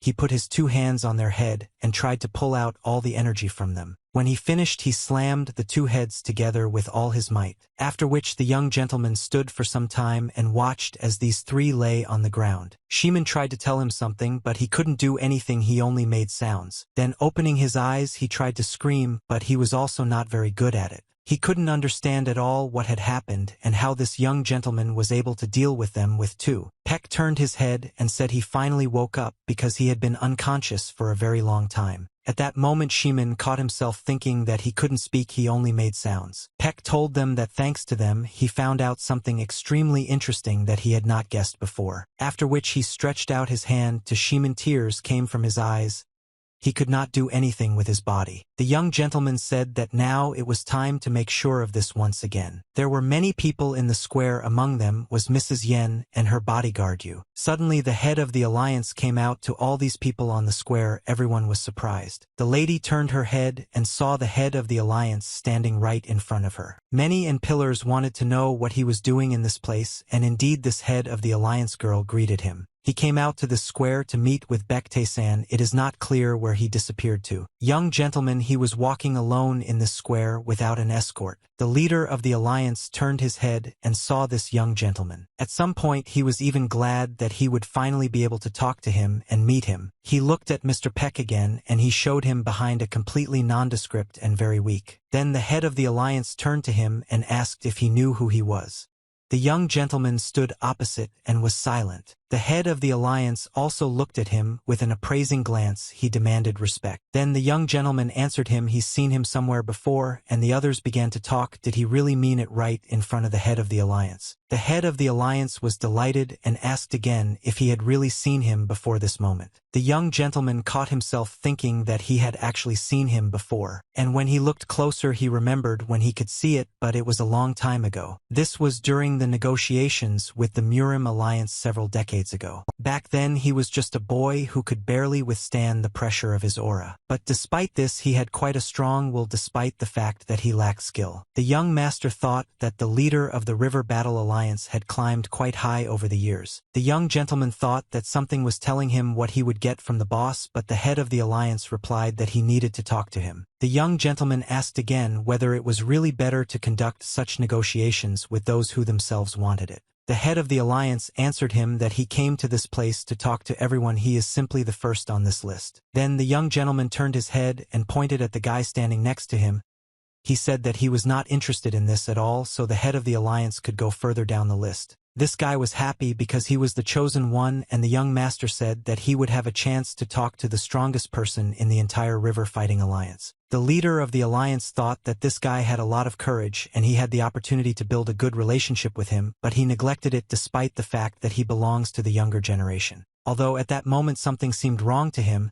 He put his 2 hands on their head and tried to pull out all the energy from them. When he finished, he slammed the 2 heads together with all his might, after which the young gentleman stood for some time and watched as these 3 lay on the ground. Shiman tried to tell him something, but he couldn't do anything. He only made sounds. Then, opening his eyes, he tried to scream, but he was also not very good at it. He couldn't understand at all what had happened and how this young gentleman was able to deal with them with two. Peck turned his head and said he finally woke up because he had been unconscious for a very long time. At that moment Shimin caught himself thinking that he couldn't speak, he only made sounds. Peck told them that thanks to them he found out something extremely interesting that he had not guessed before. After which he stretched out his hand to Shimin. Tears came from his eyes. He could not do anything with his body. The young gentleman said that now it was time to make sure of this once again. There were many people in the square, among them was Mrs. Yen and her bodyguard Yu. Suddenly the head of the alliance came out to all these people on the square. Everyone was surprised. The lady turned her head and saw the head of the alliance standing right in front of her. Many and pillars wanted to know what he was doing in this place, and indeed this head of the alliance girl greeted him. He came out to the square to meet with Baektae-san. It is not clear where he disappeared to. Young gentleman, he was walking alone in this square without an escort. The leader of the alliance turned his head and saw this young gentleman. At some point he was even glad that he would finally be able to talk to him and meet him. He looked at Mr. Peck again and he showed him behind a completely nondescript and very weak. Then the head of the alliance turned to him and asked if he knew who he was. The young gentleman stood opposite and was silent. The head of the alliance also looked at him with an appraising glance. He demanded respect. Then the young gentleman answered him he's seen him somewhere before, and the others began to talk. Did he really mean it right in front of the head of the alliance? The head of the alliance was delighted and asked again if he had really seen him before this moment. The young gentleman caught himself thinking that he had actually seen him before, and when he looked closer he remembered when he could see it, but it was a long time ago. This was during the negotiations with the Murim alliance several decades ago. Back then he was just a boy who could barely withstand the pressure of his aura. But despite this he had quite a strong will despite the fact that he lacked skill. The young master thought that the leader of the River Battle Alliance had climbed quite high over the years. The young gentleman thought that something was telling him what he would get from the boss, but the head of the alliance replied that he needed to talk to him. The young gentleman asked again whether it was really better to conduct such negotiations with those who themselves wanted it. The head of the alliance answered him that he came to this place to talk to everyone. He is simply the first on this list. Then the young gentleman turned his head and pointed at the guy standing next to him. He said that he was not interested in this at all, so the head of the alliance could go further down the list. This guy was happy because he was the chosen one, and the young master said that he would have a chance to talk to the strongest person in the entire river fighting alliance. The leader of the alliance thought that this guy had a lot of courage and he had the opportunity to build a good relationship with him, but he neglected it despite the fact that he belongs to the younger generation. Although at that moment something seemed wrong to him,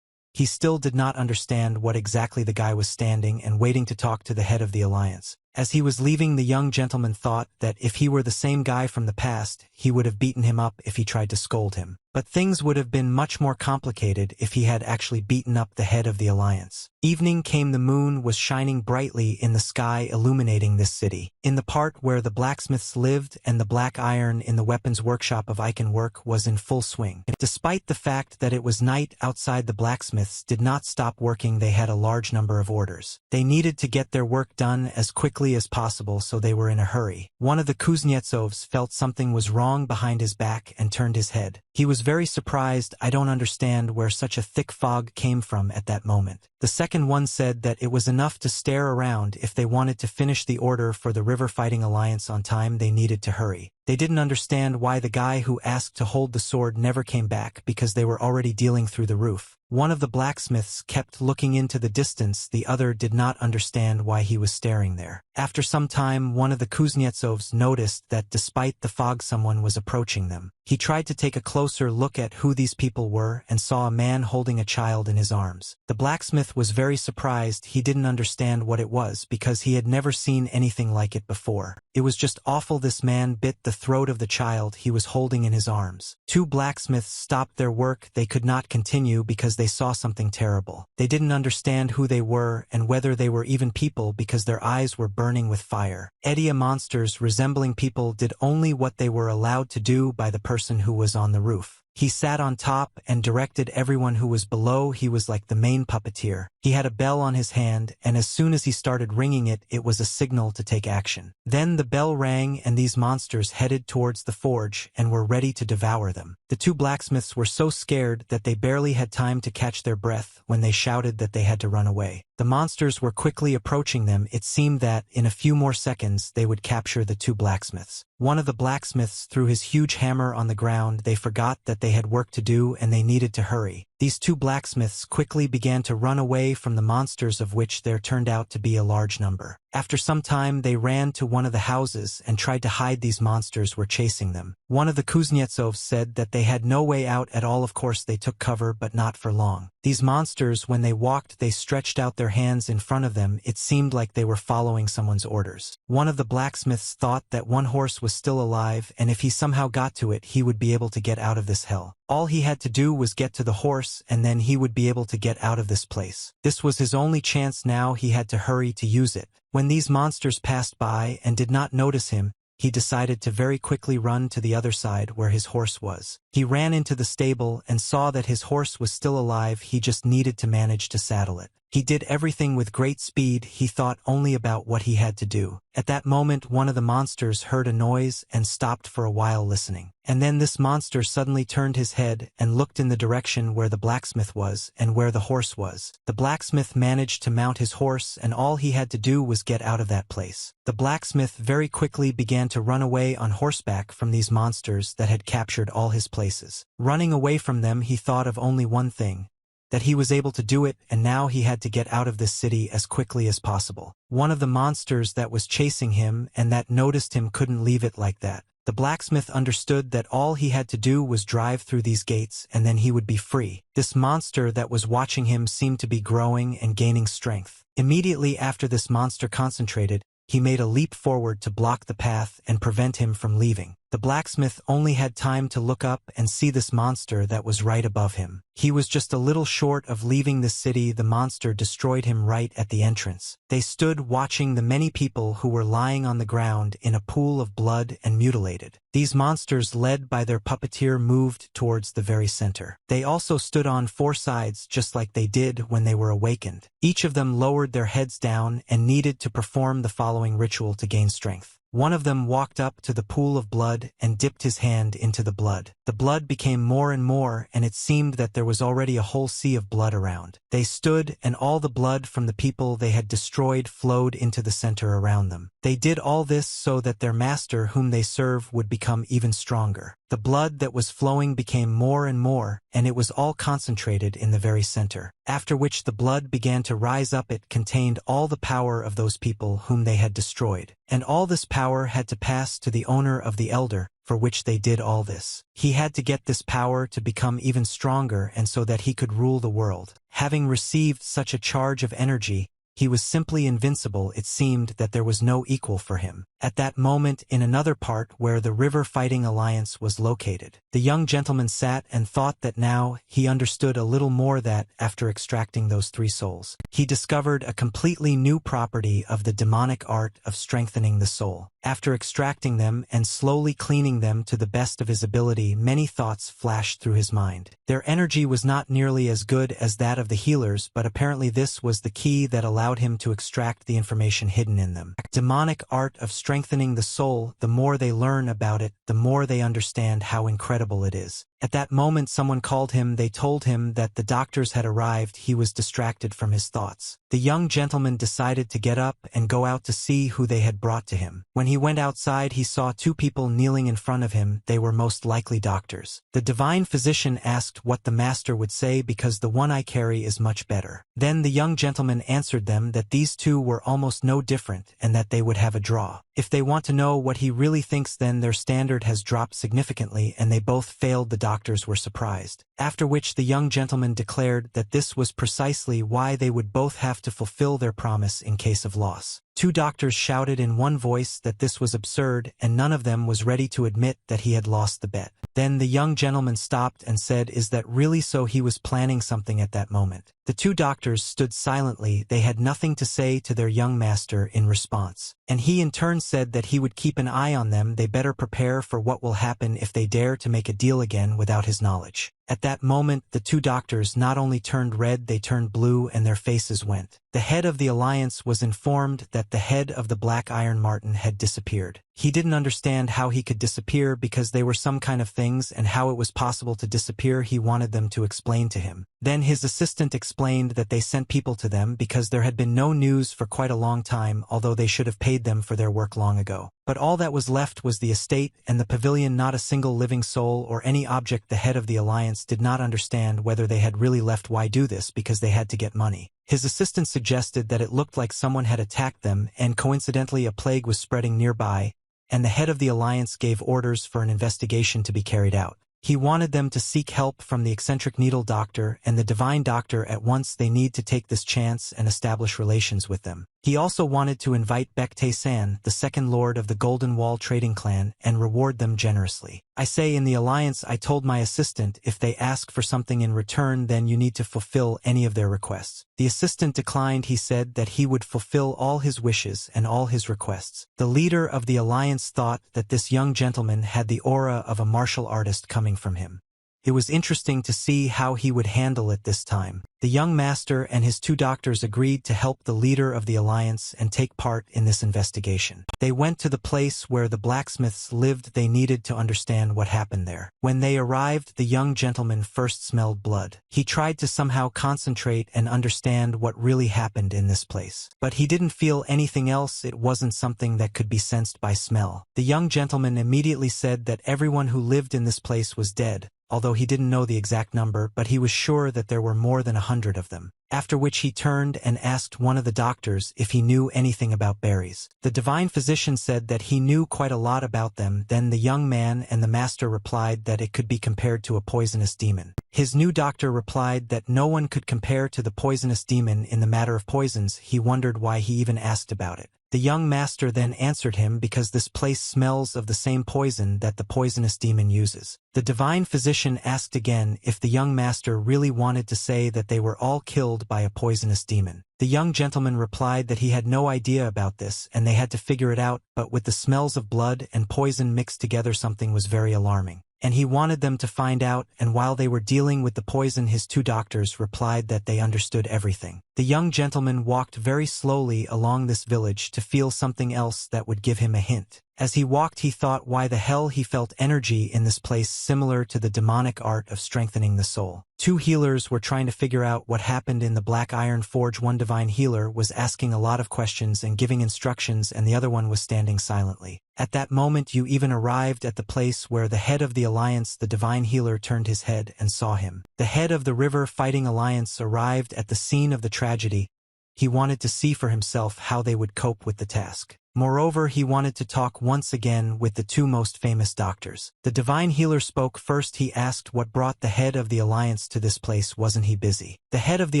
he still did not understand what exactly the guy was standing and waiting to talk to the head of the alliance. As he was leaving, the young gentleman thought that if he were the same guy from the past, he would have beaten him up if he tried to scold him. But things would have been much more complicated if he had actually beaten up the head of the alliance. Evening came. The moon was shining brightly in the sky, illuminating this city. In the part where the blacksmiths lived and the black iron in the weapons workshop of Icon work was in full swing. Despite the fact that it was night outside, the blacksmiths did not stop working. They had a large number of orders. They needed to get their work done as quickly as possible, so they were in a hurry. One of the Kuznetsovs felt something was wrong behind his back and turned his head. He was very surprised. I don't understand where such a thick fog came from at that moment. The second one said that it was enough to stare around. If they wanted to finish the order for the River Fighting Alliance on time, they needed to hurry. They didn't understand why the guy who asked to hold the sword never came back, because they were already dealing through the roof. One of the blacksmiths kept looking into the distance. The other did not understand why he was staring there. After some time, one of the Kuznetsovs noticed that despite the fog, someone was approaching them. He tried to take a closer look at who these people were and saw a man holding a child in his arms. The blacksmith was very surprised. He didn't understand what it was because he had never seen anything like it before. It was just awful. This man bit the throat of the child he was holding in his arms. Two blacksmiths stopped their work. They could not continue because they saw something terrible. They didn't understand who they were and whether they were even people because their eyes were burning with fire. Edia monsters resembling people did only what they were allowed to do by the person who was on the roof. He sat on top and directed everyone who was below. He was like the main puppeteer. He had a bell on his hand, and as soon as he started ringing it, it was a signal to take action. Then the bell rang and these monsters headed towards the forge and were ready to devour them. The two blacksmiths were so scared that they barely had time to catch their breath when they shouted that they had to run away. The monsters were quickly approaching them. It seemed that, in a few more seconds, they would capture the two blacksmiths. One of the blacksmiths threw his huge hammer on the ground. They forgot that they had work to do and they needed to hurry. These two blacksmiths quickly began to run away from the monsters, of which there turned out to be a large number. After some time, they ran to one of the houses and tried to hide. These monsters were chasing them. One of the Kuznetsovs said that they had no way out at all. Of course, they took cover, but not for long. These monsters, when they walked, they stretched out their hands in front of them. It seemed like they were following someone's orders. One of the blacksmiths thought that one horse was still alive, and if he somehow got to it, he would be able to get out of this hell. All he had to do was get to the horse, and then he would be able to get out of this place. This was his only chance now. He had to hurry to use it. When these monsters passed by and did not notice him, he decided to very quickly run to the other side where his horse was. He ran into the stable and saw that his horse was still alive. He just needed to manage to saddle it. He did everything with great speed. He thought only about what he had to do. At that moment, one of the monsters heard a noise and stopped for a while listening. And then this monster suddenly turned his head and looked in the direction where the blacksmith was and where the horse was. The blacksmith managed to mount his horse, and all he had to do was get out of that place. The blacksmith very quickly began to run away on horseback from these monsters that had captured all his places. Running away from them, he thought of only one thing: that he was able to do it, and now he had to get out of this city as quickly as possible. One of the monsters that was chasing him and that noticed him couldn't leave it like that. The blacksmith understood that all he had to do was drive through these gates and then he would be free. This monster that was watching him seemed to be growing and gaining strength. Immediately after this monster concentrated, he made a leap forward to block the path and prevent him from leaving. The blacksmith only had time to look up and see this monster that was right above him. He was just a little short of leaving the city. The monster destroyed him right at the entrance. They stood watching the many people who were lying on the ground in a pool of blood and mutilated. These monsters, led by their puppeteer, moved towards the very center. They also stood on four sides just like they did when they were awakened. Each of them lowered their heads down and needed to perform the following ritual to gain strength. One of them walked up to the pool of blood and dipped his hand into the blood. The blood became more and more, and it seemed that there was already a whole sea of blood around. They stood, and all the blood from the people they had destroyed flowed into the center around them. They did all this so that their master, whom they serve, would become even stronger. The blood that was flowing became more and more, and it was all concentrated in the very center. After which the blood began to rise up. It contained all the power of those people whom they had destroyed. And all this power had to pass to the owner of the elder, for which they did all this. He had to get this power to become even stronger, and so that he could rule the world. Having received such a charge of energy, he was simply invincible. It seemed that there was no equal for him. At that moment, in another part where the river fighting alliance was located, the young gentleman sat and thought that now he understood a little more, that, after extracting those three souls, he discovered a completely new property of the demonic art of strengthening the soul. After extracting them and slowly cleaning them to the best of his ability, many thoughts flashed through his mind. Their energy was not nearly as good as that of the healers, but apparently this was the key that allowed him to extract the information hidden in them. Demonic art of strengthening the soul. The more they learn about it, the more they understand how incredible it is. At that moment, someone called him. They told him that the doctors had arrived. He was distracted from his thoughts. The young gentleman decided to get up and go out to see who they had brought to him. When he went outside, he saw two people kneeling in front of him. They were most likely doctors. The divine physician asked what the master would say, because the one I carry is much better. Then the young gentleman answered them that these two were almost no different and that they would have a draw. If they want to know what he really thinks, then their standard has dropped significantly, and they both failed. The doctors were surprised. After which the young gentleman declared that this was precisely why they would both have to fulfill their promise in case of loss. Two doctors shouted in one voice that this was absurd, and none of them was ready to admit that he had lost the bet. Then the young gentleman stopped and said, "Is that really so?" He was planning something at that moment. The two doctors stood silently. They had nothing to say to their young master in response. And he in turn said that he would keep an eye on them. They better prepare for what will happen if they dare to make a deal again without his knowledge. At that moment, the two doctors not only turned red, they turned blue and their faces went. The head of the alliance was informed that the head of the Black Iron Marten had disappeared. He didn't understand how he could disappear because they were some kind of things, and how it was possible to disappear he wanted them to explain to him. Then his assistant explained that they sent people to them because there had been no news for quite a long time, although they should have paid them for their work long ago. But all that was left was the estate and the pavilion, not a single living soul or any object. The head of the alliance did not understand whether they had really left. Why do this? Because they had to get money. His assistant suggested that it looked like someone had attacked them, and coincidentally a plague was spreading nearby, and the head of the alliance gave orders for an investigation to be carried out. He wanted them to seek help from the eccentric needle doctor and the divine doctor at once. They need to take this chance and establish relations with them. He also wanted to invite Baektae-san, the second lord of the Golden Wall trading clan, and reward them generously. I say in the alliance, I told my assistant, if they ask for something in return, then you need to fulfill any of their requests. The assistant declined. He said that he would fulfill all his wishes and all his requests. The leader of the alliance thought that this young gentleman had the aura of a martial artist coming from him. It was interesting to see how he would handle it this time. The young master and his two doctors agreed to help the leader of the alliance and take part in this investigation. They went to the place where the blacksmiths lived. They needed to understand what happened there. When they arrived, the young gentleman first smelled blood. He tried to somehow concentrate and understand what really happened in this place. But he didn't feel anything else. It wasn't something that could be sensed by smell. The young gentleman immediately said that everyone who lived in this place was dead, although he didn't know the exact number, but he was sure that there were more than 100 of them. After which he turned and asked one of the doctors if he knew anything about berries. The divine physician said that he knew quite a lot about them. Then the young man and the master replied that it could be compared to a poisonous demon. His new doctor replied that no one could compare to the poisonous demon in the matter of poisons. He wondered why he even asked about it. The young master then answered him, because this place smells of the same poison that the poisonous demon uses. The divine physician asked again if the young master really wanted to say that they were all killed by a poisonous demon. The young gentleman replied that he had no idea about this and they had to figure it out, but with the smells of blood and poison mixed together, something was very alarming. And he wanted them to find out, and while they were dealing with the poison, his two doctors replied that they understood everything. The young gentleman walked very slowly along this village to feel something else that would give him a hint. As he walked, he thought why the hell he felt energy in this place similar to the demonic art of strengthening the soul. Two healers were trying to figure out what happened in the Black Iron Forge. One divine healer was asking a lot of questions and giving instructions, and the other one was standing silently. At that moment you even arrived at the place where the head of the alliance, the divine healer, turned his head and saw him. The head of the river fighting alliance arrived at the scene of the tragedy. He wanted to see for himself how they would cope with the task. Moreover, he wanted to talk once again with the two most famous doctors. The divine healer spoke first. He asked what brought the head of the alliance to this place. Wasn't he busy? The head of the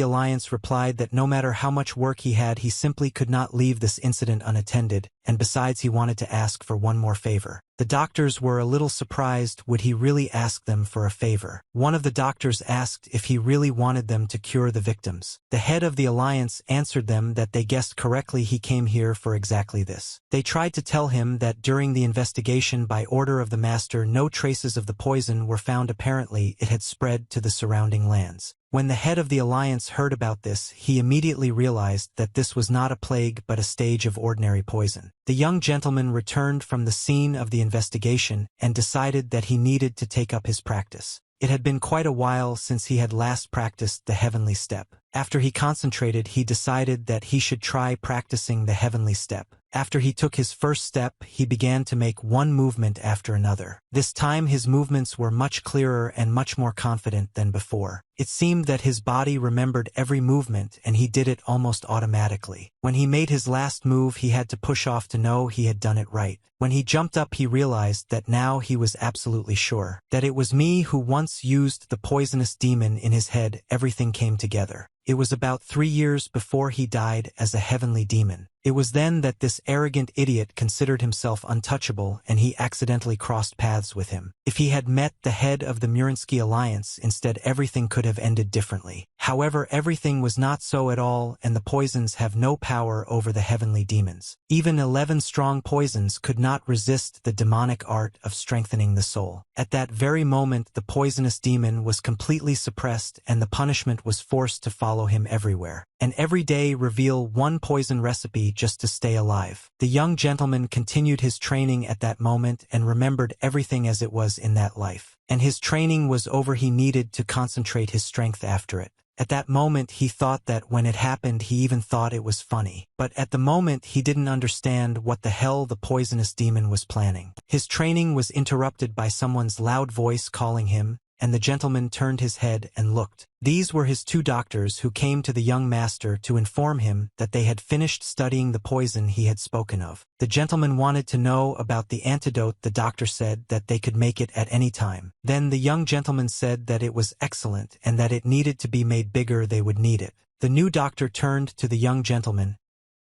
alliance replied that no matter how much work he had, he simply could not leave this incident unattended, and besides he wanted to ask for one more favor. The doctors were a little surprised. Would he really ask them for a favor? One of the doctors asked if he really wanted them to cure the victims. The head of the alliance answered them that they guessed correctly. He came here for exactly this. They tried to tell him that during the investigation by order of the master, no traces of the poison were found. Apparently, it had spread to the surrounding lands. When the head of the alliance heard about this, he immediately realized that this was not a plague but a stage of ordinary poison. The young gentleman returned from the scene of the investigation and decided that he needed to take up his practice. It had been quite a while since he had last practiced the heavenly step. After he concentrated, he decided that he should try practicing the heavenly step. After he took his first step, he began to make one movement after another. This time his movements were much clearer and much more confident than before. It seemed that his body remembered every movement and he did it almost automatically. When he made his last move, he had to push off to know he had done it right. When he jumped up, he realized that now he was absolutely sure that it was me who once used the poisonous demon in his head. Everything came together. It was about 3 years before he died as a heavenly demon. It was then that this arrogant idiot considered himself untouchable and he accidentally crossed paths with him. If he had met the head of the Murinsky Alliance instead, everything could have ended differently. However, everything was not so at all, and the poisons have no power over the heavenly demons. Even 11 strong poisons could not resist the demonic art of strengthening the soul. At that very moment, the poisonous demon was completely suppressed and the punishment was forced to follow him everywhere. And every day reveal one poison recipe just to stay alive. The young gentleman continued his training at that moment and remembered everything as it was in that life. And his training was over. He needed to concentrate his strength after it. At that moment he thought that when it happened he even thought it was funny. But at the moment he didn't understand what the hell the poisonous demon was planning. His training was interrupted by someone's loud voice calling him, and the gentleman turned his head and looked. These were his 2 doctors who came to the young master to inform him that they had finished studying the poison he had spoken of. The gentleman wanted to know about the antidote. The doctor said that they could make it at any time. Then the young gentleman said that it was excellent and that it needed to be made bigger. They would need it. The new doctor turned to the young gentleman.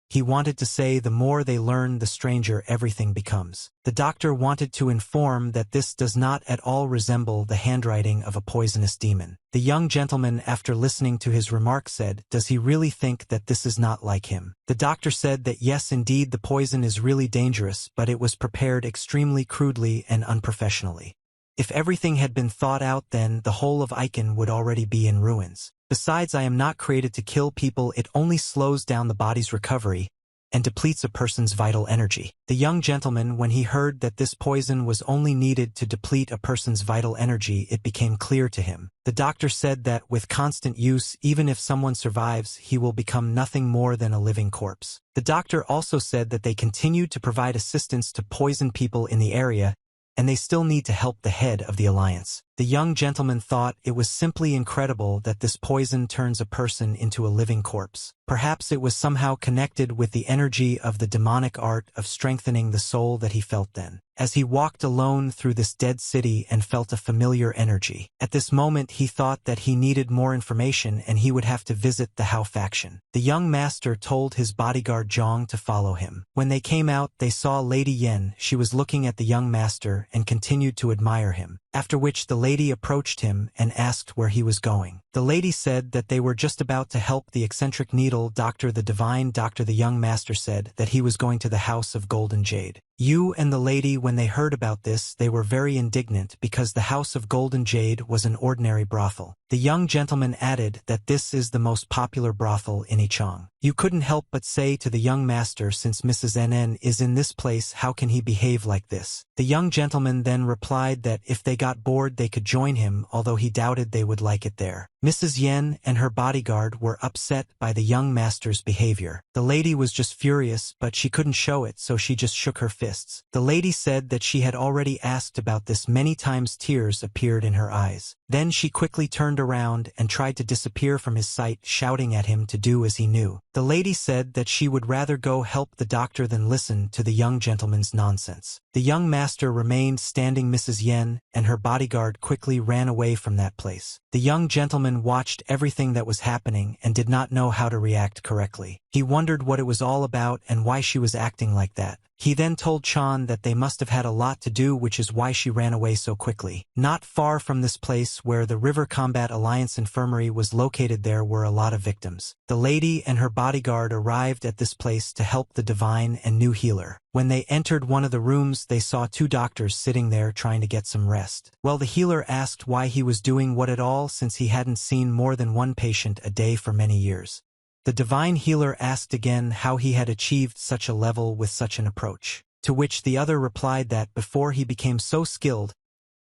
He wanted to say the more they learn, the stranger everything becomes. The doctor wanted to inform that this does not at all resemble the handwriting of a poisonous demon. The young gentleman, after listening to his remark, said, "Does he really think that this is not like him?" The doctor said that yes, indeed, the poison is really dangerous, but it was prepared extremely crudely and unprofessionally. If everything had been thought out, then the whole of Icon would already be in ruins. Besides, I am not created to kill people. It only slows down the body's recovery and depletes a person's vital energy. The young gentleman, when he heard that this poison was only needed to deplete a person's vital energy, it became clear to him. The doctor said that with constant use, even if someone survives, he will become nothing more than a living corpse. The doctor also said that they continued to provide assistance to poisoned people in the area, and they still need to help the head of the alliance. The young gentleman thought it was simply incredible that this poison turns a person into a living corpse. Perhaps it was somehow connected with the energy of the demonic art of strengthening the soul that he felt then. As he walked alone through this dead city and felt a familiar energy. At this moment he thought that he needed more information and he would have to visit the Hao faction. The young master told his bodyguard Zhang to follow him. When they came out, they saw Lady Yen. She was looking at the young master and continued to admire him. After which the lady approached him and asked where he was going. The lady said that they were just about to help the eccentric needle doctor, the divine doctor. The young master said that he was going to the House of Golden Jade. You and the lady, when they heard about this, they were very indignant because the House of Golden Jade was an ordinary brothel. The young gentleman added that this is the most popular brothel in Ichang. You couldn't help but say to the young master, since Mrs. NN is in this place, how can he behave like this? The young gentleman then replied that if they got bored they could join him, although he doubted they would like it there. Mrs. Yen and her bodyguard were upset by the young master's behavior. The lady was just furious, but she couldn't show it, so she just shook her fists. The lady said that she had already asked about this many times. Tears appeared in her eyes. Then she quickly turned around and tried to disappear from his sight, shouting at him to do as he knew. The lady said that she would rather go help the doctor than listen to the young gentleman's nonsense. The young master remained standing. Mrs. Yen and her bodyguard quickly ran away from that place. The young gentleman watched everything that was happening and did not know how to react correctly. He wondered what it was all about and why she was acting like that. He then told Chan that they must have had a lot to do, which is why she ran away so quickly. Not far from this place where the River Combat Alliance infirmary was located, there were a lot of victims. The lady and her bodyguard arrived at this place to help the divine and new healer. When they entered one of the rooms, they saw 2 doctors sitting there trying to get some rest. Well, the healer asked why he was doing what at all, since he hadn't seen more than one patient a day for many years. The divine healer asked again how he had achieved such a level with such an approach, to which the other replied that before he became so skilled,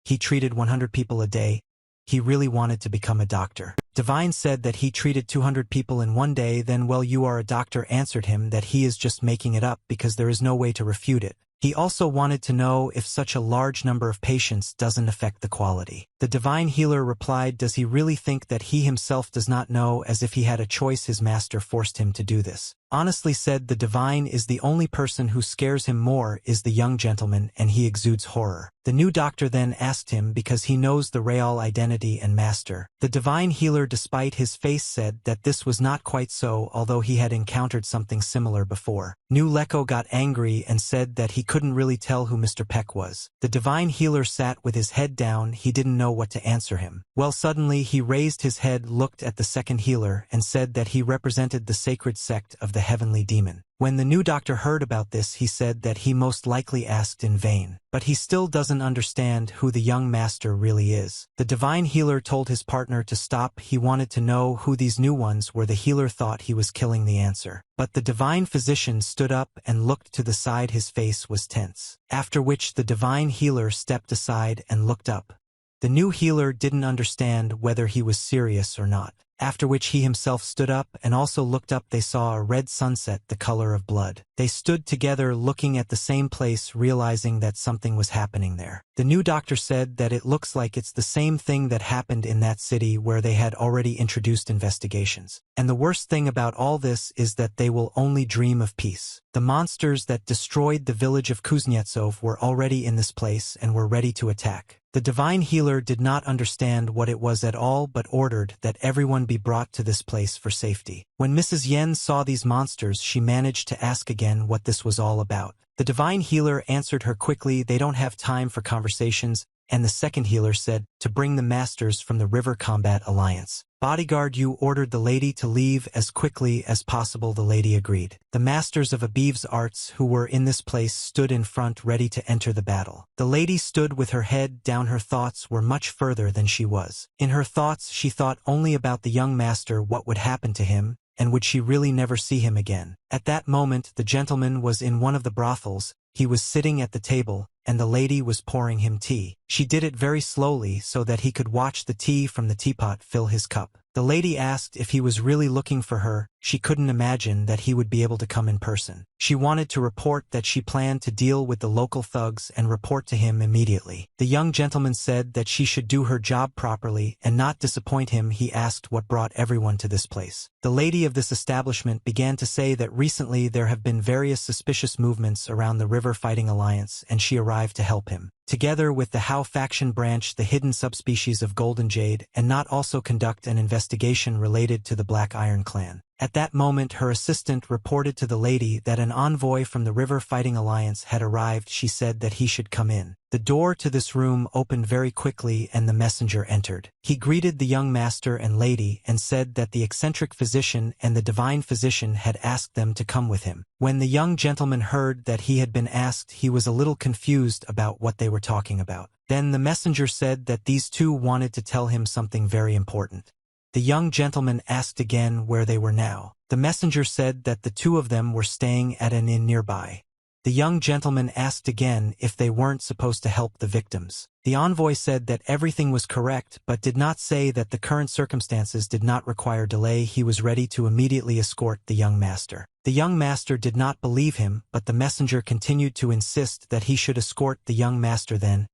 he treated 100 people a day. He really wanted to become a doctor. Divine said that he treated 200 people in one day. Then, well, you are a doctor, answered him that he is just making it up because there is no way to refute it. He also wanted to know if such a large number of patients doesn't affect the quality. The divine healer replied, does he really think that he himself does not know, as if he had a choice his master forced him to do this. Honestly said, the divine is the only person who scares him more is the young gentleman, and he exudes horror. The new doctor then asked him because he knows the real identity and master. The divine healer, despite his face, said that this was not quite so, although he had encountered something similar before. New Leko got angry and said that he couldn't really tell who Mr. Peck was. The divine healer sat with his head down, he didn't know what to answer him. Well, suddenly he raised his head, looked at the second healer, and said that he represented the sacred sect of the heavenly demon. When the new doctor heard about this, he said that he most likely asked in vain, but he still doesn't understand who the young master really is. The divine healer told his partner to stop, he wanted to know who these new ones were. The healer thought he was killing the answer. But the divine physician stood up and looked to the side, his face was tense. After which the divine healer stepped aside and looked up. The new healer didn't understand whether he was serious or not. After which he himself stood up and also looked up. They saw a red sunset, the color of blood. They stood together looking at the same place, realizing that something was happening there. The new doctor said that it looks like it's the same thing that happened in that city where they had already introduced investigations. And the worst thing about all this is that they will only dream of peace. The monsters that destroyed the village of Kuznetsov were already in this place and were ready to attack. The divine healer did not understand what it was at all, but ordered that everyone be brought to this place for safety. When Mrs. Yen saw these monsters, she managed to ask again what this was all about. The divine healer answered her quickly, they don't have time for conversations, and the second healer said, to bring the masters from the River Combat Alliance. Bodyguard, you ordered the lady to leave as quickly as possible. The lady agreed. The masters of Abiv's arts who were in this place stood in front ready to enter the battle. The lady stood with her head down. Her thoughts were much further than she was. In her thoughts she thought only about the young master, what would happen to him, and would she really never see him again. At that moment the gentleman was in one of the brothels. He was sitting at the table, and the lady was pouring him tea. She did it very slowly so that he could watch the tea from the teapot fill his cup. The lady asked if he was really looking for her. She couldn't imagine that he would be able to come in person. She wanted to report that she planned to deal with the local thugs and report to him immediately. The young gentleman said that she should do her job properly and not disappoint him. He asked what brought everyone to this place. The lady of this establishment began to say that recently there have been various suspicious movements around the River Fighting Alliance, and she arrived to help him. Together with the Hao faction branch, the hidden subspecies of Golden Jade, and not also conduct an investigation related to the Black Iron clan. At that moment her assistant reported to the lady that an envoy from the River Fighting Alliance had arrived. She said that he should come in. The door to this room opened very quickly and the messenger entered. He greeted the young master and lady and said that the eccentric physician and the divine physician had asked them to come with him. When the young gentleman heard that he had been asked, he was a little confused about what they were talking about. Then the messenger said that these two wanted to tell him something very important. The young gentleman asked again where they were now. The messenger said that the two of them were staying at an inn nearby. The young gentleman asked again if they weren't supposed to help the victims. The envoy said that everything was correct, but did not say that the current circumstances did not require delay. He was ready to immediately escort the young master. The young master did not believe him, but the messenger continued to insist that he should escort the young master. Then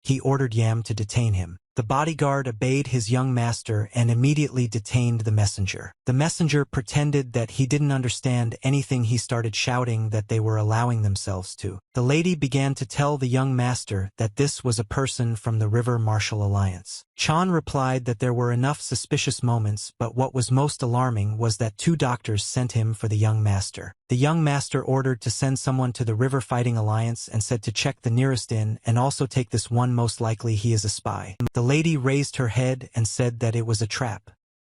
he ordered Yam to detain him. The bodyguard obeyed his young master and immediately detained the messenger. The messenger pretended that he didn't understand anything. He started shouting that they were allowing themselves to. The lady began to tell the young master that this was a person from the River Martial Alliance. Chan replied that there were enough suspicious moments, but what was most alarming was that two doctors sent him for the young master. The young master ordered to send someone to the River Fighting Alliance and said to check the nearest inn and also take this one, most likely he is a spy. The lady raised her head and said that it was a trap.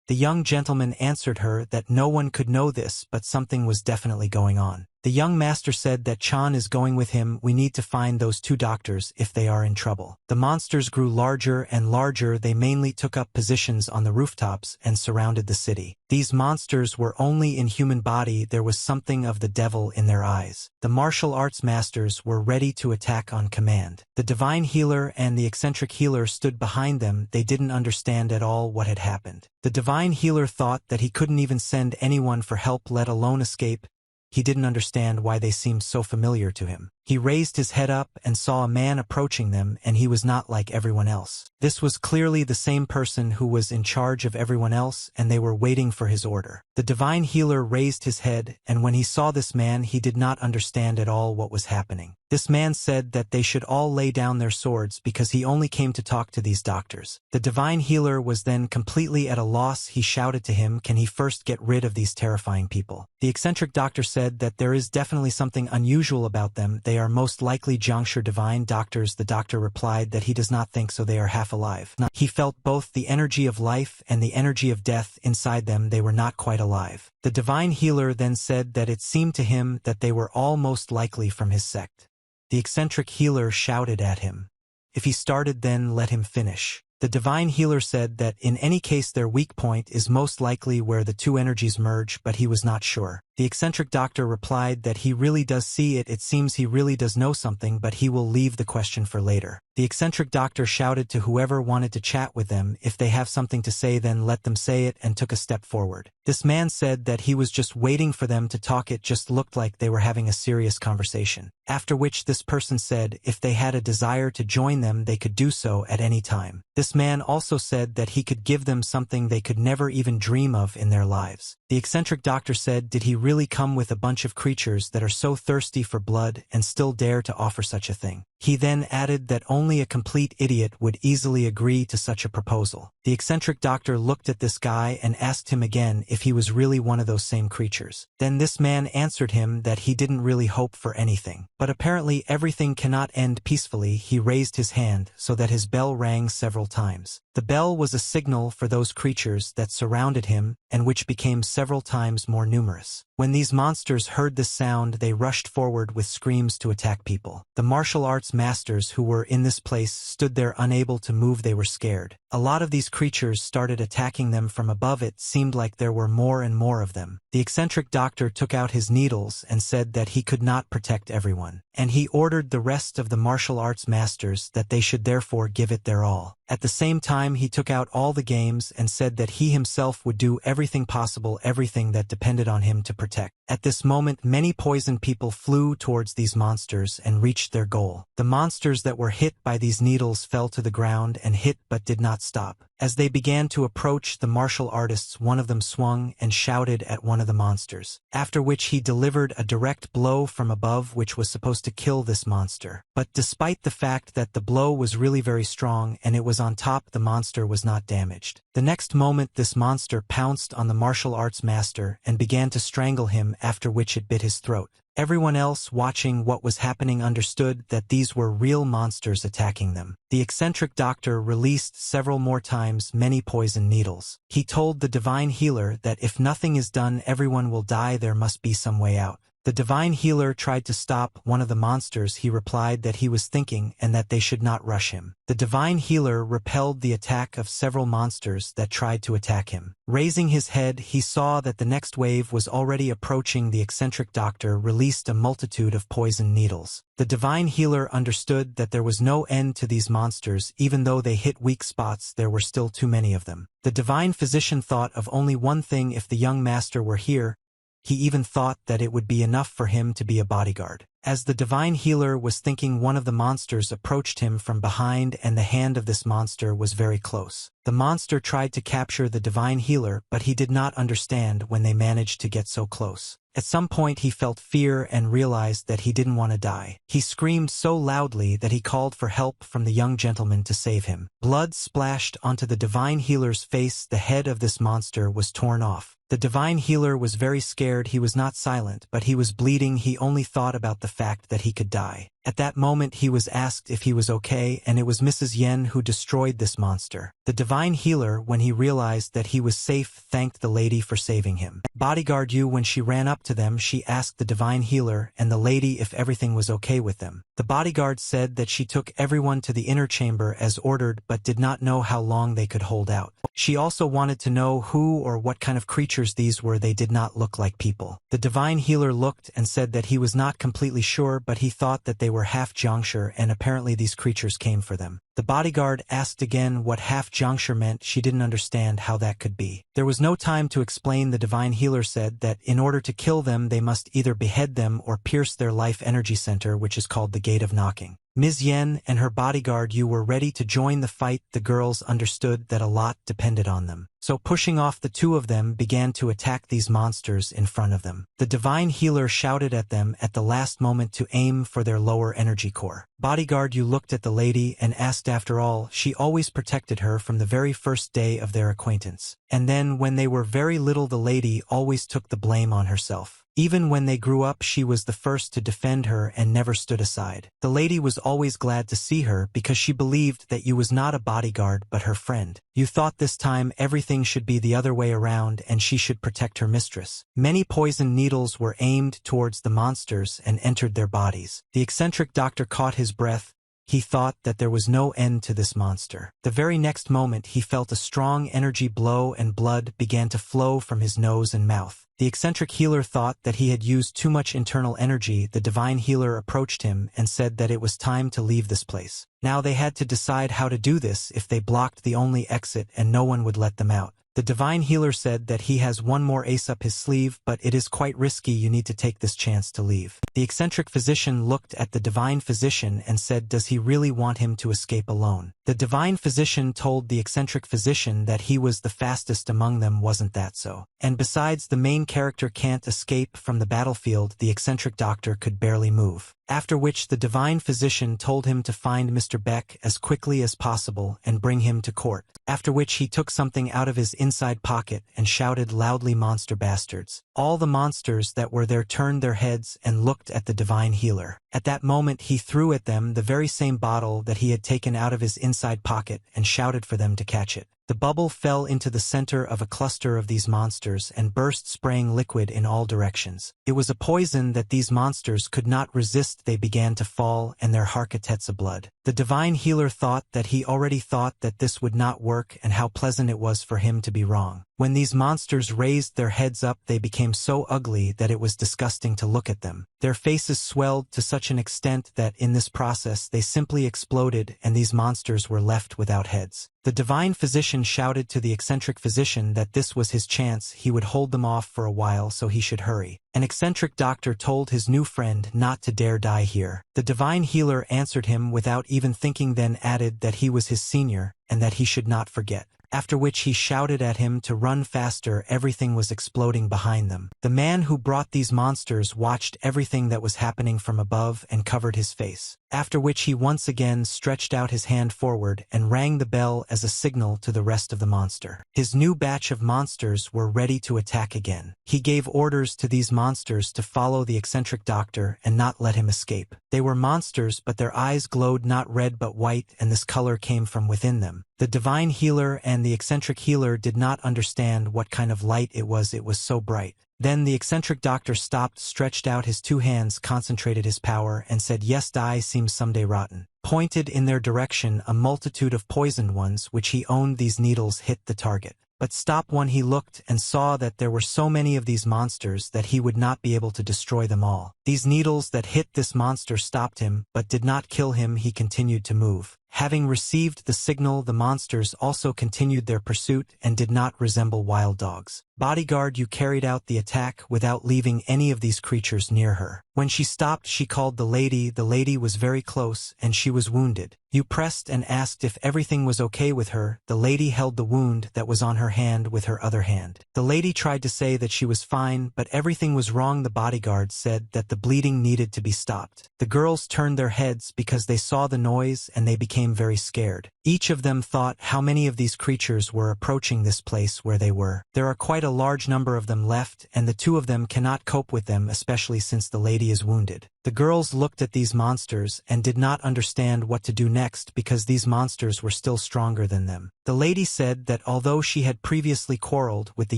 The young gentleman answered her that no one could know this, but something was definitely going on. The young master said that Chan is going with him. We need to find those two doctors if they are in trouble. The monsters grew larger and larger. They mainly took up positions on the rooftops and surrounded the city. These monsters were only in human body. There was something of the devil in their eyes. The martial arts masters were ready to attack on command. The divine healer and the eccentric healer stood behind them. They didn't understand at all what had happened. The divine healer thought that he couldn't even send anyone for help, let alone escape. he didn't understand why they seemed so familiar to him. He raised his head up and saw a man approaching them, and he was not like everyone else. This was clearly the same person who was in charge of everyone else, and they were waiting for his order. The divine healer raised his head, and when he saw this man he did not understand at all what was happening. This man said that they should all lay down their swords because he only came to talk to these doctors. The divine healer was then completely at a loss. He shouted to him, can he first get rid of these terrifying people? The eccentric doctor said that there is definitely something unusual about them. They are most likely Jiangshi divine doctors. The doctor replied that he does not think so. They are half alive. He felt both the energy of life and the energy of death inside them. They were not quite alive. The divine healer then said that it seemed to him that they were all most likely from his sect. The eccentric healer shouted at him, if he started, then let him finish. The divine healer said that in any case their weak point is most likely where the two energies merge, but he was not sure. The eccentric doctor replied that he really does see it. It seems he really does know something, but he will leave the question for later. The eccentric doctor shouted to whoever wanted to chat with them, if they have something to say then let them say it, and took a step forward. This man said that he was just waiting for them to talk. It just looked like they were having a serious conversation. After which this person said if they had a desire to join them they could do so at any time. This man also said that he could give them something they could never even dream of in their lives. The eccentric doctor said, did he really come with a bunch of creatures that are so thirsty for blood and still dare to offer such a thing? He then added that only a complete idiot would easily agree to such a proposal. The eccentric doctor looked at this guy and asked him again if he was really one of those same creatures. Then this man answered him that he didn't really hope for anything. But apparently everything cannot end peacefully. He raised his hand so that his bell rang several times. The bell was a signal for those creatures that surrounded him, and which became several times more numerous. When these monsters heard this sound, they rushed forward with screams to attack people. The martial arts masters who were in this place stood there unable to move. They were scared. A lot of these creatures started attacking them from above. It seemed like there were more and more of them. The eccentric doctor took out his needles and said that he could not protect everyone, and he ordered the rest of the martial arts masters that they should therefore give it their all. At the same time he took out all the games and said that he himself would do everything possible, everything that depended on him to protect. At this moment many poisoned people flew towards these monsters and reached their goal. The monsters that were hit by these needles fell to the ground and hit but did not stop. As they began to approach the martial artists, one of them swung and shouted at one of the monsters, after which he delivered a direct blow from above which was supposed to kill this monster. But despite the fact that the blow was really very strong and it was on top, the monster was not damaged. The next moment this monster pounced on the martial arts master and began to strangle him, after which it bit his throat. Everyone else watching what was happening understood that these were real monsters attacking them. The eccentric doctor released several more times many poison needles. He told the divine healer that if nothing is done everyone will die. There must be some way out. The divine healer tried to stop one of the monsters. He replied that he was thinking and that they should not rush him. The divine healer repelled the attack of several monsters that tried to attack him. Raising his head, he saw that the next wave was already approaching. The eccentric doctor released a multitude of poison needles. The divine healer understood that there was no end to these monsters. Even though they hit weak spots, there were still too many of them. The divine physician thought of only one thing: if the young master were here, he even thought that it would be enough for him to be a bodyguard. As the divine healer was thinking, one of the monsters approached him from behind, and the hand of this monster was very close. The monster tried to capture the divine healer, but he did not understand when they managed to get so close. At some point he felt fear and realized that he didn't want to die. He screamed so loudly that he called for help from the young gentleman to save him. Blood splashed onto the divine healer's face. The head of this monster was torn off. The divine healer was very scared. He was not silent, but he was bleeding. He only thought about the fact that he could die. At that moment he was asked if he was okay, and it was Mrs. Yen who destroyed this monster. The divine healer, when he realized that he was safe, thanked the lady for saving him. Bodyguard Yu, when she ran up to them, she asked the divine healer and the lady if everything was okay with them. The bodyguard said that she took everyone to the inner chamber as ordered, but did not know how long they could hold out. She also wanted to know who or what kind of creatures these were. They did not look like people. The divine healer looked and said that he was not completely sure, but he thought that they were half Jiangshi, and apparently these creatures came for them. The bodyguard asked again what half Jiangshi meant. She didn't understand how that could be. There was no time to explain. The divine healer said that in order to kill them, they must either behead them or pierce their life energy center, which is called the Gate of Knocking. Ms. Yen and her bodyguard, you were ready to join the fight. The girls understood that a lot depended on them. So pushing off, the two of them began to attack these monsters in front of them. The divine healer shouted at them at the last moment to aim for their lower energy core. Bodyguard, you looked at the lady and asked, after all, she always protected her from the very first day of their acquaintance. And then when they were very little, the lady always took the blame on herself. Even when they grew up, she was the first to defend her and never stood aside. The lady was always glad to see her because she believed that you was not a bodyguard but her friend. You thought this time everything should be the other way around and she should protect her mistress. Many poison needles were aimed towards the monsters and entered their bodies. The eccentric doctor caught his breath. He thought that there was no end to this monster. The very next moment he felt a strong energy blow and blood began to flow from his nose and mouth. The eccentric healer thought that he had used too much internal energy. The divine healer approached him and said that it was time to leave this place. Now they had to decide how to do this. If they blocked the only exit and no one would let them out. The divine healer said that he has one more ace up his sleeve, but it is quite risky. You need to take this chance to leave. The eccentric physician looked at the divine physician and said, does he really want him to escape alone? The divine physician told the eccentric physician that he was the fastest among them. Wasn't that so? And besides, the main character can't escape from the battlefield. The eccentric doctor could barely move. After which the divine physician told him to find Mr. Beck as quickly as possible and bring him to court. After which he took something out of his inside pocket and shouted loudly, monster bastards. All the monsters that were there turned their heads and looked at the divine healer. At that moment he threw at them the very same bottle that he had taken out of his inside pocket and shouted for them to catch it. The bubble fell into the center of a cluster of these monsters and burst, spraying liquid in all directions. It was a poison that these monsters could not resist. They began to fall and their harkatets of blood. The divine healer thought that he already thought that this would not work, and how pleasant it was for him to be wrong. When these monsters raised their heads up, they became so ugly that it was disgusting to look at them. Their faces swelled to such an extent that in this process they simply exploded and these monsters were left without heads. The divine physician shouted to the eccentric physician that this was his chance. He would hold them off for a while, so he should hurry. An eccentric doctor told his new friend not to dare die here. The divine healer answered him without even thinking, then added that he was his senior and that he should not forget. After which he shouted at him to run faster. Everything was exploding behind them. The man who brought these monsters watched everything that was happening from above and covered his face. After which he once again stretched out his hand forward and rang the bell as a signal to the rest of the monster. His new batch of monsters were ready to attack again. He gave orders to these monsters to follow the eccentric doctor and not let him escape. They were monsters, but their eyes glowed not red but white, and this color came from within them. The divine healer and the eccentric healer did not understand what kind of light it was so bright. Then the eccentric doctor stopped, stretched out his two hands, concentrated his power, and said, yes, die seems someday rotten. Pointed in their direction. A multitude of poisoned ones which he owned, these needles hit the target. But stop when he looked and saw that there were so many of these monsters that he would not be able to destroy them all. These needles that hit this monster stopped him, but did not kill him. He continued to move. Having received the signal, the monsters also continued their pursuit and did not resemble wild dogs. Bodyguard, you carried out the attack without leaving any of these creatures near her. When she stopped, she called the lady. The lady was very close and she was wounded. You pressed and asked if everything was okay with her. The lady held the wound that was on her hand with her other hand. The lady tried to say that she was fine, but everything was wrong. The bodyguard said that the bleeding needed to be stopped. The girls turned their heads because they saw the noise and they became very scared. Each of them thought how many of these creatures were approaching this place where they were. There are quite a large number of them left, and the two of them cannot cope with them, especially since the lady is wounded. The girls looked at these monsters and did not understand what to do next because these monsters were still stronger than them. The lady said that although she had previously quarreled with the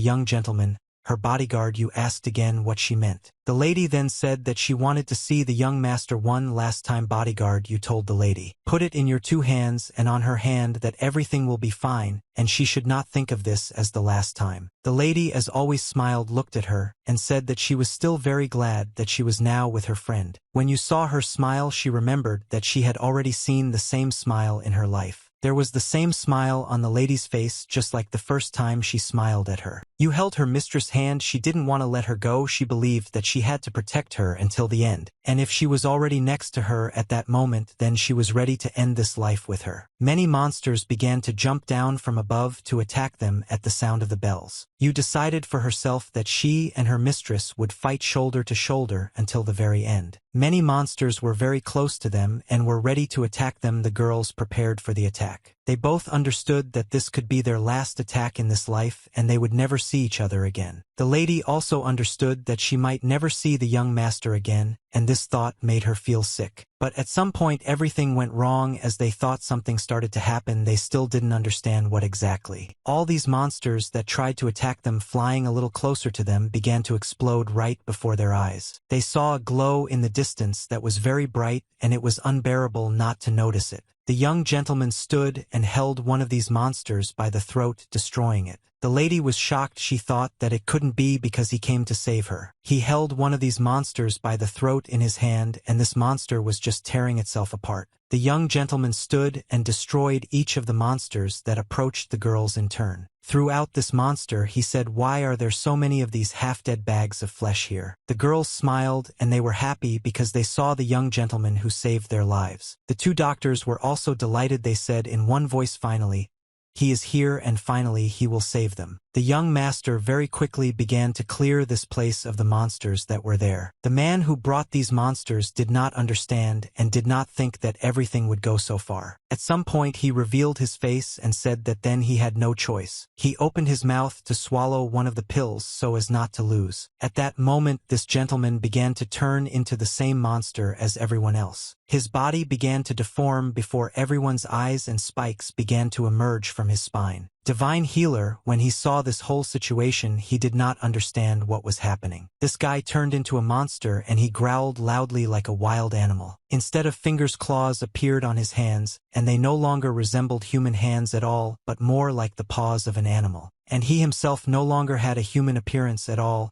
young gentleman, her bodyguard. You asked again what she meant. The lady then said that she wanted to see the young master one last time. Bodyguard, you told the lady. Put it in your 2 hands and on her hand that everything will be fine, and she should not think of this as the last time. The lady, as always, smiled, looked at her, and said that she was still very glad that she was now with her friend. When you saw her smile, she remembered that she had already seen the same smile in her life. There was the same smile on the lady's face, just like the first time she smiled at her. You held her mistress' hand. She didn't want to let her go. She believed that she had to protect her until the end. And if she was already next to her at that moment, then she was ready to end this life with her. Many monsters began to jump down from above to attack them at the sound of the bells. You decided for herself that she and her mistress would fight shoulder to shoulder until the very end. Many monsters were very close to them and were ready to attack them. The girls prepared for the attack. They both understood that this could be their last attack in this life and they would never see each other again. The lady also understood that she might never see the young master again, and this thought made her feel sick. But at some point everything went wrong. As they thought something started to happen, they still didn't understand what exactly. All these monsters that tried to attack them, flying a little closer to them, began to explode right before their eyes. They saw a glow in the distance that was very bright, and it was unbearable not to notice it. The young gentleman stood and held one of these monsters by the throat, destroying it. The lady was shocked. She thought that it couldn't be because he came to save her. He held one of these monsters by the throat in his hand, and this monster was just tearing itself apart. The young gentleman stood and destroyed each of the monsters that approached the girls in turn. Throughout this monster, he said, "Why are there so many of these half-dead bags of flesh here?" The girls smiled, and they were happy because they saw the young gentleman who saved their lives. The 2 doctors were also delighted. They said in one voice, "Finally, he is here, and finally he will save them." The young master very quickly began to clear this place of the monsters that were there. The man who brought these monsters did not understand and did not think that everything would go so far. At some point he revealed his face and said that then he had no choice. He opened his mouth to swallow one of the pills so as not to lose. At that moment this gentleman began to turn into the same monster as everyone else. His body began to deform before everyone's eyes, and spikes began to emerge from his spine. Divine Healer, when he saw this whole situation, he did not understand what was happening. This guy turned into a monster and he growled loudly like a wild animal. Instead of fingers, claws appeared on his hands, and they no longer resembled human hands at all, but more like the paws of an animal. And he himself no longer had a human appearance at all.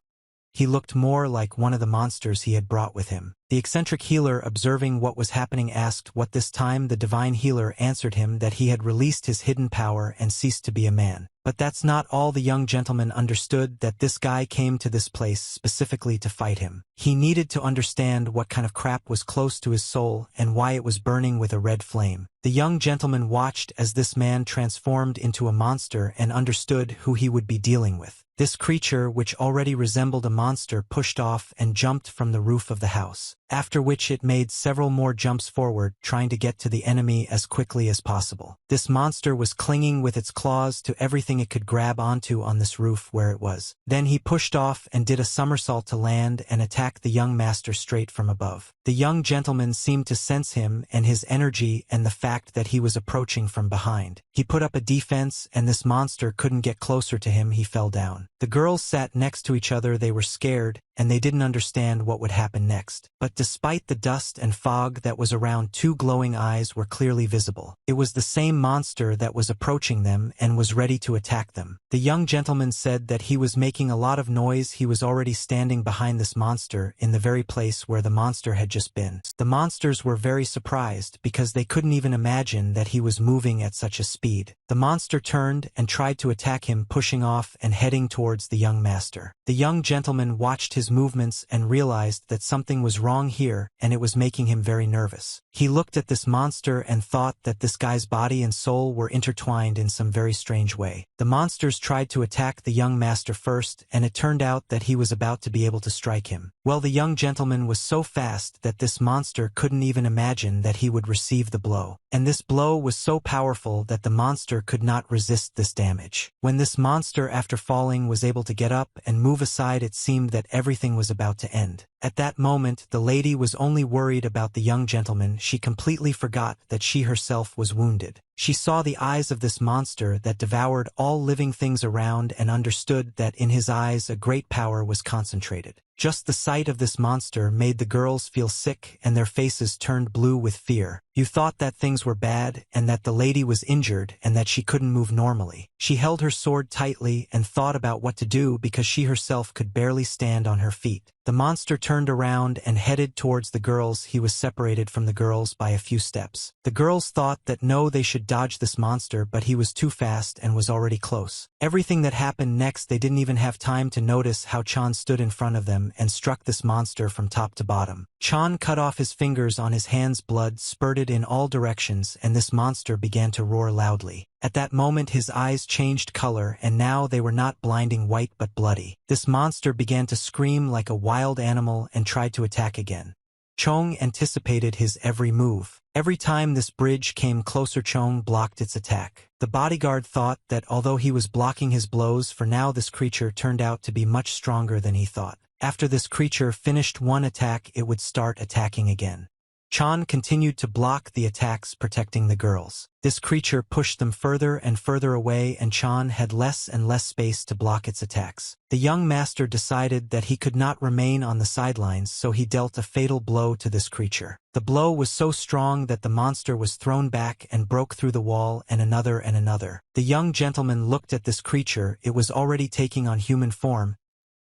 He looked more like one of the monsters he had brought with him. The eccentric healer, observing what was happening, asked what this time. The divine healer answered him that he had released his hidden power and ceased to be a man. But that's not all. The young gentleman understood that this guy came to this place specifically to fight him. He needed to understand what kind of crap was close to his soul and why it was burning with a red flame. The young gentleman watched as this man transformed into a monster and understood who he would be dealing with. This creature, which already resembled a monster, pushed off and jumped from the roof of the house, after which it made several more jumps forward, trying to get to the enemy as quickly as possible. This monster was clinging with its claws to everything it could grab onto on this roof where it was. Then he pushed off and did a somersault to land and attack the young master straight from above. The young gentleman seemed to sense him and his energy and the fact that he was approaching from behind. He put up a defense, and this monster couldn't get closer to him. He fell down. The girls sat next to each other. They were scared, and they didn't understand what would happen next. But despite the dust and fog that was around, 2 glowing eyes were clearly visible. It was the same monster that was approaching them and was ready to attack them. The young gentleman said that he was making a lot of noise. He was already standing behind this monster in the very place where the monster had just been. The monsters were very surprised because they couldn't even imagine that he was moving at such a speed. The monster turned and tried to attack him, pushing off and heading towards the young master. The young gentleman watched his movements and realized that something was wrong here, and it was making him very nervous. He looked at this monster and thought that this guy's body and soul were intertwined in some very strange way. The monsters tried to attack the young master first, and it turned out that he was about to be able to strike him. Well, the young gentleman was so fast that this monster couldn't even imagine that he would receive the blow. And this blow was so powerful that the monster could not resist this damage. When this monster, after falling, was able to get up and move aside, it seemed that everything was about to end. At that moment, the lady was only worried about the young gentleman. She completely forgot that she herself was wounded. She saw the eyes of this monster that devoured all living things around and understood that in his eyes a great power was concentrated. Just the sight of this monster made the girls feel sick and their faces turned blue with fear. You thought that things were bad and that the lady was injured and that she couldn't move normally. She held her sword tightly and thought about what to do because she herself could barely stand on her feet. The monster turned around and headed towards the girls. He was separated from the girls by a few steps. The girls thought that no, they should dodge this monster, but he was too fast and was already close. Everything that happened next, they didn't even have time to notice how Chan stood in front of them and struck this monster from top to bottom. Chan cut off his fingers on his hands, blood spurted in all directions, and this monster began to roar loudly. At that moment his eyes changed color, and now they were not blinding white but bloody. This monster began to scream like a wild animal and tried to attack again. Chong anticipated his every move. Every time this bridge came closer, Chong blocked its attack. The bodyguard thought that although he was blocking his blows, for now this creature turned out to be much stronger than he thought. After this creature finished one attack, it would start attacking again. Chan continued to block the attacks, protecting the girls. This creature pushed them further and further away, and Chan had less and less space to block its attacks. The young master decided that he could not remain on the sidelines, so he dealt a fatal blow to this creature. The blow was so strong that the monster was thrown back and broke through the wall, and another and another. The young gentleman looked at this creature. It was already taking on human form.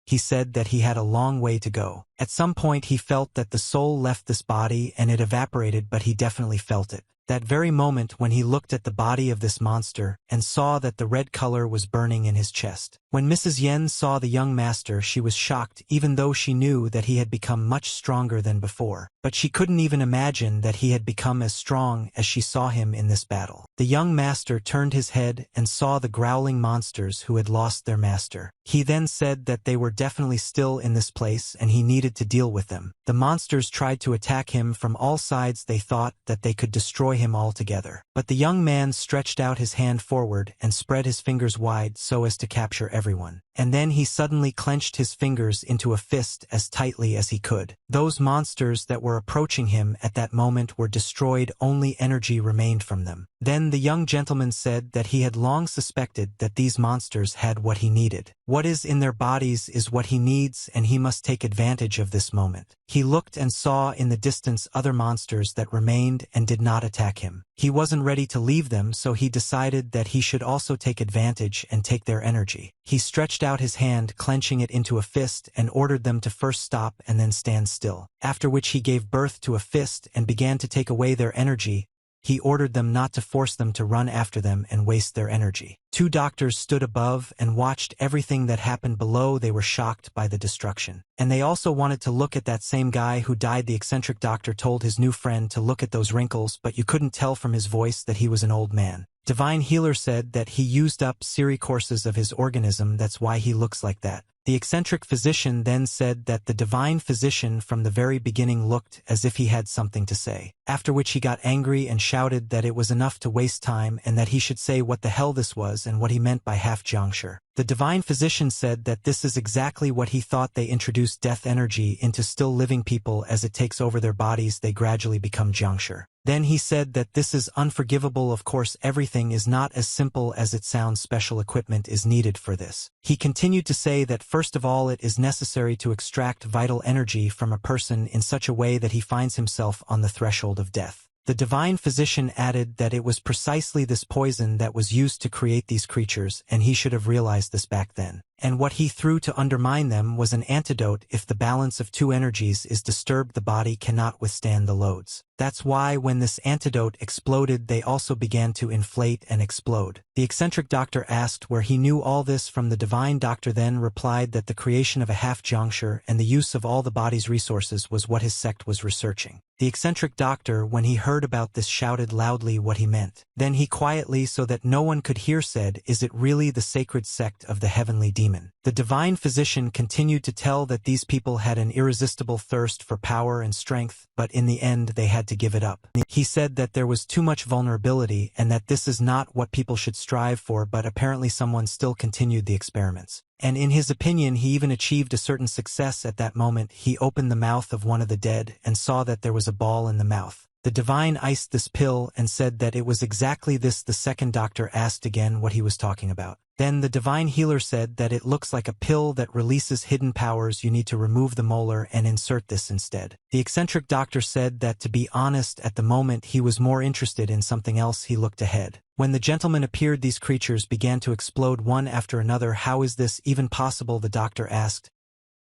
He said that he had a long way to go. At some point he felt that the soul left this body and it evaporated, but he definitely felt it. That very moment when he looked at the body of this monster and saw that the red color was burning in his chest. When Mrs. Yen saw the young master, she was shocked, even though she knew that he had become much stronger than before. But she couldn't even imagine that he had become as strong as she saw him in this battle. The young master turned his head and saw the growling monsters who had lost their master. He then said that they were definitely still in this place and he needed to deal with them. The monsters tried to attack him from all sides. They thought that they could destroy him altogether. But the young man stretched out his hand forward and spread his fingers wide so as to capture everyone. And then he suddenly clenched his fingers into a fist as tightly as he could. Those monsters that were approaching him at that moment were destroyed. Only energy remained from them. Then the young gentleman said that he had long suspected that these monsters had what he needed. What is in their bodies is what he needs, and he must take advantage of this moment. He looked and saw in the distance other monsters that remained and did not attack him. He wasn't ready to leave them, so he decided that he should also take advantage and take their energy. He stretched out his hand, clenching it into a fist, and ordered them to first stop and then stand still. After which he gave birth to a fist and began to take away their energy. He ordered them not to force them to run after them and waste their energy. Two doctors stood above and watched everything that happened below. They were shocked by the destruction. And they also wanted to look at that same guy who died. The eccentric doctor told his new friend to look at those wrinkles, but you couldn't tell from his voice that he was an old man. Divine Healer said that he used up Siri courses of his organism, that's why he looks like that. The eccentric physician then said that the divine physician from the very beginning looked as if he had something to say. After which he got angry and shouted that it was enough to waste time and that he should say what the hell this was and what he meant by half juncture. The divine physician said that this is exactly what he thought. They introduce death energy into still living people. As it takes over their bodies, they gradually become juncture. Then he said that this is unforgivable. Of course, everything is not as simple as it sounds. Special equipment is needed for this. He continued to say that first of all it is necessary to extract vital energy from a person in such a way that he finds himself on the threshold of death. The divine physician added that it was precisely this poison that was used to create these creatures, and he should have realized this back then. And what he threw to undermine them was an antidote. If the balance of two energies is disturbed, the body cannot withstand the loads. That's why when this antidote exploded, they also began to inflate and explode. The eccentric doctor asked where he knew all this from. The divine doctor then replied that the creation of a half juncture and the use of all the body's resources was what his sect was researching. The eccentric doctor, when he heard about this, shouted loudly what he meant. Then he quietly, so that no one could hear, said, "Is it really the sacred sect of the heavenly demon?" demon. The divine physician continued to tell that these people had an irresistible thirst for power and strength, but in the end they had to give it up. He said that there was too much vulnerability and that this is not what people should strive for, but apparently someone still continued the experiments. And in his opinion, he even achieved a certain success at that moment. He opened the mouth of one of the dead and saw that there was a ball in the mouth. The divine iced this pill and said that it was exactly this. The second doctor asked again what he was talking about. Then the divine healer said that it looks like a pill that releases hidden powers. You need to remove the molar and insert this instead. The eccentric doctor said that, to be honest, at the moment he was more interested in something else. He looked ahead. When the gentleman appeared, these creatures began to explode one after another. How is this even possible? The doctor asked.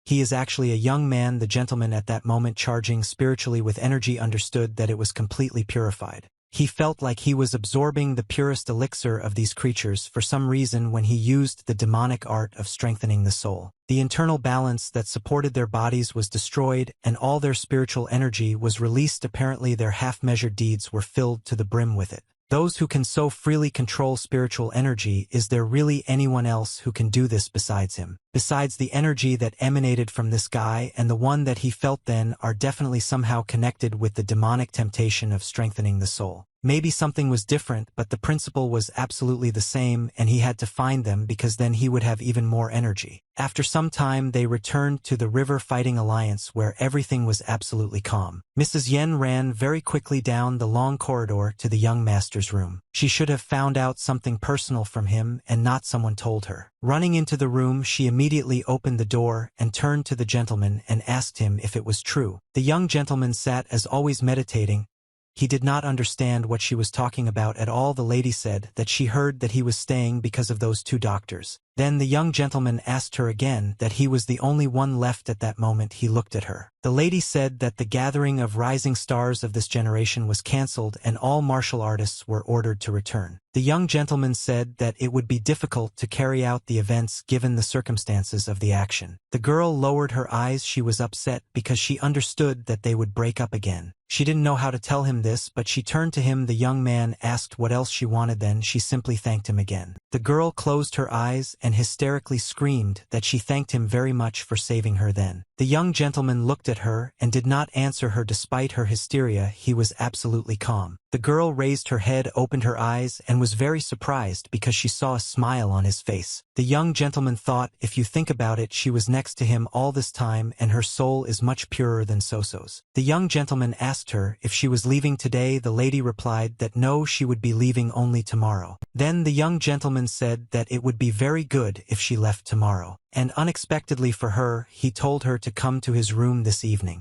He is actually a young man. The gentleman, at that moment charging spiritually with energy, understood that it was completely purified. He felt like he was absorbing the purest elixir of these creatures for some reason when he used the demonic art of strengthening the soul. The internal balance that supported their bodies was destroyed, and all their spiritual energy was released. Apparently their half-measured deeds were filled to the brim with it. Those who can so freely control spiritual energy, is there really anyone else who can do this besides him? Besides the energy that emanated from this guy and the one that he felt then are definitely somehow connected with the demonic temptation of strengthening the soul. Maybe something was different, but the principle was absolutely the same, and he had to find them because then he would have even more energy. After some time they returned to the River Fighting Alliance, where everything was absolutely calm. Mrs. Yen ran very quickly down the long corridor to the young master's room. She should have found out something personal from him and not someone told her. Running into the room, she immediately opened the door and turned to the gentleman and asked him if it was true. The young gentleman sat as always meditating. He did not understand what she was talking about at all. The lady said that she heard that he was staying because of those two doctors. Then the young gentleman asked her again that he was the only one left at that moment. He looked at her. The lady said that the gathering of rising stars of this generation was cancelled and all martial artists were ordered to return. The young gentleman said that it would be difficult to carry out the events given the circumstances of the action. The girl lowered her eyes. She was upset because she understood that they would break up again. She didn't know how to tell him this, but she turned to him. The young man asked what else she wanted, then she simply thanked him again. The girl closed her eyes and hysterically screamed that she thanked him very much for saving her then. The young gentleman looked at her and did not answer her despite her hysteria. He was absolutely calm. The girl raised her head, opened her eyes, and was very surprised because she saw a smile on his face. The young gentleman thought, if you think about it, she was next to him all this time and her soul is much purer than Soso's. The young gentleman asked her if she was leaving today. The lady replied that no, she would be leaving only tomorrow. Then the young gentleman said that it would be very good if she left tomorrow. And unexpectedly for her, he told her to come to his room this evening.